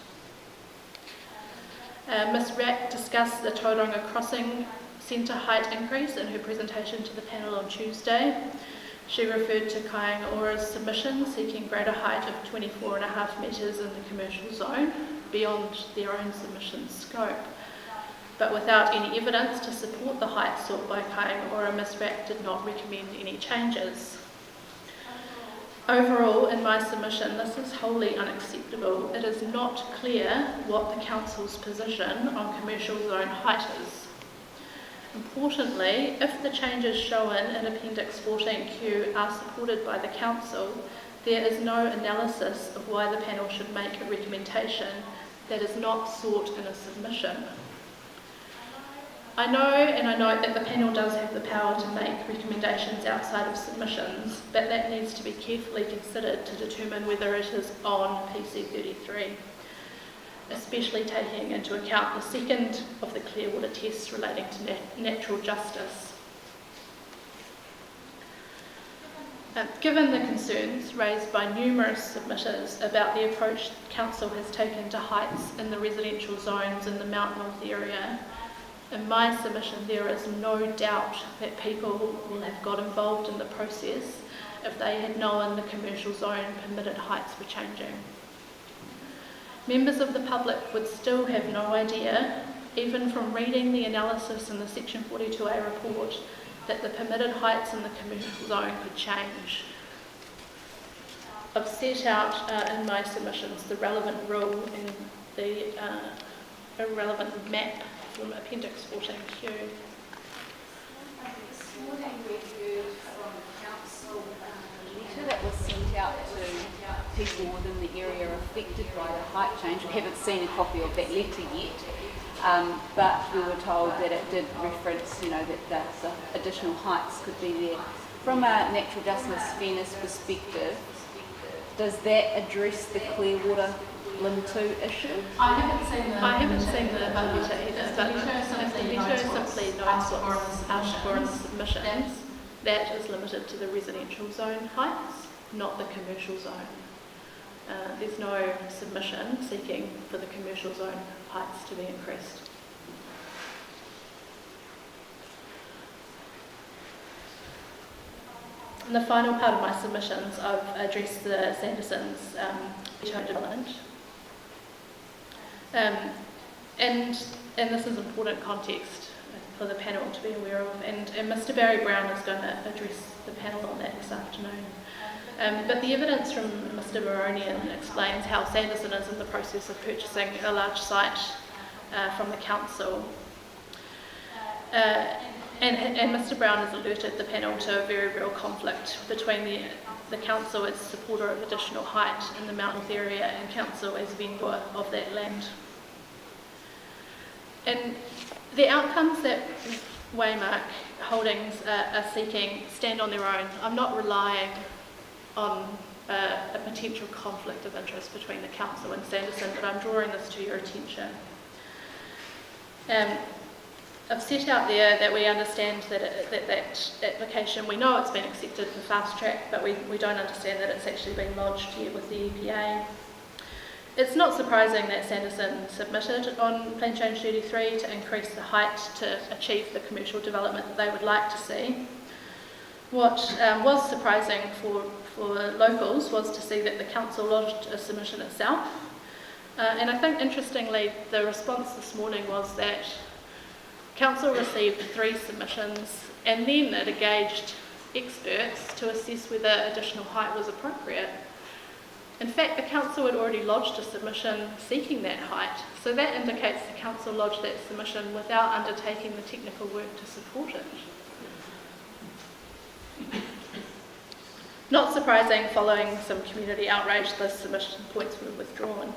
[SPEAKER 22] Ms Rack discussed the Tauranga crossing centre height increase in her presentation to the panel on Tuesday. She referred to Kaingaora's submission seeking greater height of 24.5 metres in the commercial zone, beyond their own submission scope. But without any evidence to support the height sought by Kaingaora, Ms Rack did not recommend any changes. Overall, in my submission, this is wholly unacceptable. It is not clear what the Council's position on commercial zone height is. Importantly, if the changes shown in Appendix 14Q are supported by the Council, there is no analysis of why the panel should make a recommendation that is not sought in a submission. I know and I note that the panel does have the power to make recommendations outside of submissions, but that needs to be carefully considered to determine whether it is on PC33, especially taking into account the second of the Clearwater tests relating to natural justice. Given the concerns raised by numerous submitters about the approach Council has taken to heights in the residential zones in the Mount North area, in my submission there is no doubt that people will have got involved in the process if they had known the commercial zone permitted heights were changing. Members of the public would still have no idea, even from reading the analysis in the Section 42A report, that the permitted heights in the commercial zone could change. I've set out in my submissions the relevant rule in the a relevant map from Appendix 14Q.
[SPEAKER 4] This morning we heard from the council a letter that was sent out to people within the area affected by the height change. We haven't seen a copy of that letter yet, but we were told that it did reference, that the additional heights could be there. From a natural justice fairness perspective, does that address the Clearwater Limb 2 issue?
[SPEAKER 22] I haven't seen the letter either, but if the letter simply notes what's asked for in the submissions, that is limited to the residential zone heights, not the commercial zone. There's no submission seeking for the commercial zone heights to be increased. In the final part of my submissions, I've addressed the Sanderson's development. And this is important context for the panel to be aware of, and Mr. Barry Brown is going to address the panel on that this afternoon. But the evidence from Mr. Baronian explains how Sanderson is in the process of purchasing a large site from the council. And Mr. Brown has alerted the panel to a very real conflict between the council as supporter of additional height in the mountains area and council as vendor of that land. And the outcomes that Waymark Holdings are seeking stand on their own. I'm not relying on a potential conflict of interest between the council and Sanderson, but I'm drawing this to your attention. I've set out there that we understand that application, we know it's been accepted for fast track, but we don't understand that it's actually been lodged yet with the EPA. It's not surprising that Sanderson submitted on Plan Change 33 to increase the height to achieve the commercial development that they would like to see. What was surprising for locals was to see that the council lodged a submission itself. And I think interestingly the response this morning was that council received 3 submissions and then it engaged experts to assess whether additional height was appropriate. In fact, the council had already lodged a submission seeking that height, so that indicates the council lodged that submission without undertaking the technical work to support it. Not surprising, following some community outrage, the submission points were withdrawn.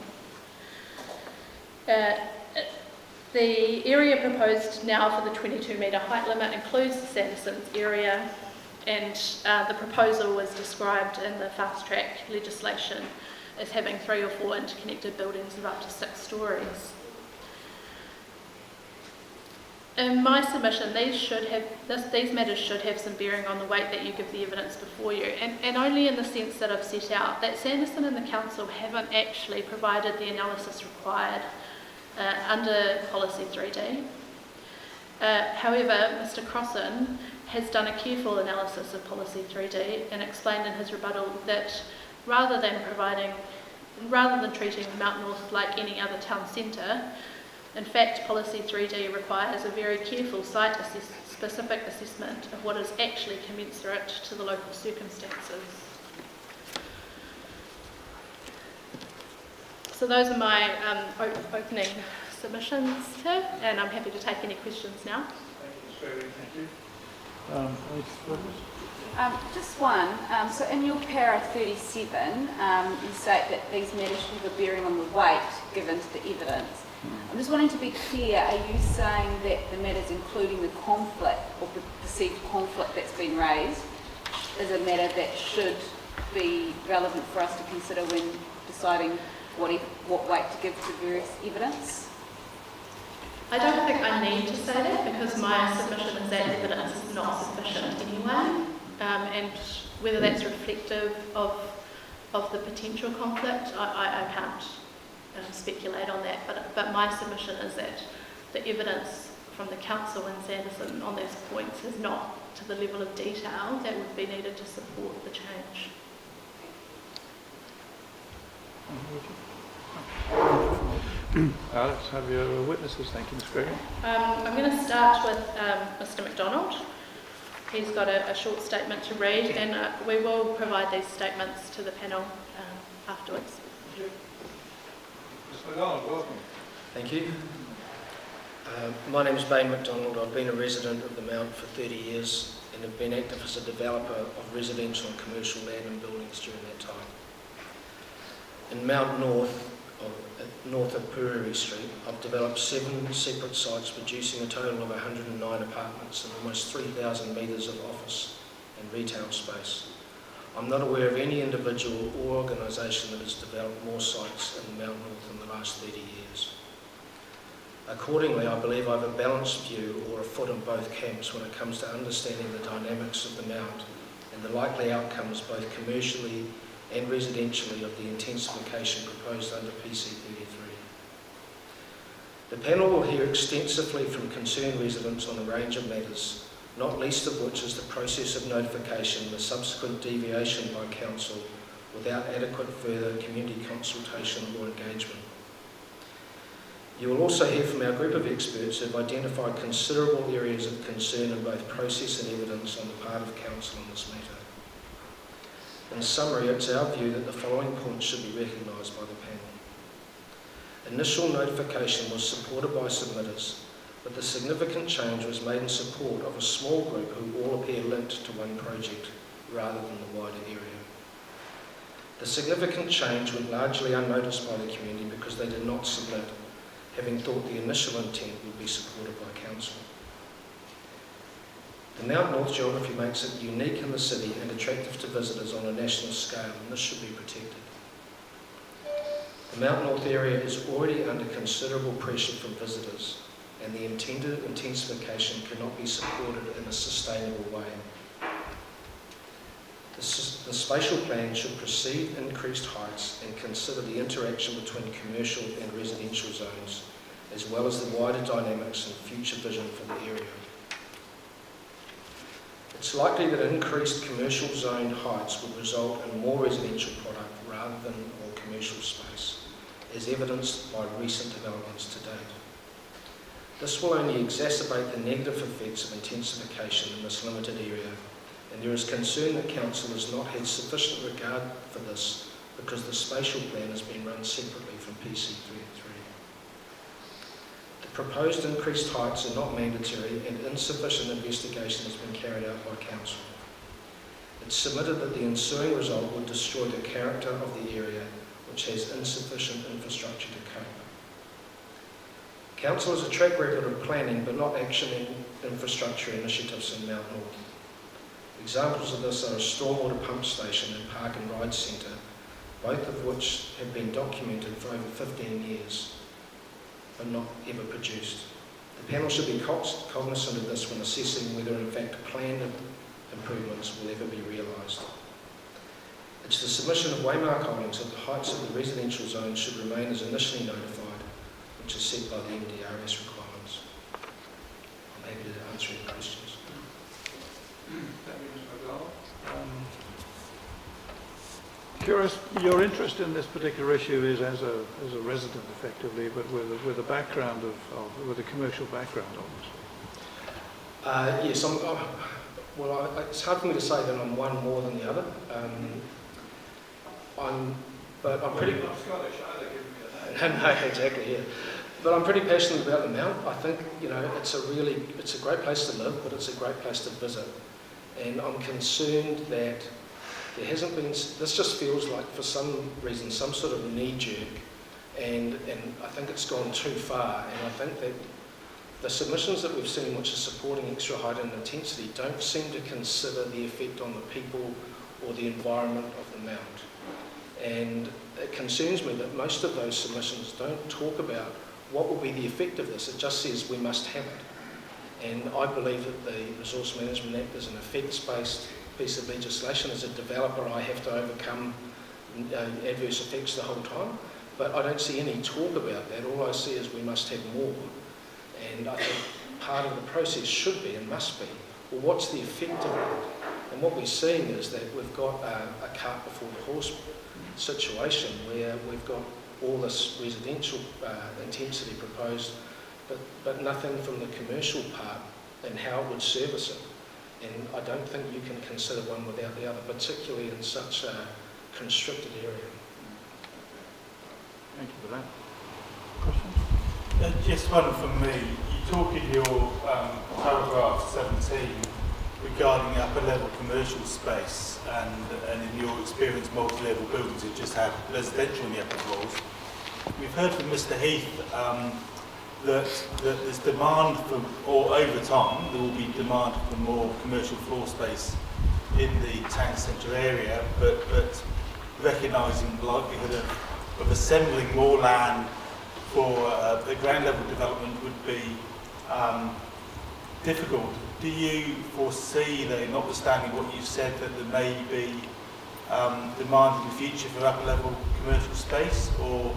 [SPEAKER 22] The area proposed now for the 22-metre height limit includes the Sanderson's area, and the proposal was described in the fast track legislation as having 3 or 4 interconnected buildings of up to 6 stories. In my submission, these matters should have some bearing on the weight that you give the evidence before you, and only in the sense that I've set out that Sanderson and the council haven't actually provided the analysis required under Policy 3D. However, Mr. Crossan has done a careful analysis of Policy 3D and explained in his rebuttal that rather than treating Mount North like any other town centre, in fact, Policy 3D requires a very careful site-specific assessment of what is actually commensurate to the local circumstances. So those are my opening submissions here, and I'm happy to take any questions now.
[SPEAKER 1] Thank you.
[SPEAKER 4] Just one. So in your para 37, you state that these matters should have a bearing on the weight given to the evidence. I'm just wanting to be clear, are you saying that the matters including the conflict or the perceived conflict that's been raised is a matter that should be relevant for us to consider when deciding what weight to give to various evidence?
[SPEAKER 22] I don't think I need to say that because my submission is that evidence is not sufficient anyway, and whether that's reflective of the potential conflict, I can't speculate on that, but my submission is that the evidence from the council and Sanderson on those points is not to the level of detail that would be needed to support the change.
[SPEAKER 1] Let's have your witnesses. Thank you, Ms. Gregory.
[SPEAKER 22] I'm going to start with Mr. McDonald. He's got a short statement to read, and we will provide these statements to the panel afterwards.
[SPEAKER 1] Mr. McDonald, welcome.
[SPEAKER 10] Thank you. My name is Bain McDonald. I've been a resident of the Mount for 30 years and have been active as a developer of residential and commercial land and buildings during that time. In Mount north of Puriri Street, I've developed 7 separate sites producing a total of 109 apartments and almost 3,000 metres of office and retail space. I'm not aware of any individual or organisation that has developed more sites in Mount North in the last 30 years. Accordingly, I believe I have a balanced view or a foot in both camps when it comes to understanding the dynamics of the Mount and the likely outcomes both commercially and residentially of the intensification proposed under PC 33. The panel will hear extensively from concerned residents on a range of matters, not least of which is the process of notification and the subsequent deviation by Council without adequate further community consultation or engagement. You will also hear from our group of experts who have identified considerable areas of concern in both process and evidence on the part of Council on this matter. In summary, it's our view that the following points should be recognised by the panel. Initial notification was supported by submitters, but the significant change was made in support of a small group who all appear linked to one project rather than the wider area. The significant change went largely unnoticed by the community because they did not submit, having thought the initial intent would be supported by Council. The Mount North geography makes it unique in the city and attractive to visitors on a national scale, and this should be protected. The Mount North area is already under considerable pressure from visitors, and the intended intensification cannot be supported in a sustainable way. The spatial plan should precede increased heights and consider the interaction between commercial and residential zones, as well as the wider dynamics and future vision for the area. It's likely that increased commercial zone heights would result in more residential product rather than more commercial space, as evidenced by recent developments to date. This will only exacerbate the negative effects of intensification in this limited area, and there is concern that Council has not had sufficient regard for this because the spatial plan has been run separately from PC 33. The proposed increased heights are not mandatory and insufficient investigation has been carried out by Council. It's submitted that the ensuing result would destroy the character of the area, which has insufficient infrastructure to cope. Council has a track record of planning but not actioning infrastructure initiatives in Mount North. Examples of this are a stormwater pump station and park and ride centre, both of which have been documented for over 15 years, but not ever produced. The panel should be cognisant of this when assessing whether in fact planned improvements will ever be realised. It's the submission of waymark holdings that the heights of the residential zone should remain as initially notified, which is set by the MDRS requirements. I'm happy to answer any questions.
[SPEAKER 1] Curious, your interest in this particular issue is as a resident, effectively, but with a background with a commercial background, obviously.
[SPEAKER 10] Yes, it's hard for me to say that I'm one more than the other. I'm pretty.
[SPEAKER 1] Well, you're not Scottish either, give me a name.
[SPEAKER 10] No, exactly, yeah. But I'm pretty passionate about the Mount. I think it's a great place to live, but it's a great place to visit. And I'm concerned that there hasn't been, this just feels like for some reason some sort of knee-jerk, and I think it's gone too far, and I think that the submissions that we've seen which are supporting extra height and intensity don't seem to consider the effect on the people or the environment of the Mount. And it concerns me that most of those submissions don't talk about what will be the effect of this. It just says we must have it. And I believe that the Resource Management Act is an effects-based piece of legislation. As a developer, I have to overcome adverse effects the whole time, but I don't see any talk about that. All I see is we must have more. And I think part of the process should be and must be, well, what's the effect of that? And what we're seeing is that we've got a cart before the horse situation where we've got all this residential intensity proposed, but nothing from the commercial part and how it would service it. And I don't think you can consider one without the other, particularly in such a constricted area.
[SPEAKER 1] Thank you for that. Questions?
[SPEAKER 6] Just one from me. talk in your paragraph 17 regarding upper level commercial space and in your experience multi-level buildings that just have residential in the upper floors. We've heard from Mr. Heath that there's demand for, or over time, there will be demand for more commercial floor space in the town centre area, but recognising the likelihood of assembling more land for the ground level development would be difficult. Do you foresee, though, notwithstanding what you've said, that there may be demand in the future for upper level commercial space, or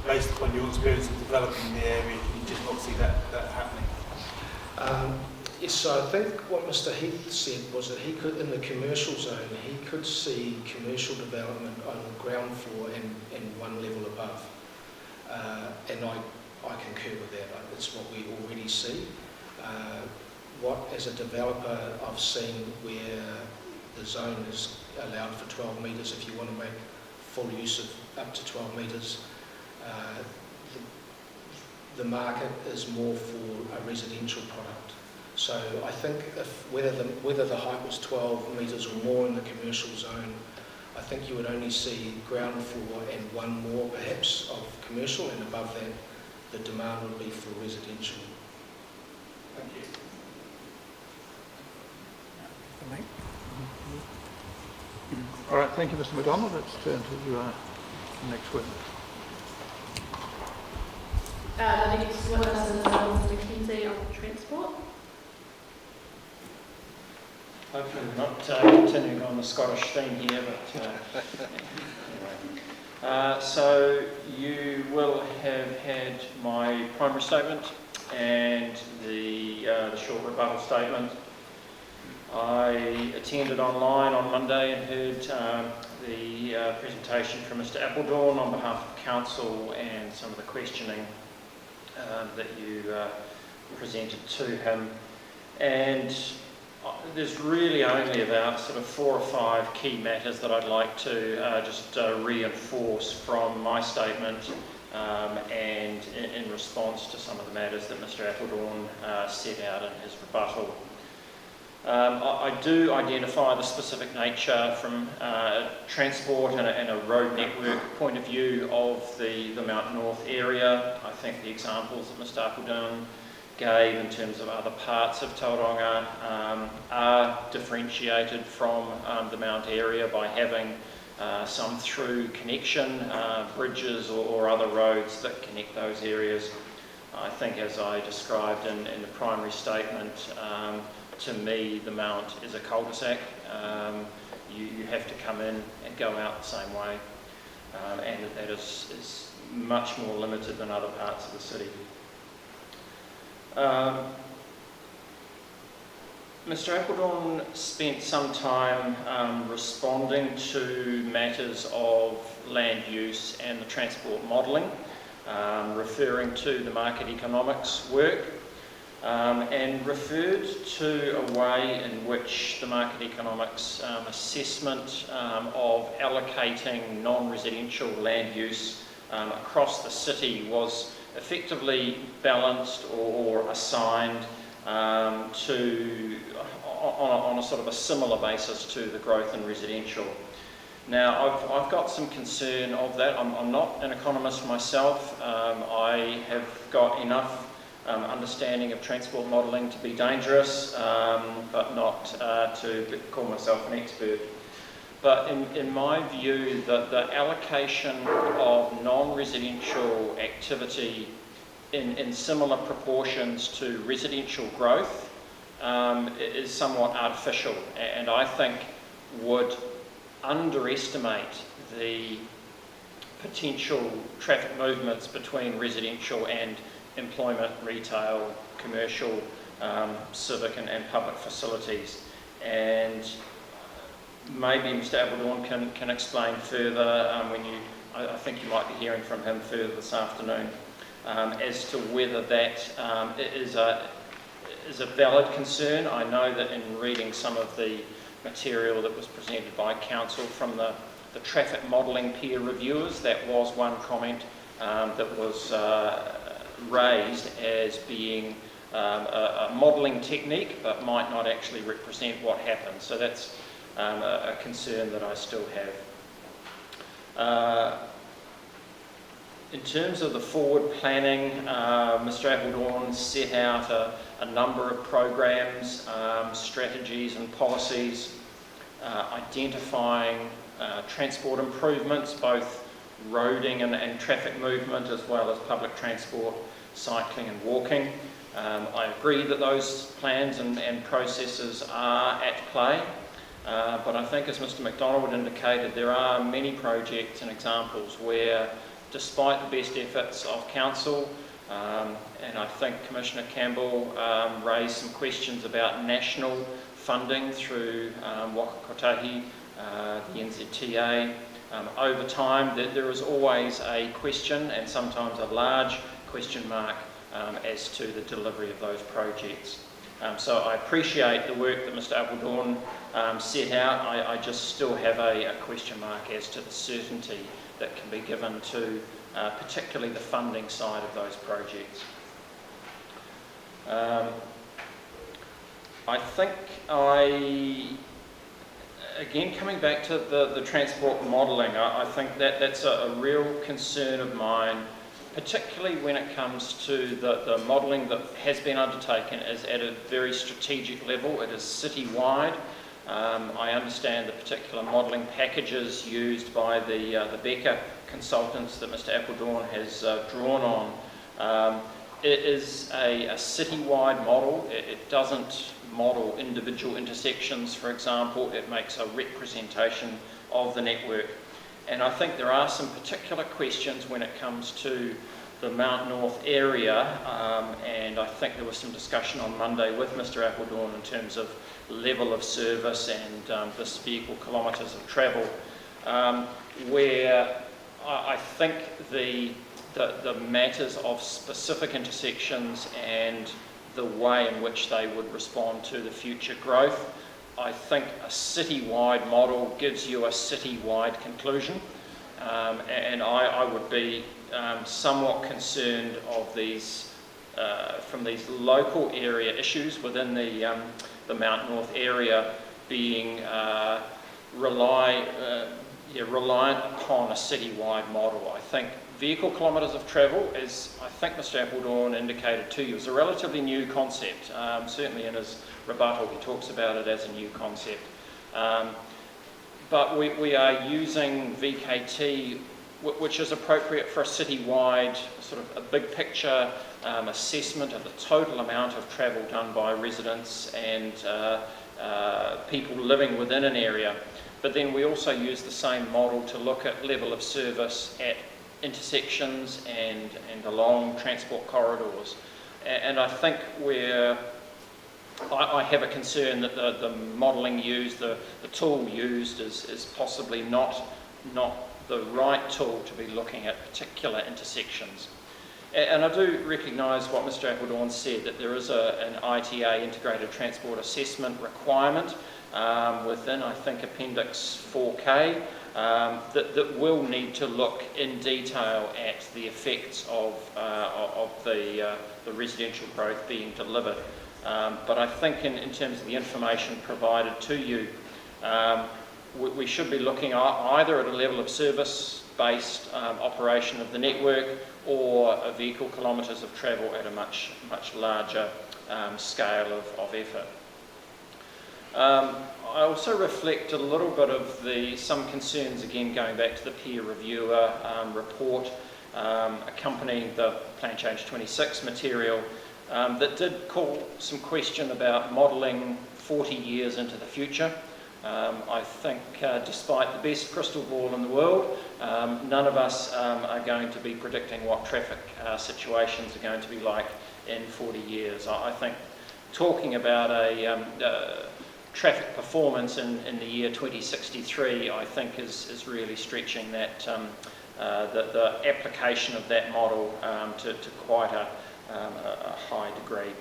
[SPEAKER 6] based upon your experience of developing in the area, can you just not see that happening?
[SPEAKER 10] Yes, so I think what Mr. Heath said was that he could, in the commercial zone, he could see commercial development on the ground floor and one level above. And I concur with that. It's what we already see. What, as a developer, I've seen where the zone is allowed for 12 metres if you want to make full use of up to 12 metres. The market is more for a residential product. So I think whether the height was 12 metres or more in the commercial zone, I think you would only see ground floor and one more perhaps of commercial, and above that the demand would be for residential.
[SPEAKER 6] Thank you.
[SPEAKER 1] All right, thank you, Mr. McDonald. Let's turn to the next witness.
[SPEAKER 22] The next witness is Mr. Kinsey on transport.
[SPEAKER 2] Hopefully we're not continuing on the Scottish theme here, but so you will have had my primary statement and the short rebuttal statement. I attended online on Monday and heard the presentation from Mr. Appledorn on behalf of Council and some of the questioning that you presented to him. And there's really only about sort of 4 or 5 key matters that I'd like to just reinforce from my statement and in response to some of the matters that Mr. Appledorn set out in his rebuttal. I do identify the specific nature from transport and a road network point of view of the Mount North area. I think the examples that Mr. Appledorn gave in terms of other parts of Tauranga are differentiated from the Mount area by having some through connection, bridges or other roads that connect those areas. I think, as I described in the primary statement, to me the Mount is a cul-de-sac. You have to come in and go out the same way, and that is much more limited than other parts of the city. Mr. Appledorn spent some time responding to matters of land use and the transport modelling, referring to the market economics work, and referred to a way in which the market economics assessment of allocating non-residential land use across the city was effectively balanced or assigned on a sort of a similar basis to the growth in residential. Now, I've got some concern of that. I'm not an economist myself. I have got enough understanding of transport modelling to be dangerous, but not to call myself an expert. But in my view, the allocation of non-residential activity in similar proportions to residential growth is somewhat artificial, and I think would underestimate the potential traffic movements between residential and employment, retail, commercial, civic and public facilities. And maybe Mr. Appledorn can explain further I think you might be hearing from him further this afternoon as to whether that is a valid concern. I know that in reading some of the material that was presented by Council from the traffic modelling peer reviewers, that was one comment that was raised as being a modelling technique, but might not actually represent what happens. So that's a concern that I still have. In terms of the forward planning, Mr Appledorn set out a number of programs, strategies and policies, identifying transport improvements, both roading and traffic movement, as well as public transport, cycling and walking. I agree that those plans and processes are at play, but I think, as Mr MacDonald indicated, there are many projects and examples where, despite the best efforts of Council, and I think Commissioner Campbell raised some questions about national funding through Waka Kotahi, the NZTA. Over time, there is always a question, and sometimes a large question mark, as to the delivery of those projects. So I appreciate the work that Mr Appledorn set out. I just still have a question mark as to the certainty that can be given to particularly the funding side of those projects. I think again, coming back to the transport modelling, I think that's a real concern of mine, particularly when it comes to the modelling that has been undertaken is at a very strategic level. It is city-wide. I understand the particular modelling packages used by the Becker consultants that Mr Appledorn has drawn on. It is a city-wide model. It doesn't model individual intersections, for example. It makes a representation of the network. And I think there are some particular questions when it comes to the Mount North area, and I think there was some discussion on Monday with Mr Appledorn in terms of level of service and this vehicle kilometres of travel, where I think the matters of specific intersections and the way in which they would respond to the future growth, I think a city-wide model gives you a city-wide conclusion, and I would be somewhat concerned of these from these local area issues within the Mount North area being reliant upon a city-wide model. I think vehicle kilometres of travel, as I think Mr Appledorn indicated to you, is a relatively new concept. Certainly in his rebuttal he talks about it as a new concept. But we are using VKT, which is appropriate for a city-wide, sort of a big picture assessment of the total amount of travel done by residents and people living within an area. But then we also use the same model to look at level of service at intersections and along transport corridors. And I think I have a concern that the modelling used, the tool used is possibly not the right tool to be looking at particular intersections. And I do recognise what Mr Appledorn said, that there is an ITA, Integrated Transport Assessment requirement within, I think, Appendix 4K, that will need to look in detail at the effects of the residential growth being delivered. But I think in terms of the information provided to you, we should be looking either at a level of service-based operation of the network or a vehicle kilometres of travel at a much larger scale of effort. I also reflect a little bit of some concerns, again going back to the peer reviewer report accompanying the Plan Change 26 material, that did call some question about modelling 40 years into the future. I think despite the best crystal ball in the world, none of us are going to be predicting what traffic situations are going to be like in 40 years. I think talking about a traffic performance in the year 2063, I think is really stretching that the application of that model to quite a high degree.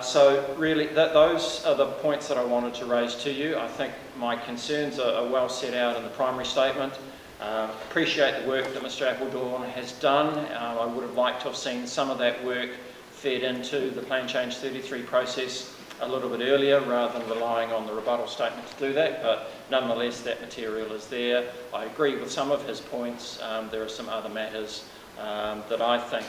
[SPEAKER 2] So really, those are the points that I wanted to raise to you. I think my concerns are well set out in the primary statement. Appreciate the work that Mr Appledorn has done. I would have liked to have seen some of that work fed into the Plan Change 33 process a little bit earlier rather than relying on the rebuttal statement to do that, but nonetheless that material is there. I agree with some of his points. There are some other matters that I think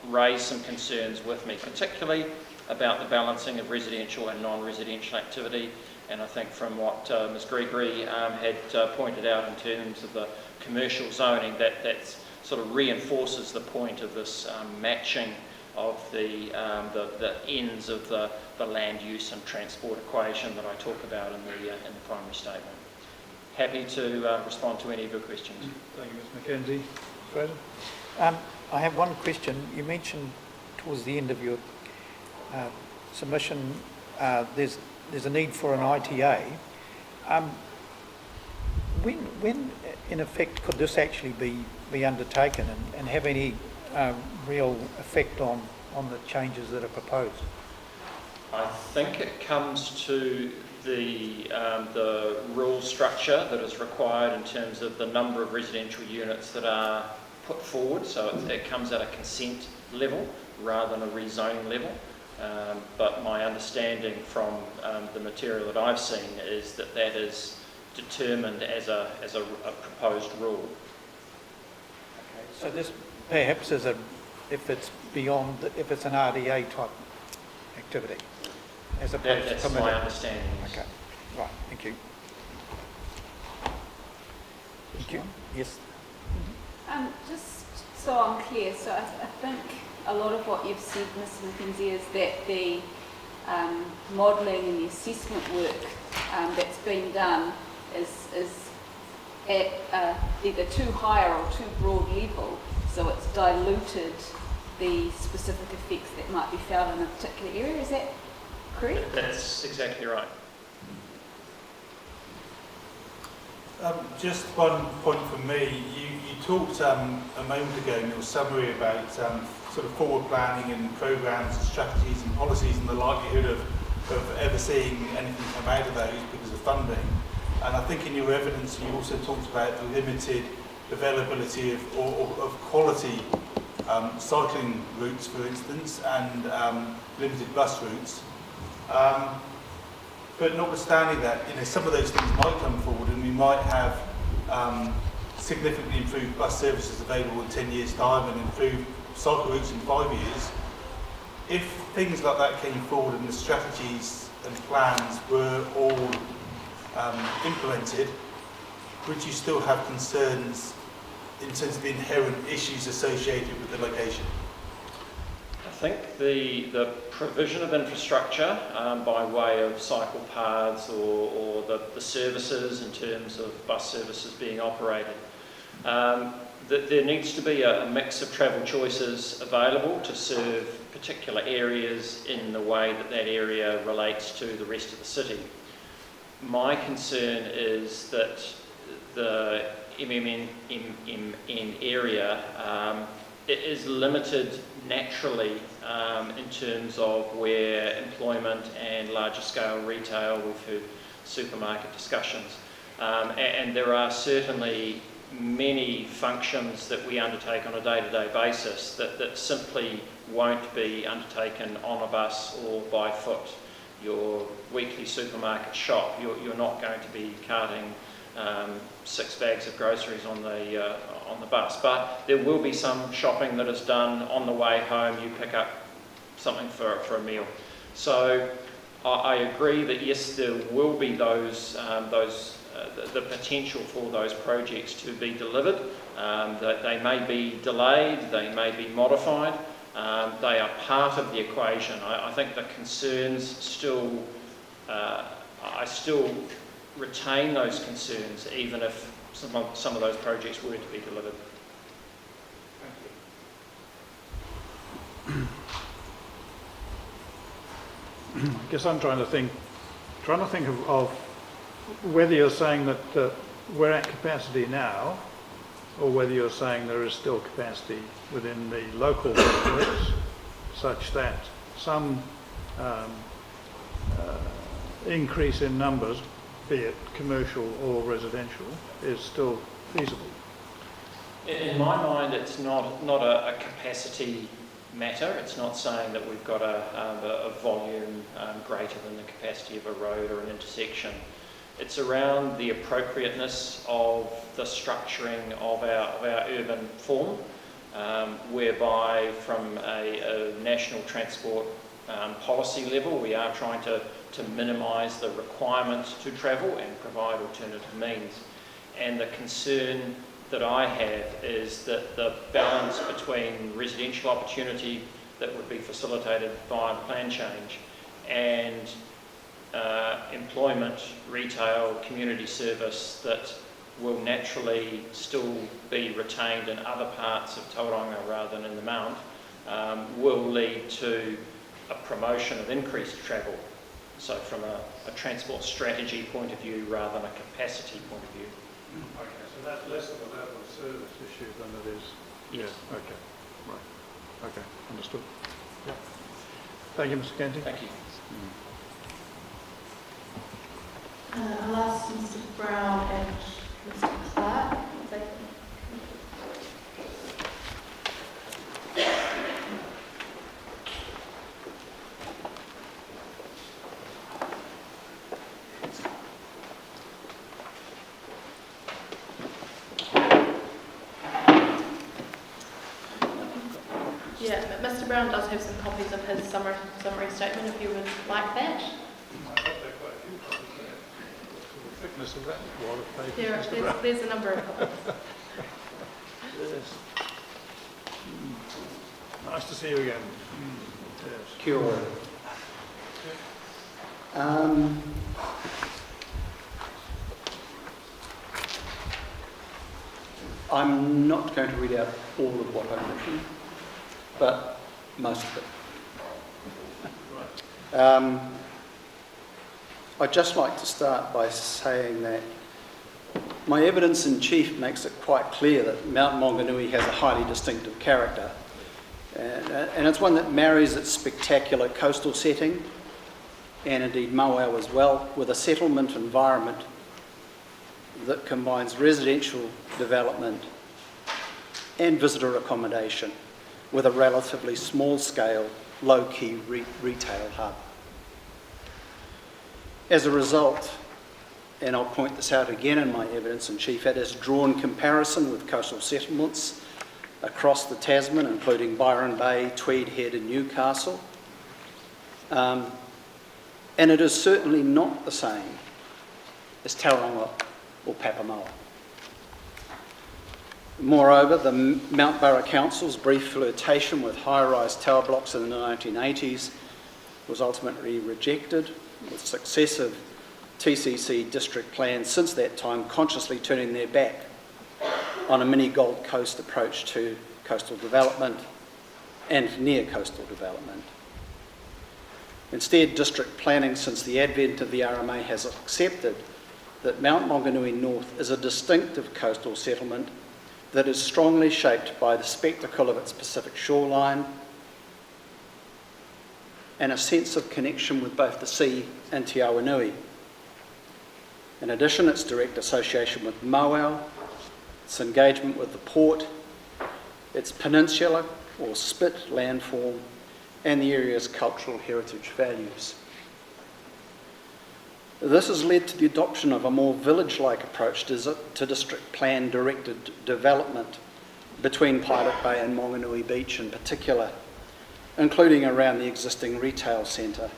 [SPEAKER 2] raise some concerns with me, particularly about the balancing of residential and non-residential activity. And I think from what Ms Gregory had pointed out in terms of the commercial zoning, that sort of reinforces the point of this matching of the ends of the land use and transport equation that I talk about in the primary statement. Happy to respond to any of your questions.
[SPEAKER 1] Thank you, Ms Mackenzie. Fraser?
[SPEAKER 8] I have one question. You mentioned towards the end of your submission there's a need for an ITA. When in effect could this actually be undertaken and have any real effect on the changes that are proposed?
[SPEAKER 2] I think it comes to the rule structure that is required in terms of the number of residential units that are put forward, so it comes at a consent level rather than a rezoning level. But my understanding from the material that I've seen is that that is determined as a proposed rule.
[SPEAKER 8] Okay, so this perhaps is if it's an RDA type activity, as opposed
[SPEAKER 2] That's
[SPEAKER 8] to permitted.
[SPEAKER 2] my understanding.
[SPEAKER 8] Okay, right. Thank you. Thank you. Yes.
[SPEAKER 4] Just so I'm clear, so I think a lot of what you've said, Mr Mackenzie, is that the modelling and the assessment work that's been done is at either too high or too broad level, so it's diluted the specific effects that might be felt in a particular area. Is that correct?
[SPEAKER 2] That's exactly right.
[SPEAKER 6] Just one point from me. You talked a moment ago in your summary about sort of forward planning and programmes and strategies and policies and the likelihood of ever seeing anything come out of those because of funding. And I think in your evidence you also talked about the limited availability of quality cycling routes, for instance, and limited bus routes. But notwithstanding that, some of those things might come forward and we might have significantly improved bus services available in 10 years' time and improved cycle routes in 5 years. If things like that came forward and the strategies and plans were all implemented, would you still have concerns in terms of the inherent issues associated with the location?
[SPEAKER 2] I think the provision of infrastructure by way of cycle paths or the services in terms of bus services being operated, that there needs to be a mix of travel choices available to serve particular areas in the way that that area relates to the rest of the city. My concern is that the MMN area it is limited naturally in terms of where employment and larger scale retail, we've heard supermarket discussions, and there are certainly many functions that we undertake on a day-to-day basis that simply won't be undertaken on a bus or by foot. Your weekly supermarket shop, you're not going to be carting 6 bags of groceries on the bus, but there will be some shopping that is done on the way home. You pick up something for a meal. So I agree that yes, there will be the potential for those projects to be delivered. That they may be delayed, they may be modified. They are part of the equation. I think the concerns still, I still retain those concerns even if some of those projects were to be delivered.
[SPEAKER 1] I guess I'm trying to think of whether you're saying that we're at capacity now, or whether you're saying there is still capacity within the local networks, such that some increase in numbers, be it commercial or residential, is still feasible.
[SPEAKER 2] In my mind, it's not a capacity matter. It's not saying that we've got a volume greater than the capacity of a road or an intersection. It's around the appropriateness of the structuring of our urban form, whereby from a national transport policy level, we are trying to minimise the requirement to travel and provide alternative means. And the concern that I have is that the balance between residential opportunity that would be facilitated by the plan change and employment, retail, community service that will naturally still be retained in other parts of Tauranga rather than in the Mount, will lead to a promotion of increased travel. So from a transport strategy point of view rather than a capacity point of view.
[SPEAKER 1] Okay, so that's less of a level of service issue than it is.
[SPEAKER 2] Yes.
[SPEAKER 1] Yeah, okay, right. Okay, understood. Yeah. Thank you, Mr. Kenty.
[SPEAKER 2] Thank you.
[SPEAKER 9] I'll ask Mr. Brown and Mr. Clark. Yeah, Mr. Brown does have some copies of his summary statement if you would like that.
[SPEAKER 1] The thickness of that wall of paper.
[SPEAKER 9] There's a number of copies.
[SPEAKER 1] Yes. Nice to see you again. Yes.
[SPEAKER 7] Kia ora. I'm not going to read out all of what I've written, but most of it. I'd just like to start by saying that my evidence in chief makes it quite clear that Mount Maunganui has a highly distinctive character, and it's one that marries its spectacular coastal setting, and indeed Mauao as well, with a settlement environment that combines residential development and visitor accommodation with a relatively small-scale, low-key retail hub. As a result, and I'll point this out again in my evidence in chief, it has drawn comparison with coastal settlements across the Tasman, including Byron Bay, Tweed Head and Newcastle. And it is certainly not the same as Tauranga or Papamoa. Moreover, the Mount Borough Council's brief flirtation with high-rise tower blocks in the 1980s was ultimately rejected, with successive TCC district plans since that time consciously turning their back on a mini Gold Coast approach to coastal development and near coastal development. Instead, district planning since the advent of the RMA has accepted that Mount Maunganui North is a distinctive coastal settlement that is strongly shaped by the spectacle of its Pacific shoreline and a sense of connection with both the sea and Te Awanui. In addition, its direct association with Mauao, its engagement with the port, its peninsula or spit landform, and the area's cultural heritage values. This has led to the adoption of a more village-like approach to district plan-directed development between Pilot Bay and Maunganui Beach in particular, including around the existing retail centre.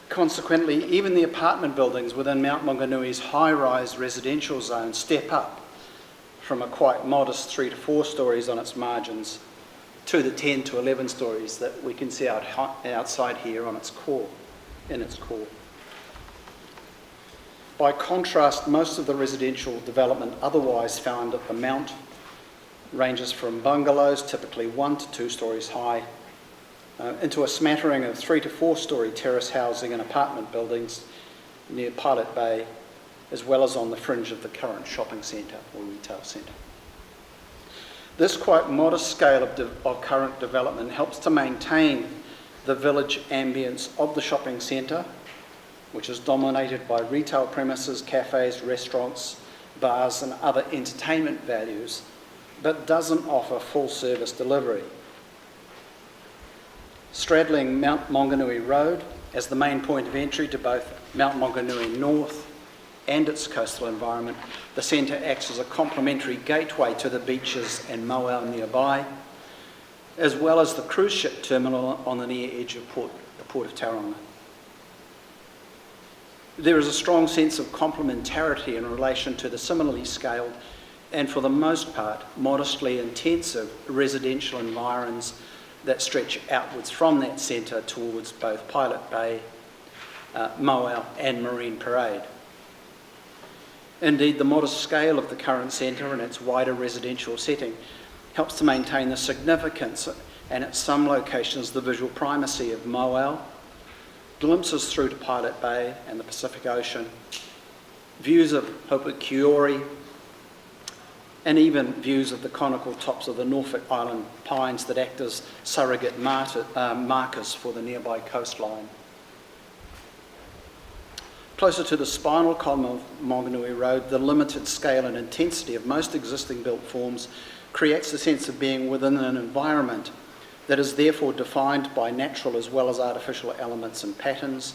[SPEAKER 7] Consequently, even the apartment buildings within Mount Maunganui's high-rise residential zone step up from a quite modest 3 to 4 stories on its margins to the 10 to 11 stories that we can see outside here on its core, in its core. By contrast, most of the residential development otherwise found at the Mount ranges from bungalows, typically 1 to 2 stories high, into a smattering of 3 to 4 story terrace housing and apartment buildings near Pilot Bay, as well as on the fringe of the current shopping centre or retail centre. This quite modest scale of current development helps to maintain the village ambience of the shopping centre, which is dominated by retail premises, cafes, restaurants, bars and other entertainment values, but doesn't offer full service delivery. Straddling Mount Maunganui Road as the main point of entry to both Mount Maunganui North and its coastal environment, the centre acts as a complementary gateway to the beaches and moau nearby, as well as the cruise ship terminal on the near edge of the Port of Tauranga. There is a strong sense of complementarity in relation to the similarly scaled and, for the most part, modestly intensive residential environs that stretch outwards from that centre towards both Pilot Bay, Moau and Marine Parade. Indeed, the modest scale of the current centre and its wider residential setting helps to maintain the significance and at some locations the visual primacy of Moau, glimpses through to Pilot Bay and the Pacific Ocean, views of Hopukiori, and even views of the conical tops of the Norfolk Island pines that act as surrogate markers for the nearby coastline. Closer to the spinal column of Maunganui Road, the limited scale and intensity of most existing built forms creates a sense of being within an environment that is therefore defined by natural as well as artificial elements and patterns,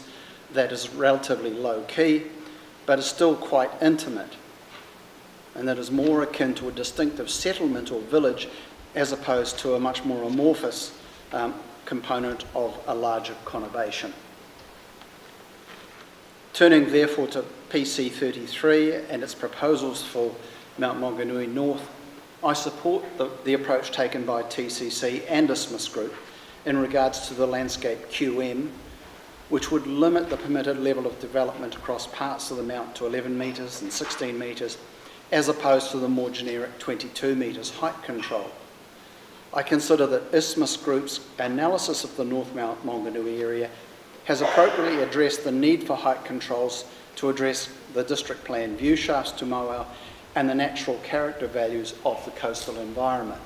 [SPEAKER 7] that is relatively low key, but is still quite intimate, and that is more akin to a distinctive settlement or village as opposed to a much more amorphous component of a larger conurbation. Turning therefore to PC 33 and its proposals for Mount Maunganui North, I support the approach taken by TCC and ISMIS Group in regards to the landscape QM, which would limit the permitted level of development across parts of the mount to 11 metres and 16 metres, as opposed to the more generic 22 metres height control. I consider that ISMIS Group's analysis of the North Mount Maunganui area has appropriately addressed the need for height controls to address the district plan view shafts to Moau and the natural character values of the coastal environment.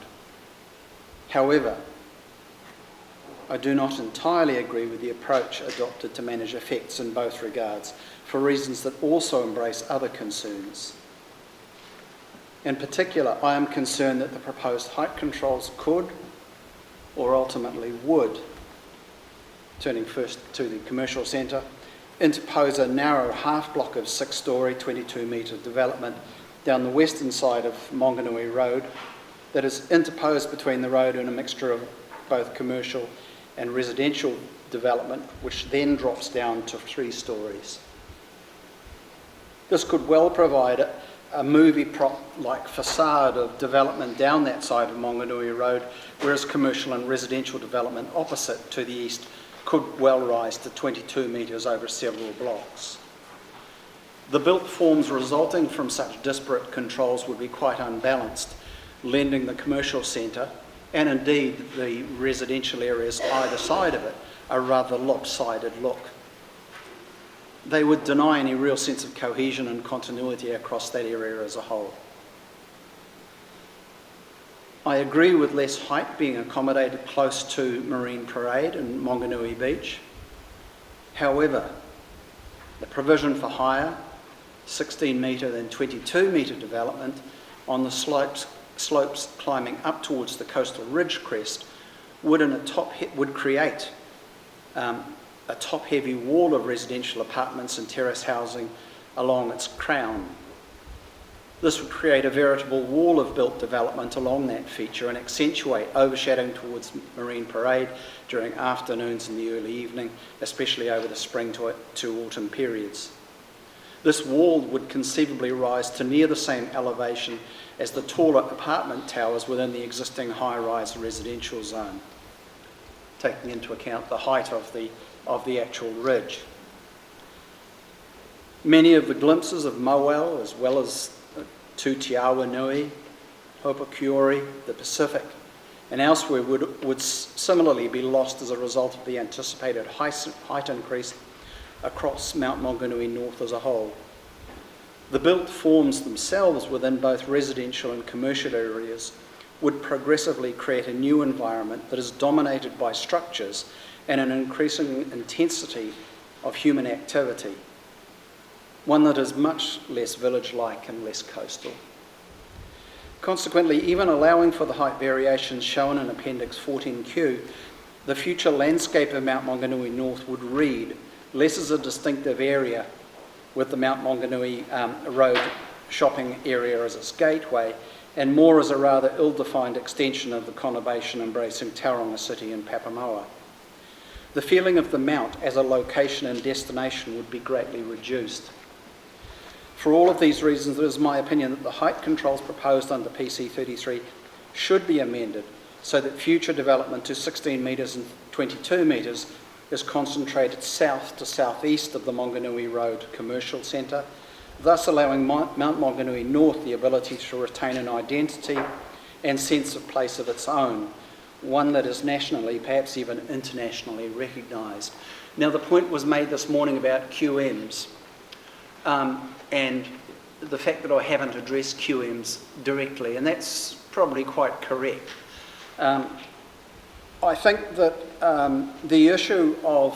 [SPEAKER 7] However, I do not entirely agree with the approach adopted to manage effects in both regards, for reasons that also embrace other concerns. In particular, I am concerned that the proposed height controls could, or ultimately would, turning first to the commercial centre, interpose a narrow half block of 6-storey, 22-metre development down the western side of Maunganui Road that is interposed between the road and a mixture of both commercial and residential development, which then drops down to 3 storeys. This could well provide a movie prop-like facade of development down that side of Maunganui Road, whereas commercial and residential development opposite to the east could well rise to 22 metres over several blocks. The built forms resulting from such disparate controls would be quite unbalanced, lending the commercial centre, and indeed the residential areas either side of it, a rather lopsided look. They would deny any real sense of cohesion and continuity across that area as a whole. I agree with less height being accommodated close to Marine Parade and Maunganui Beach. However, the provision for higher 16-metre than 22-metre development on the slopes climbing up towards the coastal ridge crest would create a top-heavy wall of residential apartments and terrace housing along its crown. This would create a veritable wall of built development along that feature and accentuate overshadowing towards Marine Parade during afternoons and the early evening, especially over the spring to autumn periods. This wall would conceivably rise to near the same elevation as the taller apartment towers within the existing high-rise residential zone, taking into account the height of the actual ridge. Many of the glimpses of Moau, as well as to Te Awa Nui, Hopukiori, the Pacific, and elsewhere would similarly be lost as a result of the anticipated height increase across Mount Maunganui North as a whole. The built forms themselves within both residential and commercial areas would progressively create a new environment that is dominated by structures and an increasing intensity of human activity, one that is much less village-like and less coastal. Consequently, even allowing for the height variations shown in Appendix 14Q, the future landscape of Mount Maunganui North would read less as a distinctive area with the Mount Maunganui Road shopping area as its gateway, and more as a rather ill-defined extension of the conurbation embracing Tauranga City and Papamoa. The feeling of the Mount as a location and destination would be greatly reduced. For all of these reasons, it is my opinion that the height controls proposed under PC 33 should be amended so that future development to 16 metres and 22 metres is concentrated south to southeast of the Maunganui Road Commercial Centre, thus allowing Mount Maunganui North the ability to retain an identity and sense of place of its own, one that is nationally, perhaps even internationally recognised. Now, the point was made this morning about QMs, and the fact that I haven't addressed QMs directly, and that's probably quite correct. I think that the issue of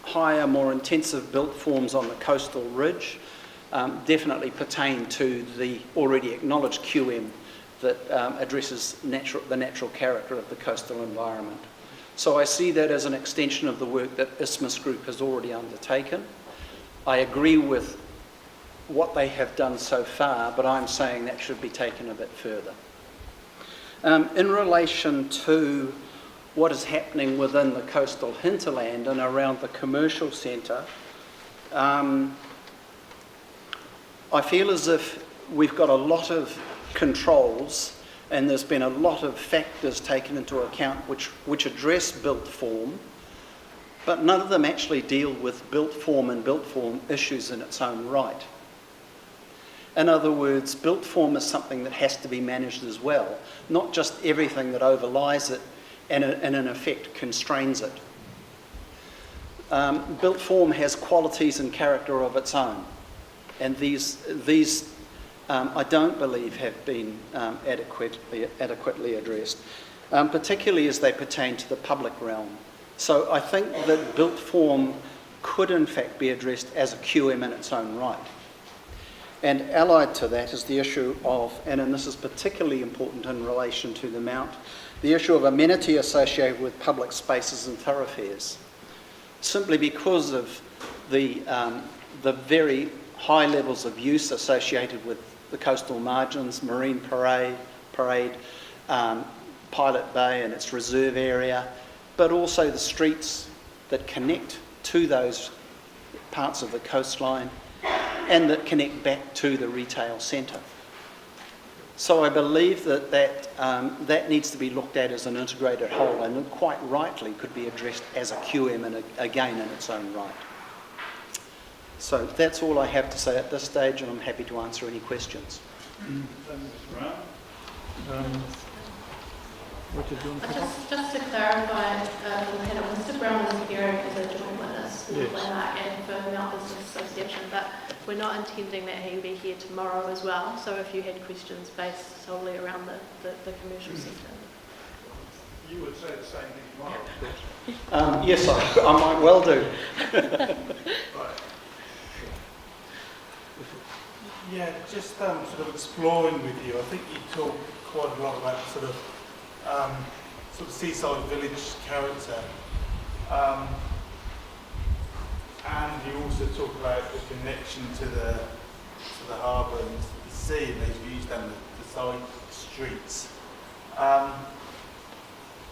[SPEAKER 7] higher, more intensive built forms on the coastal ridge definitely pertain to the already acknowledged QM that addresses the natural character of the coastal environment. So I see that as an extension of the work that Isthmus Group has already undertaken. I agree with what they have done so far, but I'm saying that should be taken a bit further. In relation to what is happening within the coastal hinterland and around the commercial centre, I feel as if we've got a lot of controls and there's been a lot of factors taken into account which address built form, but none of them actually deal with built form and built form issues in its own right. In other words, built form is something that has to be managed as well, not just everything that overlies it and in effect constrains it. Built form has qualities and character of its own, and these I don't believe have been adequately addressed, particularly as they pertain to the public realm. So I think that built form could in fact be addressed as a QM in its own right. And allied to that is the issue of, and this is particularly important in relation to the Mount, the issue of amenity associated with public spaces and thoroughfares. Simply because of the very high levels of use associated with the coastal margins, Marine Parade, Pilot Bay and its reserve area, but also the streets that connect to those parts of the coastline and that connect back to the retail centre. So I believe that needs to be looked at as an integrated whole, and quite rightly could be addressed as a QM and again in its own right. So that's all I have to say at this stage, and I'm happy to answer any questions.
[SPEAKER 22] Just to clarify, Mr. Brown is here as a joint witness for the planner and for Mount Business Association, but we're not intending that he will be here tomorrow as well. So if you had questions based solely around the commercial sector.
[SPEAKER 1] You would say the same thing tomorrow, of course.
[SPEAKER 7] Yes, I might well do.
[SPEAKER 1] Right.
[SPEAKER 6] Yeah, just sort of exploring with you. I think you talk quite a lot about sort of seaside village character, and you also talk about the connection to the harbour and the sea and those views down the side streets.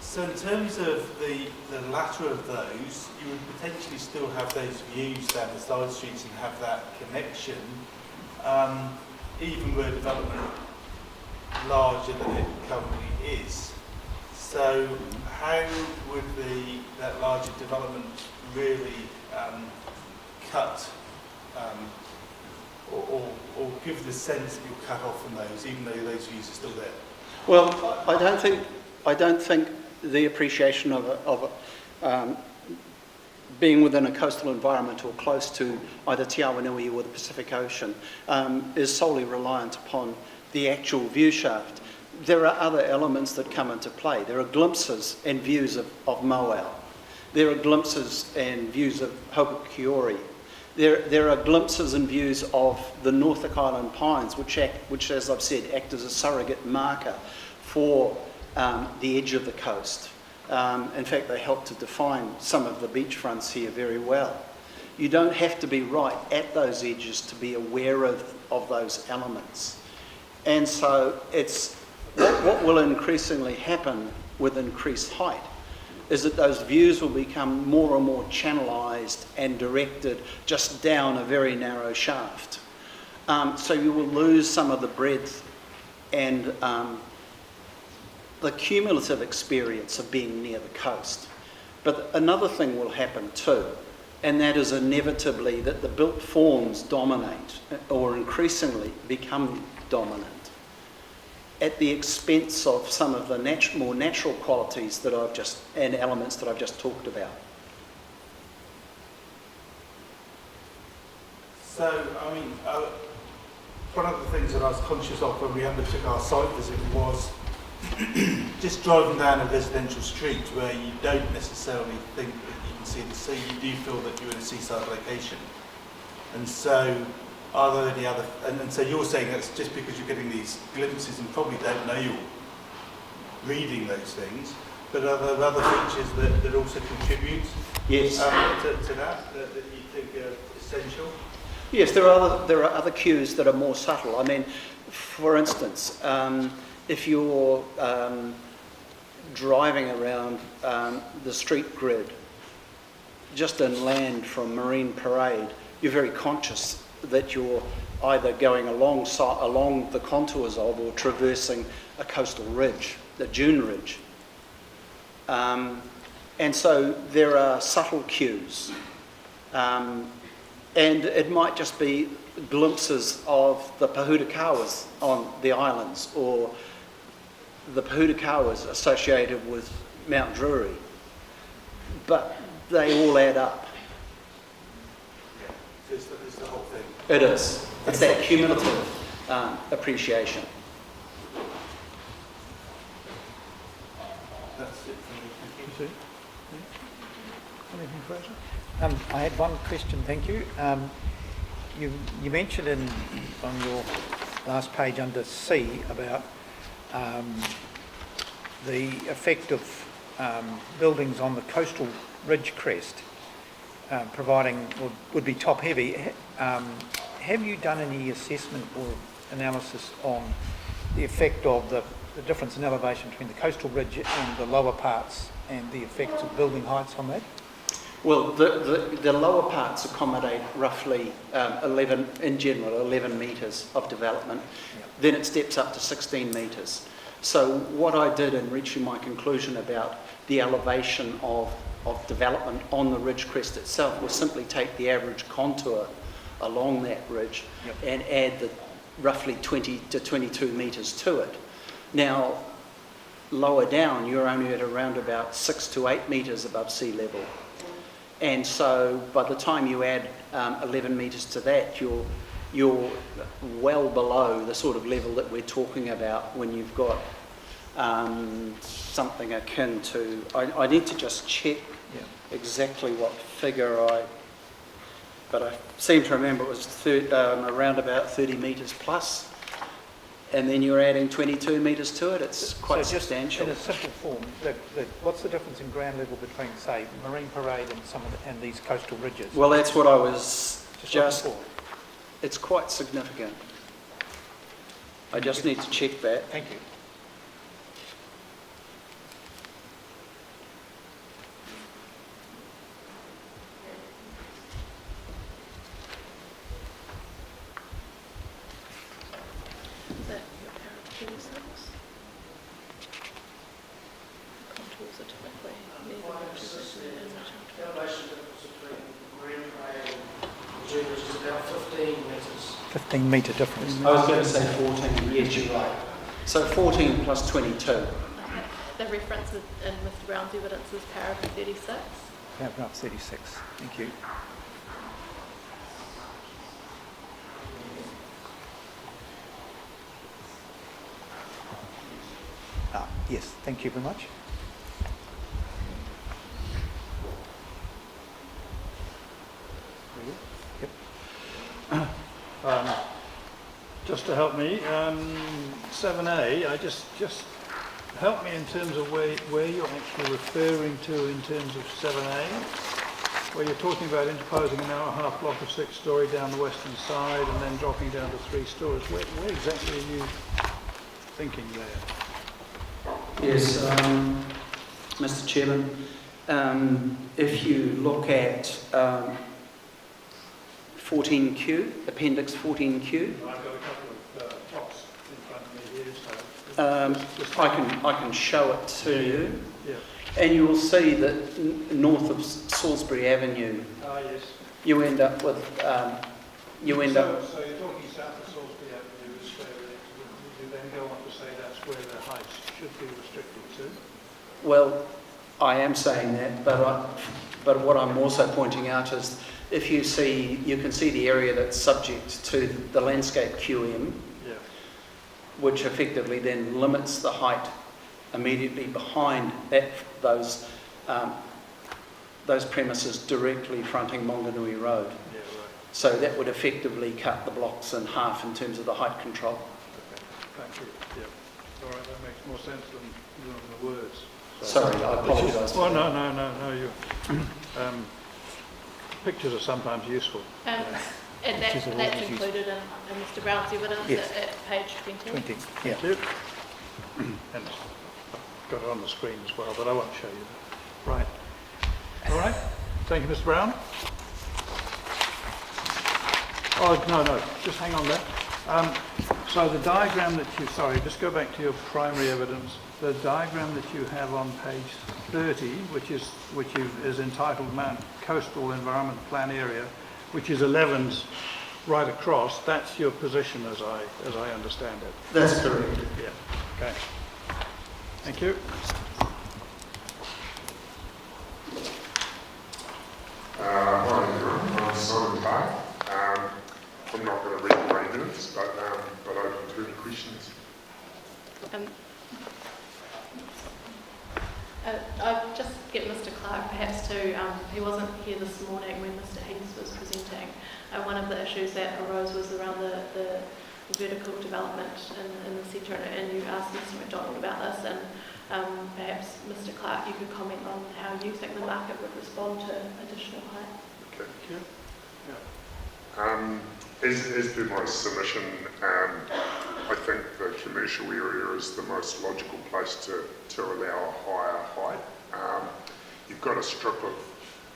[SPEAKER 6] So in terms of the latter of those, you would potentially still have those views down the side streets and have that connection, even were development larger than it currently is. So how would that larger development really cut or give the sense that you'll cut off from those, even though those views are still there?
[SPEAKER 7] Well, I don't think the appreciation of being within a coastal environment or close to either Te Awanui or the Pacific Ocean is solely reliant upon the actual view shaft. There are other elements that come into play. There are glimpses and views of Moau. There are glimpses and views of Hopukiori. There are glimpses and views of the Norfolk Island pines, which, as I've said, act as a surrogate marker for the edge of the coast. In fact, they help to define some of the beachfronts here very well. You don't have to be right at those edges to be aware of those elements. And so it's what will increasingly happen with increased height is that those views will become more and more channelized and directed just down a very narrow shaft. So you will lose some of the breadth and the cumulative experience of being near the coast. But another thing will happen too, and that is inevitably that the built forms dominate or increasingly become dominant at the expense of some of the more natural qualities that and elements that I've just talked about.
[SPEAKER 6] So, I mean, one of the things that I was conscious of when we undertook our site visit was just driving down a residential street where you don't necessarily think that you can see the sea, you do feel that you're in a seaside location. And so, are there any other, and so you're saying that's just because you're getting these glimpses and probably don't know you're reading those things, but are there other features that also contribute
[SPEAKER 7] yes.
[SPEAKER 6] To that you think are essential?
[SPEAKER 7] Yes, there are other cues that are more subtle. I mean, for instance, if you're driving around the street grid just inland from Marine Parade, you're very conscious that you're either going along the contours of or traversing a coastal ridge, the dune ridge. And so there are subtle cues. And it might just be glimpses of the Pahutakawas on the islands or the Pahutakawas associated with Mount Drury. But they all add up.
[SPEAKER 6] It's the whole thing.
[SPEAKER 7] It is. It's that cumulative appreciation.
[SPEAKER 6] That's it for me.
[SPEAKER 8] Anything further? I had one question, thank you. You mentioned on your last page under C about the effect of buildings on the coastal ridge crest providing would be top heavy. Have you done any assessment or analysis on the effect of the difference in elevation between the coastal ridge and the lower parts and the effects of building heights on that?
[SPEAKER 7] Well, the lower parts accommodate roughly 11 metres of development. Yep. Then it steps up to 16 metres. So what I did in reaching my conclusion about the elevation of development on the ridge crest itself was simply take the average contour along that ridge, yep, and add the roughly 20 to 22 metres to it. Now, lower down, you're only at around about 6 to 8 metres above sea level. And so by the time you add 11 metres to that, you're well below the sort of level that we're talking about when you've got something akin to... I need to just check exactly what figure but I seem to remember it was around about 30 metres plus, and then you're adding 22 metres to it. It's quite substantial.
[SPEAKER 8] In a simple form, what's the difference in ground level between, say, Marine Parade and these coastal ridges?
[SPEAKER 7] Well, that's what I was just it's quite significant. I just need to check that.
[SPEAKER 8] Thank you.
[SPEAKER 10] Is about 15 metres.
[SPEAKER 8] 15 metre difference.
[SPEAKER 7] I was going to say 14. Yes, you're right. So 14 plus 22.
[SPEAKER 22] The reference in Mr Brown's evidence is paragraph 36.
[SPEAKER 8] Paragraph 36. Thank you. Yes, thank you very much.
[SPEAKER 1] Just to help me, 7A, I just help me in terms of where you're actually referring to in terms of 7A, where you're talking about interposing an hour-and-a-half block of 6-storey down the western side and then dropping down to 3 stories. Where exactly are you thinking there?
[SPEAKER 7] Yes, Mr. Chairman, if you look at 14Q, Appendix 14Q.
[SPEAKER 1] I've got a couple of plots in front of me here, so...
[SPEAKER 7] I can show it to you.
[SPEAKER 1] Yeah.
[SPEAKER 7] And you will see that north of Salisbury Avenue,
[SPEAKER 1] yes.
[SPEAKER 7] you end up with...
[SPEAKER 1] So you're talking south of Salisbury Avenue, you then go on to say that's where the heights should be restricted to?
[SPEAKER 7] Well, I am saying that, but what I'm also pointing out is if you can see the area that's subject to the landscape QM, which effectively then limits the height immediately behind those premises directly fronting Monganui Road.
[SPEAKER 1] Yeah, right.
[SPEAKER 7] So that would effectively cut the blocks in half in terms of the height control.
[SPEAKER 1] Okay, thank you. Yeah. All right, that makes more sense than the words.
[SPEAKER 7] Sorry, I apologise.
[SPEAKER 1] Well, no. You pictures are sometimes useful.
[SPEAKER 22] And that's included in Mr. Brown's evidence at page 20.
[SPEAKER 1] 20, yeah. Thank you. And I've got it on the screen as well, but I won't show you that. Right. All right. Thank you, Mr. Brown. Oh, no, just hang on there. So the diagram that just go back to your primary evidence. The diagram that you have on page 30, which is entitled Mount Coastal Environment Plan Area, which is 11's right across. That's your position, as I understand it.
[SPEAKER 7] That's correct.
[SPEAKER 1] Yeah. Okay. Thank you.
[SPEAKER 12] Hi everyone, I'm Simon Park. I'm not going to read my evidence, but open to any questions.
[SPEAKER 22] I'll just get Mr. Clark perhaps to, he wasn't here this morning when Mr. Higgins was presenting. One of the issues that arose was around the vertical development in the centre, and you asked Mr. McDonald about this, and perhaps Mr. Clark, you could comment on how you think the market would respond to additional height.
[SPEAKER 12] Okay. Yeah. As per my submission, I think the commercial area is the most logical place to allow a higher height.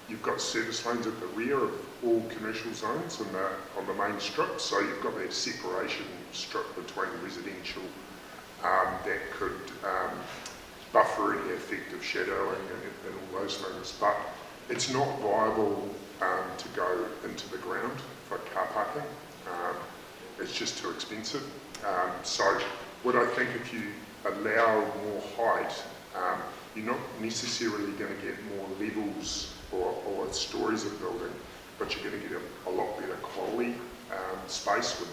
[SPEAKER 12] You've got service lanes at the rear of all commercial zones on the main strip, so you've got that separation strip between residential that could buffer any effect of shadowing and all those things, but it's not viable to go into the ground for car parking. It's just too expensive. So what I think, if you allow more height, you're not necessarily going to get more levels or stories of building, but you're going to get a lot better quality space with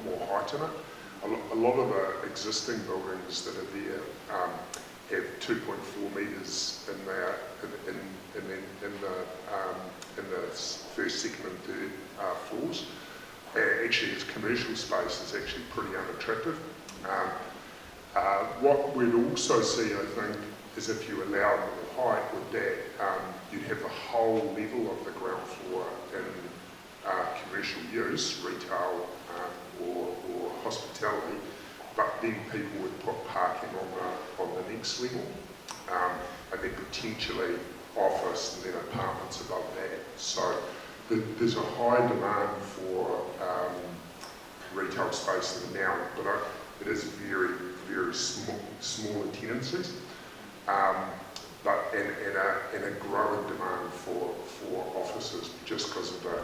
[SPEAKER 12] more height in it. A lot of the existing buildings that are there have 2.4 metres in the first, second and third floors. Actually, its commercial space is actually pretty unattractive. What we'd also see, I think, is if you allow more height with that, you'd have the whole level of the ground floor in commercial use, retail or hospitality, but then people would put parking on the next level, and then potentially office and then apartments above that. So there's a high demand for retail space now, but it is very, very small tenancies, but and a growing demand for offices just because of the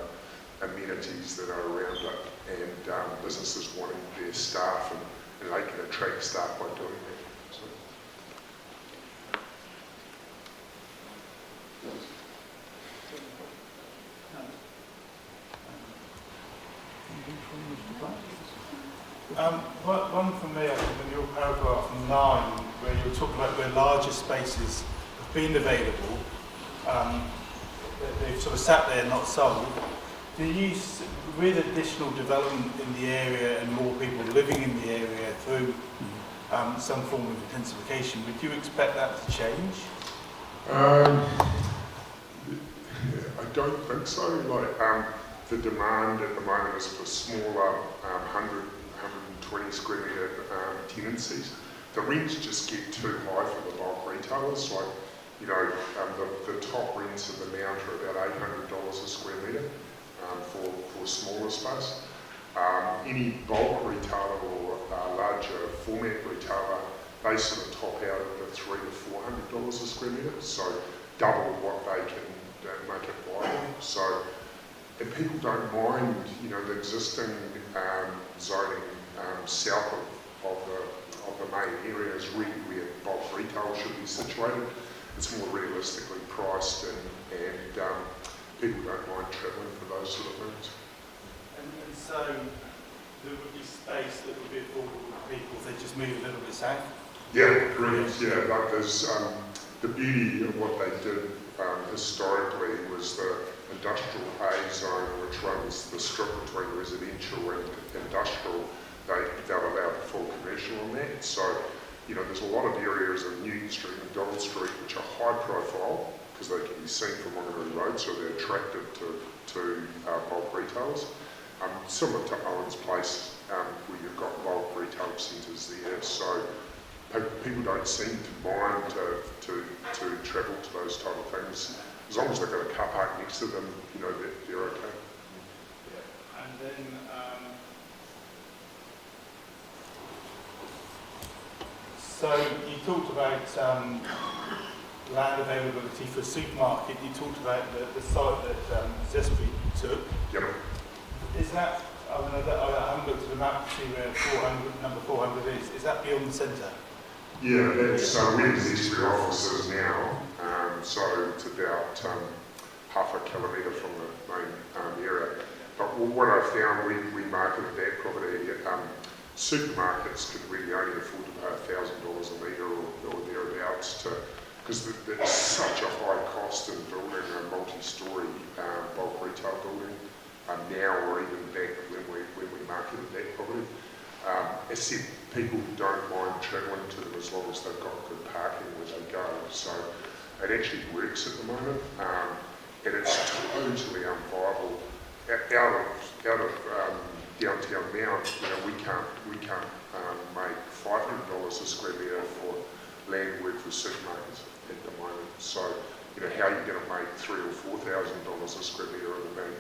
[SPEAKER 12] amenities that are around it, and businesses wanting their staff, and they can attract staff by doing that. So.
[SPEAKER 6] One for me, I think, in your paragraph 9, where you're talking about where larger spaces have been available, they've sort of sat there not sold. Do you, with additional development in the area and more people living in the area through some form of intensification. Would you expect that to change?
[SPEAKER 12] I don't think so. The demand at the moment is for smaller 120 square metre tenancies. The rents just get too high for the bulk retailers. The top rents of the Mount are about $800 a square metre for smaller space. Any bulk retailer or larger format retailer, they sort of top out at the $300 to $400 a square metre, so double what they can make it viable. So, and people don't mind, the existing zoning south of the main area is really where bulk retail should be situated. It's more realistically priced, and people don't mind travelling for those sort of things.
[SPEAKER 6] And so there would be space that would be affordable to people if they just move a little bit south?
[SPEAKER 12] Yeah, correct. Yeah, there's the beauty of what they did historically was the industrial A zone, which runs the strip between residential and industrial. They've allowed full commercial on that. So, there's a lot of areas of Newton Street and Donald Street which are high profile because they can be seen from Wanganui Road, so they're attractive to bulk retailers. Similar to Owen's Place, where you've got bulk retail centres there. So people don't seem to mind to travel to those type of things. As long as they've got a car park next to them, they're okay.
[SPEAKER 6] Yeah. And then, so you talked about land availability for a supermarket. You talked about the site that Zespri took.
[SPEAKER 12] Yep.
[SPEAKER 6] Is that, I haven't looked at the map to see where number 400 is. Is that beyond the centre?
[SPEAKER 12] Yeah, that's where the Zespri office is now. So it's about half a kilometre from the main area. But what I found, we marketed that property. Supermarkets could really only afford to pay $1,000 a litre or thereabouts because there's such a high cost in building a multi-storey bulk retail building now, or even back when we marketed that property. As said, people don't mind travelling to them as long as they've got good parking where they go. So it actually works at the moment, and it's totally unviable. Out of downtown Mount, we can't make $500 a square metre for land work for supermarkets at the moment. So, how are you going to make $3,000 or $4,000 a square metre of a main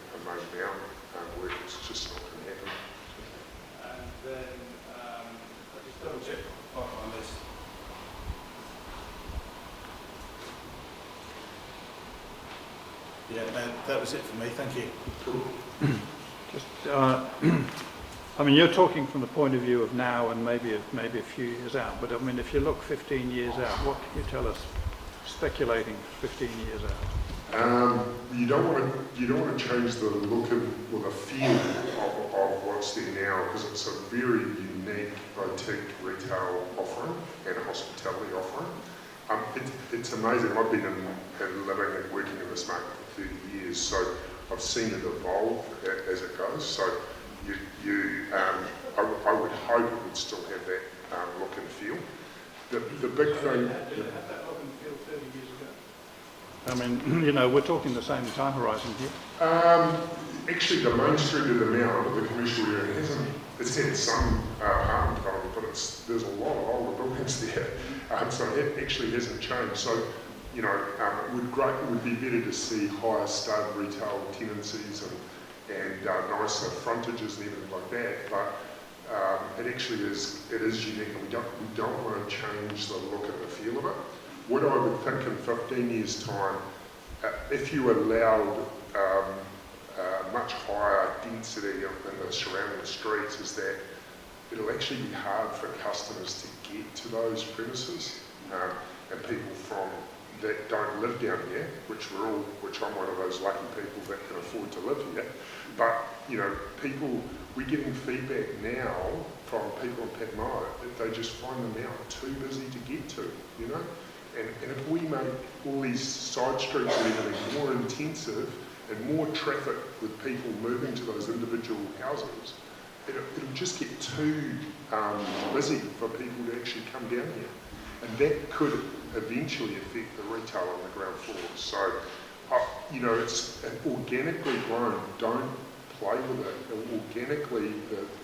[SPEAKER 12] Mount work? It's just not going to happen.
[SPEAKER 6] And then, I'll just double check on this. Yeah, that was it for me. Thank you.
[SPEAKER 12] Cool.
[SPEAKER 1] You're talking from the point of view of now and maybe a few years out. But if you look 15 years out, what can you tell us? Speculating 15 years out.
[SPEAKER 12] You don't want to change the look or the feel of what's there now, because it's a very unique boutique retail offering and a hospitality offering. It's amazing. I've been living and working in this market for 30 years, so I've seen it evolve as it goes. So I would hope it would still have that look and feel. The big thing.
[SPEAKER 1] We're talking the same time horizon here.
[SPEAKER 12] Actually, the main street of the Mount, the commercial area, it's had some apartment development, but there's a lot of older buildings there, so it actually hasn't changed. So, it would be better to see higher stud retail tenancies and nicer frontages and everything like that. But it actually is unique, and we don't want to change the look and the feel of it. What I would think in 15 years' time, if you allowed much higher density in the surrounding streets, is that it'll actually be hard for customers to get to those premises, and people that don't live down here, which I'm one of those lucky people that can afford to live here. But we're getting feedback now from people in Patmore that they just find them out too busy to get to, And if we make all these side streets and everything more intensive and more traffic with people moving to those individual houses, it'll just get too busy for people to actually come down here. And that could eventually affect the retail on the ground floor. So, you know, it's organically grown. Don't play with it. Organically,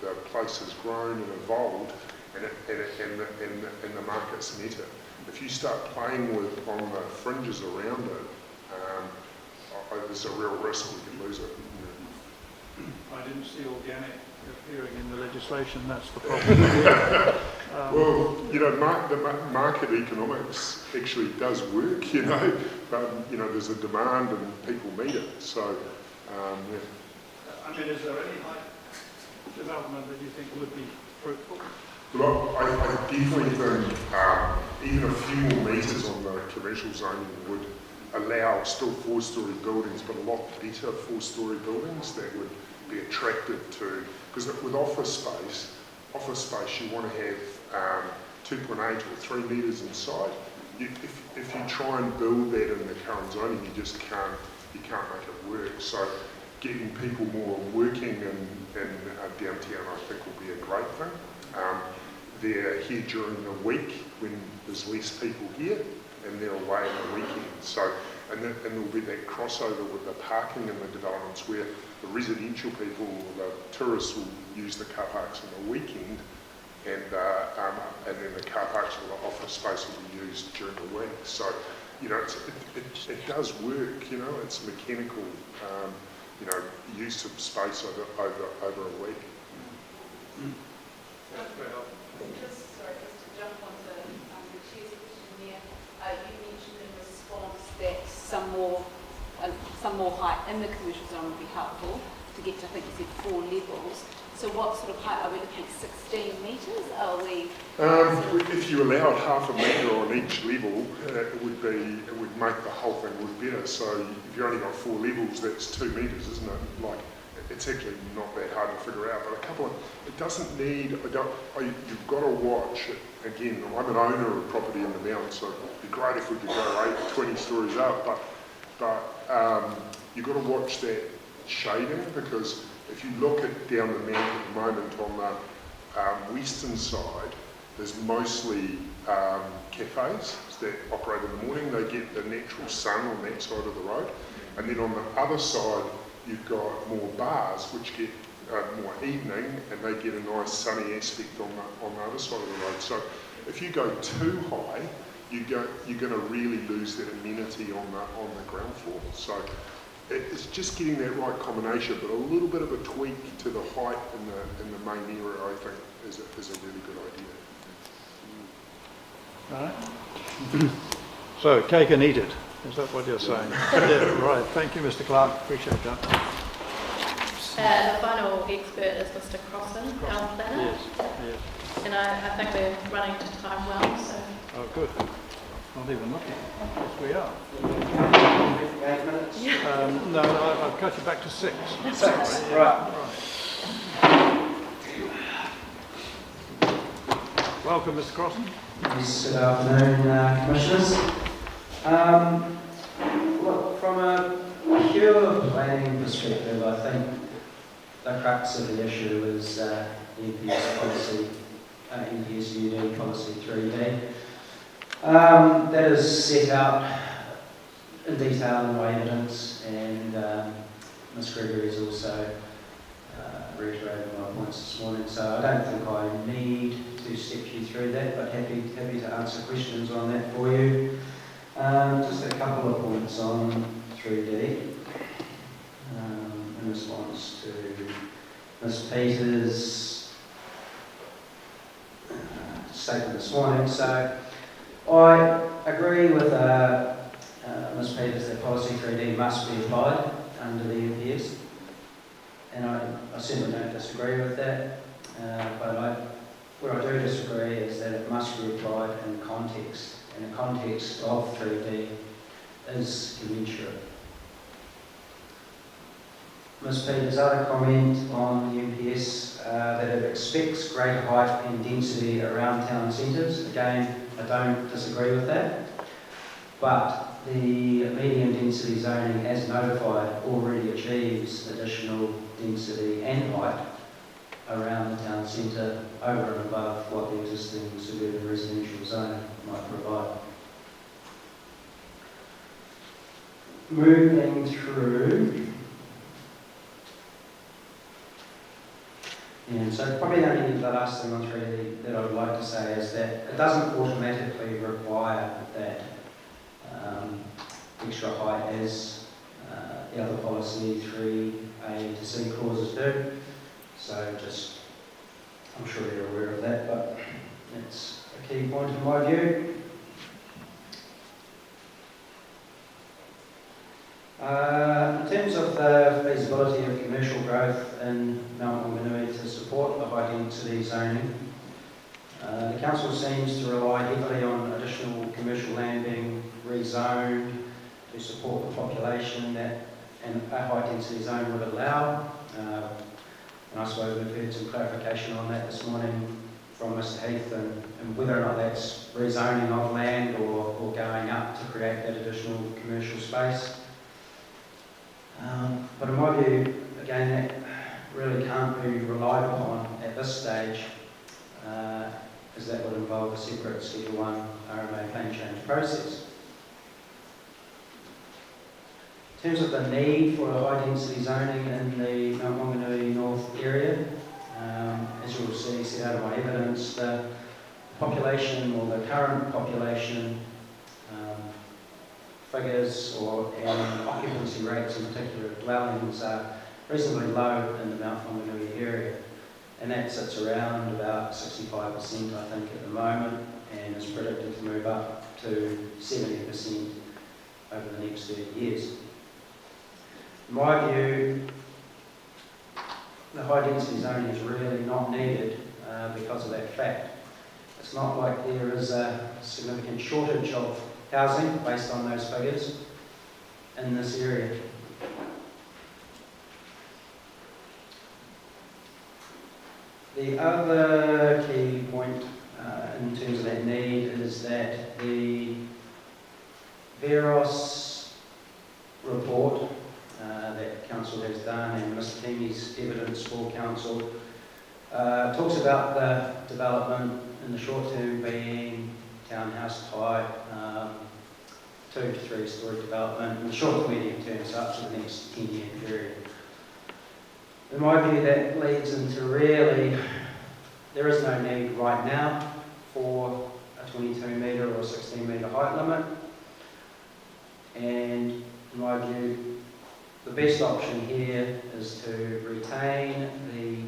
[SPEAKER 12] the place has grown and evolved, and the market's met it. If you start playing with on the fringes around it, there's a real risk we could lose it.
[SPEAKER 1] I didn't see organic appearing in the legislation. That's the problem.
[SPEAKER 12] Well, you know, the market economics actually does work, you know, but, you know, there's a demand and people meet it, so, yeah.
[SPEAKER 1] I mean, is there any development that you think would be fruitful?
[SPEAKER 12] Well, I definitely think even a few more metres on the commercial zoning would allow still four-storey buildings, but a lot better four-storey buildings that would be attracted to, because with office space you want to have 2.8 or 3 metres inside. If you try and build that in the current zoning, you just can't make it work. So getting people more working in downtown, I think, will be a great thing. They're here during the week when there's less people here, and they're away on the weekend. So, and there'll be that crossover with the parking in the developments where the residential people, the tourists will use the car parks on the weekend, and then the car parks for the office space will be used during the week. So, you know, it does work. You know, it's mechanical, you know, use of space over a week.
[SPEAKER 4] Just to jump onto the chair's question there, you mentioned in response that some more height in the commercial zone would be helpful to get to, I think you said 4 levels. So what sort of height are we looking at? 16 metres? Are we?
[SPEAKER 12] If you allowed half a metre on each level, it would make the whole thing work better. So if you only got 4 levels, that's 2 metres, isn't it? Like, it's actually not that hard to figure out, but it doesn't need, you've got to watch it. Again, I'm an owner of property in the Mount, so it'd be great if we could go 20 stories up, but you've got to watch that shading, because if you look down the Mount at the moment on the western side, there's mostly cafes that operate in the morning. They get the natural sun on that side of the road, and then on the other side, you've got more bars which get more evening, and they get a nice sunny aspect on the other side of the road. So if you go too high, you're going to really lose that amenity on the ground floor. So it's just getting that right combination, but a little bit of a tweak to the height in the main area, I think, is a really good idea.
[SPEAKER 1] All right. So cake and eat it. Is that what you're saying? Yeah, right. Thank you, Mr. Clark. Appreciate that.
[SPEAKER 9] The final expert is Mr. Crossan, our planner.
[SPEAKER 1] Yes.
[SPEAKER 9] And I think we're running to time well, so.
[SPEAKER 1] Oh, good. Not even looking. Yes, we are.
[SPEAKER 21] 8 minutes?
[SPEAKER 1] No, I've cut you back to 6.
[SPEAKER 21] 6,
[SPEAKER 1] Sorry,
[SPEAKER 21] right.
[SPEAKER 1] Welcome, Mr. Crossan.
[SPEAKER 5] Yes, good afternoon, Commissioners. Look, from a pure planning perspective, I think the crux of the issue is NPS policy, NPS UD policy 3D. That is set out in detail in my evidence, and Ms Gregory has also reiterated my points this morning, so I don't think I need to step you through that, but happy to answer questions on that for you. Just a couple of points on 3D in response to Ms Peters' statement this morning. So I agree with Ms Peters that policy 3D must be applied under the NPS, and I certainly don't disagree with that, but where I do disagree is that it must be applied in context, and the context of 3D is commensurate. Ms Peters' other comment on the NPS that it expects greater height and density around town centres, again, I don't disagree with that, but the medium density zoning as notified already achieves additional density and height around the town centre over and above what the existing suburban residential zone might provide. Moving through, and so probably only the last thing on 3 that I would like to say is that it doesn't automatically require that extra height as the other policy 3A to C clauses do. So just, I'm sure you're aware of that, but it's a key point in my view. In terms of the feasibility of commercial growth in Mount Maunganui to support the high density zoning, the council seems to rely heavily on additional commercial land being rezoned to support the population that a high density zone would allow. And I suppose we've heard some clarification on that this morning from Mr Heath and whether or not that's rezoning of land or going up to create that additional commercial space. But in my view, again, that really can't be relied upon at this stage, as that would involve a separate Schedule 1 RMA plan change process. In terms of the need for a high density zoning in the Mount Maunganui North area, as you'll see set out of my evidence, the population or the current population figures and occupancy rates in particular dwellings are reasonably low in the Mount Maunganui area, and that sits around about 65% I think at the moment, and is predicted to move up to 70% over the next 30 years. In my view, the high density zoning is really not needed because of that fact. It's not like there is a significant shortage of housing based on those figures in this area. The other key point in terms of that need is that the Veros report that Council has done and Mr Keeney's evidence for Council talks about the development in the short term being townhouse type, 2 to 3 storey development, in the short to medium term, so up to the next 10-year period. In my view, that leads into really, there is no need right now for a 22 metre or 16 metre height limit, and in my view, the best option here is to retain the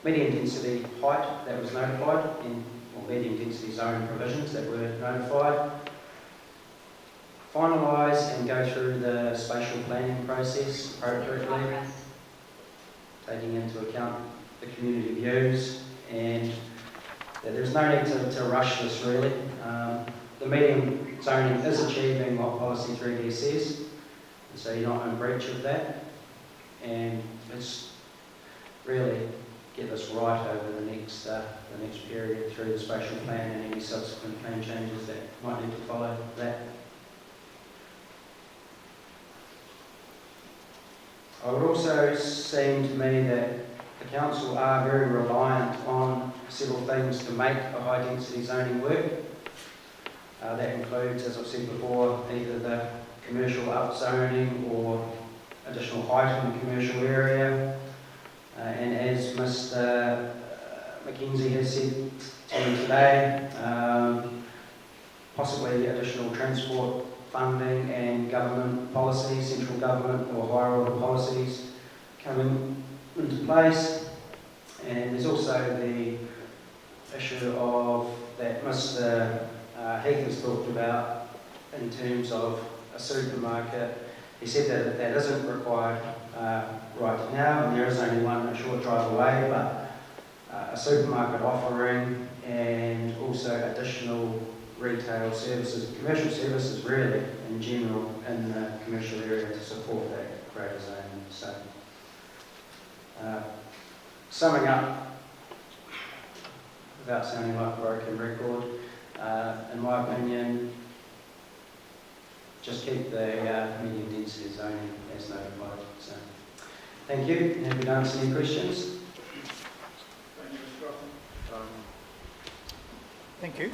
[SPEAKER 5] medium density height that was notified or medium density zone provisions that were notified, finalise and go through the spatial planning process appropriately, taking into account the community views, and that there's no need to rush this really. The medium zoning is achieving what Policy 3D says, so you're not in breach of that, and let's really get this right over the next period through the spatial plan and any subsequent plan changes that might need to follow that. I would also seem to me that the council are very reliant on several things to make a high density zoning work. That includes, as I've said before, either the commercial upzoning or additional height in the commercial area. And as Mr Mackenzie has said to me today, possibly additional transport funding and government policies, central government or higher order policies coming into place. And there's also the issue of that Mr Heath has talked about in terms of a supermarket. He said that that isn't required right now, and there is only one a short drive away, but a supermarket offering and also additional retail services, commercial services really in general in the commercial area to support that greater zoning. So, summing up, without sounding like a broken record, in my opinion, just keep the medium density zoning as notified. So, thank you, and if you don't see any questions.
[SPEAKER 8] Thank you.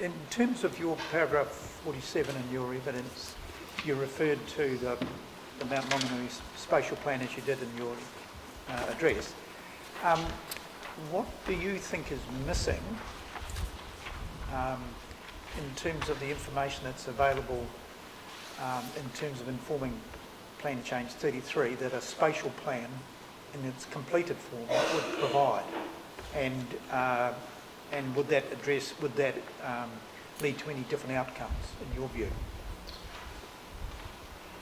[SPEAKER 8] In terms of your paragraph 47 in your evidence, you referred to the Mount Maunganui spatial plan as you did in your address. What do you think is missing in terms of the information that's available in terms of informing Plan Change 33 that a spatial plan in its completed form would provide? And would that lead to any different outcomes in your view?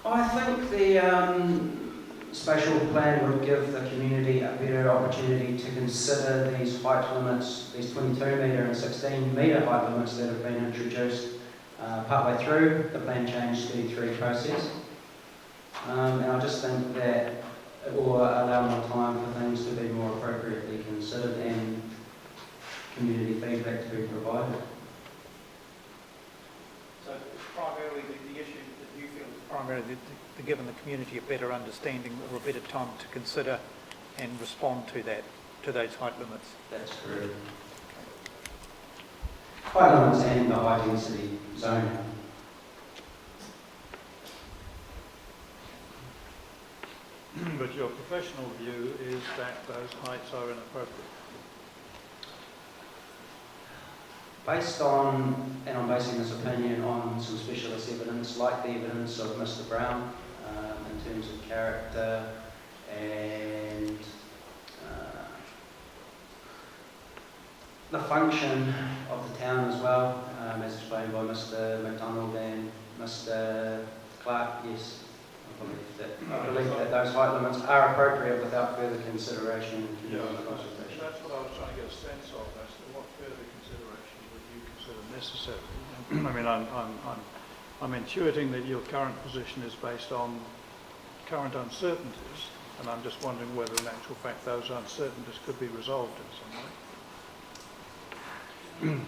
[SPEAKER 5] I think the spatial plan would give the community a better opportunity to consider these height limits, these 22 metre and 16 metre height limits that have been introduced partway through the Plan Change 33 process. And I just think that it will allow more time for things to be more appropriately considered and community feedback to be provided.
[SPEAKER 8] So primarily the issue that you feel is primarily to giving the community a better understanding or a better time to consider and respond to those height limits.
[SPEAKER 5] That's correct. Height limits and the high density zoning.
[SPEAKER 1] But your professional view is that those heights are inappropriate.
[SPEAKER 5] Based on, and I'm basing this opinion on some specialist evidence, like the evidence of Mr. Brown, in terms of character and the function of the town as well, as explained by Mr. McDonald and Mr. Clark. Yes, I believe that those height limits are appropriate without further consideration and community consultation.
[SPEAKER 1] That's what I was trying to get a sense of, as to what further consideration would you consider necessary. I mean, I'm intuiting that your current position is based on current uncertainties, and I'm just wondering whether in actual fact those uncertainties could be resolved in some way.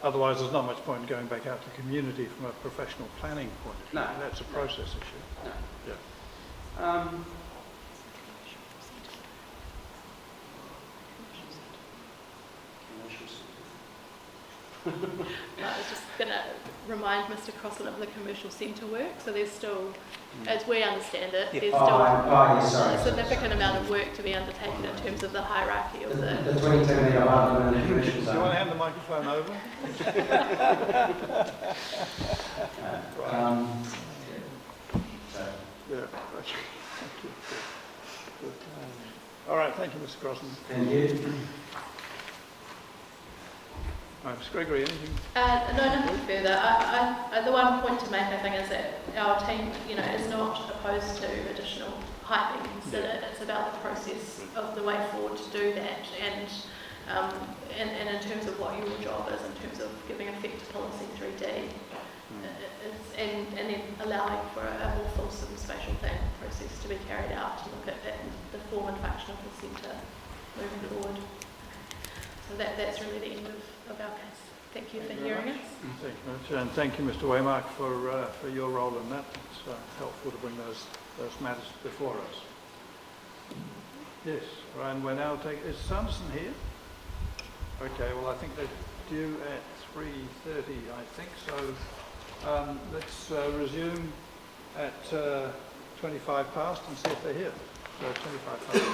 [SPEAKER 1] Otherwise, there's not much point in going back out to the community from a professional planning point of view.
[SPEAKER 5] No.
[SPEAKER 1] That's a process issue.
[SPEAKER 5] No.
[SPEAKER 1] Yeah.
[SPEAKER 11] I was just going to remind Mr. Crossan of the commercial centre work. So there's still, as we understand it, there's still a significant amount of work to be undertaken in terms of the hierarchy of
[SPEAKER 5] the 22 metre height limit in the commercial zone.
[SPEAKER 1] Do you want to hand the microphone over? Yeah, okay. Thank you. Good. All right, thank you, Mr. Crossan.
[SPEAKER 5] Thank you.
[SPEAKER 1] Ms. Gregory, anything?
[SPEAKER 11] No, nothing further. The one point to make, I think, is that our team, is not opposed to additional height being considered. It's about the process of the way forward to do that, and in terms of what your job is, in terms of giving effect to policy 3D, and then allowing for a more fulsome spatial plan process to be carried out to look at the form and function of the centre moving forward. So that's really the end of our case. Thank you for hearing us.
[SPEAKER 1] Thank you much, and thank you, Mr. Waymark, for your role in that. It's helpful to bring those matters before us. Yes, and we're now taking. Is Sanderson here? Okay, well I think they're due at 3:30, I think. So let's resume at 25 past and see if they're here. So 25 past.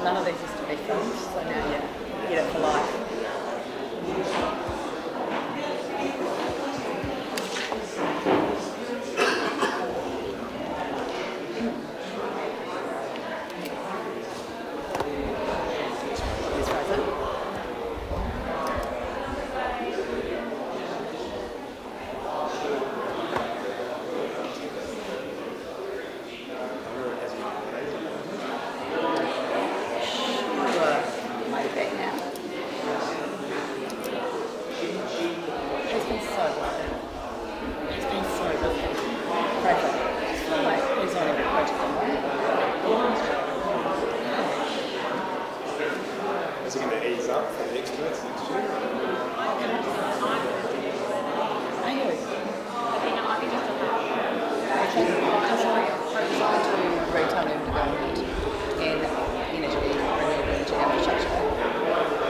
[SPEAKER 11] none of these used to be filmed, so now you get it for life.
[SPEAKER 16] Is it going to ease up for the experts next year?
[SPEAKER 11] Retail and development and energy, renewable energy infrastructure.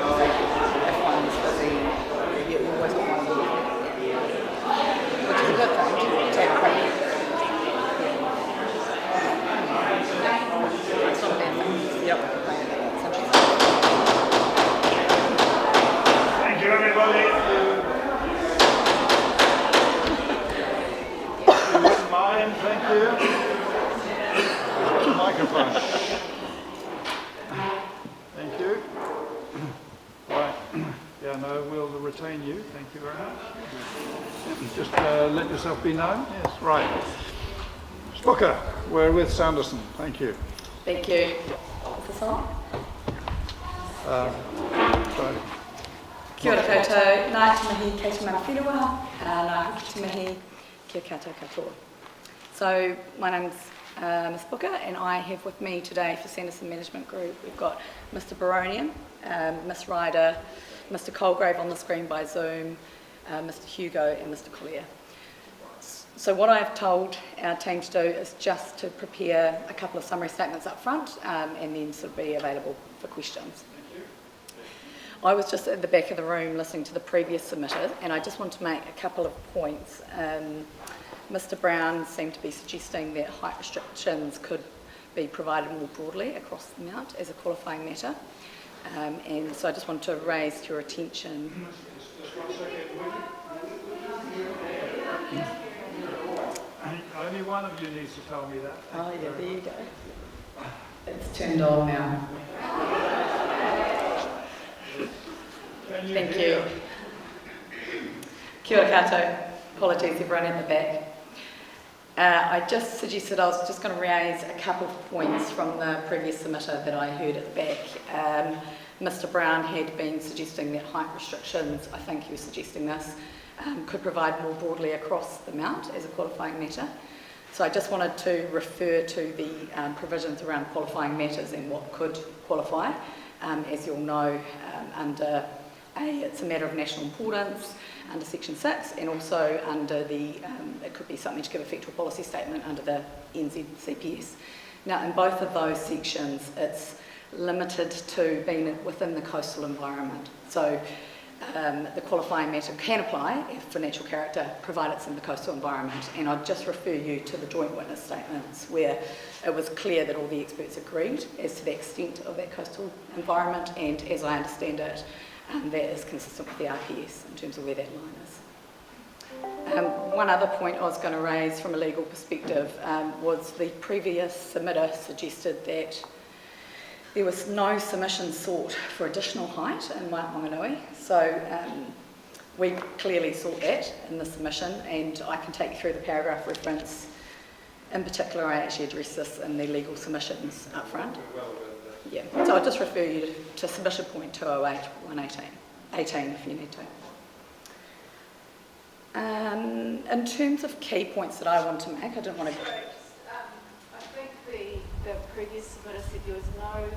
[SPEAKER 11] So if one's busy, you always got one of them, which is a good thing to take a break. It's not a bad thing. Yep. It's interesting.
[SPEAKER 1] Thank you, everybody. If you wouldn't mind, thank you. Microphone. Thank you. Right. Yeah, no, we'll retain you. Thank you very much. Just let yourself be known. Yes, right. Spooker, we're with Sanderson. Thank you.
[SPEAKER 11] Thank you. Is this on?
[SPEAKER 1] Sorry.
[SPEAKER 11] Kia ora koutou, nā te mihi kei te mana whenua, nā hoki te mihi kia koutou katoa. So, my name's Ms Booker, and I have with me today for Sanderson Management Group, we've got Mr Baronian, Ms Ryder, Mr Colgrave on the screen by Zoom, Mr Hugo and Mr Collier. So what I've told our team to do is just to prepare a couple of summary statements up front and then sort of be available for questions. I was just at the back of the room listening to the previous submitter, and I just want to make a couple of points. Mr Brown seemed to be suggesting that height restrictions could be provided more broadly across the mount as a qualifying matter. And so I just want to raise to your attention.
[SPEAKER 1] Only one of you needs to tell me that.
[SPEAKER 11] Oh yeah, there you go. It's turned on now. Thank you. Kia ora koutou. Apologies everyone at the back. I just suggested I was just going to raise a couple of points from the previous submitter that I heard at the back. Mr Brown had been suggesting that height restrictions, I think he was suggesting this, could provide more broadly across the mount as a qualifying matter. So I just wanted to refer to the provisions around qualifying matters and what could qualify. As you'll know, under it's a matter of national importance under Section 6, and also under the, it could be something to give effect to a policy statement under the NZCPS. Now, in both of those sections, it's limited to being within the coastal environment. So the qualifying matter can apply if for natural character, provided it's in the coastal environment. And I'd just refer you to the joint witness statements where it was clear that all the experts agreed as to the extent of that coastal environment, and as I understand it, that is consistent with the RPS in terms of where that line is. One other point I was going to raise from a legal perspective was the previous submitter suggested that there was no submission sought for additional height in Waimanganui. So we clearly sought that in the submission, and I can take you through the paragraph reference. In particular, I actually address this in the legal submissions up front. Yeah, so I'll just refer you to submission point 208, 118 if you need to. In terms of key points that I want to make, I don't want to go.
[SPEAKER 4] I think the previous submitter said there was no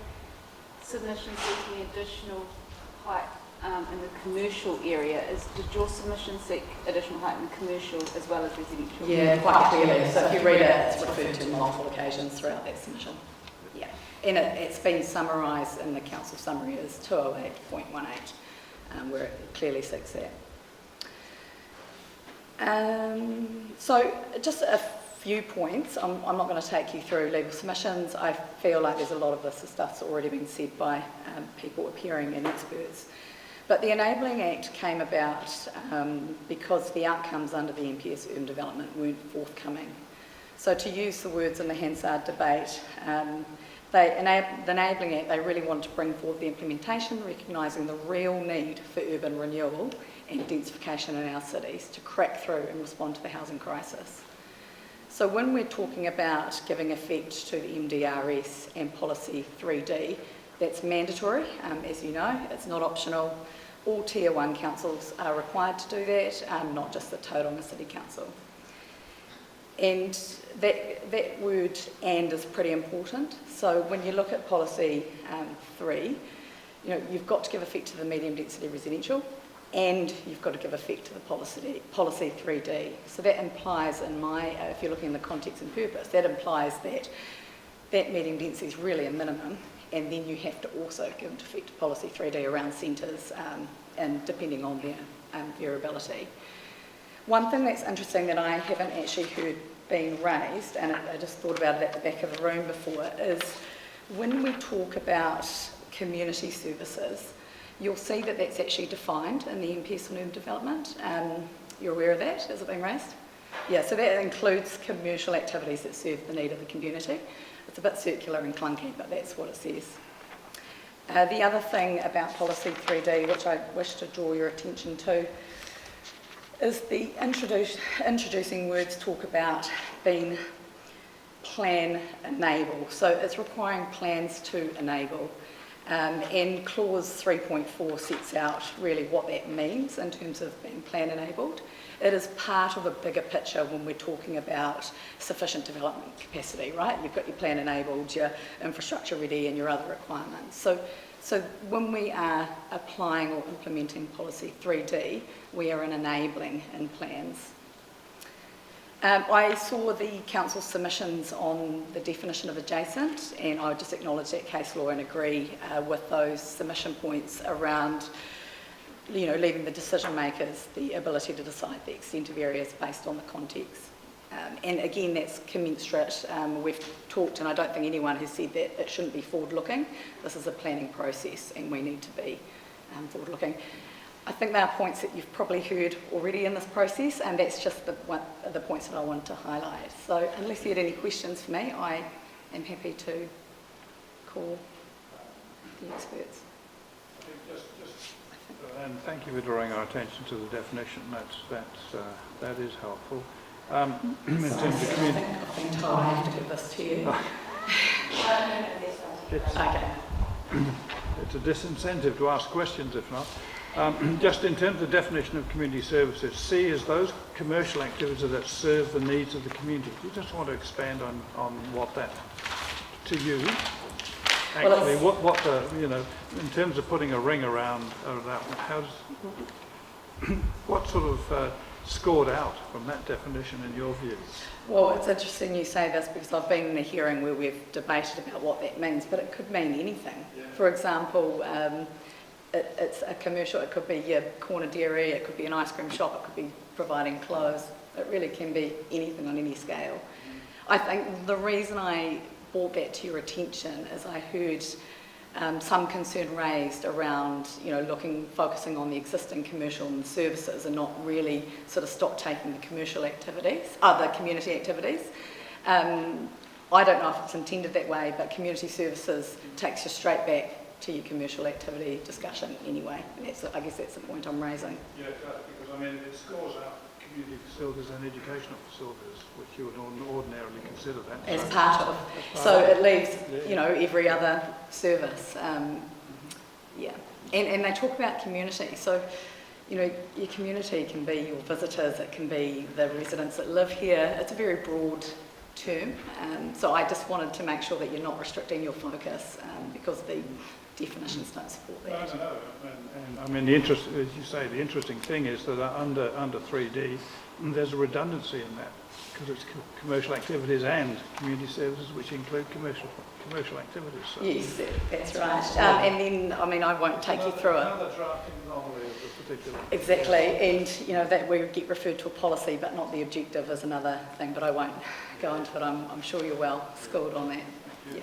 [SPEAKER 4] submission seeking additional height in the commercial area. Did your submission seek additional height in commercial as well as residential?
[SPEAKER 11] Yeah, quite clearly. So if you read it, it's referred to on multiple occasions throughout that submission. Yeah, and it's been summarised in the council summary as 208.18, where it clearly seeks that. So just a few points. I'm not going to take you through legal submissions. I feel like there's a lot of this stuff's already been said by people appearing and experts. But the Enabling Act came about because the outcomes under the NPS urban development weren't forthcoming. So to use the words in the Hansard debate, the Enabling Act, they really wanted to bring forward the implementation, recognising the real need for urban renewal and densification in our cities to crack through and respond to the housing crisis. So when we're talking about giving effect to the MDRS and Policy 3D, that's mandatory, as you know, it's not optional. All Tier 1 councils are required to do that, not just the Tauranga City Council. And that word "and" is pretty important. So when you look at Policy 3, you've got to give effect to the medium density residential, and you've got to give effect to the policy 3D. So that implies, if you're looking in the context and purpose, that implies that medium density is really a minimum, and then you have to also give effect to policy 3D around centres, and depending on their variability. One thing that's interesting that I haven't actually heard being raised, and I just thought about it at the back of the room before, is when we talk about community services, you'll see that that's actually defined in the NPS and urban development. You're aware of that? Has it been raised? Yeah, so that includes commercial activities that serve the need of the community. It's a bit circular and clunky, but that's what it says. The other thing about Policy 3D, which I wish to draw your attention to, is the introducing words talk about being plan enable. So it's requiring plans to enable. And clause 3.4 sets out really what that means in terms of being plan enabled. It is part of a bigger picture when we're talking about sufficient development capacity, right? You've got your plan enabled, your infrastructure ready, and your other requirements. So when we are applying or implementing Policy 3D, we are enabling in plans. I saw the council submissions on the definition of adjacent, and I just acknowledge that case law and agree with those submission points around, leaving the decision makers the ability to decide the extent of areas based on the context. And again, that's commensurate. We've talked, and I don't think anyone has said that it shouldn't be forward-looking. This is a planning process, and we need to be forward-looking. I think there are points that you've probably heard already in this process, and that's just the points that I wanted to highlight. So unless you had any questions for me, I am happy to call the experts.
[SPEAKER 1] And thank you for drawing our attention to the definition. That is helpful. In terms of community,
[SPEAKER 11] I've been told I have to give this to you. Okay.
[SPEAKER 1] It's a disincentive to ask questions, if not. Just in terms of the definition of community services, C is those commercial activities that serve the needs of the community. Do you just want to expand on what that, to you, actually, in terms of putting a ring around that, what sort of scored out from that definition in your view?
[SPEAKER 11] Well, it's interesting you say this because I've been in a hearing where we've debated about what that means, but it could mean anything. Yeah. For example, it's a commercial, it could be your corner dairy, it could be an ice cream shop, it could be providing clothes. It really can be anything on any scale. I think the reason I brought that to your attention is I heard some concern raised around, focusing on the existing commercial and services and not really sort of stop taking the commercial activities, other community activities. I don't know if it's intended that way, but community services takes you straight back to your commercial activity discussion anyway. And I guess that's the point I'm raising.
[SPEAKER 1] Yeah, it does, because it scores out community facilities and educational facilities, which you would ordinarily consider that.
[SPEAKER 11] As part of. So it leaves, every other service. Yeah. And they talk about community. So, your community can be your visitors, it can be the residents that live here. It's a very broad term. So I just wanted to make sure that you're not restricting your focus because the definitions don't support that.
[SPEAKER 1] No. And the as you say, the interesting thing is that under 3D, And there's a redundancy in that, because it's commercial activities and community services, which include commercial activities. So.
[SPEAKER 11] Yes, that's right. And then, I mean, I won't take you through it.
[SPEAKER 1] Another drafting anomaly of the particular.
[SPEAKER 11] Exactly, and you know that we get referred to a policy, but not the objective is another thing. But I won't go into it. I'm sure you're well schooled on that. Yeah.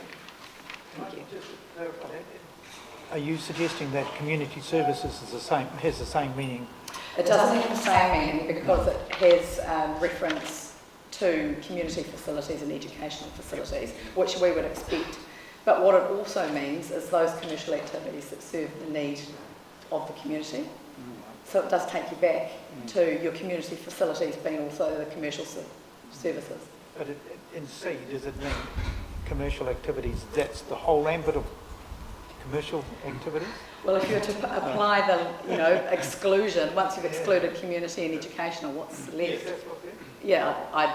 [SPEAKER 11] Thank you.
[SPEAKER 8] Are you suggesting that community services is has the same meaning?
[SPEAKER 11] It doesn't have the same meaning because it has reference to community facilities and educational facilities, which we would expect. But what it also means is those commercial activities that serve the need of the community. So it does take you back to your community facilities being also the commercial services.
[SPEAKER 8] But in C, does it mean commercial activities, that's the whole ambit of commercial activities?
[SPEAKER 11] Well, if you were to apply the, exclusion, once you've excluded community and educational, what's left? Yeah, I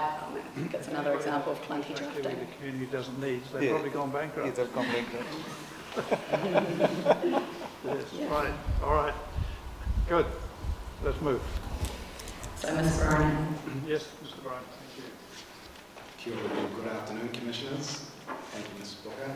[SPEAKER 11] think it's another example of clunky drafting.
[SPEAKER 1] The community doesn't need, so they've probably gone bankrupt.
[SPEAKER 8] Yeah, they've gone bankrupt.
[SPEAKER 1] Yes, right, all right. Good. Let's move.
[SPEAKER 11] So, Ms. Bryan.
[SPEAKER 1] Yes, Mr. Bryan, thank you.
[SPEAKER 16] Kia ora, good afternoon, Commissioners. Thank you, Ms. Booker.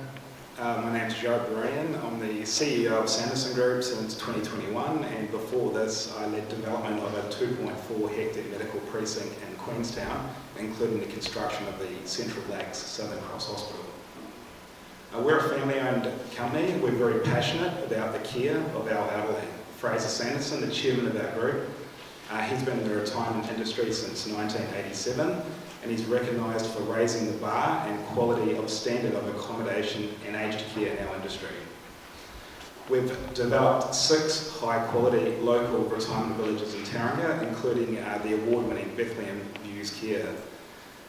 [SPEAKER 16] My name's Joe Bryan. I'm the CEO of Sanderson Group since 2021, and before this I led development of a 2.4 hectare medical precinct in Queenstown, including the construction of the Central Lakes Southern Cross Hospital. We're a family-owned company. We're very passionate about the care of our elderly. Fraser Sanderson, the chairman of our group, he's been in the retirement industry since 1987, and he's recognised for raising the bar and quality of standard of accommodation and aged care in our industry. We've developed 6 high-quality local retirement villages in Tauranga, including the award-winning Bethlehem Views Care.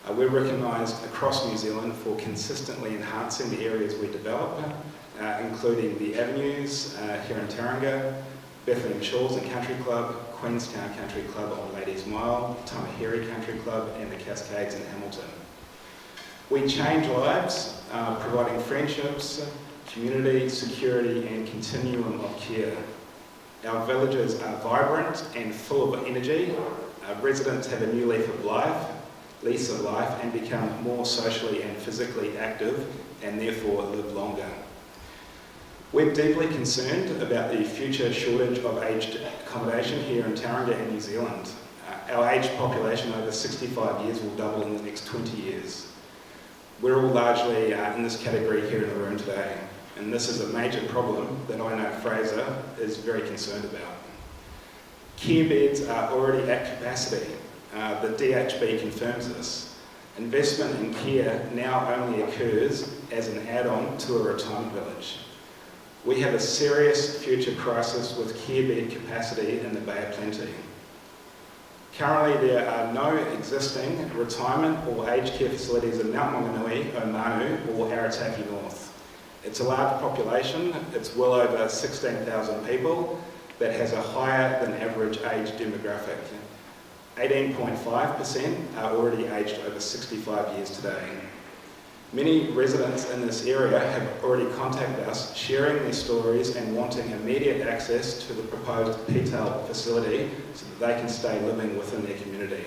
[SPEAKER 16] We're recognised across New Zealand for consistently enhancing the areas we develop, including the avenues here in Tauranga, Bethlehem Shores and Country Club, Queenstown Country Club on Ladies Mile, Tamaheri Country Club and the Cascades in Hamilton. We change lives, providing friendships, community, security and continuum of care. Our villages are vibrant and full of energy. Residents have a new lease of life and become more socially and physically active and therefore live longer. We're deeply concerned about the future shortage of aged accommodation here in Tauranga and New Zealand. Our aged population over 65 years will double in the next 20 years. We're all largely in this category here in the room today, and this is a major problem that I know Fraser is very concerned about. Care beds are already at capacity. The DHB confirms this. Investment in care now only occurs as an add-on to a retirement village. We have a serious future crisis with care bed capacity in the Bay of Plenty. Currently there are no existing retirement or aged care facilities in Mount Maunganui, Omanu or Arataki North. It's a large population, it's well over 16,000 people that has a higher than average age demographic. 18.5% are already aged over 65 years today. Many residents in this area have already contacted us, sharing their stories and wanting immediate access to the proposed PTAL facility so that they can stay living within their community.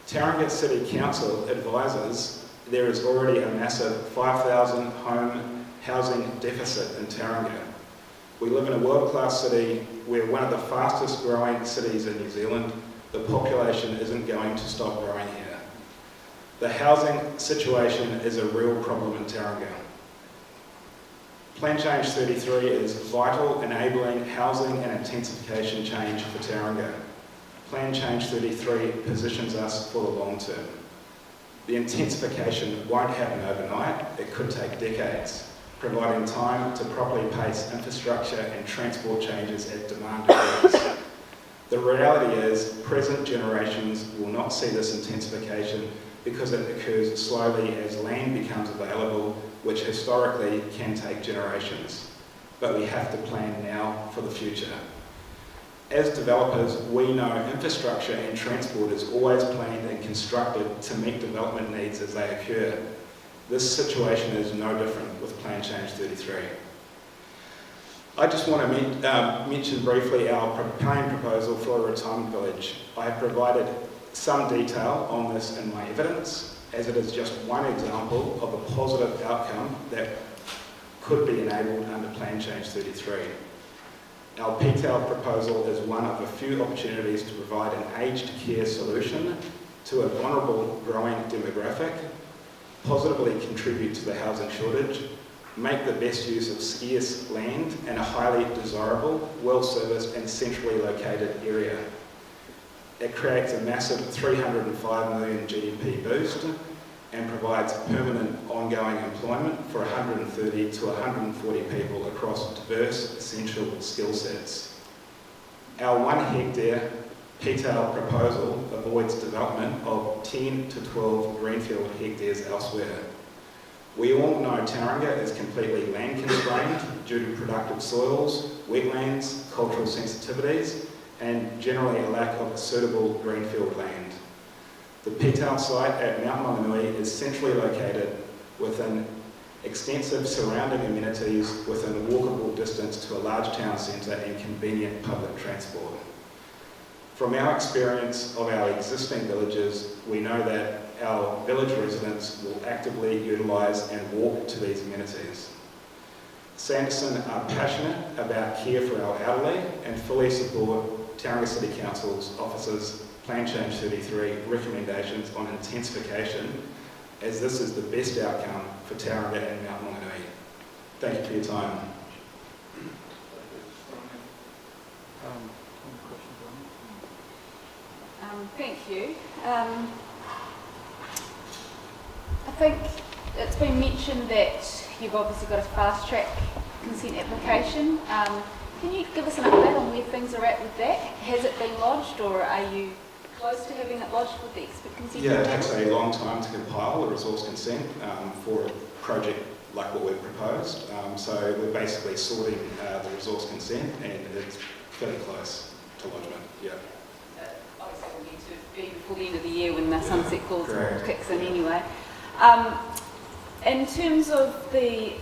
[SPEAKER 16] Tauranga City Council advises there is already a massive 5,000 home housing deficit in Tauranga. We live in a world-class city. We're one of the fastest growing cities in New Zealand. The population isn't going to stop growing here. The housing situation is a real problem in Tauranga. Plan Change 33 is vital, enabling housing and intensification change for Tauranga. Plan Change 33 positions us for the long term. The intensification won't happen overnight, it could take decades, providing time to properly pace infrastructure and transport changes as demand grows. The reality is, present generations will not see this intensification because it occurs slowly as land becomes available, which historically can take generations. But we have to plan now for the future. As developers, we know infrastructure and transport is always planned and constructed to meet development needs as they occur. This situation is no different with Plan Change 33. I just want to mention briefly our planning proposal for a retirement village. I have provided some detail on this in my evidence, as it is just one example of a positive outcome that could be enabled under Plan Change 33. Our PTAL proposal is one of a few opportunities to provide an aged care solution to a vulnerable growing demographic, positively contribute to the housing shortage, make the best use of scarce land in a highly desirable, well-serviced and centrally located area. It creates a massive 305 million GDP boost and provides permanent ongoing employment for 130 to 140 people across diverse essential skill sets. Our 1 hectare PTAL proposal avoids development of 10 to 12 greenfield hectares elsewhere. We all know Tauranga is completely land constrained due to productive soils, wetlands, cultural sensitivities, and generally a lack of suitable greenfield land. The PTAL site at Mount Maunganui is centrally located within extensive surrounding amenities within walkable distance to a large town centre and convenient public transport. From our experience of our existing villages, we know that our village residents will actively utilise and walk to these amenities. Sanderson are passionate about care for our elderly and fully support Tauranga City Council's officers' Plan Change 33 recommendations on intensification, as this is the best outcome for Tauranga and Mount Maunganui. Thank you for your time.
[SPEAKER 4] Thank you. I think it's been mentioned that you've obviously got a fast track consent application. Can you give us an update on where things are at with that? Has it been lodged, or are you close to having it lodged with the expert consent?
[SPEAKER 16] Yeah, it takes a long time to compile a resource consent for a project like what we've proposed. So we're basically sorting the resource consent, and it's fairly close to lodgement. Yeah.
[SPEAKER 4] Obviously, we'll need to be before the end of the year when the sunset clause kicks in anyway. In terms of the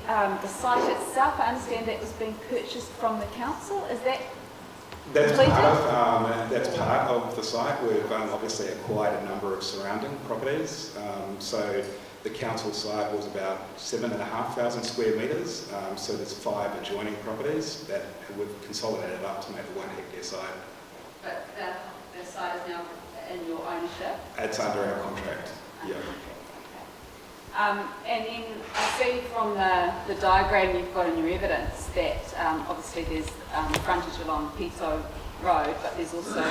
[SPEAKER 4] site itself, I understand that was being purchased from the council. Is that completed?
[SPEAKER 16] That's part of the site. We've obviously acquired a number of surrounding properties. So the council site was about 7,500 square metres. So there's 5 adjoining properties that we've consolidated up to make a 1 hectare site.
[SPEAKER 3] But the site is now in your ownership?
[SPEAKER 16] It's under our contract, yeah.
[SPEAKER 4] And then I see from the diagram you've got in your evidence that obviously there's frontage along Pito Road, but there's also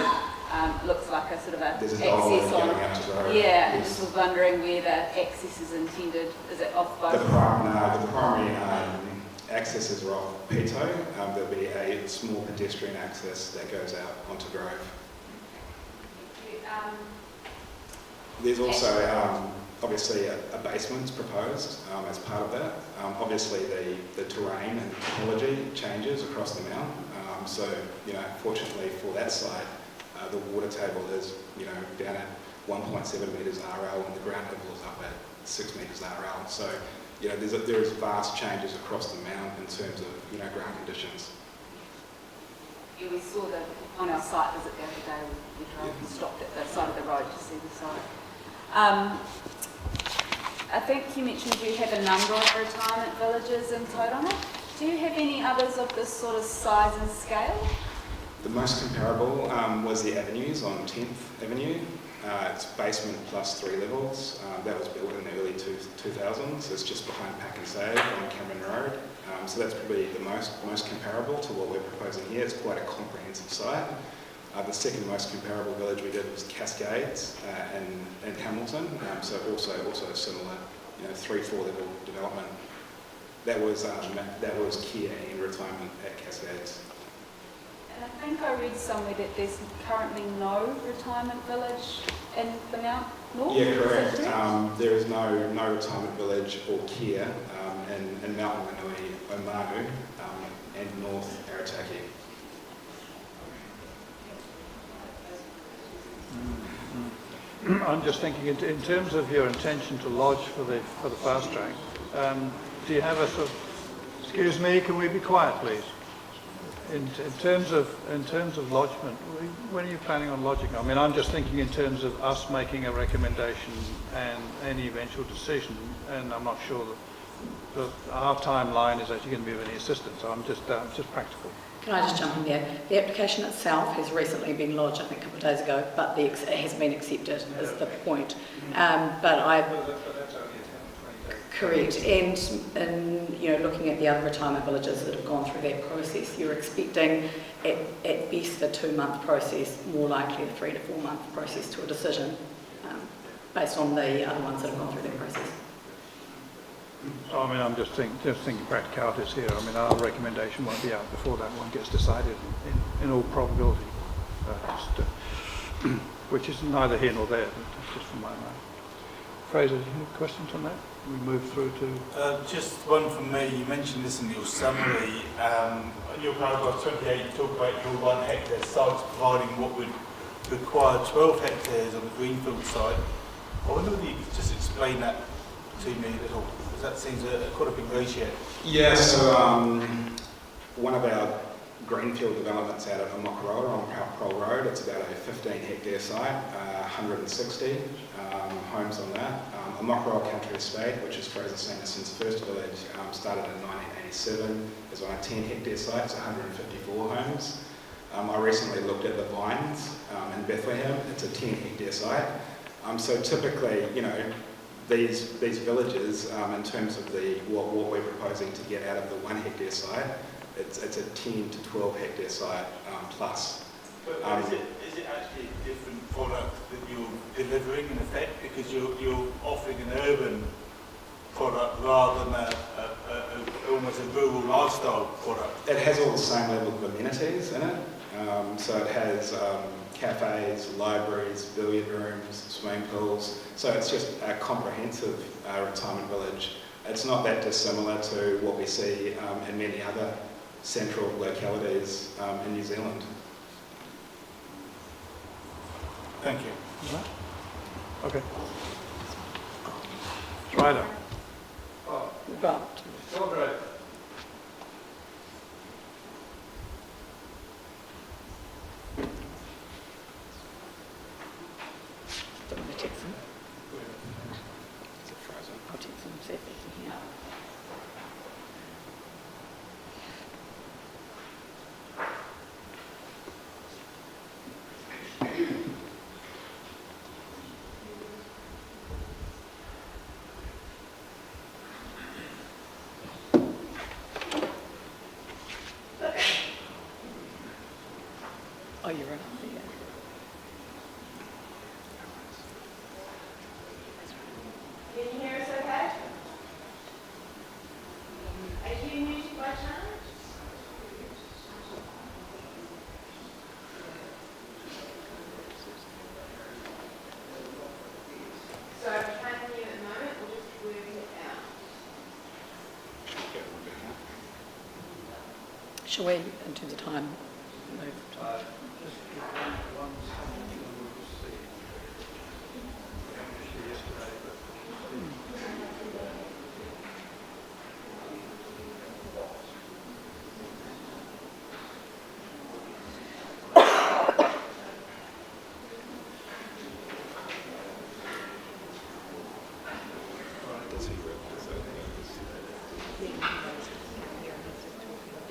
[SPEAKER 4] looks like a sort of a
[SPEAKER 16] there's
[SPEAKER 4] access
[SPEAKER 16] going
[SPEAKER 4] on.
[SPEAKER 16] out to the road.
[SPEAKER 4] Yeah,
[SPEAKER 16] Yes.
[SPEAKER 4] I just was wondering where the access is intended. Is it off both?
[SPEAKER 16] The primary accesses are off Pito. There'll be a small pedestrian access that goes out onto Grove. There's also obviously a basement's proposed as part of that. Obviously the terrain and topology changes across the mount. So, fortunately for that site, the water table is, down at 1.7 metres RL and the ground level is up at 6 metres RL. So, there's vast changes across the mount in terms of, ground conditions.
[SPEAKER 4] Yeah, we saw on our site visit the other day, we drove and stopped at the side of the road to see the site. I think you mentioned you have a number of retirement villages in Tauranga. Do you have any others of this sort of size and scale?
[SPEAKER 16] The most comparable was the Avenues on 10th Avenue. It's basement plus 3 levels. That was built in the early 2000s. It's just behind Pack and Save on Cameron Road. So that's probably the most comparable to what we're proposing here. It's quite a comprehensive site. The second most comparable village we did was Cascades in Hamilton. So also a similar, 3-4 level development. That was care and retirement at Cascades.
[SPEAKER 4] And I think I read somewhere that there's currently no retirement village in the Mount North.
[SPEAKER 16] Yeah, correct. There is no retirement village or care in Mount Maunganui, Omanu, and North Arataki.
[SPEAKER 1] I'm just thinking in terms of your intention to lodge for the fast track. Do you have a sort of? Excuse me, can we be quiet, please? In terms of lodgement, when are you planning on lodging? I mean, I'm just thinking in terms of us making a recommendation and any eventual decision, and I'm not sure that our timeline is actually going to be of any assistance. So I'm just practical.
[SPEAKER 17] Can I just jump in there? The application itself has recently been lodged, I think a couple of days ago, but it has been accepted, is the point. Correct, and you know, looking at the other retirement villages that have gone through that process, you're expecting at best a 2-month process, more likely a 3 to 4 month process to a decision, based on the other ones that have gone through that process.
[SPEAKER 1] So, I mean, I'm just thinking practicalities here. I mean, our recommendation won't be out before that one gets decided in all probability, which is neither here nor there, but that's just from my mind. Fraser, any questions on that? We move through to...
[SPEAKER 6] Just one from me. You mentioned this in your summary. In your paragraph 28, you talk about your 1 hectare sites providing what would require 12 hectares on the greenfield site. I wonder whether you could just explain that to me a little, because that seems quite a big ratio.
[SPEAKER 16] Yeah, so one of our greenfield developments out of Mokoroa on Pole Road, it's about a 15 hectare site, 160 homes on that. A Mokoroa Country Estate, which is Fraser Sanderson's first village, started in 1987, is on a 10 hectare site, it's 154 homes. I recently looked at the Vines in Bethlehem, it's a 10 hectare site. So typically, you know, these villages, in terms of what we're proposing to get out of the 1 hectare site, it's a 10 to 12 hectare site plus.
[SPEAKER 6] But is it actually a different product that you're delivering in effect, because you're offering an urban product rather than almost a rural lifestyle product?
[SPEAKER 16] It has all the same level of amenities in it. So it has cafes, libraries, billiard rooms, swimming pools. So it's just a comprehensive retirement village. It's not that dissimilar to what we see in many other central localities in New Zealand.
[SPEAKER 6] Thank you.
[SPEAKER 1] Okay. Ryder.
[SPEAKER 17] Right. Don't want to text them. I'll text them, see if they can hear. Oh, you're right. Yeah.
[SPEAKER 18] Can you hear us okay? Are you muted by chance? So can you at the moment, we'll just work it out.
[SPEAKER 17] Shall we, in terms of time, move?
[SPEAKER 1] Just give one second and we'll see. Actually yesterday, but...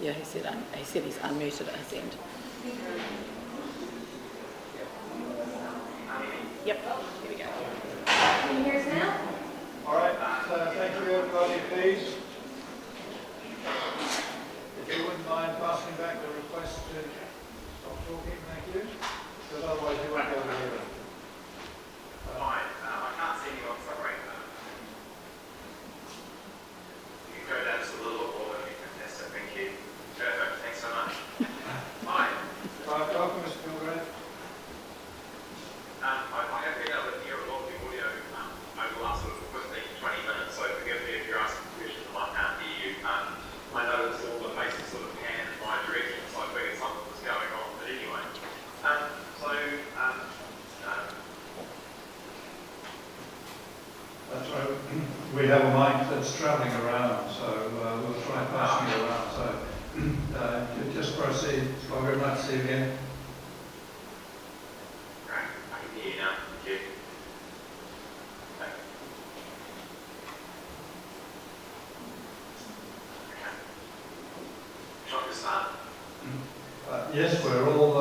[SPEAKER 17] Yeah, he said he's unmuted at his end. Yep, here we go.
[SPEAKER 18] Can you hear us now?
[SPEAKER 1] All right, thank you everybody, please. If you wouldn't mind passing back the request to stop talking, thank you, because otherwise you won't be able to hear it.
[SPEAKER 23] Fine, I can't see you on suffering. You can go down just a little bit more, that'd be fantastic, thank you. Perfect, thanks so much. Fine.
[SPEAKER 1] Welcome, Mr. Kilgrave.
[SPEAKER 23] I have been able to hear a lot of the audio over the last sort of 15 to 20 minutes, so forgive me if you're asking questions and I can't hear you. I noticed all the faces sort of pan in my direction, so I figured something was going on, but anyway.
[SPEAKER 1] That's right. We have a mic that's travelling around, so we'll try passing it around. So just for a proceed. Very much see you again.
[SPEAKER 23] Right, I can hear you now. Thank you. Okay. Shall I start?
[SPEAKER 1] Yes, we're all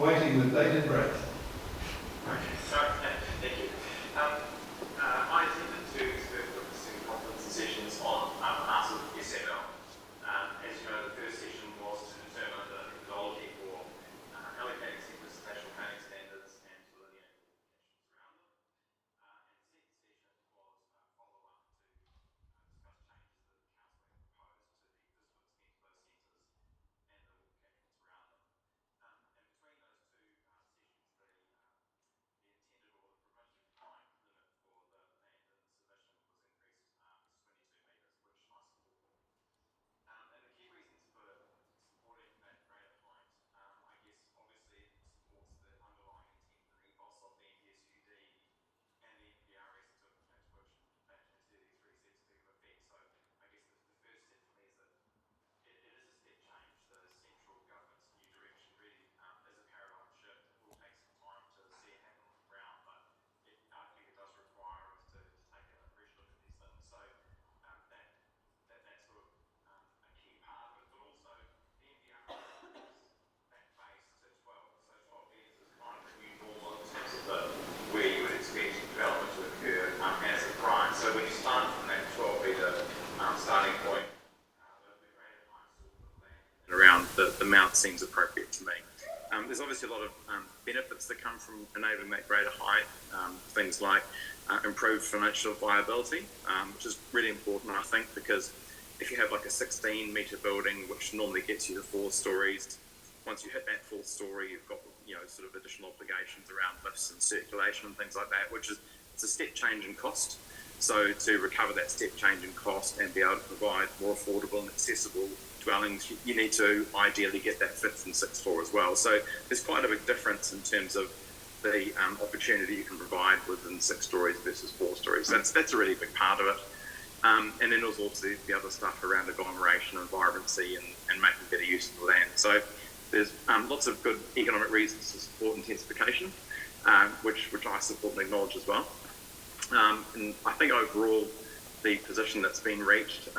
[SPEAKER 1] waiting with bated breath.
[SPEAKER 23] Okay, sorry. Thank you. I attended two Student Conference sessions on behalf of SML. As you know, the first session was to determine the methodology for allocating sectors to national planning standards and to linear qualifications around them. And the second session was a follow-up to discuss changes that the Council had proposed to the District Scheme for those centres and the walk catchments around them. And between those two sessions, the intended or the permitted height limit for the land in the submission was increased to 22 metres, which I support. And the key reasons for supporting that greater height, I guess, obviously it supports the underlying intent and ethos of the NPSUD and the NPRS to which Plan Change 33 seeks to give effect. So I guess the first step for me is that it is a step change. The central government's new direction really is a paradigm shift. It will take some time to see it happen on the ground, but I think it does require us to take a fresh look at these things. So that's sort of a key part of it, but also the NPRS is that base to 12. So 12 metres is kind of the new normal in terms of where you would expect development to occur as a prime. So when you start from that 12 metre starting point, around the mount seems appropriate to me. There's obviously a lot of benefits that come from enabling that greater height, things like improved financial viability, which is really important, I think, because if you have like a 16-metre building, which normally gets you to 4 stories, once you hit that 4th story, you've got sort of additional obligations around lifts and circulation and things like that, which is it's a step change in cost. So to recover that step change in cost and be able to provide more affordable and accessible dwellings, you need to ideally get that 5th and 6th floor as well. So there's quite a big difference in terms of the opportunity you can provide within 6 stories versus 4 stories. That's a really big part of it. And then there's also the other stuff around agglomeration and vibrancy and making better use of the land. So there's lots of good economic reasons to support intensification, which I support and acknowledge as well. And I think overall the position that's been reached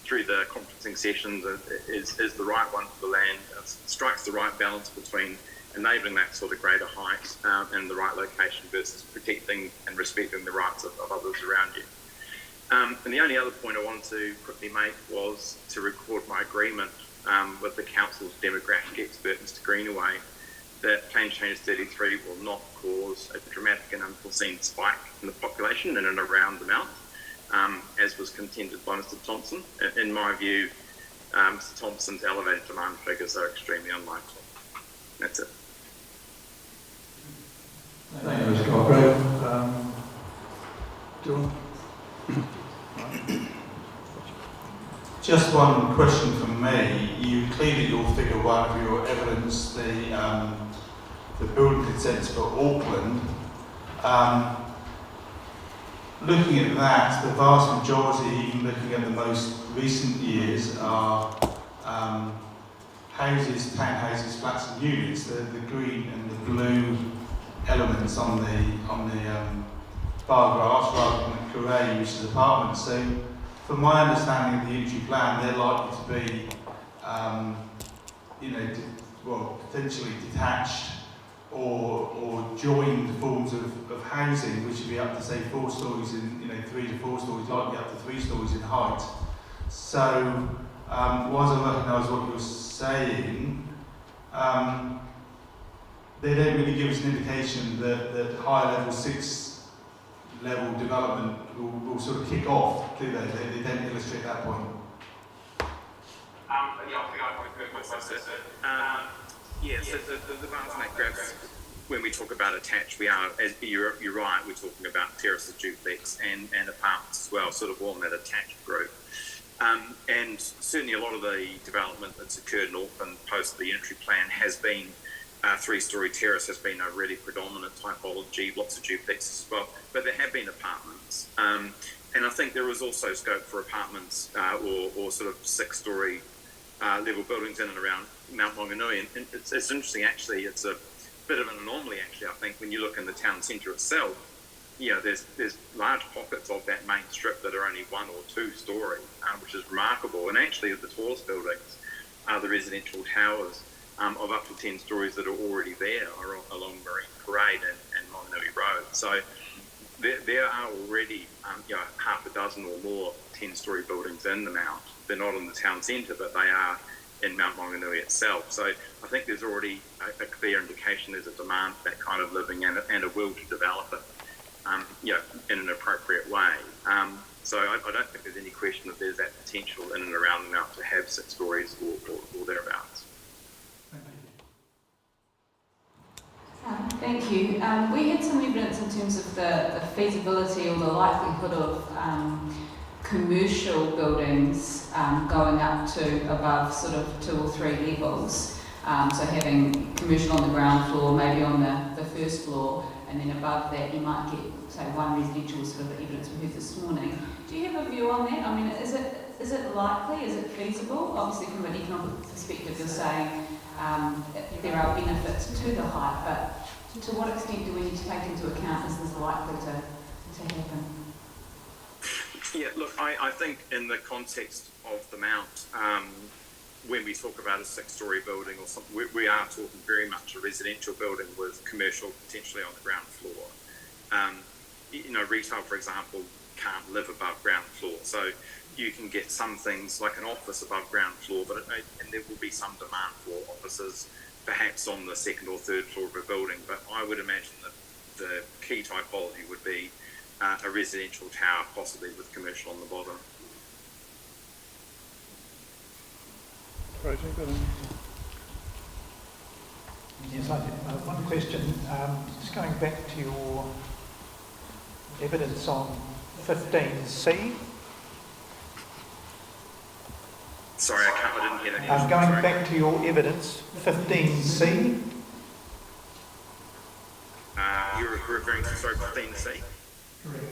[SPEAKER 23] through the conferencing sessions is the right one for the land. It strikes the right balance between enabling that sort of greater height and the right location versus protecting and respecting the rights of others around you. And the only other point I wanted to quickly make was to record my agreement with the Council's demographic expert, Mr. Greenaway, that Plan Change 33 will not cause a dramatic and unforeseen spike in the population in and around the mount, as was contended by Mr. Thompson. In my view, Mr. Thompson's elevated demand figures are extremely unlikely. That's it.
[SPEAKER 1] Thank you, Mr. Cochrane. John?
[SPEAKER 6] Just one question from me. You clearly, your figure 1 of your evidence, the building consents for Auckland. Looking at that, the vast majority, even looking at the most recent years, are houses, townhouses, flats and units. The green and the blue elements on the bar graphs rather than the Carré, which is apartments. So from my understanding of the unitary plan, they're likely to be, potentially detached or joined forms of housing, which would be up to say 4 stories in, 3 to 4 stories, likely up to 3 stories in height. So, whilst I recognise what you're saying, they don't really give us an indication that higher level 6 level development will sort of kick off, do they? They don't illustrate that point.
[SPEAKER 23] I think I probably could myself. So the bars and that graphs, when we talk about attached, we are, as you're right, we're talking about terraces, duplex and apartments as well, sort of all in that attached group. And certainly a lot of the development that's occurred in Auckland post the unitary plan has been 3-story terrace, has been a really predominant typology, lots of duplexes as well, but there have been apartments. And I think there is also scope for apartments or sort of 6-story
[SPEAKER 14] level buildings in and around Mount Maunganui. And it's interesting, actually, it's a bit of an anomaly, actually, I think, when you look in the town centre itself. There's large pockets of that main strip that are only 1 or 2 story, which is remarkable. And actually, the tallest buildings are the residential towers of up to 10 stories that are already there along Marine Parade and Maunganui Road. So there are already half a dozen or more 10-story buildings in the Mount. They're not in the town centre, but they are in Mount Maunganui itself. So I think there's already a clear indication there's a demand for that kind of living and a will to develop it, in an appropriate way. So I don't think there's any question that there's that potential in and around the Mount to have 6 stories or thereabouts.
[SPEAKER 4] Thank you. We had some evidence in terms of the feasibility or the likelihood of commercial buildings going up to above sort of 2 or 3 levels. So having commercial on the ground floor, maybe on the first floor, and then above that you might get, say, 1 residential, sort of the evidence we heard this morning. Do you have a view on that? I mean, is it likely? Is it feasible? Obviously, from an economic perspective, you're saying there are benefits to the height, but to what extent do we need to take into account is this likely to happen?
[SPEAKER 14] Yeah, look, I think in the context of the Mount, when we talk about a 6-story building or something, we are talking very much a residential building with commercial potentially on the ground floor. Retail, for example, can't live above ground floor. So you can get some things like an office above ground floor, and there will be some demand for offices perhaps on the 2nd or 3rd floor of a building. But I would imagine that the key typology would be a residential tower, possibly with commercial on the bottom.
[SPEAKER 8] Yes, I did. One question. Just going back to your evidence on 15C.
[SPEAKER 14] Sorry, I didn't hear that.
[SPEAKER 8] Going back to your evidence, 15C.
[SPEAKER 14] You're referring to, 15C?
[SPEAKER 8] Correct.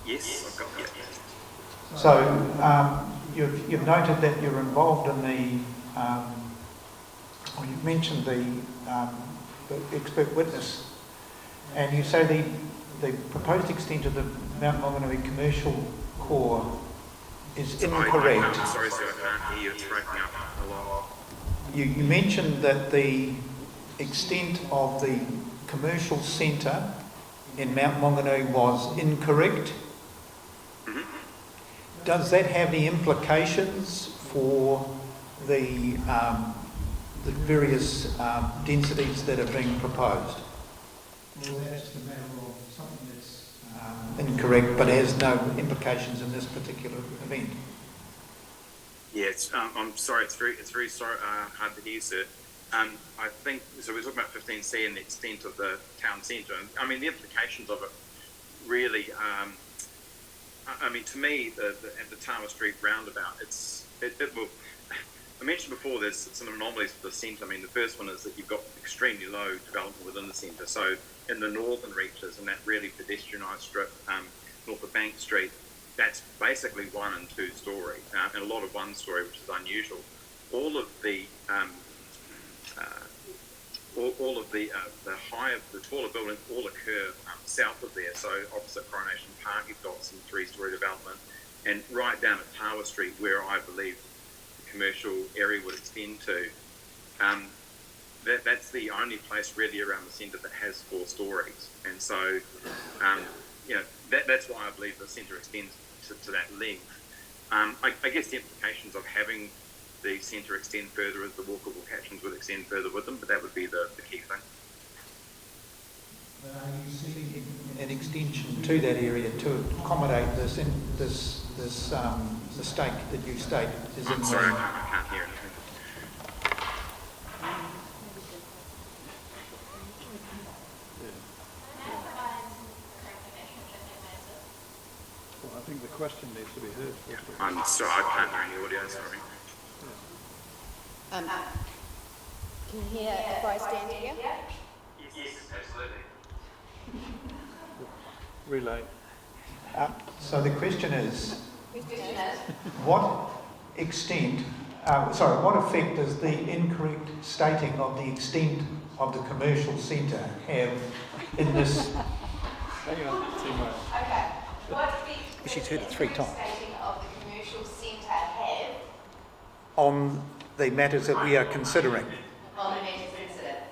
[SPEAKER 14] Yes, I've got that.
[SPEAKER 8] So you've noted that you're involved in you've mentioned the expert witness, and you say the proposed extent of the Mount Maunganui commercial core is incorrect.
[SPEAKER 14] I'm sorry, sir, I can't hear you. It's breaking up a lot.
[SPEAKER 8] You mentioned that the extent of the commercial centre in Mount Maunganui was incorrect.
[SPEAKER 14] Mm-hmm.
[SPEAKER 8] Does that have any implications for the various densities that are being proposed? Well, that's the matter of something that's incorrect, but has no implications in this particular event.
[SPEAKER 14] Yeah, I'm sorry. It's very hard to hear, sir. I think so. We're talking about 15C and the extent of the town centre. I mean, the implications of it really. To me, at the Tower Street roundabout, it will. I mentioned before there's some anomalies with the centre. I mean, the first one is that you've got extremely low development within the centre. So in the northern reaches and that really pedestrianised strip north of Bank Street, that's basically 1 and 2 story, and a lot of 1 story, which is unusual. All of the taller buildings all occur south of there. So opposite Coronation Park, you've got some 3-story development, and right down at Tower Street, where I believe the commercial area would extend to, that's the only place really around the centre that has 4 stories. And so, that's why I believe the centre extends to that length. I guess the implications of having the centre extend further is the walkable catchments would extend further with them, but that would be the key thing.
[SPEAKER 8] But are you seeking an extension to that area to accommodate this stake that you state is in?
[SPEAKER 14] I'm sorry, I can't hear anything.
[SPEAKER 1] Well, I think the question needs to be heard.
[SPEAKER 14] I'm sorry, I can't hear any audio, sorry.
[SPEAKER 15] Can you hear if I stand here?
[SPEAKER 14] Yes, absolutely.
[SPEAKER 1] Relay.
[SPEAKER 8] So the question is, what extent, what effect does the incorrect stating of the extent of the commercial centre have in this?
[SPEAKER 21] Hang on, okay. What effect does
[SPEAKER 8] She's
[SPEAKER 21] the
[SPEAKER 8] heard it 3
[SPEAKER 21] incorrect
[SPEAKER 8] times.
[SPEAKER 21] stating of the commercial centre have
[SPEAKER 8] On the matters that we are considering.
[SPEAKER 21] on the matters considered?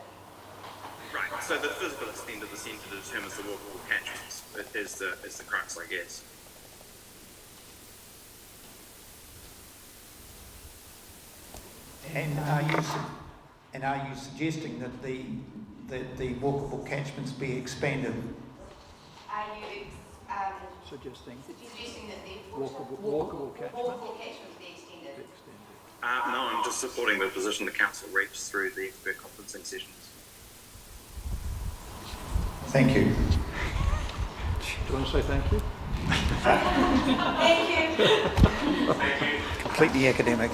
[SPEAKER 14] Right, so the physical extent of the centre determines the walkable catchments, is the crux, I guess.
[SPEAKER 8] And are you suggesting that the walkable catchments be expanded?
[SPEAKER 21] Are you
[SPEAKER 8] Suggesting
[SPEAKER 21] that the
[SPEAKER 8] walkable
[SPEAKER 21] catchments be extended?
[SPEAKER 14] No, I'm just supporting the position the council reached through the expert conferencing sessions.
[SPEAKER 8] Thank you.
[SPEAKER 1] Do you want to say thank you?
[SPEAKER 21] Thank you.
[SPEAKER 14] Thank you.
[SPEAKER 8] Completely academic.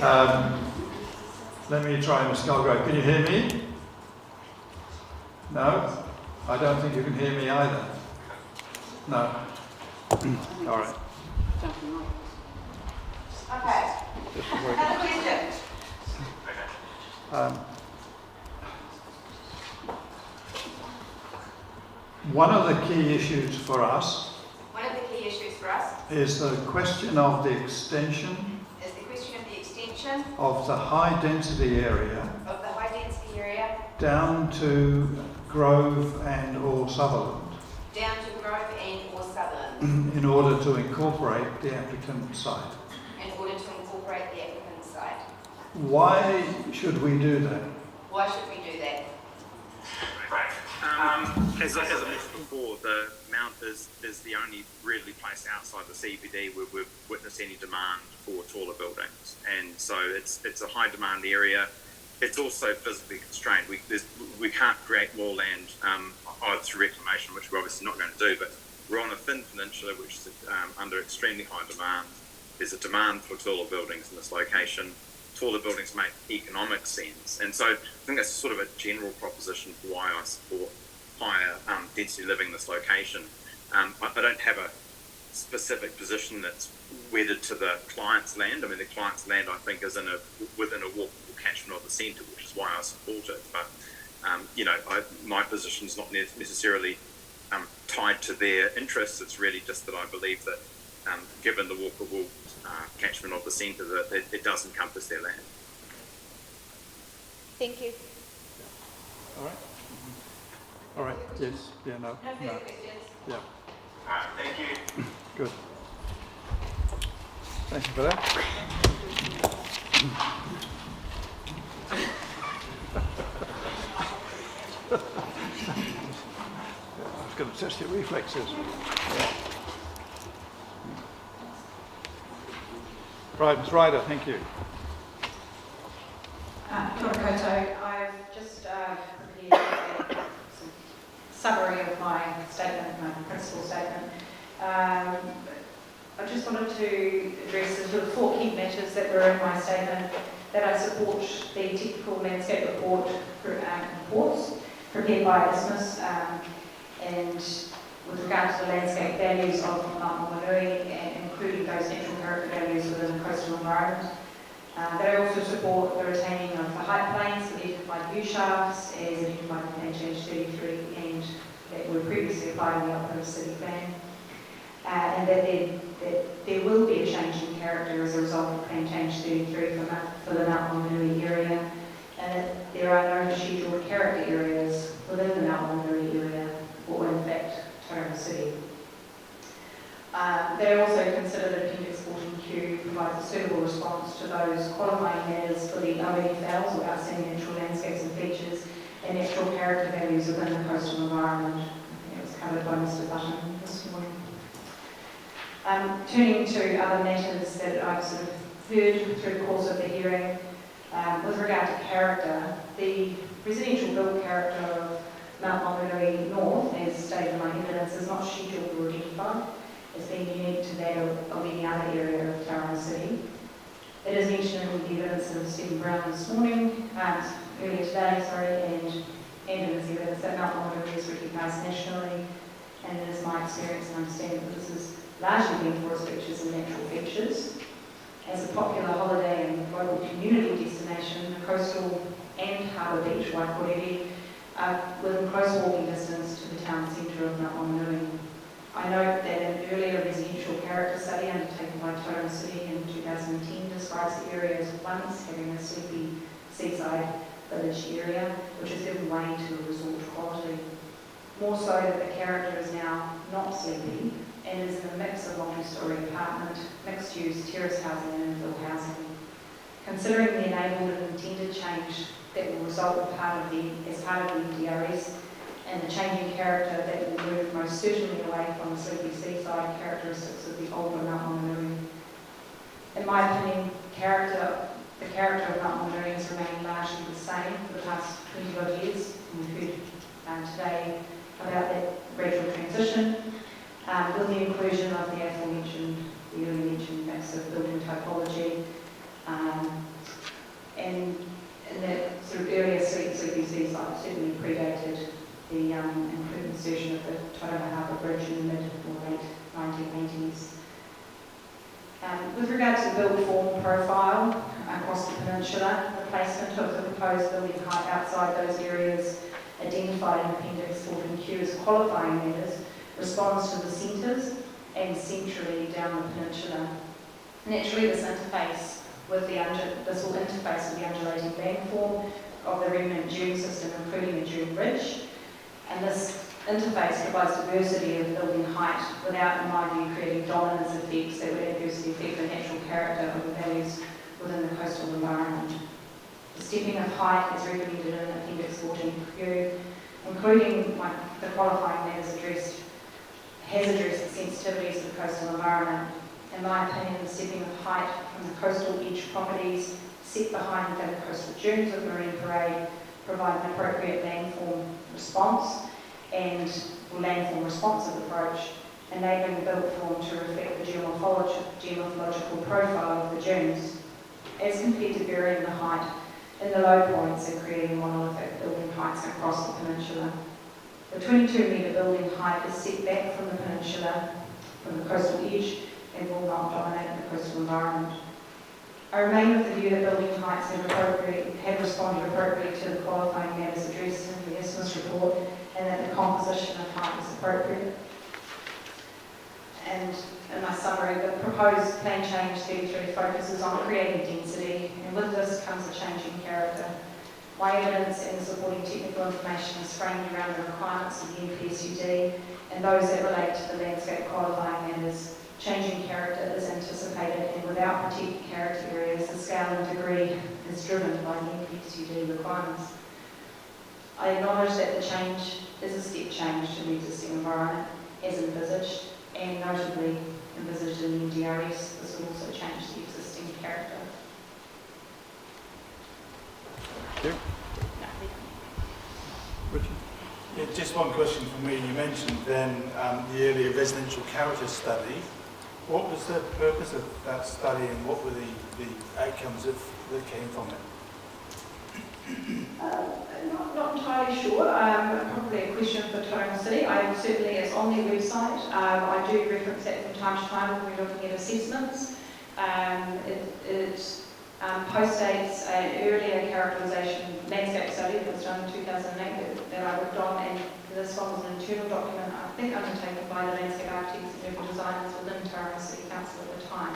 [SPEAKER 1] Let me try, Ms. Galgrave. Can you hear me? No? I don't think you can hear me either. No. All right.
[SPEAKER 21] Okay. Another question.
[SPEAKER 1] One of the key issues for us
[SPEAKER 21] One of the key issues for us
[SPEAKER 1] is the question of the extension
[SPEAKER 21] is the question of the extension
[SPEAKER 1] of the high density area
[SPEAKER 21] of the high density area
[SPEAKER 1] down to Grove and or Sutherland
[SPEAKER 21] down to Grove and or Sutherland
[SPEAKER 1] in order to incorporate the applicant site.
[SPEAKER 21] in order to incorporate the applicant's site.
[SPEAKER 1] Why should we do that?
[SPEAKER 21] Why should we do that?
[SPEAKER 14] As I mentioned before, the Mount is the only really place outside the CBD where we've witnessed any demand for taller buildings, and so it's a high demand area. It's also physically constrained. We can't create more land either through reclamation, which we're obviously not going to do, but we're on a thin peninsula which is under extremely high demand. There's a demand for taller buildings in this location. Taller buildings make economic sense, and so I think that's sort of a general proposition for why I support higher density living in this location. I don't have a specific position that's wedded to the client's land. I mean, the client's land, I think, is within a walkable catchment of the centre, which is why I support it. But my position is not necessarily tied to their interests. It's really just that I believe that, given the walkable catchment of the centre, that it does encompass their land.
[SPEAKER 15] Thank you.
[SPEAKER 1] All right. All right. Yes. Yeah. No.
[SPEAKER 21] No further questions.
[SPEAKER 1] Yeah.
[SPEAKER 14] Thank you.
[SPEAKER 1] Good. Thank you for that. I was going to test your reflexes. Yeah. Right, Ms. Ryder, thank you.
[SPEAKER 13] Kia ora koutou. I've just prepared a summary of my statement, my principal statement. I just wanted to address the sort of 4 key matters that were in my statement, that I support the technical landscape report reports prepared by ISMIS, and with regard to the landscape values of Mount Maunganui, and including those natural character values within the coastal environment. That I also support the retaining of the height planes for the identified view shafts as identified in Plan Change 33 and that were previously applied in the Auckland City Plan. And that there will be a change in character as a result of Plan Change 33 for the Mount Maunganui area, and that there are no scheduled character areas within the Mount Maunganui area, or in fact, Tauranga City. They also consider that Appendix 14Q provides a suitable response to those qualifying matters for the ONFLs, or Outstanding Natural Landscapes and Features, and natural character values within the coastal environment. I think it was covered by Mr. Button this morning. Turning to other matters that I've sort of heard through the course of the hearing, with regard to character, the residential build character of Mount Maunganui North, as stated in my evidence, is not scheduled or identified as being unique to that of any other area of Tauranga City. It is mentioned in the evidence of Stephen Brown this morning, earlier today, and in his evidence that Mount Maunganui is recognised nationally, and it is my experience and understanding that this is largely been for its features and natural features. a popular holiday and global community destination, the coastal and harbour beach, Waikouere, are within close walking distance to the town centre of Mount Maunganui. I note that an earlier residential character study undertaken by Tauranga City in 2010 describes the area as once having a sleepy seaside village area, which has given way to a resort quality. More so that the character is now not sleepy and is in a mix of multi-storey apartment, mixed-use terrace housing and infill housing. Considering the enabled and intended change that will result as part of the MDRS and the changing character that will move most certainly away from the sleepy seaside characteristics of the older Mount Maunganui. In my opinion, the character of Mount Maunganui has remained largely the same for the past 20 odd years. We've heard today about that gradual transition with the inclusion of the aforementioned, the earlier mentioned mix of building typology and that sort of earlier sleepy seaside certainly predated the insertion of the Tauranga Harbour Bridge in the mid or late 1980s. With regard to the build form profile across the peninsula, the placement of the proposed building height outside those areas identified in Appendix 14Q as qualifying matters responds to the centres and centrally down the peninsula. Naturally, this will interface with the undulating landform of the remnant dune system, including the dune ridge, and this interface provides diversity of building height without, in my view, creating dominance effects that would adversely affect the natural character of the valleys within the coastal environment. The stepping of height is recommended in Appendix 14Q, including the qualifying matters has addressed the sensitivities of the coastal environment. In my opinion, the stepping of height from the coastal edge properties set behind the coastal dunes of Marine Parade provide an appropriate landform response and landform responsive approach, enabling the built form to reflect the geomorphological profile of the dunes, as compared to varying the height in the low points and creating monolithic building heights across the peninsula. The 22-metre building height is set back from the peninsula, from the coastal edge, and will not dominate the coastal environment. I remain with the view that building heights have responded appropriately to the qualifying matters addressed in the Isthmus report, and that the composition of height is appropriate. And in my summary, the proposed plan change 33 focuses on creating density, and with this comes a change in character. My evidence and the supporting technical information is framed around the requirements of the NPSUD and those that relate to the landscape qualifying matters. Changing character is anticipated, and without protected character areas, the scale and degree is driven by the NPSUD requirements. I acknowledge that the change is a step change to the existing environment as envisaged, and notably envisaged in the MDRS. This will also change the existing character.
[SPEAKER 6] Thank you. Richard? Yeah, just one question from me. You mentioned then the earlier residential character study. What was the purpose of that study, and what were the outcomes that came from it?
[SPEAKER 13] Not entirely sure. Probably a question for Tauranga City. Certainly it's on their website. I do reference that from time to time when we're looking at assessments. It postdates an earlier characterisation landscape study that was done in 2008 that I worked on, and this one was an internal document, I think undertaken by the landscape architects and urban designers within Tauranga City Council at the time.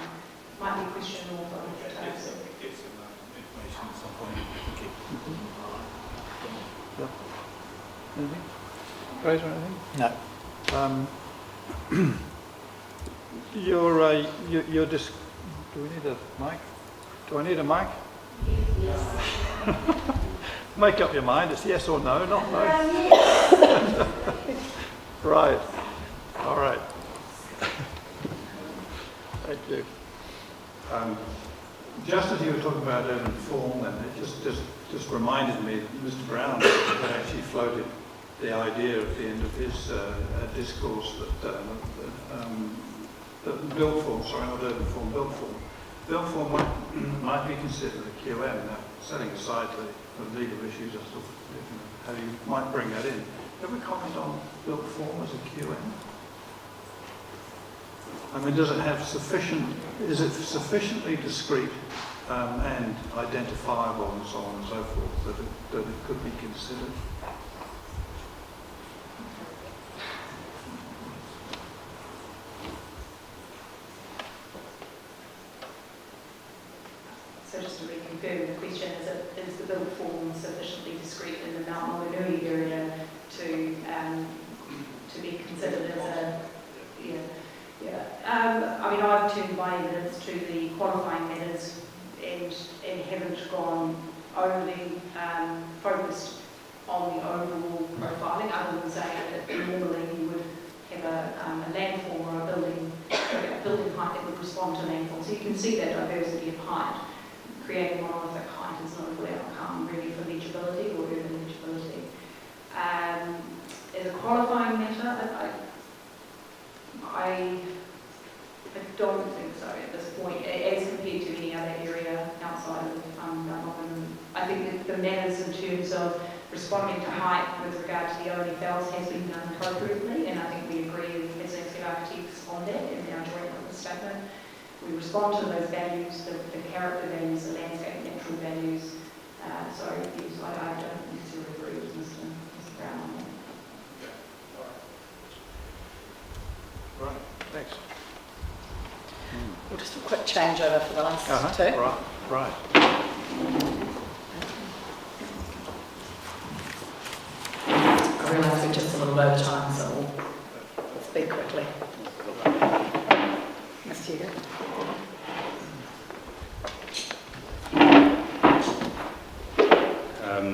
[SPEAKER 13] Might be a question more for Tauranga City.
[SPEAKER 6] Get some information at some point. Thank you.
[SPEAKER 1] Yeah. Anything? Grace or anything? No. You're just. Do we need a mic? Do I need a mic? Yes. Make up your mind. It's yes or no, not no. Right. All right. Thank you. Just as you were talking about urban form, and it just reminded me that Mr. Brown had actually floated the idea at the end of his discourse that built form, sorry, not urban form, built form. Built form might be considered a QM. Now, setting aside the legal issues, I sort of, how you might bring that in. Have we comment on built form as a QM? I mean, does it have sufficient, is it sufficiently discrete and identifiable and so on and so forth that it could be considered?
[SPEAKER 13] So just to reconfirm, the question is the build form sufficiently discrete in the Mount Maunganui area to be considered as a, I mean, I've turned my evidence to the qualifying matters and haven't gone overly focused on the overall profiling, other than saying that normally you would have a landform or a building height that would respond to landform. So you can see that diversity of height. Creating monolithic height is not a good outcome really for legibility or urban legibility. As a qualifying matter, I don't think so at this point, as compared to any other area outside of Melbourne. I think that the matters in terms of responding to height with regard to the only fells has been done appropriately, and I think we agree as landscape architects on that in our joint witness statement. We respond to those values, the character values, the landscape natural values. So yes, I don't necessarily agree with Mr. Brown on that.
[SPEAKER 1] Right, thanks.
[SPEAKER 17] Well, just a quick changeover for the last two.
[SPEAKER 1] Right.
[SPEAKER 17] I realise we're just a little over time, so we'll speak quickly. Ms. Hugo.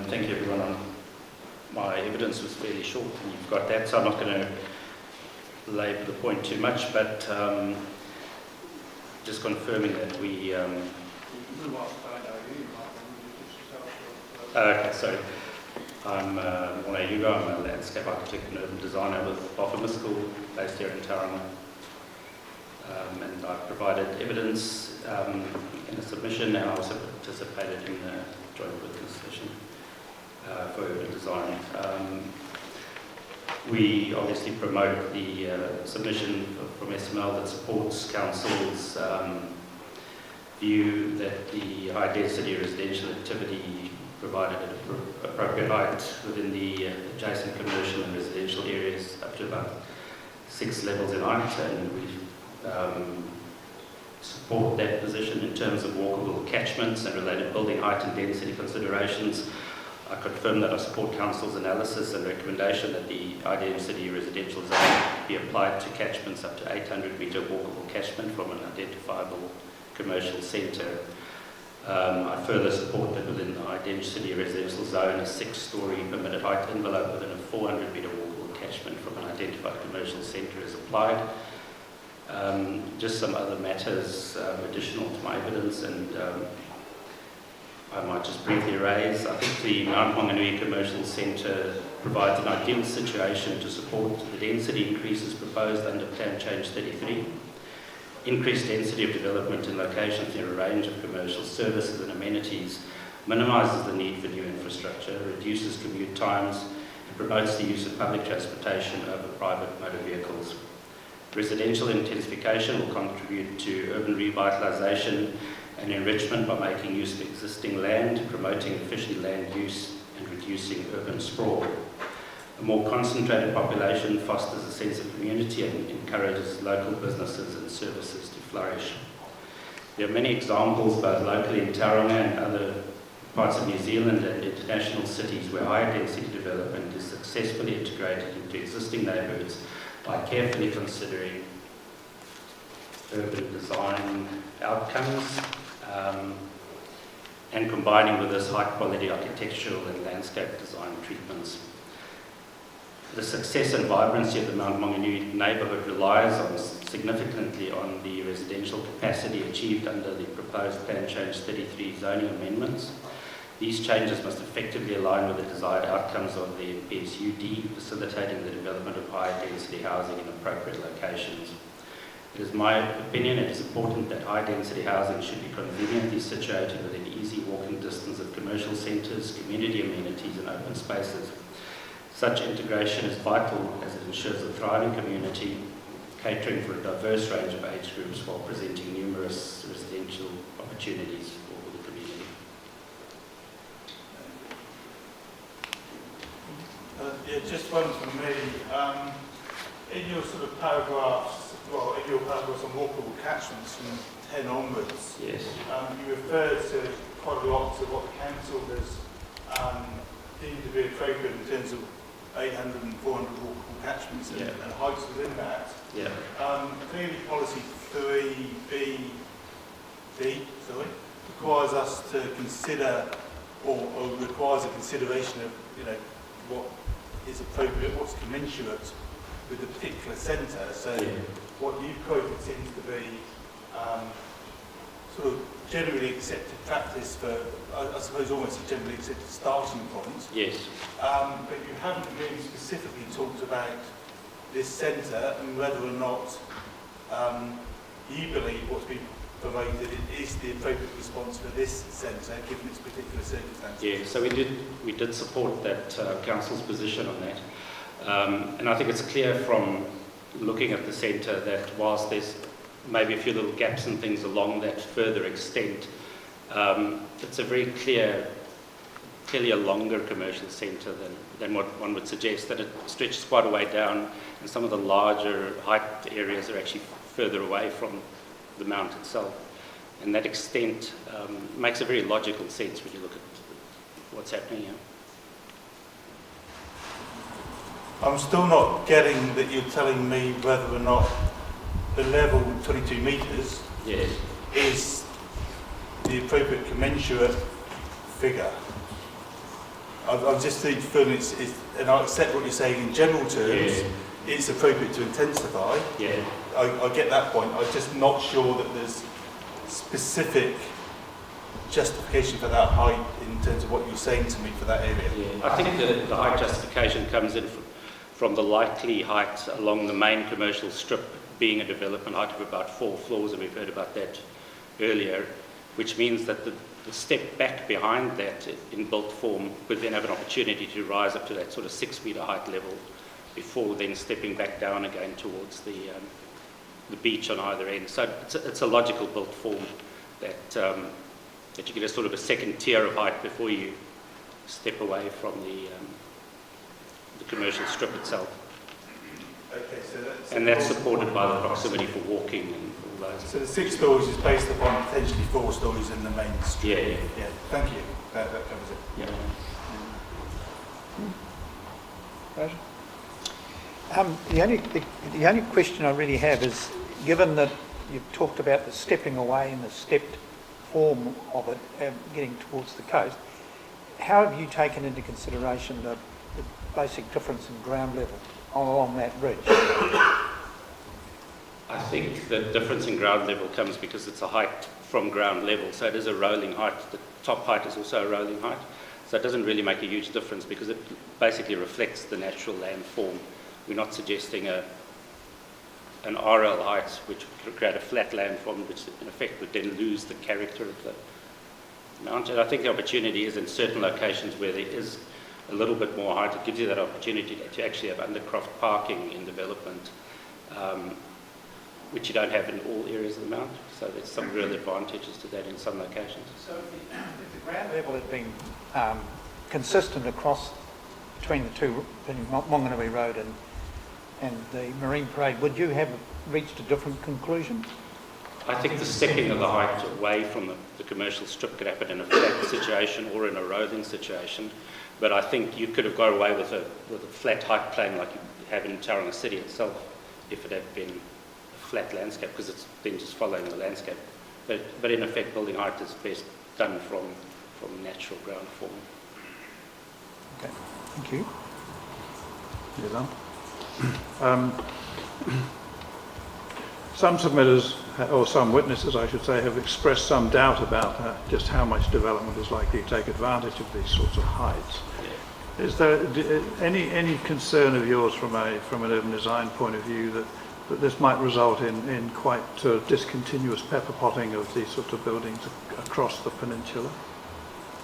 [SPEAKER 2] Thank you everyone. My evidence was fairly short and you've got that, so I'm not going to labour the point too much, but just confirming that we... okay, sorry. I'm Morne Hugo, I'm a landscape architect and urban designer with Bofema School, based here in Tauranga. And I've provided evidence in a submission, and I also participated in the joint witness session for urban design. We obviously promote the submission from SML that supports Council's view that the high density residential activity provided at appropriate height within the adjacent commercial and residential areas up to about 6 levels in height, and we support that position in terms of walkable catchments and related building height and density considerations. I confirm that I support Council's analysis and recommendation that the high density residential zone be applied to catchments up to 800 metre walkable catchment from an identifiable commercial centre. I further support that within the high density residential zone, a 6-storey permitted height envelope within a 400 metre walkable catchment from an identified commercial centre is applied. Just some other matters additional to my evidence, and I might just briefly raise. I think the Mount Maunganui Commercial Centre provides an ideal situation to support the density increases proposed under Plan Change 33. Increased density of development in locations near a range of commercial services and amenities minimises the need for new infrastructure, reduces commute times, and promotes the use of public transportation over private motor vehicles. Residential intensification will contribute to urban revitalisation and enrichment by making use of existing land, promoting efficient land use and reducing urban sprawl. A more concentrated population fosters a sense of community and encourages local businesses and services to flourish. There are many examples both locally in Tauranga and other parts of New Zealand and international cities where higher density development is successfully integrated into existing neighbourhoods by carefully considering urban design outcomes and combining with this high quality architectural and landscape design treatments. The success and vibrancy of the Mount Maunganui neighbourhood relies significantly on the residential capacity achieved under the proposed Plan Change 33 zoning amendments. These changes must effectively align with the desired outcomes of the PSUD, facilitating the development of high density housing in appropriate locations. It is my opinion it is important that high density housing should be conveniently situated within easy walking distance of commercial centres, community amenities and open spaces. Such integration is vital as it ensures a thriving community, catering for a diverse range of age groups while presenting numerous residential opportunities for the community.
[SPEAKER 6] Yeah, just one from me. In your sort of paragraphs, well, in your paragraphs on walkable catchments from 10 onwards,
[SPEAKER 2] yes,
[SPEAKER 6] you referred to quite a lot to what the council has deemed to be appropriate in terms of 800 and 400 walkable catchments and,
[SPEAKER 2] yeah,
[SPEAKER 6] and heights within that.
[SPEAKER 2] yeah.
[SPEAKER 6] Clearly, policy 3B requires us to consider, or requires a consideration of, what is appropriate, what's commensurate with the particular centre. So what you've quoted seems to be sort of generally accepted practice for, I suppose, almost a generally accepted starting point.
[SPEAKER 2] Yes.
[SPEAKER 6] But you haven't really specifically talked about this centre and whether or not you believe what's been promoted is the appropriate response for this centre, given its particular circumstances.
[SPEAKER 2] Yeah, so we did support that council's position on that. And I think it's clear from looking at the centre that whilst there's maybe a few little gaps and things along that further extent, it's a very clearly a longer commercial centre than what one would suggest, that it stretches quite a way down, and some of the larger height areas are actually further away from the mount itself. And that extent makes a very logical sense when you look at what's happening here.
[SPEAKER 6] I'm still not getting that you're telling me whether or not the level 22 metres is the appropriate commensurate figure. I'm just feeling it's, and I accept what you're saying in general terms, it's appropriate to intensify.
[SPEAKER 2] Yeah.
[SPEAKER 6] I get that point. I'm just not sure that there's specific justification for that height in terms of what you're saying to me for that area.
[SPEAKER 2] Yeah. I think the height justification comes in from the likely height along the main commercial strip being a development height of about 4 floors, and we've heard about that earlier, which means that the step back behind that in built form would then have an opportunity to rise up to that sort of 6 metre height level before then stepping back down again towards the beach on either end. So it's a logical built form that you get a sort of a second tier of height before you step away from the commercial strip itself.
[SPEAKER 6] Okay, so
[SPEAKER 2] that's supported by the proximity for walking and all those.
[SPEAKER 6] So the 6 stories is based upon potentially 4 stories in the main street.
[SPEAKER 2] Yeah.
[SPEAKER 6] Thank you. That covers it.
[SPEAKER 8] The only question I really have is, given that you've talked about the stepping away and the stepped form of it, getting towards the coast, how have you taken into consideration the basic difference in ground level along that ridge?
[SPEAKER 2] I think the difference in ground level comes because it's a height from ground level, so it is a rolling height. The top height is also a rolling height, so it doesn't really make a huge difference because it basically reflects the natural landform. We're not suggesting an RL height which would create a flat landform, which in effect would then lose the character of the mount. And I think the opportunity is in certain locations where there is a little bit more height. It gives you that opportunity to actually have undercroft parking in development, which you don't have in all areas of the mount. So there's some real advantages to that in some locations.
[SPEAKER 8] So if the ground level had been consistent across between the two, between Wanganui Road and the Marine Parade, would you have reached a different conclusion?
[SPEAKER 2] I think the stepping of the height away from the commercial strip could happen in a flat situation or in a rolling situation, but I think you could have got away with a flat height plane like you have in Tauranga City itself if it had been a flat landscape, because it's then just following the landscape. But in effect, building height is best done from natural ground form.
[SPEAKER 8] Okay, thank you.
[SPEAKER 1] You're done. Some submitters, or some witnesses I should say, have expressed some doubt about just how much development is likely to take advantage of these sorts of heights. Is there any concern of yours from an urban design point of view that this might result in quite discontinuous pepper potting of these sorts of buildings across the peninsula?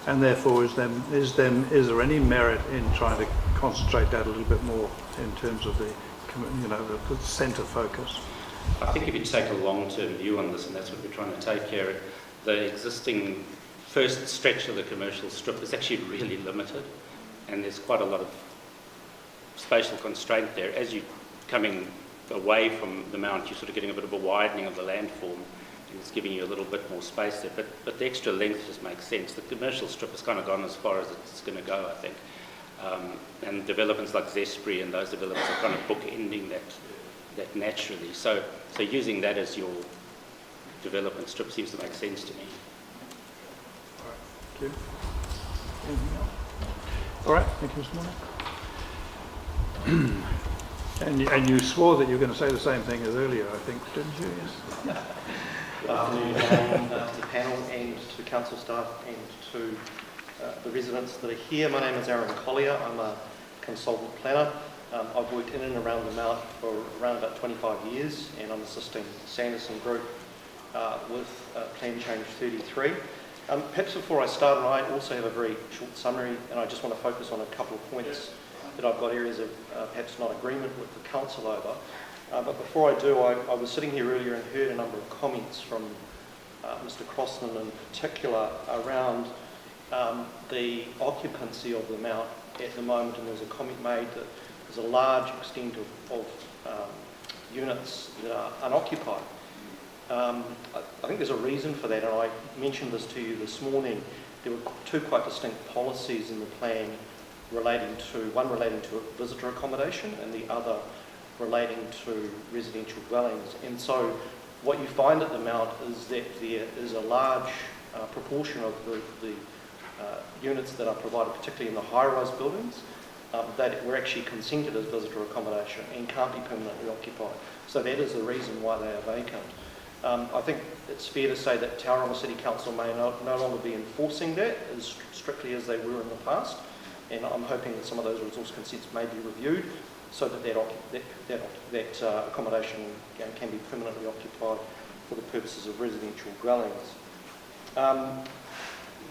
[SPEAKER 1] And therefore, is there any merit in trying to concentrate that a little bit more in terms of the the centre focus.
[SPEAKER 2] I think if you take a long-term view on this, and that's what we're trying to take here, the existing first stretch of the commercial strip is actually really limited, and there's quite a lot of spatial constraint there. As you're coming away from the mount, you're sort of getting a bit of a widening of the landform, and it's giving you a little bit more space there. But the extra length just makes sense. The commercial strip has kind of gone as far as it's going to go, I think. And developments like Zespri and those developments are kind of bookending that naturally. So using that as your development strip seems to make sense to me.
[SPEAKER 1] Thank you. Anything else? All right, thank you, Mr. Moore. And you swore that you were going to say the same thing as earlier, I think, didn't you? Yes.
[SPEAKER 21] Good afternoon to the panel and to council staff and to the residents that are here. My name is Aaron Collier. I'm a consultant planner. I've worked in and around the Mount for around about 25 years, and I'm assisting Sanderson Group with Plan Change 33. Perhaps before I start, and I also have a very short summary, and I just want to focus on a couple of points that I've got areas of perhaps not agreement with the council over. But before I do, I was sitting here earlier and heard a number of comments from Mr. Crossman in particular around the occupancy of the Mount at the moment, and there's a comment made that there's a large extent of units that are unoccupied. I think there's a reason for that, and I mentioned this to you this morning. There were two quite distinct policies in the plan one relating to visitor accommodation and the other relating to residential dwellings. And so what you find at the Mount is that there is a large proportion of the units that are provided, particularly in the high-rise buildings, that were actually consented as visitor accommodation and can't be permanently occupied. So that is the reason why they are vacant. I think it's fair to say that Tauranga City Council may no longer be enforcing that as strictly as they were in the past, and I'm hoping that some of those resource consents may be reviewed so that accommodation can be permanently occupied for the purposes of residential dwellings.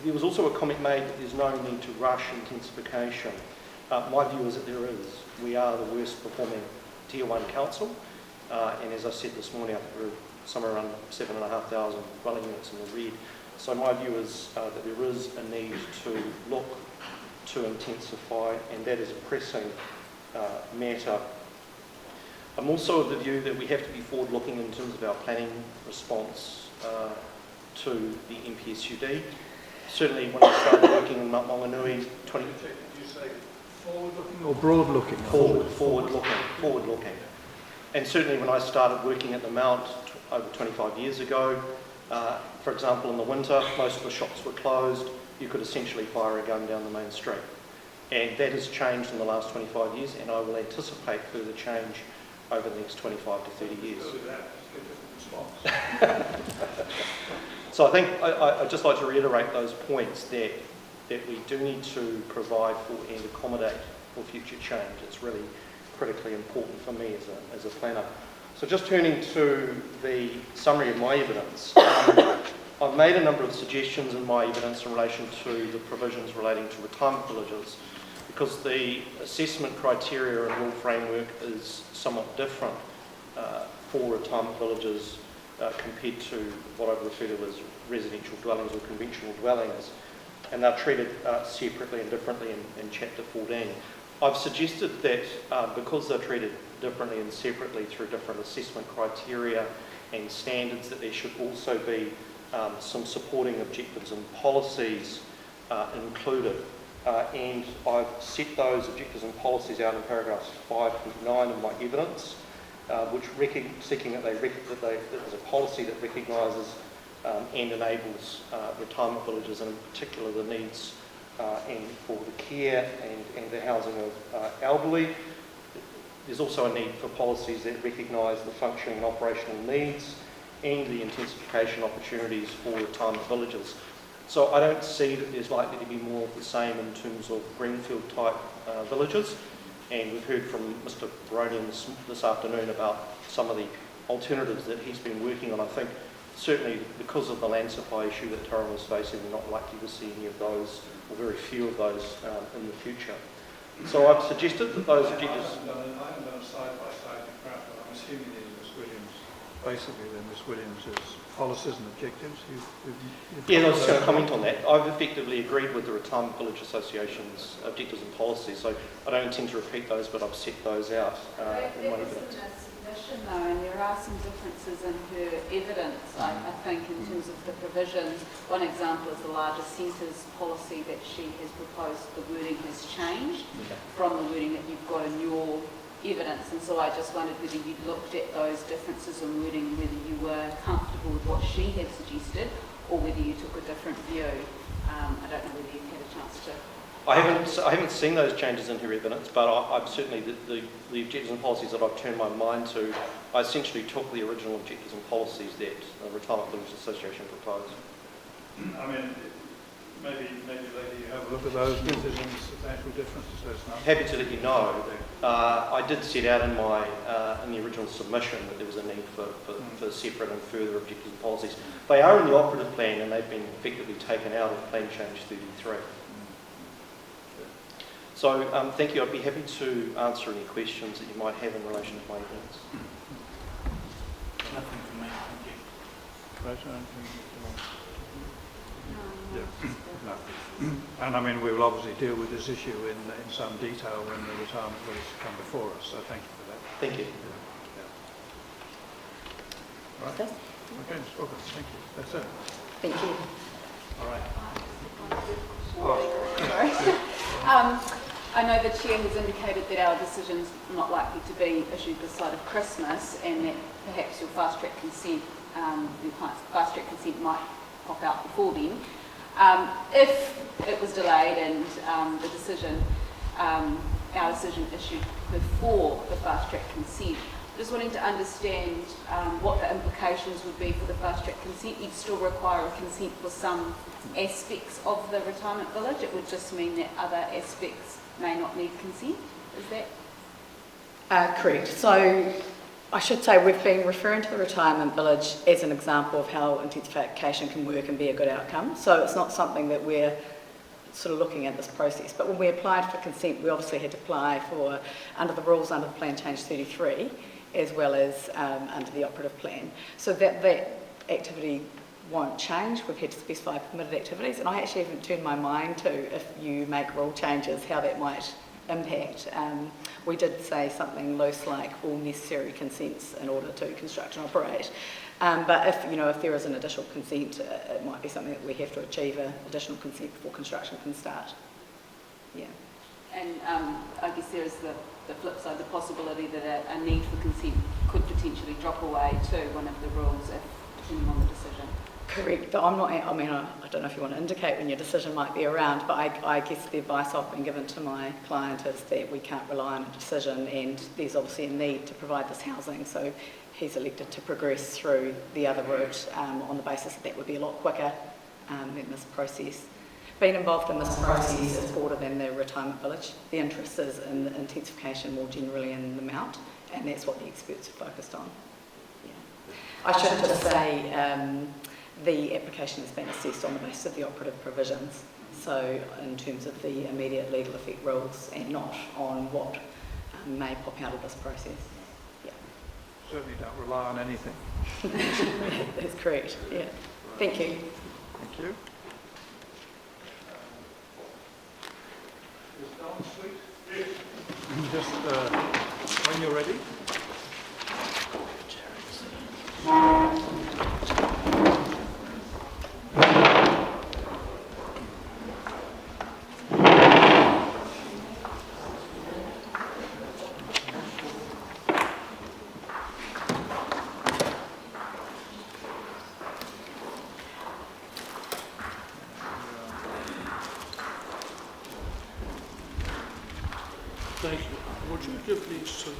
[SPEAKER 21] There was also a comment made that there's no need to rush intensification. My view is that there is. We are the worst performing Tier 1 council, and as I said this morning, I think we're somewhere around 7,500 dwelling units in the red. So my view is that there is a need to look to intensify, and that is a pressing matter. I'm also of the view that we have to be forward-looking in terms of our planning response to the MPSUD. Certainly when I started working in Mount Maunganui,
[SPEAKER 1] Did you say forward-looking or broad-looking?
[SPEAKER 21] Forward-looking. And certainly when I started working at the Mount over 25 years ago, for example, in the winter, most of the shops were closed. You could essentially fire a gun down the main street. And that has changed in the last 25 years, and I will anticipate further change over the next 25 to 30 years. So I think I'd just like to reiterate those points that we do need to provide for and accommodate for future change. It's really critically important for me as a planner. So just turning to the summary of my evidence, I've made a number of suggestions in my evidence in relation to the provisions relating to retirement villages, because the assessment criteria and rule framework is somewhat different for retirement villages compared to what I've referred to as residential dwellings or conventional dwellings, and they're treated separately and differently in Chapter 14. I've suggested that because they're treated differently and separately through different assessment criteria and standards, that there should also be some supporting objectives and policies included. And I've set those objectives and policies out in paragraphs 5 and 9 of my evidence, which seeking that there's a policy that recognises and enables retirement villages, and in particular the needs and for the care and the housing of elderly. There's also a need for policies that recognise the functioning and operational needs and the intensification opportunities for retirement villages. So I don't see that there's likely to be more of the same in terms of greenfield type villages, and we've heard from Mr. Baronian this afternoon about some of the alternatives that he's been working on. I think certainly because of the land supply issue that Tauranga is facing, we're not likely to see any of those, or very few of those, in the future. So I've suggested that those objectives...
[SPEAKER 1] I haven't done a side-by-side assuming these are Ms. Williams, basically they're Ms. Williams' policies and objectives.
[SPEAKER 21] Yeah, I was just going to comment on that. I've effectively agreed with the Retirement Village Association's objectives and policies, so I don't intend to repeat those, but I've set those out in my evidence.
[SPEAKER 4] Submission though, and there are some differences in her evidence, I think, in terms of the provisions. One example is the larger centres policy that she has proposed. The wording has changed from the wording that you've got in your evidence, and so I just wondered whether you looked at those differences in wording, whether you were comfortable with what she had suggested, or whether you took a different view. I don't know whether you've had a chance to.
[SPEAKER 21] I haven't seen those changes in her evidence, but I've certainly, the objectives and policies that I've turned my mind to, I essentially took the original objectives and policies that the Retirement Village Association proposed.
[SPEAKER 1] I mean, maybe later you have a look at those and if there's any substantial differences, let us know.
[SPEAKER 21] Happy to let you know. I did set out in my in the original submission that there was a need for separate and further objectives and policies. They are in the operative plan and they've been effectively taken out of Plan Change 33. So thank you. I'd be happy to answer any questions that you might have in relation to my evidence.
[SPEAKER 6] Nothing from me, thank you.
[SPEAKER 1] And I mean, we will obviously deal with this issue in some detail when the retirement village come before us, so thank you for that.
[SPEAKER 21] Thank you.
[SPEAKER 1] Right. Okay, Ms. Wilkins, thank you. That's it.
[SPEAKER 17] Thank you.
[SPEAKER 1] All right.
[SPEAKER 4] I know the Chair has indicated that our decision's not likely to be issued this side of Christmas, and that perhaps your fast-track consent, your client's fast-track consent might pop out before then. If it was delayed and the decision, our decision issued before the fast-track consent, just wanting to understand what the implications would be for the fast-track consent. You'd still require a consent for some aspects of the retirement village. It would just mean that other aspects may not need consent. Is that?
[SPEAKER 17] Correct. So I should say we've been referring to the retirement village as an example of how intensification can work and be a good outcome. So it's not something that we're sort of looking at this process. But when we applied for consent, we obviously had to apply for, under the rules under the Plan Change 33, as well as under the operative plan. So that activity won't change. We've had to specify permitted activities, and I actually haven't turned my mind to, if you make rule changes, how that might impact. We did say something loose like all necessary consents in order to construct and operate. But if there is an additional consent, it might be something that we have to achieve additional consent before construction can start. Yeah.
[SPEAKER 4] And I guess there is the flip side, the possibility that a need for consent could potentially drop away to one of the rules if depending on the decision.
[SPEAKER 17] Correct, but I don't know if you want to indicate when your decision might be around, but I guess the advice I've been given to my client is that we can't rely on a decision, and there's obviously a need to provide this housing, so he's elected to progress through the other route on the basis that would be a lot quicker than this process. Being involved in this process is broader than the retirement village. The interest is in the intensification more generally in the Mount, and that's what the experts are focused on. Yeah. I should just say the application has been assessed on the basis of the operative provisions, so in terms of the immediate legal effect rules and not on what may pop out of this process. Yeah.
[SPEAKER 1] Certainly don't rely on anything.
[SPEAKER 17] That's correct, yeah. Thank you.
[SPEAKER 1] Thank you. Just when you're ready.
[SPEAKER 10] Thank you. Would you give these to the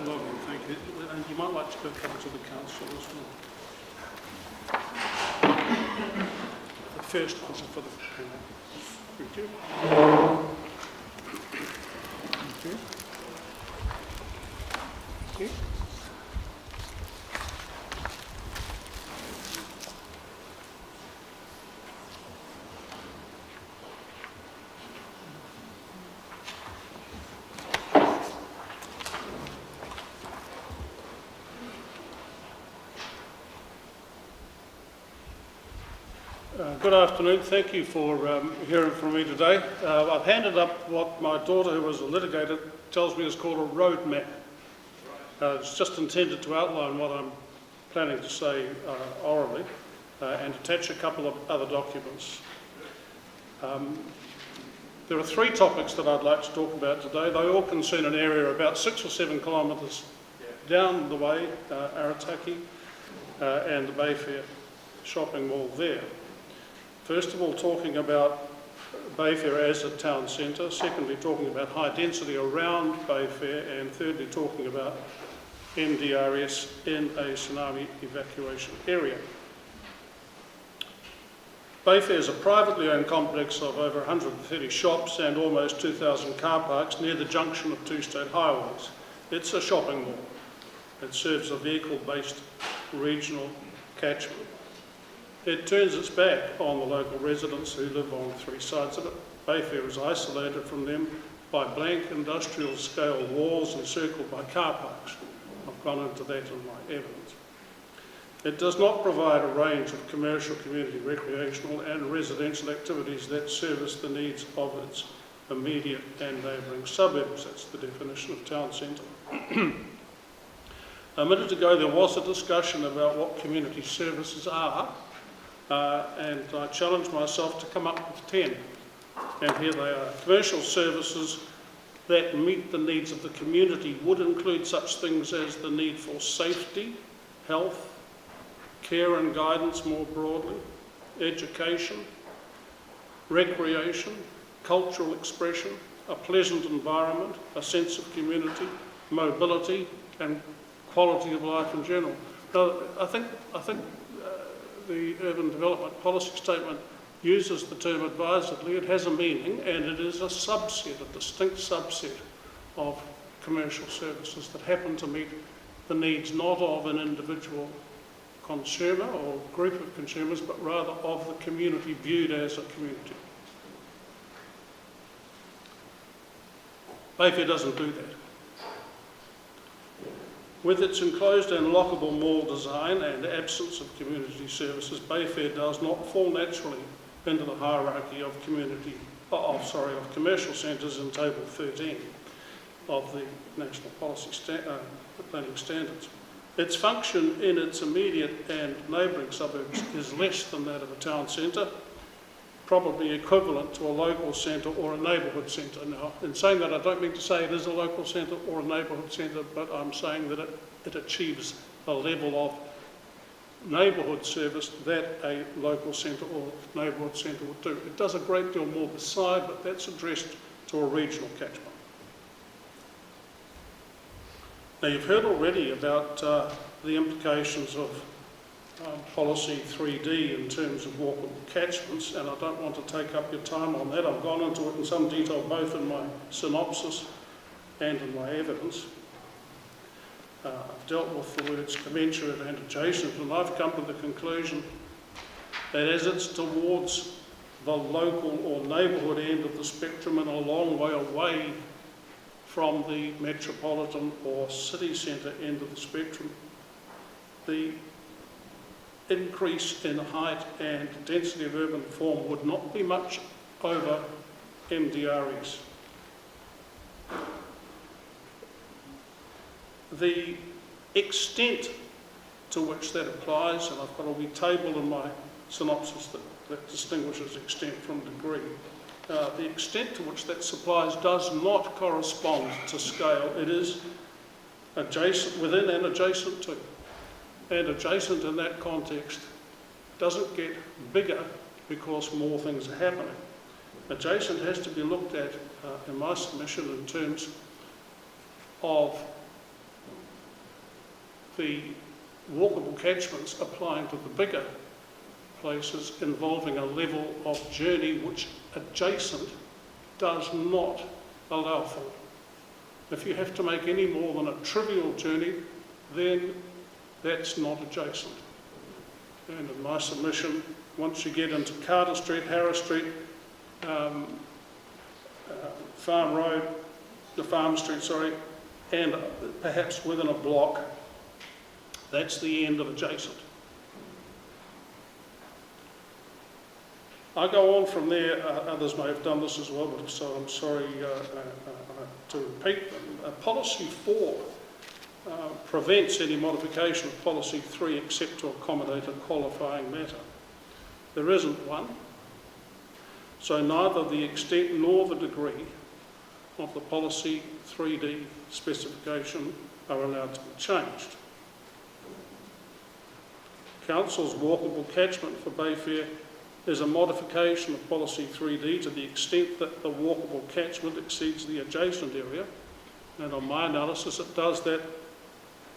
[SPEAKER 10] Lovely, thank you. And you might like to go cover to the council as well. The first one's for the panel. Thank you. Thank you. Thank you. Good afternoon. Thank you for hearing from me today. I've handed up what my daughter, who was a litigator, tells me is called a roadmap. It's just intended to outline what I'm planning to say orally and attach a couple of other documents. There are 3 topics that I'd like to talk about today. They all concern an area about 6 or 7 kilometres down the way, Arataki, and the Bayfair shopping mall there. First of all, talking about Bayfair as a town centre. Secondly, talking about high density around Bayfair. And thirdly, talking about MDRS in a tsunami evacuation area. Bayfair is a privately owned complex of over 130 shops and almost 2,000 car parks near the junction of 2 state highways. It's a shopping mall. It serves a vehicle-based regional catchment. It turns its back on the local residents who live on 3 sides of it. Bayfair is isolated from them by blank industrial scale walls encircled by car parks. I've gone into that in my evidence. It does not provide a range of commercial, community, recreational and residential activities that service the needs of its immediate and neighbouring suburbs. That's the definition of town centre. A minute ago there was a discussion about what community services are, and I challenged myself to come up with 10. And here they are. Commercial services that meet the needs of the community would include such things as the need for safety, health, care and guidance more broadly, education, recreation, cultural expression, a pleasant environment, a sense of community, mobility and quality of life in general. Now, I think the Urban Development Policy Statement uses the term advisedly. It has a meaning, and it is a subset, a distinct subset of commercial services that happen to meet the needs not of an individual consumer or group of consumers, but rather of the community viewed as a community. Bayfair doesn't do that. With its enclosed and lockable mall design and absence of community services, Bayfair does not fall naturally into the hierarchy of commercial centres in Table 13 of the National Policy Planning Standards. Its function in its immediate and neighbouring suburbs is less than that of a town centre, probably equivalent to a local centre or a neighbourhood centre. Now, in saying that, I don't mean to say it is a local centre or a neighbourhood centre, but I'm saying that it achieves a level of neighbourhood service that a local centre or neighbourhood centre would do. It does a great deal more beside, but that's addressed to a regional catchment. Now, you've heard already about the implications of Policy 3D in terms of walkable catchments, and I don't want to take up your time on that. I've gone into it in some detail both in my synopsis and in my evidence. I've dealt with the words commensurate and adjacent, and I've come to the conclusion that as it's towards the local or neighbourhood end of the spectrum and a long way away from the metropolitan or city centre end of the spectrum, the increase in height and density of urban form would not be much over MDRS. The extent to which that applies, and I've got a wee table in my synopsis that distinguishes extent from degree, the extent to which that applies does not correspond to scale. It is adjacent within and adjacent to. And adjacent in that context doesn't get bigger because more things are happening. Adjacent has to be looked at, in my submission, in terms of the walkable catchments applying to the bigger places involving a level of journey which adjacent does not allow for. If you have to make any more than a trivial journey, then that's not adjacent. And in my submission, once you get into Carter Street, Harris Street, Farm Street, and perhaps within a block, that's the end of adjacent. I go on from there. Others may have done this as well, but so I'm sorry to repeat them. Policy 4 prevents any modification of Policy 3 except to accommodate a qualifying matter. There isn't one, so neither the extent nor the degree of the Policy 3D specification are allowed to be changed. Council's walkable catchment for Bayfair is a modification of Policy 3D to the extent that the walkable catchment exceeds the adjacent area, and on my analysis it does that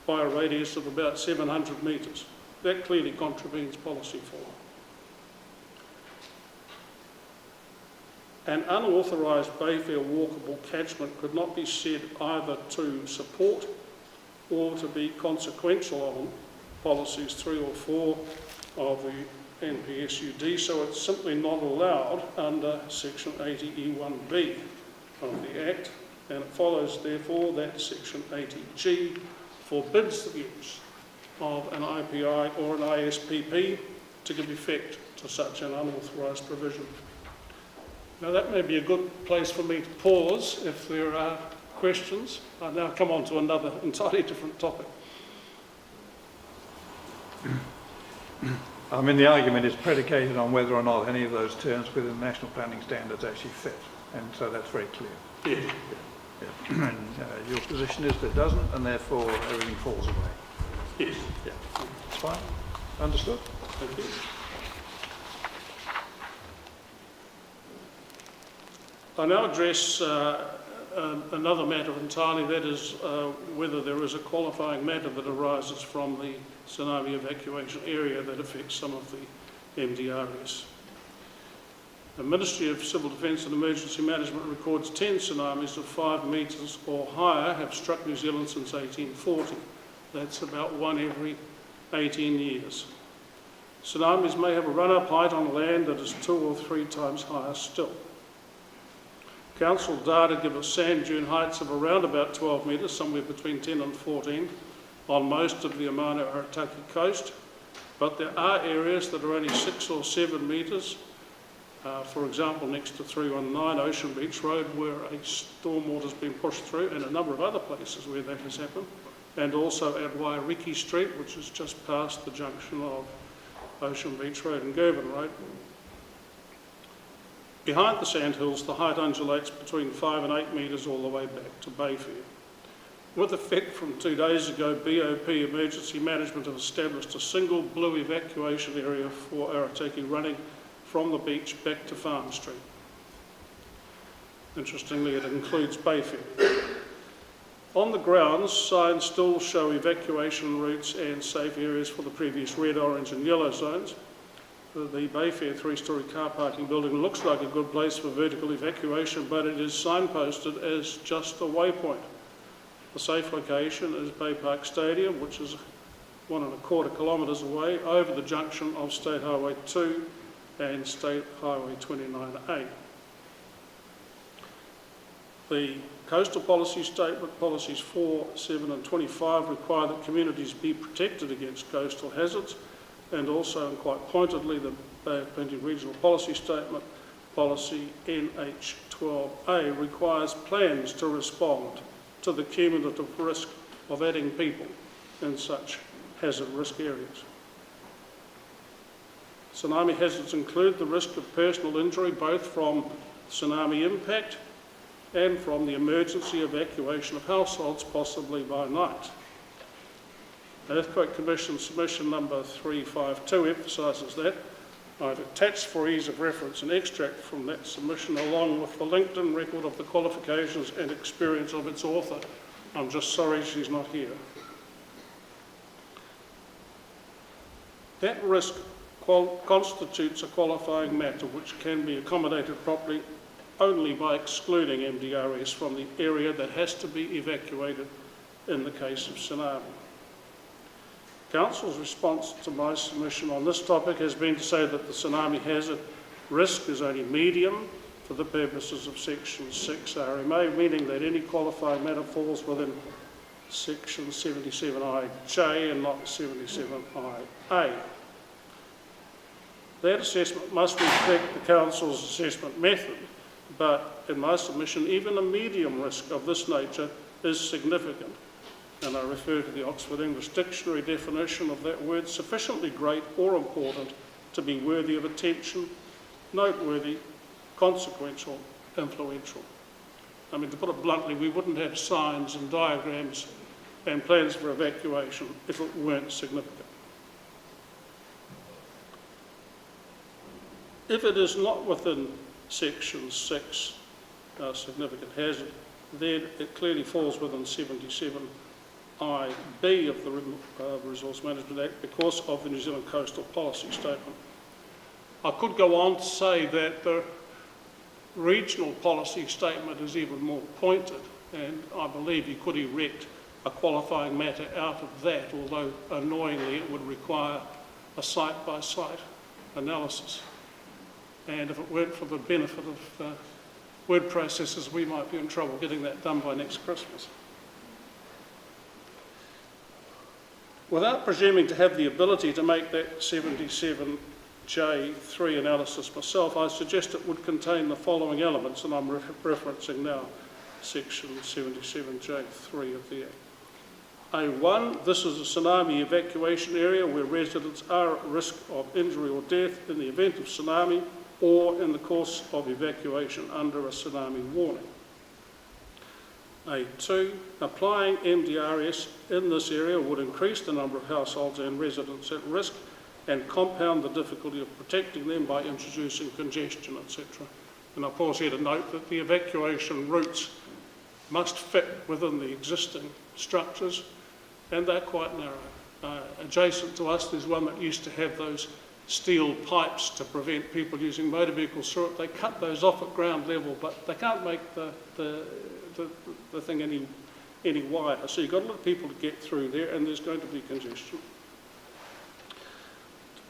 [SPEAKER 10] by a radius of about 700 metres. That clearly contravenes Policy 4. An unauthorised Bayfair walkable catchment could not be said either to support or to be consequential on Policies 3 or 4 of the NPSUD, so it's simply not allowed under Section 80E1B of the Act, and it follows, therefore, that Section 80G forbids the use of an IPI or an ISPP to give effect to such an unauthorised provision. Now, that may be a good place for me to pause if there are questions. I now come on to another entirely different topic.
[SPEAKER 1] I mean, the argument is predicated on whether or not any of those terms within the national planning standards actually fit, and so that's very clear.
[SPEAKER 10] Yeah.
[SPEAKER 1] Yeah. And your position is that it doesn't, and therefore everything falls away.
[SPEAKER 10] Yes.
[SPEAKER 1] Yeah. It's fine. Understood.
[SPEAKER 10] Thank you. I now address another matter entirely, that is whether there is a qualifying matter that arises from the tsunami evacuation area that affects some of the MDRs. The Ministry of Civil Defence and Emergency Management records 10 tsunamis of 5 metres or higher have struck New Zealand since 1840. That's about one every 18 years. Tsunamis may have a run-up height on land that is 2 or 3 times higher still. Council data give us sand dune heights of around about 12 metres, somewhere between 10 and 14, on most of the Amano-Arataki coast, but there are areas that are only 6 or 7 metres. For example, next to 319 Ocean Beach Road, where a stormwater has been pushed through, and a number of other places where that has happened, and also at Wairiki Street, which is just past the junction of Ocean Beach Road and Girvan Road. Behind the sandhills, the height undulates between 5 and 8 metres all the way back to Bayfair. With effect from 2 days ago, BOP Emergency Management have established a single blue evacuation area for Arataki running from the beach back to Farm Street. Interestingly, it includes Bayfair. On the grounds, signs still show evacuation routes and safe areas for the previous red, orange and yellow zones. The Bayfair 3-storey car parking building looks like a good place for vertical evacuation, but it is signposted as just a waypoint. The safe location is Bay Park Stadium, which is 1¼ kilometres away, over the junction of State Highway 2 and State Highway 29A. The Coastal Policy Statement, Policies 4, 7 and 25 require that communities be protected against coastal hazards, and also, and quite pointedly, the Bay of Plenty Regional Policy Statement, Policy NH12A, requires plans to respond to the cumulative risk of adding people in such hazard risk areas. Tsunami hazards include the risk of personal injury, both from tsunami impact and from the emergency evacuation of households, possibly by night. Earthquake Commission submission number 352 emphasises that. I've attached for ease of reference an extract from that submission along with the LinkedIn record of the qualifications and experience of its author. I'm just sorry she's not here. That risk constitutes a qualifying matter which can be accommodated properly only by excluding MDRS from the area that has to be evacuated in the case of tsunami. Council's response to my submission on this topic has been to say that the tsunami hazard risk is only medium for the purposes of Section 6 RMA, meaning that any qualifying matter falls within Section 77IJ and not 77IA. That assessment must reflect the council's assessment method, but in my submission, even a medium risk of this nature is significant. And I refer to the Oxford English Dictionary definition of that word, sufficiently great or important to be worthy of attention, noteworthy, consequential, influential. I mean, to put it bluntly, we wouldn't have signs and diagrams and plans for evacuation if it weren't significant. If it is not within Section 6, significant hazard, then it clearly falls within 77IB of the Resource Management Act because of the New Zealand Coastal Policy Statement. I could go on to say that the regional policy statement is even more pointed, and I believe you could erect a qualifying matter out of that, although annoyingly it would require a site-by-site analysis. And if it weren't for the benefit of word processors, we might be in trouble getting that done by next Christmas. Without presuming to have the ability to make that 77J3 analysis myself, I suggest it would contain the following elements, and I'm referencing now Section 77J3 of the Act. A1, this is a tsunami evacuation area where residents are at risk of injury or death in the event of tsunami or in the course of evacuation under a tsunami warning. A2, applying MDRS in this area would increase the number of households and residents at risk and compound the difficulty of protecting them by introducing congestion, etc. And I pause here to note that the evacuation routes must fit within the existing structures, and they're quite narrow. Adjacent to us, there's one that used to have those steel pipes to prevent people using motor vehicles through it. They cut those off at ground level, but they can't make the thing any wider. So you've got a lot of people to get through there, and there's going to be congestion.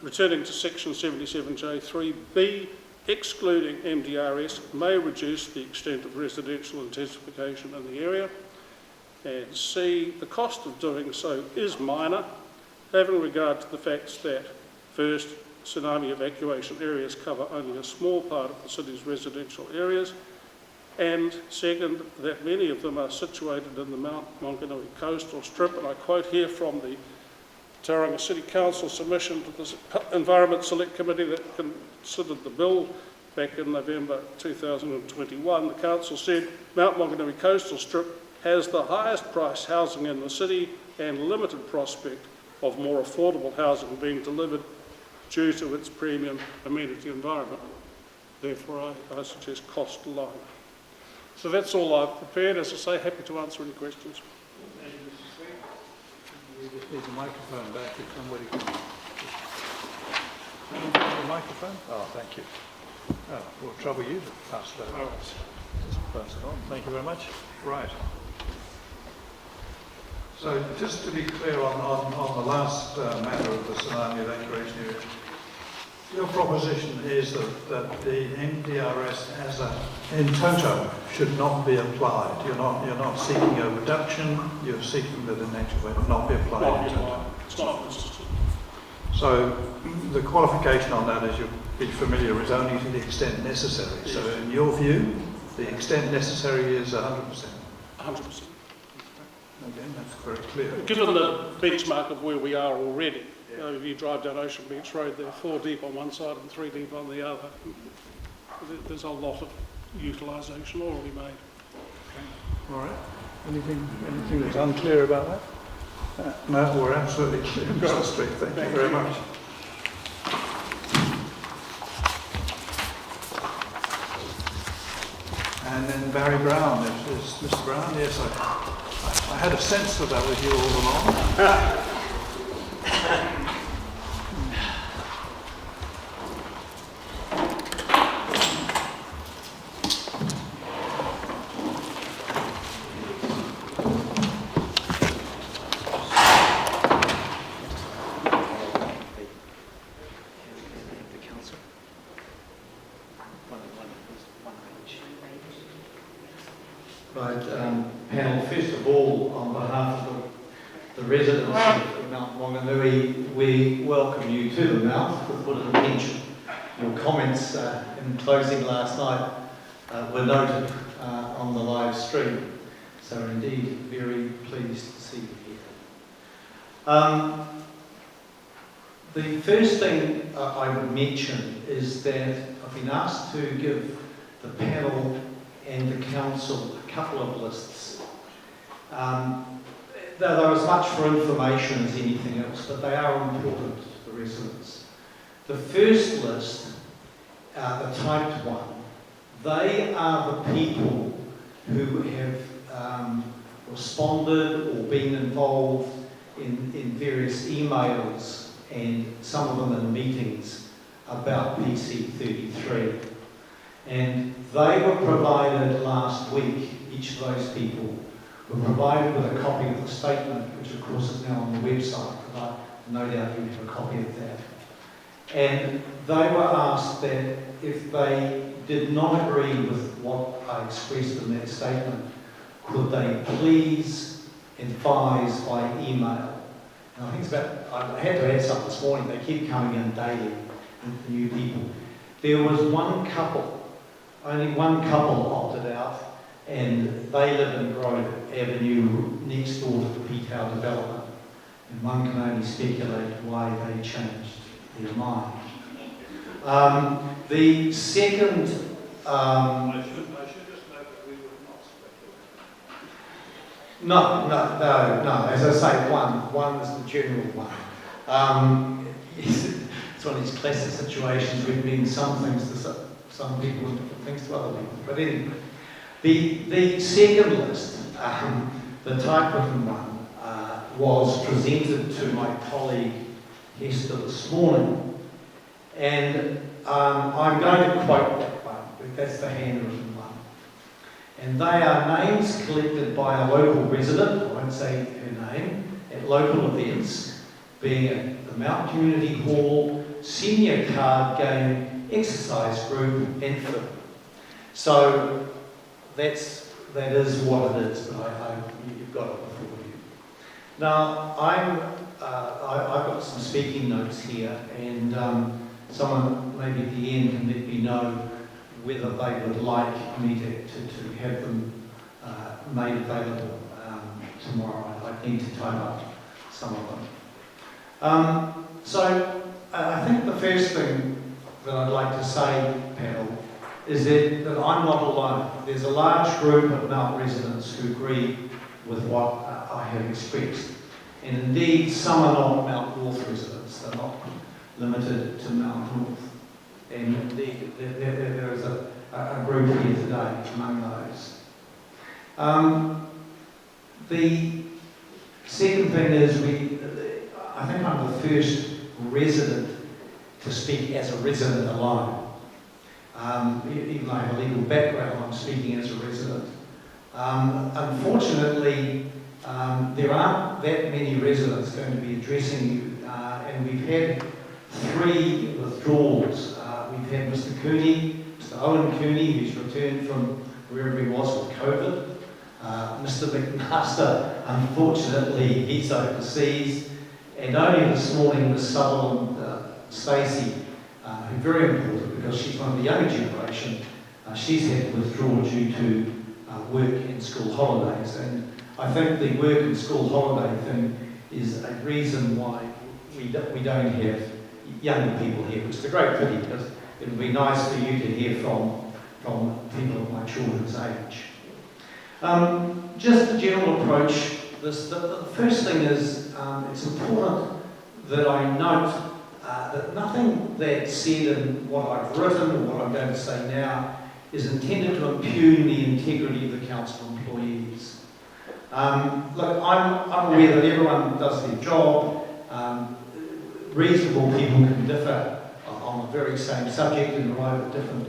[SPEAKER 10] Returning to Section 77J3B, excluding MDRS may reduce the extent of residential intensification in the area. And C, the cost of doing so is minor, having regard to the facts that, first, tsunami evacuation areas cover only a small part of the city's residential areas, and second, that many of them are situated in the Mount Maunganui coastal strip. And I quote here from the Tauranga City Council submission to the Environment Select Committee that considered the bill back in November 2021. The council said Mount Maunganui coastal strip has the highest price housing in the city and limited prospect of more affordable housing being delivered due to its premium amenity environment. Therefore, I suggest cost alone. So that's all I've prepared. As I say, happy to answer any questions.
[SPEAKER 1] Thank you, Mr. Speaker. We just need the microphone back if somebody can. The microphone? Oh, thank you. Oh, we'll trouble you to pass that on. Just pass it on. Thank you very much. Right. So just to be clear on the last matter of the tsunami evacuation area, your proposition is that the MDRS in toto should not be applied. You're not seeking a reduction. You're seeking that in actual way not be applied in toto.
[SPEAKER 10] It's not.
[SPEAKER 1] So the qualification on that, as you'll be familiar, is only to the extent necessary. Yes. So in your view, the extent necessary is 100%.
[SPEAKER 10] 100%.
[SPEAKER 1] Again, that's very clear.
[SPEAKER 10] Given the benchmark of where we are already, if you drive down Ocean Beach Road, they're 4 deep on one side and 3 deep on the other. There's a lot of utilisation already made.
[SPEAKER 1] Okay. All right. Anything that's unclear about that? No, we're absolutely clear, Mr. Street. Thank you very much. And then Barry Brown, is Mr. Brown? Yes, I had a sense that that was you all along.
[SPEAKER 7] Right, panel, first of all, on behalf of the residents of Mount Maunganui, we welcome you to the Mount with good intention. your comments in closing last night were noted on the live stream. So indeed, very pleased to see you here. The first thing I would mention is that I've been asked to give the panel and the council a couple of lists. They're as much for information as anything else, but they are important to the residents. The first list, the typed one, they are the people who have responded or been involved in various emails and some of them in meetings about PC33. And they were provided last week, each of those people were provided with a copy of the statement, which of course is now on the website, but no doubt you have a copy of that. And they were asked that if they did not agree with what I expressed in that statement, could they please advise by email. And I think it's about, I had to add something this morning, they keep coming in daily with new people. There was one couple, only one couple opted out, and they live in Grove Avenue next door to the Pete Howe development. And one can only speculate why they changed their mind. The second... I should just note that we would not speculate. No. As I say, one is the general one. It's one of these classic situations where it means some things to some people and different things to other people. But anyway, the second list, the typewritten one, was presented to my colleague Hester this morning. And I'm going to quote that one, because that's the handwritten one. And they are names collected by a local resident, I won't say her name, at local events, being at the Mount Community Hall, Senior Card Game, Exercise Group, and film. So that is what it is, but you've got it before you. Now, I've got some speaking notes here, and someone maybe at the end can let me know whether they would like me to have them made available tomorrow. I need to type up some of them. So I think the first thing that I'd like to say, panel, is that I'm not alone. There's a large group of Mount residents who agree with what I have expressed. And indeed, some are not Mount North residents. They're not limited to Mount North. And indeed, there is a group here today among those. The second thing is, I think I'm the first resident to speak as a resident alone. Even though I have a legal background, I'm speaking as a resident. Unfortunately, there aren't that many residents going to be addressing you, and we've had 3 withdrawals. We've had Mr. Cooney, Mr. Owen Cooney, who's returned from wherever he was with COVID. Mr. McMaster, unfortunately, he's overseas. And only this morning, Ms. Sutherland Stacey, who's very important because she's one of the younger generation, she's had to withdraw due to work and school holidays. And I think the work and school holiday thing is a reason why we don't have younger people here, which is a great pity because it would be nice for you to hear from people of my children's age. Just the general approach, the first thing is it's important that I note that nothing that's said in what I've written or what I'm going to say now is intended to impugn the integrity of the council employees. Look, I'm aware that everyone does their job. Reasonable people can differ on the very same subject and arrive at different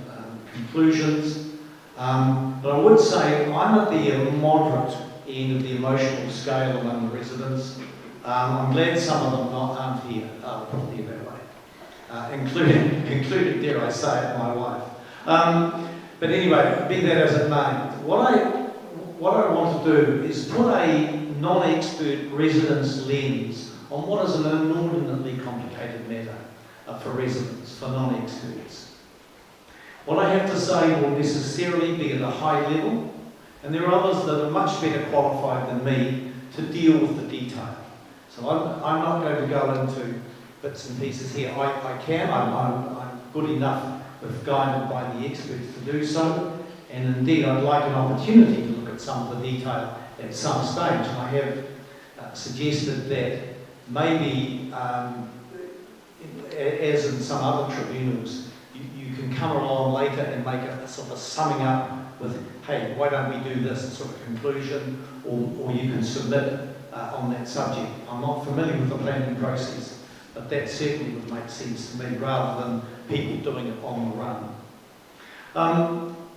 [SPEAKER 7] conclusions. But I would say I'm at the moderate end of the emotional scale among the residents. I'm glad some of them aren't here, I'll put it that way, including, dare I say it, my wife. But anyway, be that as it may, what I want to do is put a non-expert resident's lens on what is an inordinately complicated matter for residents, for non-experts. What I have to say will necessarily be at a high level, and there are others that are much better qualified than me to deal with the detail. So I'm not going to go into bits and pieces here. I can, I'm good enough if guided by the experts to do so, and indeed I'd like an opportunity to look at some of the detail at some stage. And I have suggested that maybe, as in some other tribunals, you can come along later and make a sort of a summing up with, hey, why don't we do this, sort of conclusion, or you can submit on that subject. I'm not familiar with the planning process, but that certainly would make sense to me rather than people doing it on the run.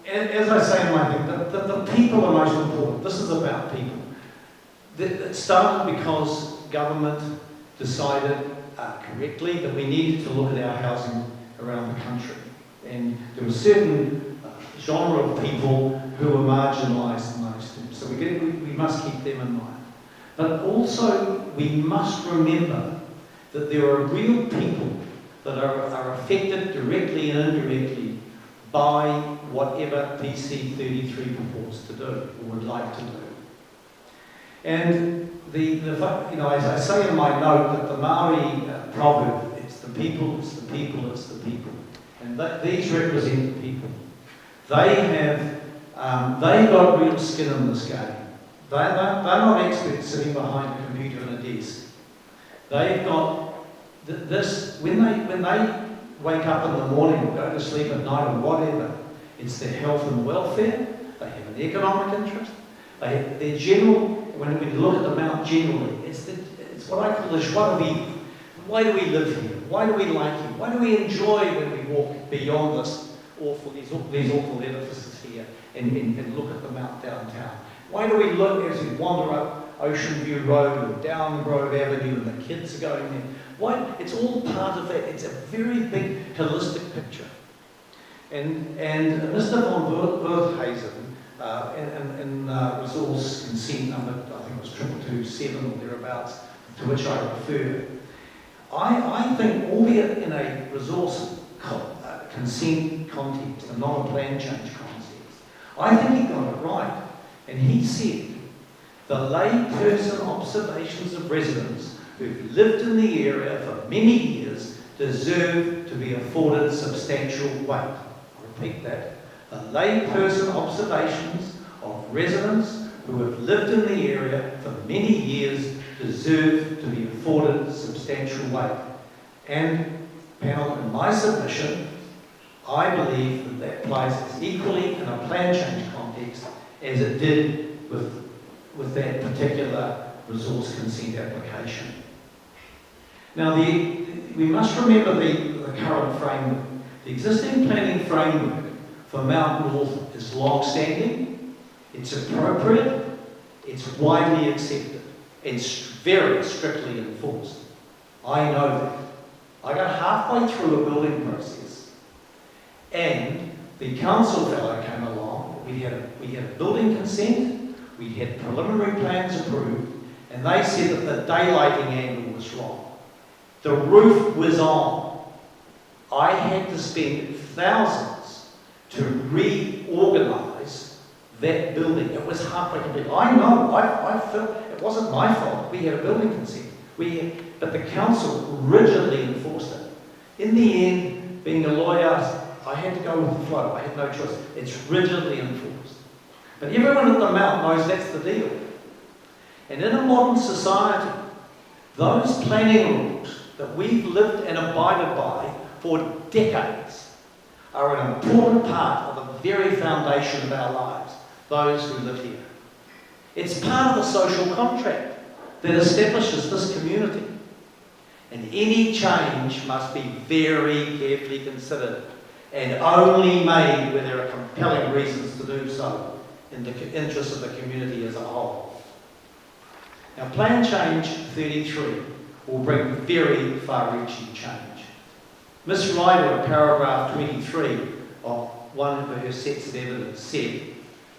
[SPEAKER 7] As I say in my thing, the people are most important. This is about people. It started because government decided correctly that we needed to look at our housing around the country. And there was a certain genre of people who were marginalised in those terms. So we must keep them in mind. But also we must remember that there are real people that are affected directly and indirectly by whatever PC 33 purports to do or would like to do. And as I say in my note, that the Maori proverb, it's the people, it's the people, it's the people. And these represent the people. They've got real skin in this game. They're not experts sitting behind a computer and a desk. They've got this, when they wake up in the morning or go to sleep at night or whatever, it's their health and welfare, they have an economic interest, they have their general, when we look at the Mount generally, it's what I call the joie de vivre. Why do we live here? Why do we like it? Why do we enjoy when we walk beyond these awful edifices here and look at the Mount downtown? Why do we look as we wander up Ocean View Road or down Grove Avenue and the kids are going there? Why? It's all part of that. It's a very big holistic picture. And Mr. von Werthhuizen, in resource consent number, I think it was 2227 or thereabouts, to which I refer, I think, albeit in a resource consent context and not a plan change context, I think he got it right. And he said, the layperson observations of residents who've lived in the area for many years deserve to be afforded substantial weight. I'll repeat that. The layperson observations of residents who have lived in the area for many years deserve to be afforded substantial weight. And, panel, in my submission, I believe that applies as equally in a plan change context as it did with that particular resource consent application. Now, we must remember the current framework. The existing planning framework for Mount North is long-standing, it's appropriate, it's widely accepted, it's very strictly enforced. I know that. I got halfway through a building process, and the council fellow came along. We had a building consent, we had preliminary plans approved, and they said that the daylighting angle was wrong. The roof was on. I had to spend thousands to reorganise that building. It was halfway complete. I know, I felt it wasn't my fault. We had a building consent. But the council rigidly enforced it. In the end, being a lawyer, I had to go with the flow. I had no choice. It's rigidly enforced. But everyone at the Mount knows that's the deal. And in a modern society, those planning rules that we've lived and abided by for decades are an important part of the very foundation of our lives, those who live here. It's part of the social contract that establishes this community. And any change must be very carefully considered and only made where there are compelling reasons to do so in the interest of the community as a whole. Now, Plan Change 33 will bring very far-reaching change. Ms. Ryder, in paragraph 23 of one of her sets of evidence, said,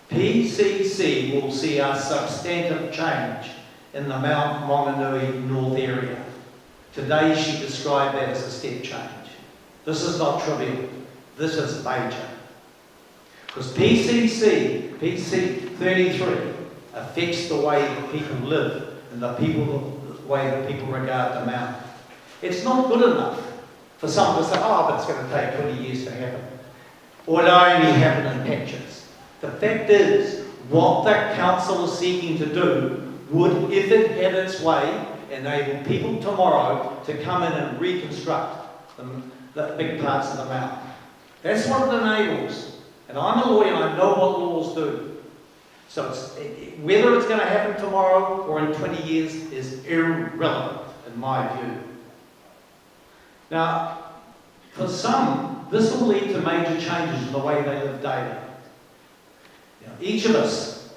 [SPEAKER 7] PCC will see a substantive change in the Mount Maunganui North area. Today she described that as a step change. This is not trivial. This is major. Because PC 33 affects the way that people live and the way that people regard the mountain. It's not good enough for someone to say, oh, but it's going to take 20 years to happen. Or it'll only happen in patches. The fact is, what the council is seeking to do would, if it had its way, enable people tomorrow to come in and reconstruct the big parts of the mountain. That's what it enables. And I'm a lawyer and I know what laws do. So whether it's going to happen tomorrow or in 20 years is irrelevant in my view. Now, for some, this will lead to major changes in the way they live daily. Each of us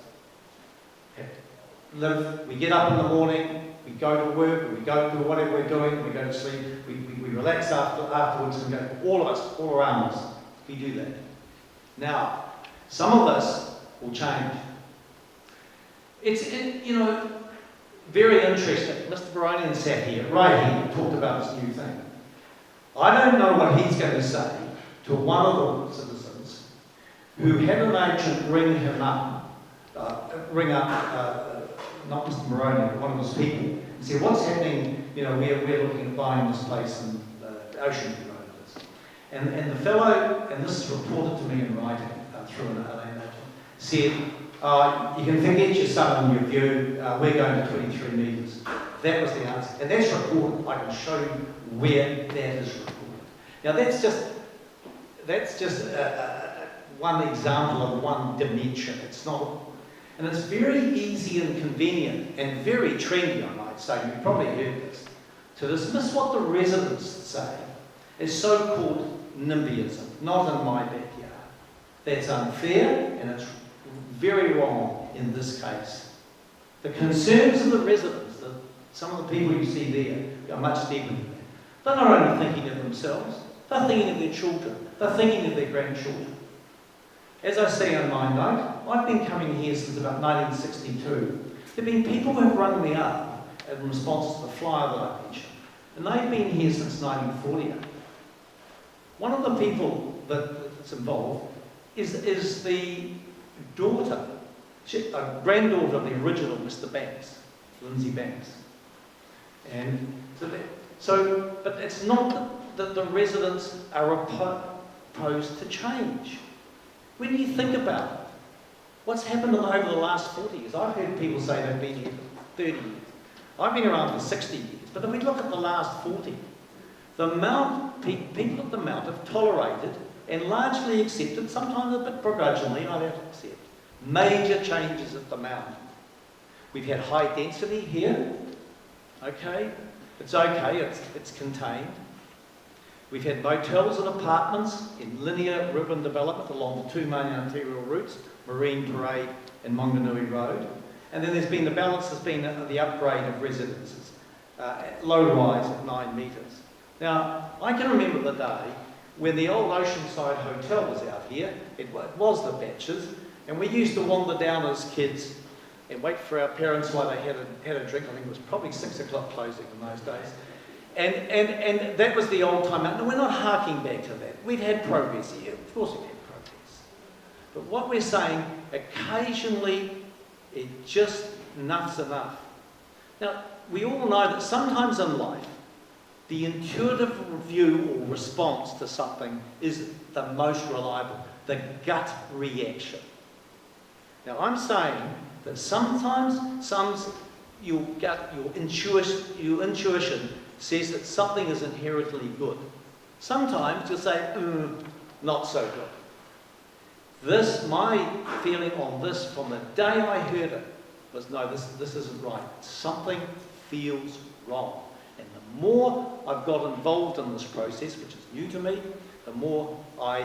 [SPEAKER 7] live, we get up in the morning, we go to work, we go to whatever we're doing, we go to sleep, we relax afterwards and go, all of us, all around us, we do that. Now, some of us will change. It's, very interesting. Mr. Baronian sat here, right here, and talked about this new thing. I don't know what he's going to say to one of the citizens who had an agent ring up, not Mr. Moroni, but one of his people, and say, what's happening, we're looking at buying this place in Ocean View Road. And the fellow, and this is reported to me in writing through an land agent, said, you can forget your son and your view, we're going to 23 metres. That was the answer. And that's recorded. I can show you where that is recorded. Now that's just one example of one dimension. It's not, and it's very easy and convenient and very trendy, I might say. You've probably heard this. To dismiss what the residents say is so-called NIMBYism, not in my backyard. That's unfair and it's very wrong in this case. The concerns of the residents, some of the people you see there, are much deeper than that. They're not only thinking of themselves, they're thinking of their children, they're thinking of their grandchildren. As I say on my note, I've been coming here since about 1962. There have been people who have rung me up in response to the flyer that I mentioned, and they've been here since 1948. One of the people that's involved is the daughter, a granddaughter of the original Mr. Banks, Lindsay Banks. And but it's not that the residents are opposed to change. When you think about it, what's happened over the last 40 years? I've heard people say they've been here for 30 years. I've been around for 60 years. But if we look at the last 40, the amount, people at the Mount have tolerated and largely accepted, sometimes a bit begrudgingly, I have to accept, major changes at the Mount. We've had high density here, okay, it's contained. We've had motels and apartments in linear urban development along the two main arterial routes, Marine Parade and Monganui Road. And then there's been the balance, has been the upgrade of residences, low rise at 9 metres. Now, I can remember the day when the old Oceanside Hotel was out here, it was the Batches, and we used to wander down as kids and wait for our parents while they had a drink. I think it was probably 6 o'clock closing in those days. And that was the old time. Now, we're not harking back to that. We've had progress here. Of course we've had progress. But what we're saying, occasionally, it just enough's enough. Now, we all know that sometimes in life, the intuitive review or response to something is the most reliable, the gut reaction. Now, I'm saying that sometimes your intuition says that something is inherently good. Sometimes you'll say, not so good. My feeling on this from the day I heard it was, no, this isn't right. Something feels wrong. And the more I've got involved in this process, which is new to me, the more I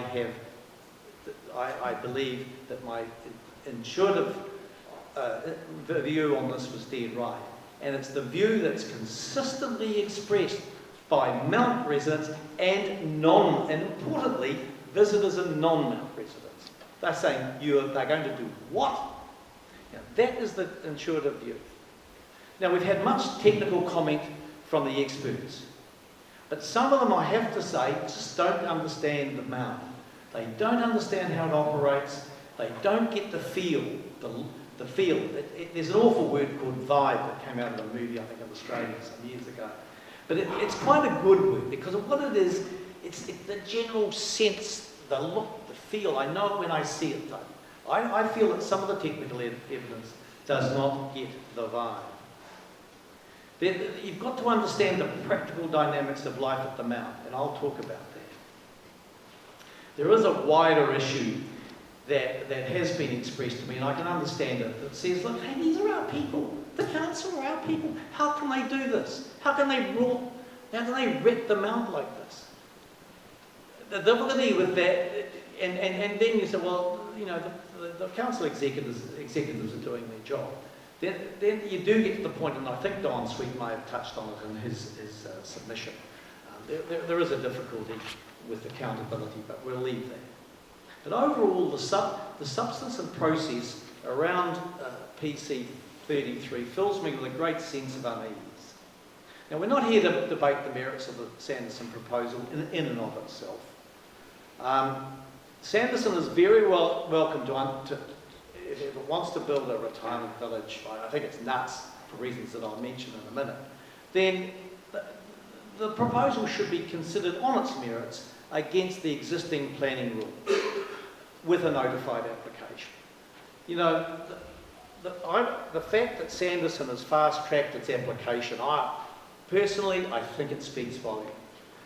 [SPEAKER 7] believe that my intuitive view on this was dead right. And it's the view that's consistently expressed by Mount residents and importantly, visitors and non-Mount residents. They're saying, they're going to do what? Now, that is the intuitive view. Now, we've had much technical comment from the experts. But some of them, I have to say, just don't understand the mount. They don't understand how it operates. They don't get the feel. The feel. There's an awful word called vibe that came out of a movie, I think, in Australia some years ago. But it's quite a good word because of what it is. It's the general sense, the look, the feel. I know it when I see it, though. I feel that some of the technical evidence does not get the vibe. You've got to understand the practical dynamics of life at the Mount, and I'll talk about that. There is a wider issue that has been expressed to me, and I can understand it, that says, look, hey, these are our people. The council are our people. How can they do this? How can they rule? How can they rep the Mount like this? The difficulty with that, and then you say, well, you know, the council executives are doing their job. Then you do get to the point, and I think Don Sweet may have touched on it in his submission. There is a difficulty with accountability, but we'll leave that. But overall, the substance and process around PC 33 fills me with a great sense of unease. Now, we're not here to debate the merits of the Sanderson proposal in and of itself. Sanderson is very welcome to if it wants to build a retirement village. I think it's nuts for reasons that I'll mention in a minute. Then the proposal should be considered on its merits against the existing planning rules with a notified application. You know, the fact that Sanderson has fast-tracked its application, personally, I think it speaks volume.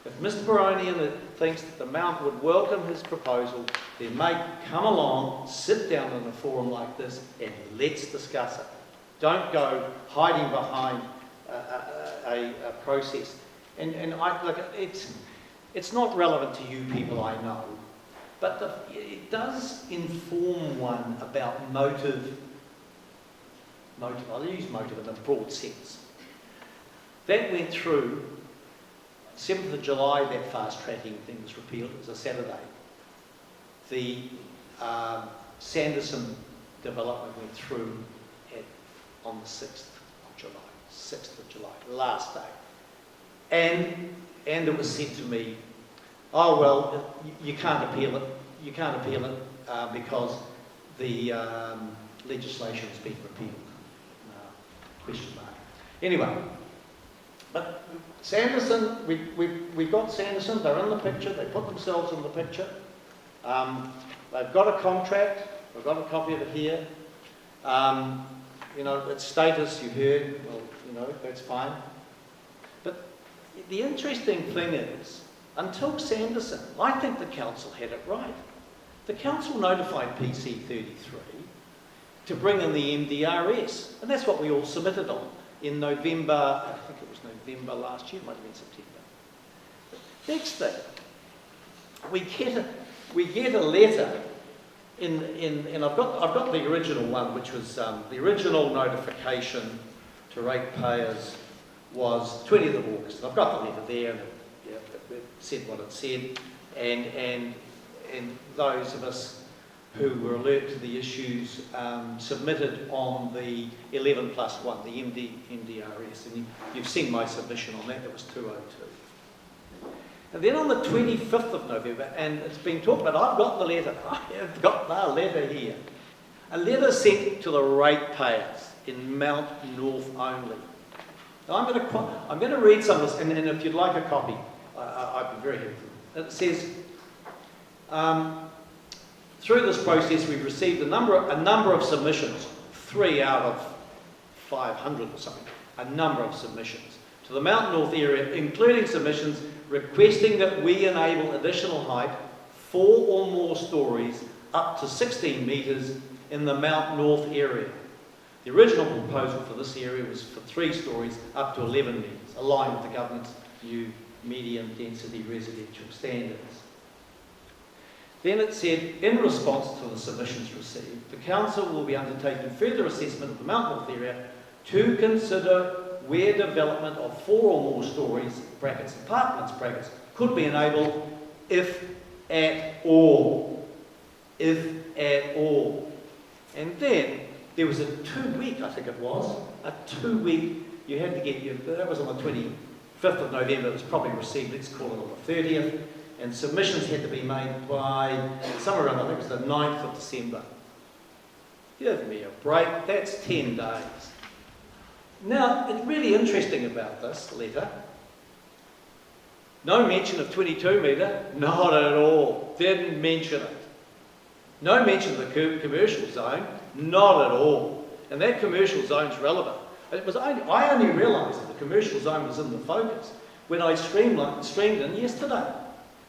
[SPEAKER 7] If Mr. Baronian thinks that the Mount would welcome his proposal, then mate, come along, sit down in a forum like this, and let's discuss it. Don't go hiding behind a process. And look, it's not relevant to you people, I know, but it does inform one about motive. I'll use motive in a broad sense. That went through 7th of July, that fast-tracking thing was repealed. It was a Saturday. The Sanderson development went through on the 6th of July. 6th of July, last day. And it was said to me, oh, well, you can't appeal it. You can't appeal it because the legislation has been repealed. Question mark. Anyway, but Sanderson, we've got Sanderson, they're in the picture, they put themselves in the picture. They've got a contract, we've got a copy of it here. You know, its status, you heard, well, you know, that's fine. But the interesting thing is, until Sanderson, I think the council had it right. The council notified PC 33 to bring in the MDRS, and that's what we all submitted on in November, I think it was November last year, it might have been September. Next thing, we get a letter and I've got the original one, which was the original notification to ratepayers was 20th of August. I've got the letter there, and it said what it said, and those of us who were alert to the issues submitted on the 11+1, the MDRS, and you've seen my submission on that. That was 202. And then on the 25th of November, and it's been talked about, I've got the letter. I have got the letter here. A letter sent to the ratepayers in Mount North only. Now I'm going to read some of this, and if you'd like a copy, I'd be very helpful. It says, through this process, we've received a number of submissions, 3 out of 500 or something, a number of submissions to the Mount North area, including submissions requesting that we enable additional height, 4 or more stories, up to 16 metres in the Mount North area. The original proposal for this area was for 3 stories up to 11 metres, aligned with the government's new medium density residential standards. Then it said, in response to the submissions received, the council will be undertaking further assessment of the Mount North area to consider where development of 4 or more stories, brackets, apartments, brackets, could be enabled if at all. If at all. And then there was a 2-week, I think it was, a 2-week, you had to get that was on the 25th 5th of November, it was probably received, let's call it on the 30th, and submissions had to be made by somewhere around, I think it was the 9th of December. Give me a break, that's 10 days. Now, it's really interesting about this letter. No mention of 22 metre, not at all, didn't mention it. No mention of the commercial zone, not at all. And that commercial zone's relevant. I only realised that the commercial zone was in the focus when I streamed in yesterday.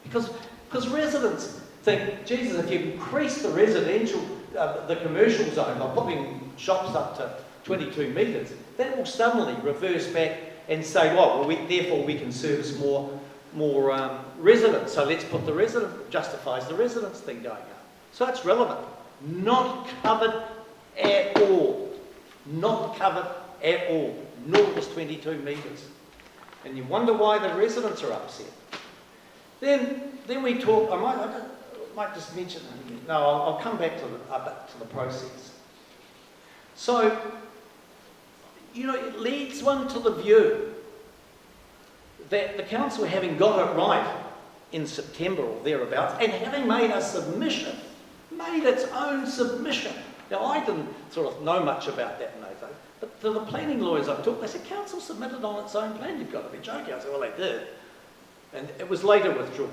[SPEAKER 7] Because residents think, Jesus, if you increase the residential, the commercial zone by putting shops up to 22 metres, that will suddenly reverse back and say, well, therefore we can service more residents. So let's put justifies the residents thing going up. So it's relevant. Not covered at all. Not covered at all. Nor was 22 metres. And you wonder why the residents are upset. Then we talk, I might just mention, no, I'll come back to the process. So, it leads one to the view that the council, having got it right in September or thereabouts, and having made a submission, made its own submission. Now, I didn't sort of know much about that in those days, but to the planning lawyers I've talked, they said, council submitted on its own plan, you've got to be joking. I said, well, they did. And it was later withdrawn.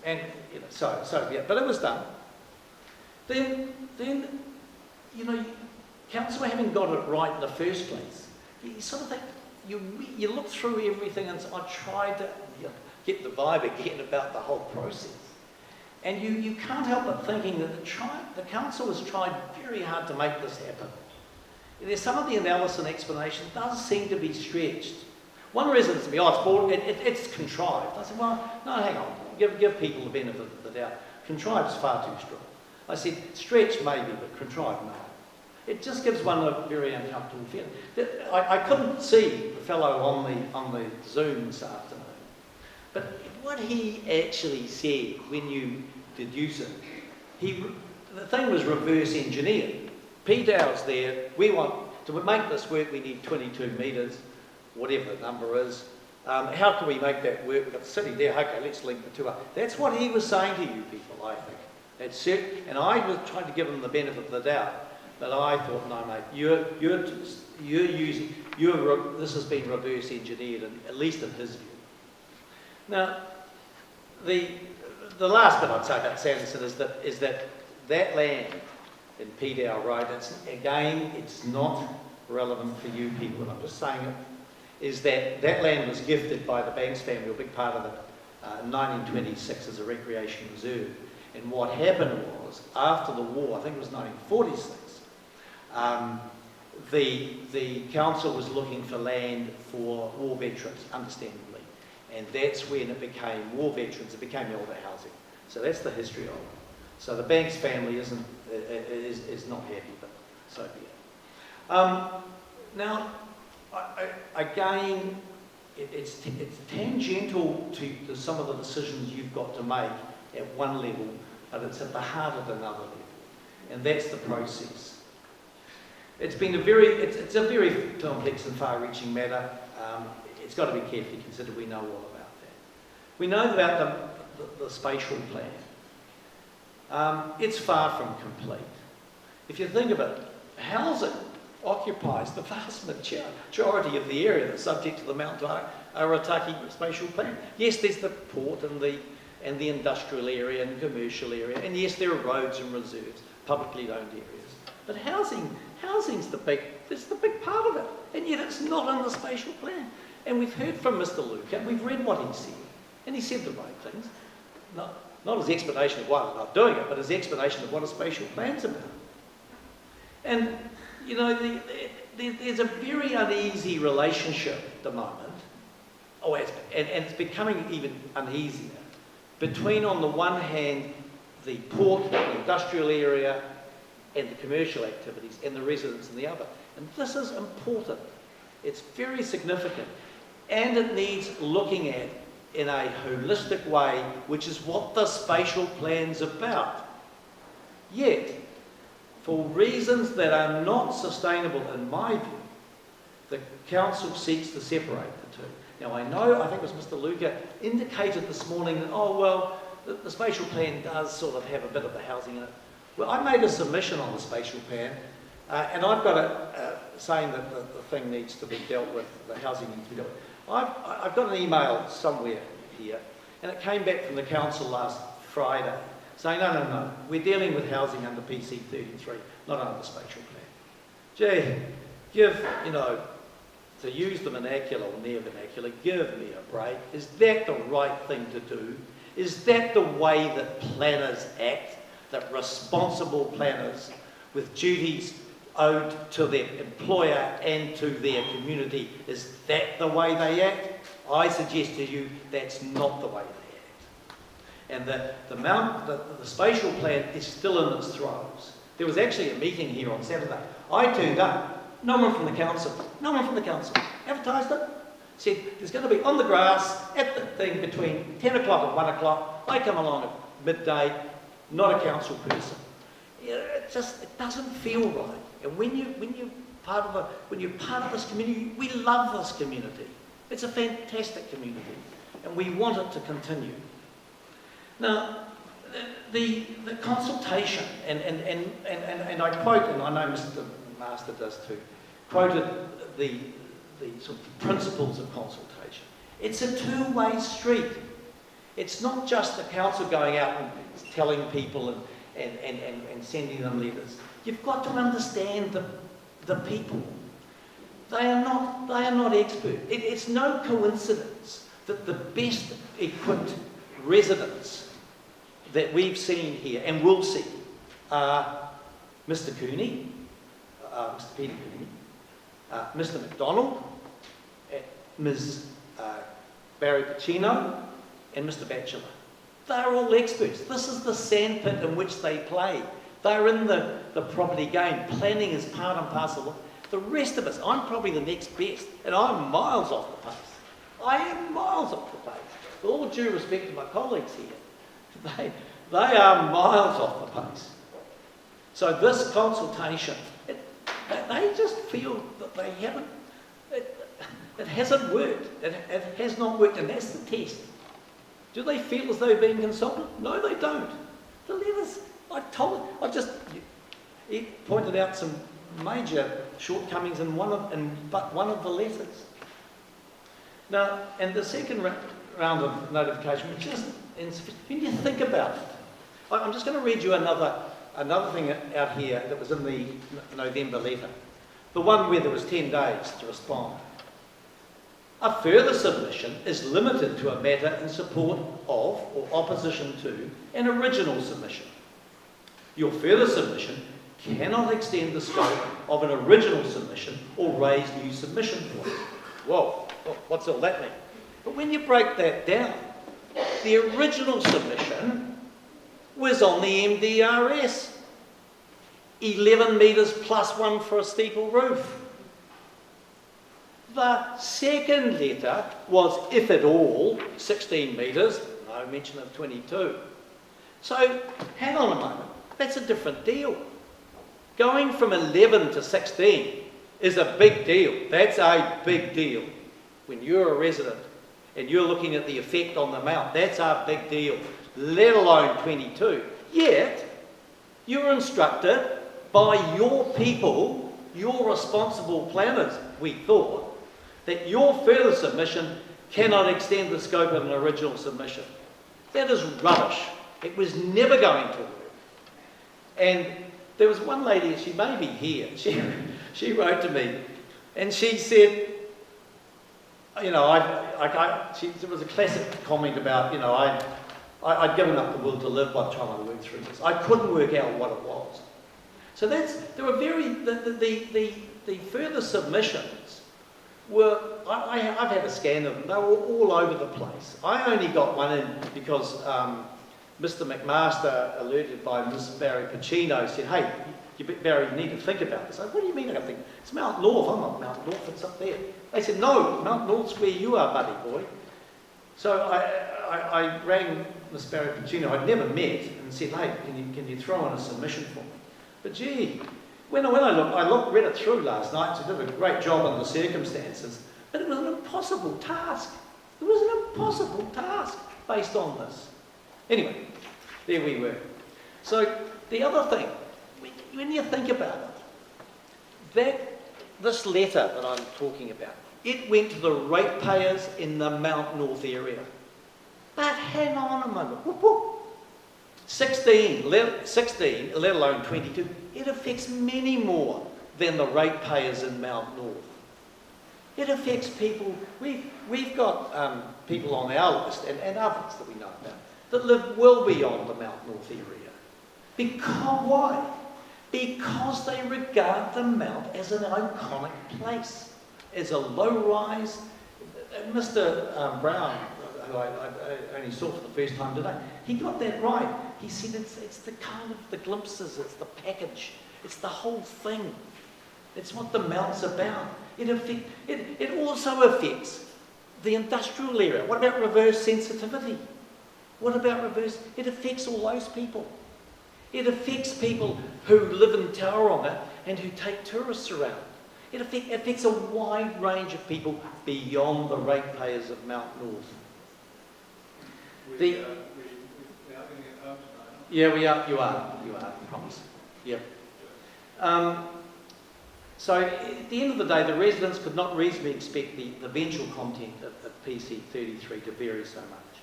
[SPEAKER 7] And, yeah, but it was done. Then council having got it right in the first place, you sort of think, you look through everything, and I tried to get the vibe again about the whole process. And you can't help but thinking that the council has tried very hard to make this happen. There's some of the analysis and explanation does seem to be stretched. One resident to me, it's contrived. I said, well, no, hang on, give people the benefit of the doubt. Contrived is far too strong. I said, stretched maybe, but contrived no. It just gives one a very uncomfortable feeling. I couldn't see the fellow on the Zoom this afternoon, but what he actually said when you deduce it, the thing was reverse engineered. PDAO's there, we want, to make this work, we need 22 metres, whatever the number is. How can we make that work? We've got the city there, okay, let's link the two up. That's what he was saying to you people, I think. That's it. And I was trying to give him the benefit of the doubt. But I thought, no, mate, this has been reverse engineered, at least in his view. Now, the last bit I'd say about Sanderson is that land in PDAO Road, it's not relevant for you people, and I'm just saying it, is that land was gifted by the Banks family, a big part of it, in 1926 as a recreation reserve. And what happened was, after the war, I think it was 1946, the council was looking for land for war veterans, understandably, and that's when it became war veterans. It became elder housing. So that's the history of it. So the Banks family is not happy, but so be it. Now, again, it's tangential to some of the decisions you've got to make at one level, but it's at the heart of another level, and that's the process. It's been a very complex and far-reaching matter. It's got to be carefully considered. We know all about that. We know about the spatial plan. It's far from complete. If you think of it, housing occupies the vast majority of the area that's subject to the Mount Arataki spatial plan. Yes, there's the port and the industrial area and commercial area, and yes, there are roads and reserves, publicly owned areas. But housing's the big part of it, and yet it's not in the spatial plan. And we've heard from Mr. Luca, we've read what he said, and he said the right things. Not his explanation of why they're not doing it, but his explanation of what a spatial plan's about. And, there's a very uneasy relationship at the moment, and it's becoming even uneasier, between, on the one hand, the port, the industrial area, and the commercial activities, and the residents in the other. And this is important. It's very significant. And it needs looking at in a holistic way, which is what the spatial plan's about. Yet, for reasons that are not sustainable in my view, the council seeks to separate the two.
[SPEAKER 19] Now I know, I think it was Mr Luca indicated this morning that, oh well, the spatial plan does sort of have a bit of the housing in it. Well, I made a submission on the spatial plan, and I've got it saying that the thing needs to be dealt with, the housing needs to be dealt with. I've got an email somewhere here, and it came back from the council last Friday, saying, no, we're dealing with housing under PC 33, not under the spatial plan. Gee, give, to use the vernacular or near vernacular, give me a break. Is that the right thing to do? Is that the way that planners act? That responsible planners with duties owed to their employer and to their community, is that the way they act? I suggest to you that's not the way they act. And the spatial plan is still in its throes. There was actually a meeting here on Saturday. I turned up, no one from the council, advertised it, said there's going to be on the grass at the thing between 10 o'clock and 1 o'clock. I come along at midday, not a council person. It doesn't feel right. And when you're part of this community, we love this community. It's a fantastic community, and we want it to continue. Now, the consultation, and I quote, and I know Mr. Master does too, quoted the sort of principles of consultation. It's a two-way street. It's not just the council going out and telling people and sending them letters. You've got to understand the people. They are not experts. It's no coincidence that the best equipped residents that we've seen here and will see are Mr. Cooney, Mr. Peter Cooney, Mr. McDonald, Ms. Barry Pacino, and Mr. Batchelor. They're all experts. This is the sandpit in which they play. They're in the property game. Planning is part and parcel. The rest of us, I'm probably the next best, and I'm miles off the pace. I am miles off the pace. With all due respect to my colleagues here, they are miles off the pace. So this consultation, they just feel that they haven't, it hasn't worked. It has not worked, and that's the test. Do they feel as though being consulted? No, they don't. The letters, he pointed out some major shortcomings in one of the letters. Now, and the second round of notification, which is insufficient. When you think about it, I'm just going to read you another thing out here that was in the November letter. The one where there was 10 days to respond. A further submission is limited to a matter in support of or opposition to an original submission. Your further submission cannot extend the scope of an original submission or raise new submission points. Whoa, what's all that mean? But when you break that down, the original submission was on the MDRS. 11 metres plus one for a steeple roof. The second letter was, if at all, 16 metres, no mention of 22. So, hang on a moment, that's a different deal. Going from 11 to 16 is a big deal. That's a big deal. When you're a resident and you're looking at the effect on the mount, that's a big deal, let alone 22. Yet, you're instructed by your people, your responsible planners, we thought, that your further submission cannot extend the scope of an original submission. That is rubbish. It was never going to work. And there was one lady, she may be here, she wrote to me and she said, there was a classic comment about, I'd given up the will to live by the time I worked through this. I couldn't work out what it was. So the further submissions were, I've had a scan of them, they were all over the place. I only got one in because Mr. McMaster, alerted by Ms. Barry Pacino, said, hey, Barry, you need to think about this. I said, what do you mean I think? It's Mount North. I'm not Mount North, it's up there. They said, no, Mount North's where you are, buddy boy. So I rang Ms. Barry Pacino, I'd never met, and said, hey, can you throw in a submission for me? But gee, when I read it through last night, she did a great job on the circumstances, but it was an impossible impossible task. It was an impossible task based on this. Anyway, there we were. So the other thing, when you think about it, this letter that I'm talking about, it went to the ratepayers in the Mount North area. But hang on a moment. 16, let alone 22, it affects many more than the ratepayers in Mount North. It affects people, we've got people on our list and others that we know about that live well beyond the Mount North area. Because why? Because they regard the Mount as an iconic place, as a low-rise. Mr. Brown, who I only saw for the first time today, he got that right. He said it's the kind of the glimpses, it's the package, it's the whole thing. It's what the Mount's about. It also affects the industrial area. What about reverse sensitivity? What about reverse? It affects all those people. It affects people who live in Tauranga and who take tourists around. It affects a wide range of people beyond the ratepayers of Mount North. Yeah, we are. You are. I promise. Yep. So at the end of the day, the residents could not reasonably expect the ventral content of PC 33 to vary so much.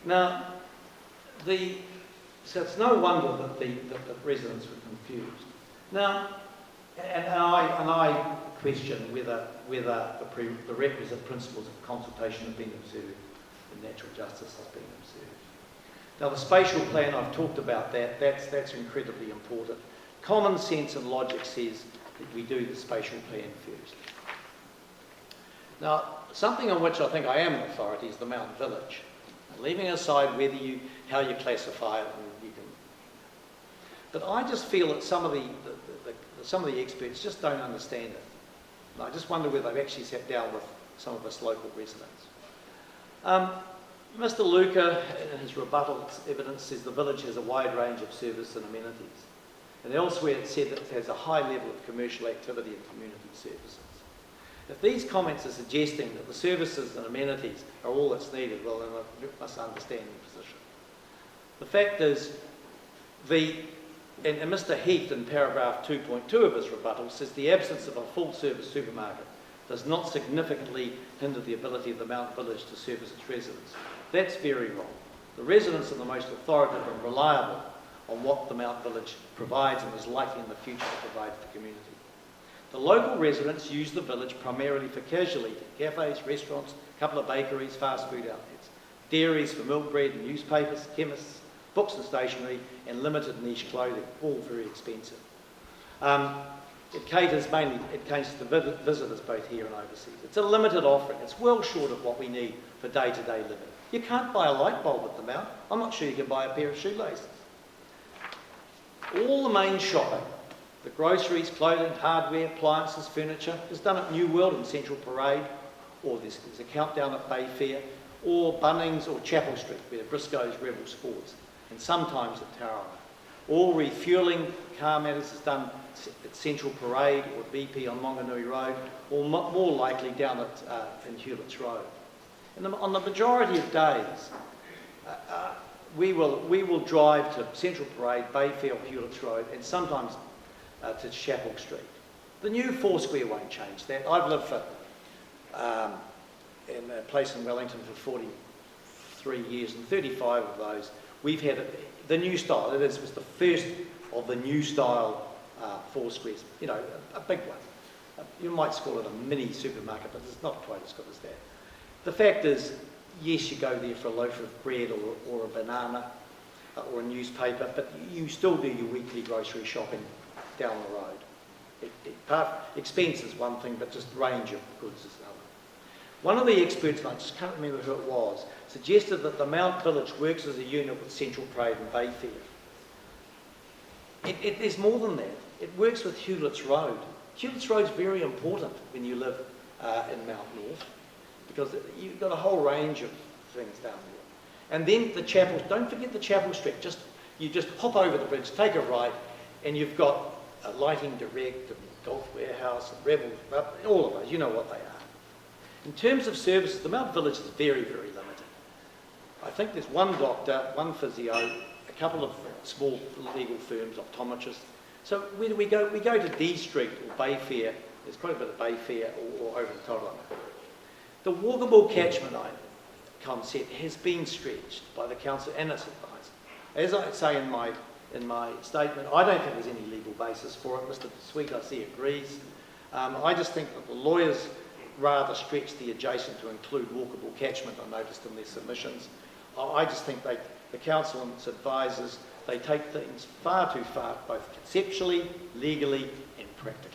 [SPEAKER 19] Now, so it's no wonder that the residents were confused. Now, and I question whether the requisite principles of consultation have been observed and natural justice has been observed. Now, the spatial plan, I've talked about that. That's incredibly important. Common sense and logic says that we do the spatial plan first. Now, something on which I think I am an authority is the Mount Village. Leaving aside how you classify it, and you can. But I just feel that some of the experts just don't understand it. And I just wonder whether they've actually sat down with some of us local residents. Mr. Luca, in his rebuttal evidence, says the village has a wide range of service and amenities. And elsewhere it said that it has a high level of commercial activity and community services. If these comments are suggesting that the services and amenities are all that's needed, well, then I must understand the position. The fact is, and Mr. Heath in paragraph 2.2 of his rebuttal says the absence of a full-service supermarket does not significantly hinder the ability of the Mount Village to service its residents. That's very wrong. The residents are the most authoritative and reliable on what the Mount Village provides and is likely in the future to provide for the community. The local residents use the village primarily for casual eating, cafes, restaurants, a couple of bakeries, fast food outlets, dairies for milk, bread and newspapers, chemists, books and stationery, and limited niche clothing, all very expensive. It caters to visitors both here and overseas. It's a limited offering. It's well short of what we need for day-to-day living. You can't buy a light bulb at the Mount. I'm not sure you can buy a pair of shoelaces. All the main shopping, the groceries, clothing, hardware, appliances, furniture, is done at New World in Central Parade, or there's a countdown at Bayfair, or Bunnings or Chapel Street, where Briscoe's Rebel Sports, and sometimes at Tauranga. All refuelling car matters is done at Central Parade or at BP on Monganui Road, or more likely down in Hewlett's Road. And on the majority of days, we will drive to Central Parade, Bayfair or Hewlett's Road, and sometimes to Chapel Street. The new Foursquare won't change that. I've lived in a place in Wellington for 43 years, and 35 of those we've had the new style. It was the first of the new style Foursquares, you know, a big one. You might call it a mini supermarket, but it's not quite as good as that. The fact is, yes, you go there for a loaf of bread or a banana or a newspaper, but you still do your weekly grocery shopping down the road. Expense is one thing, but just range of goods is another. One of the experts, and I just can't remember who it was, suggested that the Mount Village works as a unit with Central Parade and Bayfair. There's more than that. It works with Hewlett's Road. Hewlett's Road is very important when you live in Mount North, because you've got a whole range of things down there. And then the chapel, don't forget the Chapel Street. You just hop over the bridge, take a right, and you've got Lighting Direct and Golf Warehouse and Rebel, all of those, you know what they are. In terms of services, the Mount Village is very, very limited. I think there's one doctor, one physio, a couple of small legal firms, optometrists. So where do we go? We go to D Street or Bayfair. There's quite a bit of Bayfair or over in Tauranga. The walkable catchment concept has been stretched by the council and its advisor. As I say in my statement, I don't think there's any legal basis for it. Mr. Sweet, I see, agrees. I just think that the lawyers rather stretch the adjacent to include walkable catchment, I noticed in their submissions. I just think the council and its advisors, they take things far too far, both conceptually, legally and practically.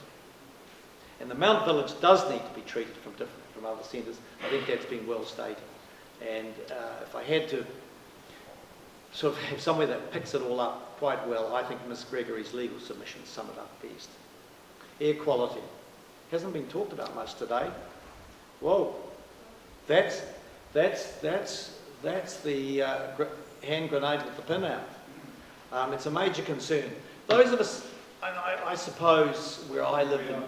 [SPEAKER 19] And the Mount Village does need to be treated from other centres. I think that's been well stated. And if I had to sort of have somewhere that picks it all up quite well, I think Ms Gregory's legal submissions sum it up best. Air quality. Hasn't been talked about much today. Whoa, that's the hand grenade with the pin out. It's a major concern. Those of us, I suppose, where I live in,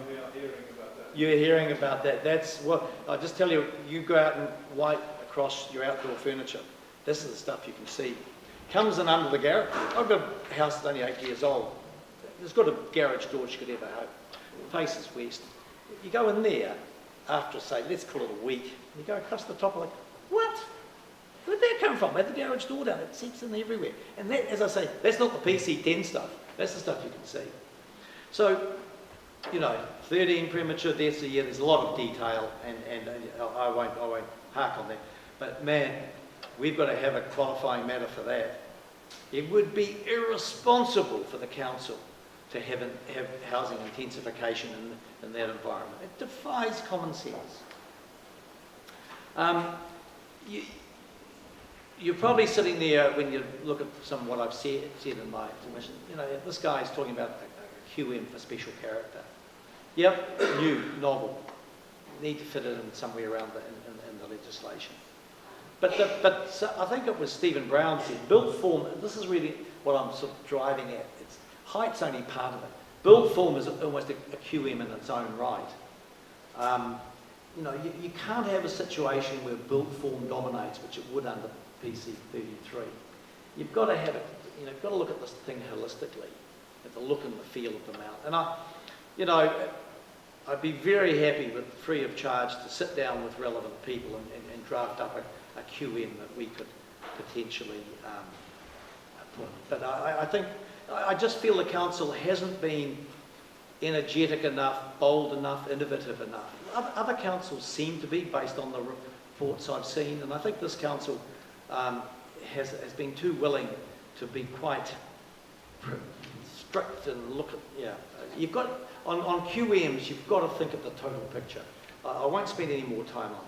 [SPEAKER 19] you're hearing about that. That's what, I just tell you, you go out and wipe across your outdoor furniture. This is the stuff you can see. Comes in under the garage. I've got a house that's only 8 years old. It's got a garage door you could ever hope. Faces west. You go in there after, say, let's call it a week. You go across the top of what? Where'd that come from? Had the garage door down. It seeps in everywhere. And that, as I say, that's not the PC-10 stuff. That's the stuff you can see. So, you know, 13 premature deaths a year. There's a lot of detail, and I won't hark on that. But man, we've got to have a qualifying matter for that. It would be irresponsible for the council to have housing intensification in that environment. It defies common sense. You're probably sitting there when you look at some of what I've said in my submission. You know, this guy's talking about a QM for special character. Yep, new, novel. Need to fit it in somewhere around in the legislation. But I think it was Stephen Brown said, built form, this is really what I'm sort of driving at. Height's only part of it. Build form is almost a QM in its own right. You know, you can't have a situation where build form dominates, which it would under PC 33. You've got to have it. You know, you've got to look at this thing holistically, at the look and the feel of the mount. And I'd be very happy with free of charge to sit down with relevant people and draft up a QM that we could potentially put. But I just feel the council hasn't been energetic enough, bold enough, innovative enough. Other councils seem to be, based on the reports I've seen, and I think this council has been too willing to be quite strict and look at, you've got, on QMs, you've got to think of the total picture. I won't spend any more time on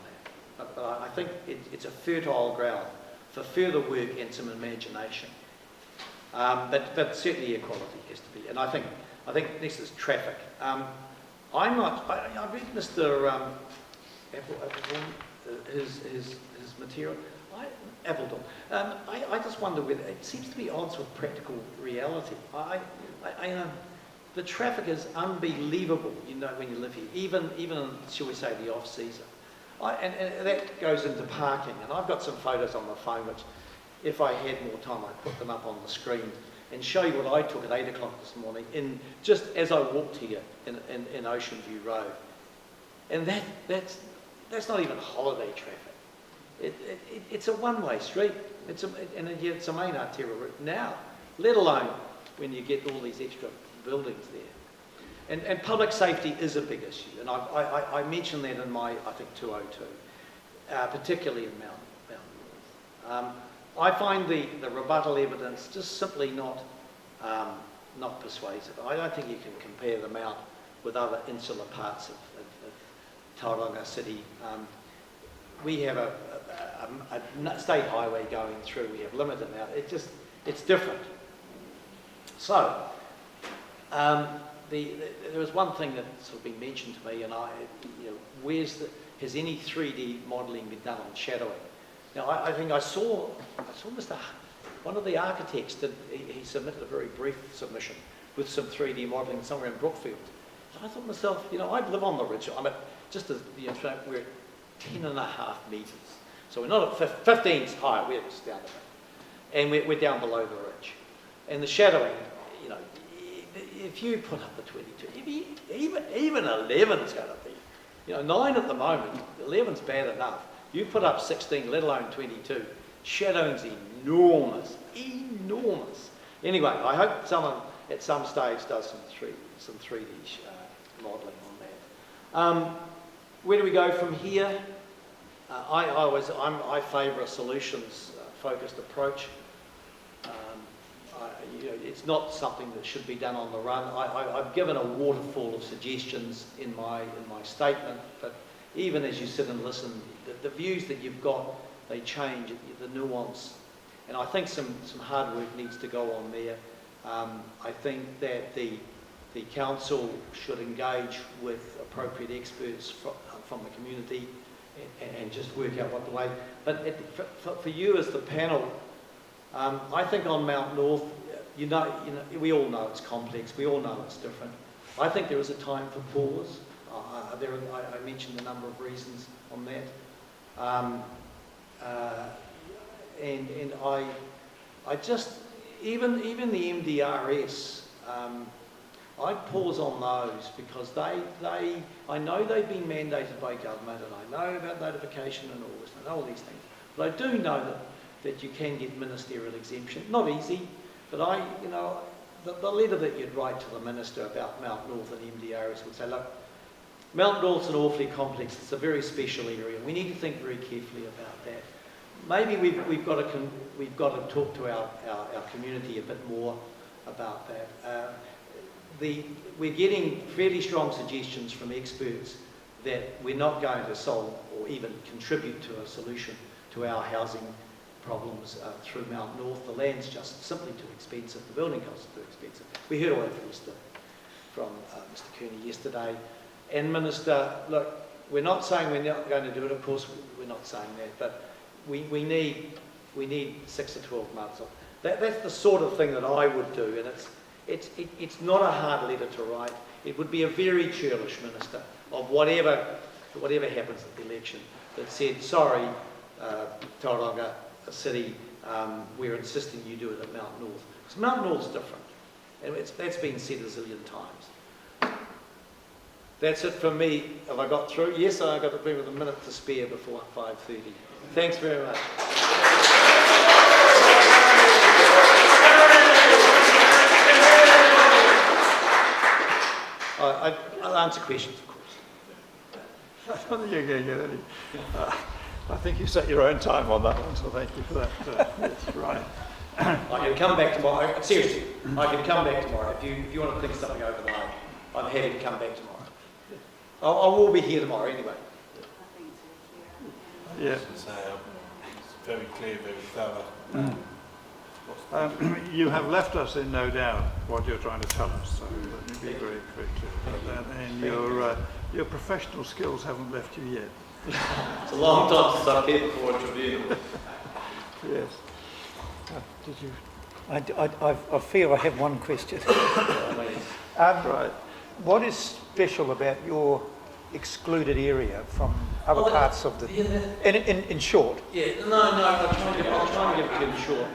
[SPEAKER 19] that, but I think it's a fertile ground for further work and some imagination. But certainly equality has to be, and I think next is traffic. I read Mr. Appleton, his material. Appleton. I just wonder whether it seems to be odds with practical reality. The traffic is unbelievable, you know, when you live here, even in, shall we say, the off season. And that goes into parking, and I've got some photos on my phone which, if I had more time, I'd put them up on the screen and show you what I took at 8 o'clock this morning, just as I walked here in Ocean View Road. And that's not even holiday traffic. It's a one-way street, and yet it's a main arterial route now, let alone when you get all these extra buildings there. And public safety is a big issue, and I mentioned that in my, I think, 202, particularly in Mount North. I find the rebuttal evidence just simply not persuasive. I don't think you can compare the Mount with other insular parts of Tauranga City. We have a state highway going through, we have limited amount, it's different. So, there was one thing that sort of been mentioned to me, and has any 3D modelling been done on shadowing? Now, I think I saw one of the architects he submitted a very brief submission with some 3D modelling somewhere in Brookfield. So I thought to myself, I live on the ridge. I'm at just as where 10.5 metres. So we're not at 15's higher, we're just down a bit. And we're down below the ridge. And the shadowing, you know, if you put up the 22, even 11's going to be, you know, 9 at the moment, 11's bad enough. You put up 16, let alone 22, shadowing's enormous, enormous. Anyway, I hope someone at some stage does some 3D modelling on that. Where do we go from here? I favour a solutions-focused approach. You know, it's not something that should be done on the run. I've given a waterfall of suggestions in my statement, but even as you sit and listen, the views that you've got, they change, the nuance, and I think some hard work needs to go on there. I think that the council should engage with appropriate experts from the community and just work out what the way. But for you as the panel, I think on Mount North, you know, we all know it's complex. We all know it's different. I think there is a time for pause. I mentioned a number of reasons on that, and I just even the MDRS. I'd pause on those because I know they've been mandated by government, and I know about notification and all this. I know all these things, but I do know that you can get ministerial exemption. Not easy, but the letter that you'd write to the minister about Mount North and MDRS would say, look, Mount North's an awfully complex, it's a very special area. We need to think very carefully about that. Maybe we've got to talk to our community a bit more about that. We're getting fairly strong suggestions from experts that we're not going to solve or even contribute to a solution to our housing problems through Mount North. The land's just simply too expensive. The building costs are too expensive. We heard all that from Mr. Kearney yesterday. And Minister, look, we're not saying we're not going to do it. Of course, we're not saying that. But we need 6 to 12 months. That's the sort of thing that I would do. And it's not a hard letter to write. It would be a very churlish minister of whatever happens at the election that said, sorry, Tauranga City, we're insisting you do it at Mount North. Because Mount North's different. And that's been said a zillion times. That's it from me. Have I got through? Yes, I've got to be with a minute to spare before 5:30. Thanks very much. I'll answer questions, of course.
[SPEAKER 1] I don't think you're going to get any. I think you set your own time on that one, so thank you for that. That's right.
[SPEAKER 19] I can come back tomorrow. Seriously, I can come back tomorrow. If you want to think something overnight, I'm happy to come back tomorrow. I will be here tomorrow anyway.
[SPEAKER 1] Yeah.
[SPEAKER 12] It's very clear, very thorough.
[SPEAKER 1] You have left us in no doubt what you're trying to tell us, so let me be very clear about that. And your professional skills haven't left you yet.
[SPEAKER 19] It's a long time since I've been before a tribunal.
[SPEAKER 1] Yes. Did you?
[SPEAKER 8] I feel I have one question.
[SPEAKER 1] Right.
[SPEAKER 8] What is special about your excluded area from other parts of the... In short?
[SPEAKER 19] Yeah, no, I'm trying to give it in short.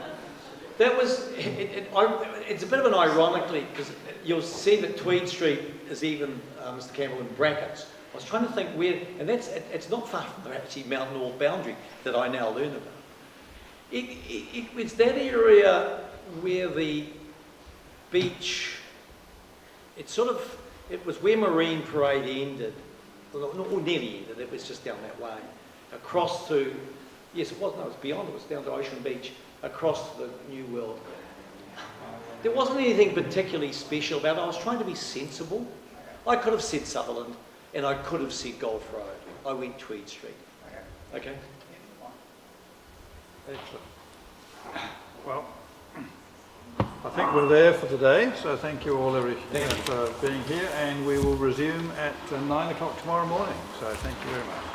[SPEAKER 19] That was... it's a bit of an ironically, because you'll see that Tweed Street is even, Mr Campbell, in brackets. I was trying to think where... And it's not far from the actually Mount North boundary that I now learn about. It's that area where the beach... It was where Marine Parade ended. Well, not nearly ended, it was just down that way. Across to, yes, it was beyond, it was down to Ocean Beach, across to the New World. There wasn't anything particularly special about it. I was trying to be sensible. I could have said Sutherland, and I could have said Golf Road. I went Tweed Street. Okay?
[SPEAKER 1] Excellent. Well, I think we're there for today, so thank you all for being here, and we will resume at 9 o'clock tomorrow morning, so thank you very much.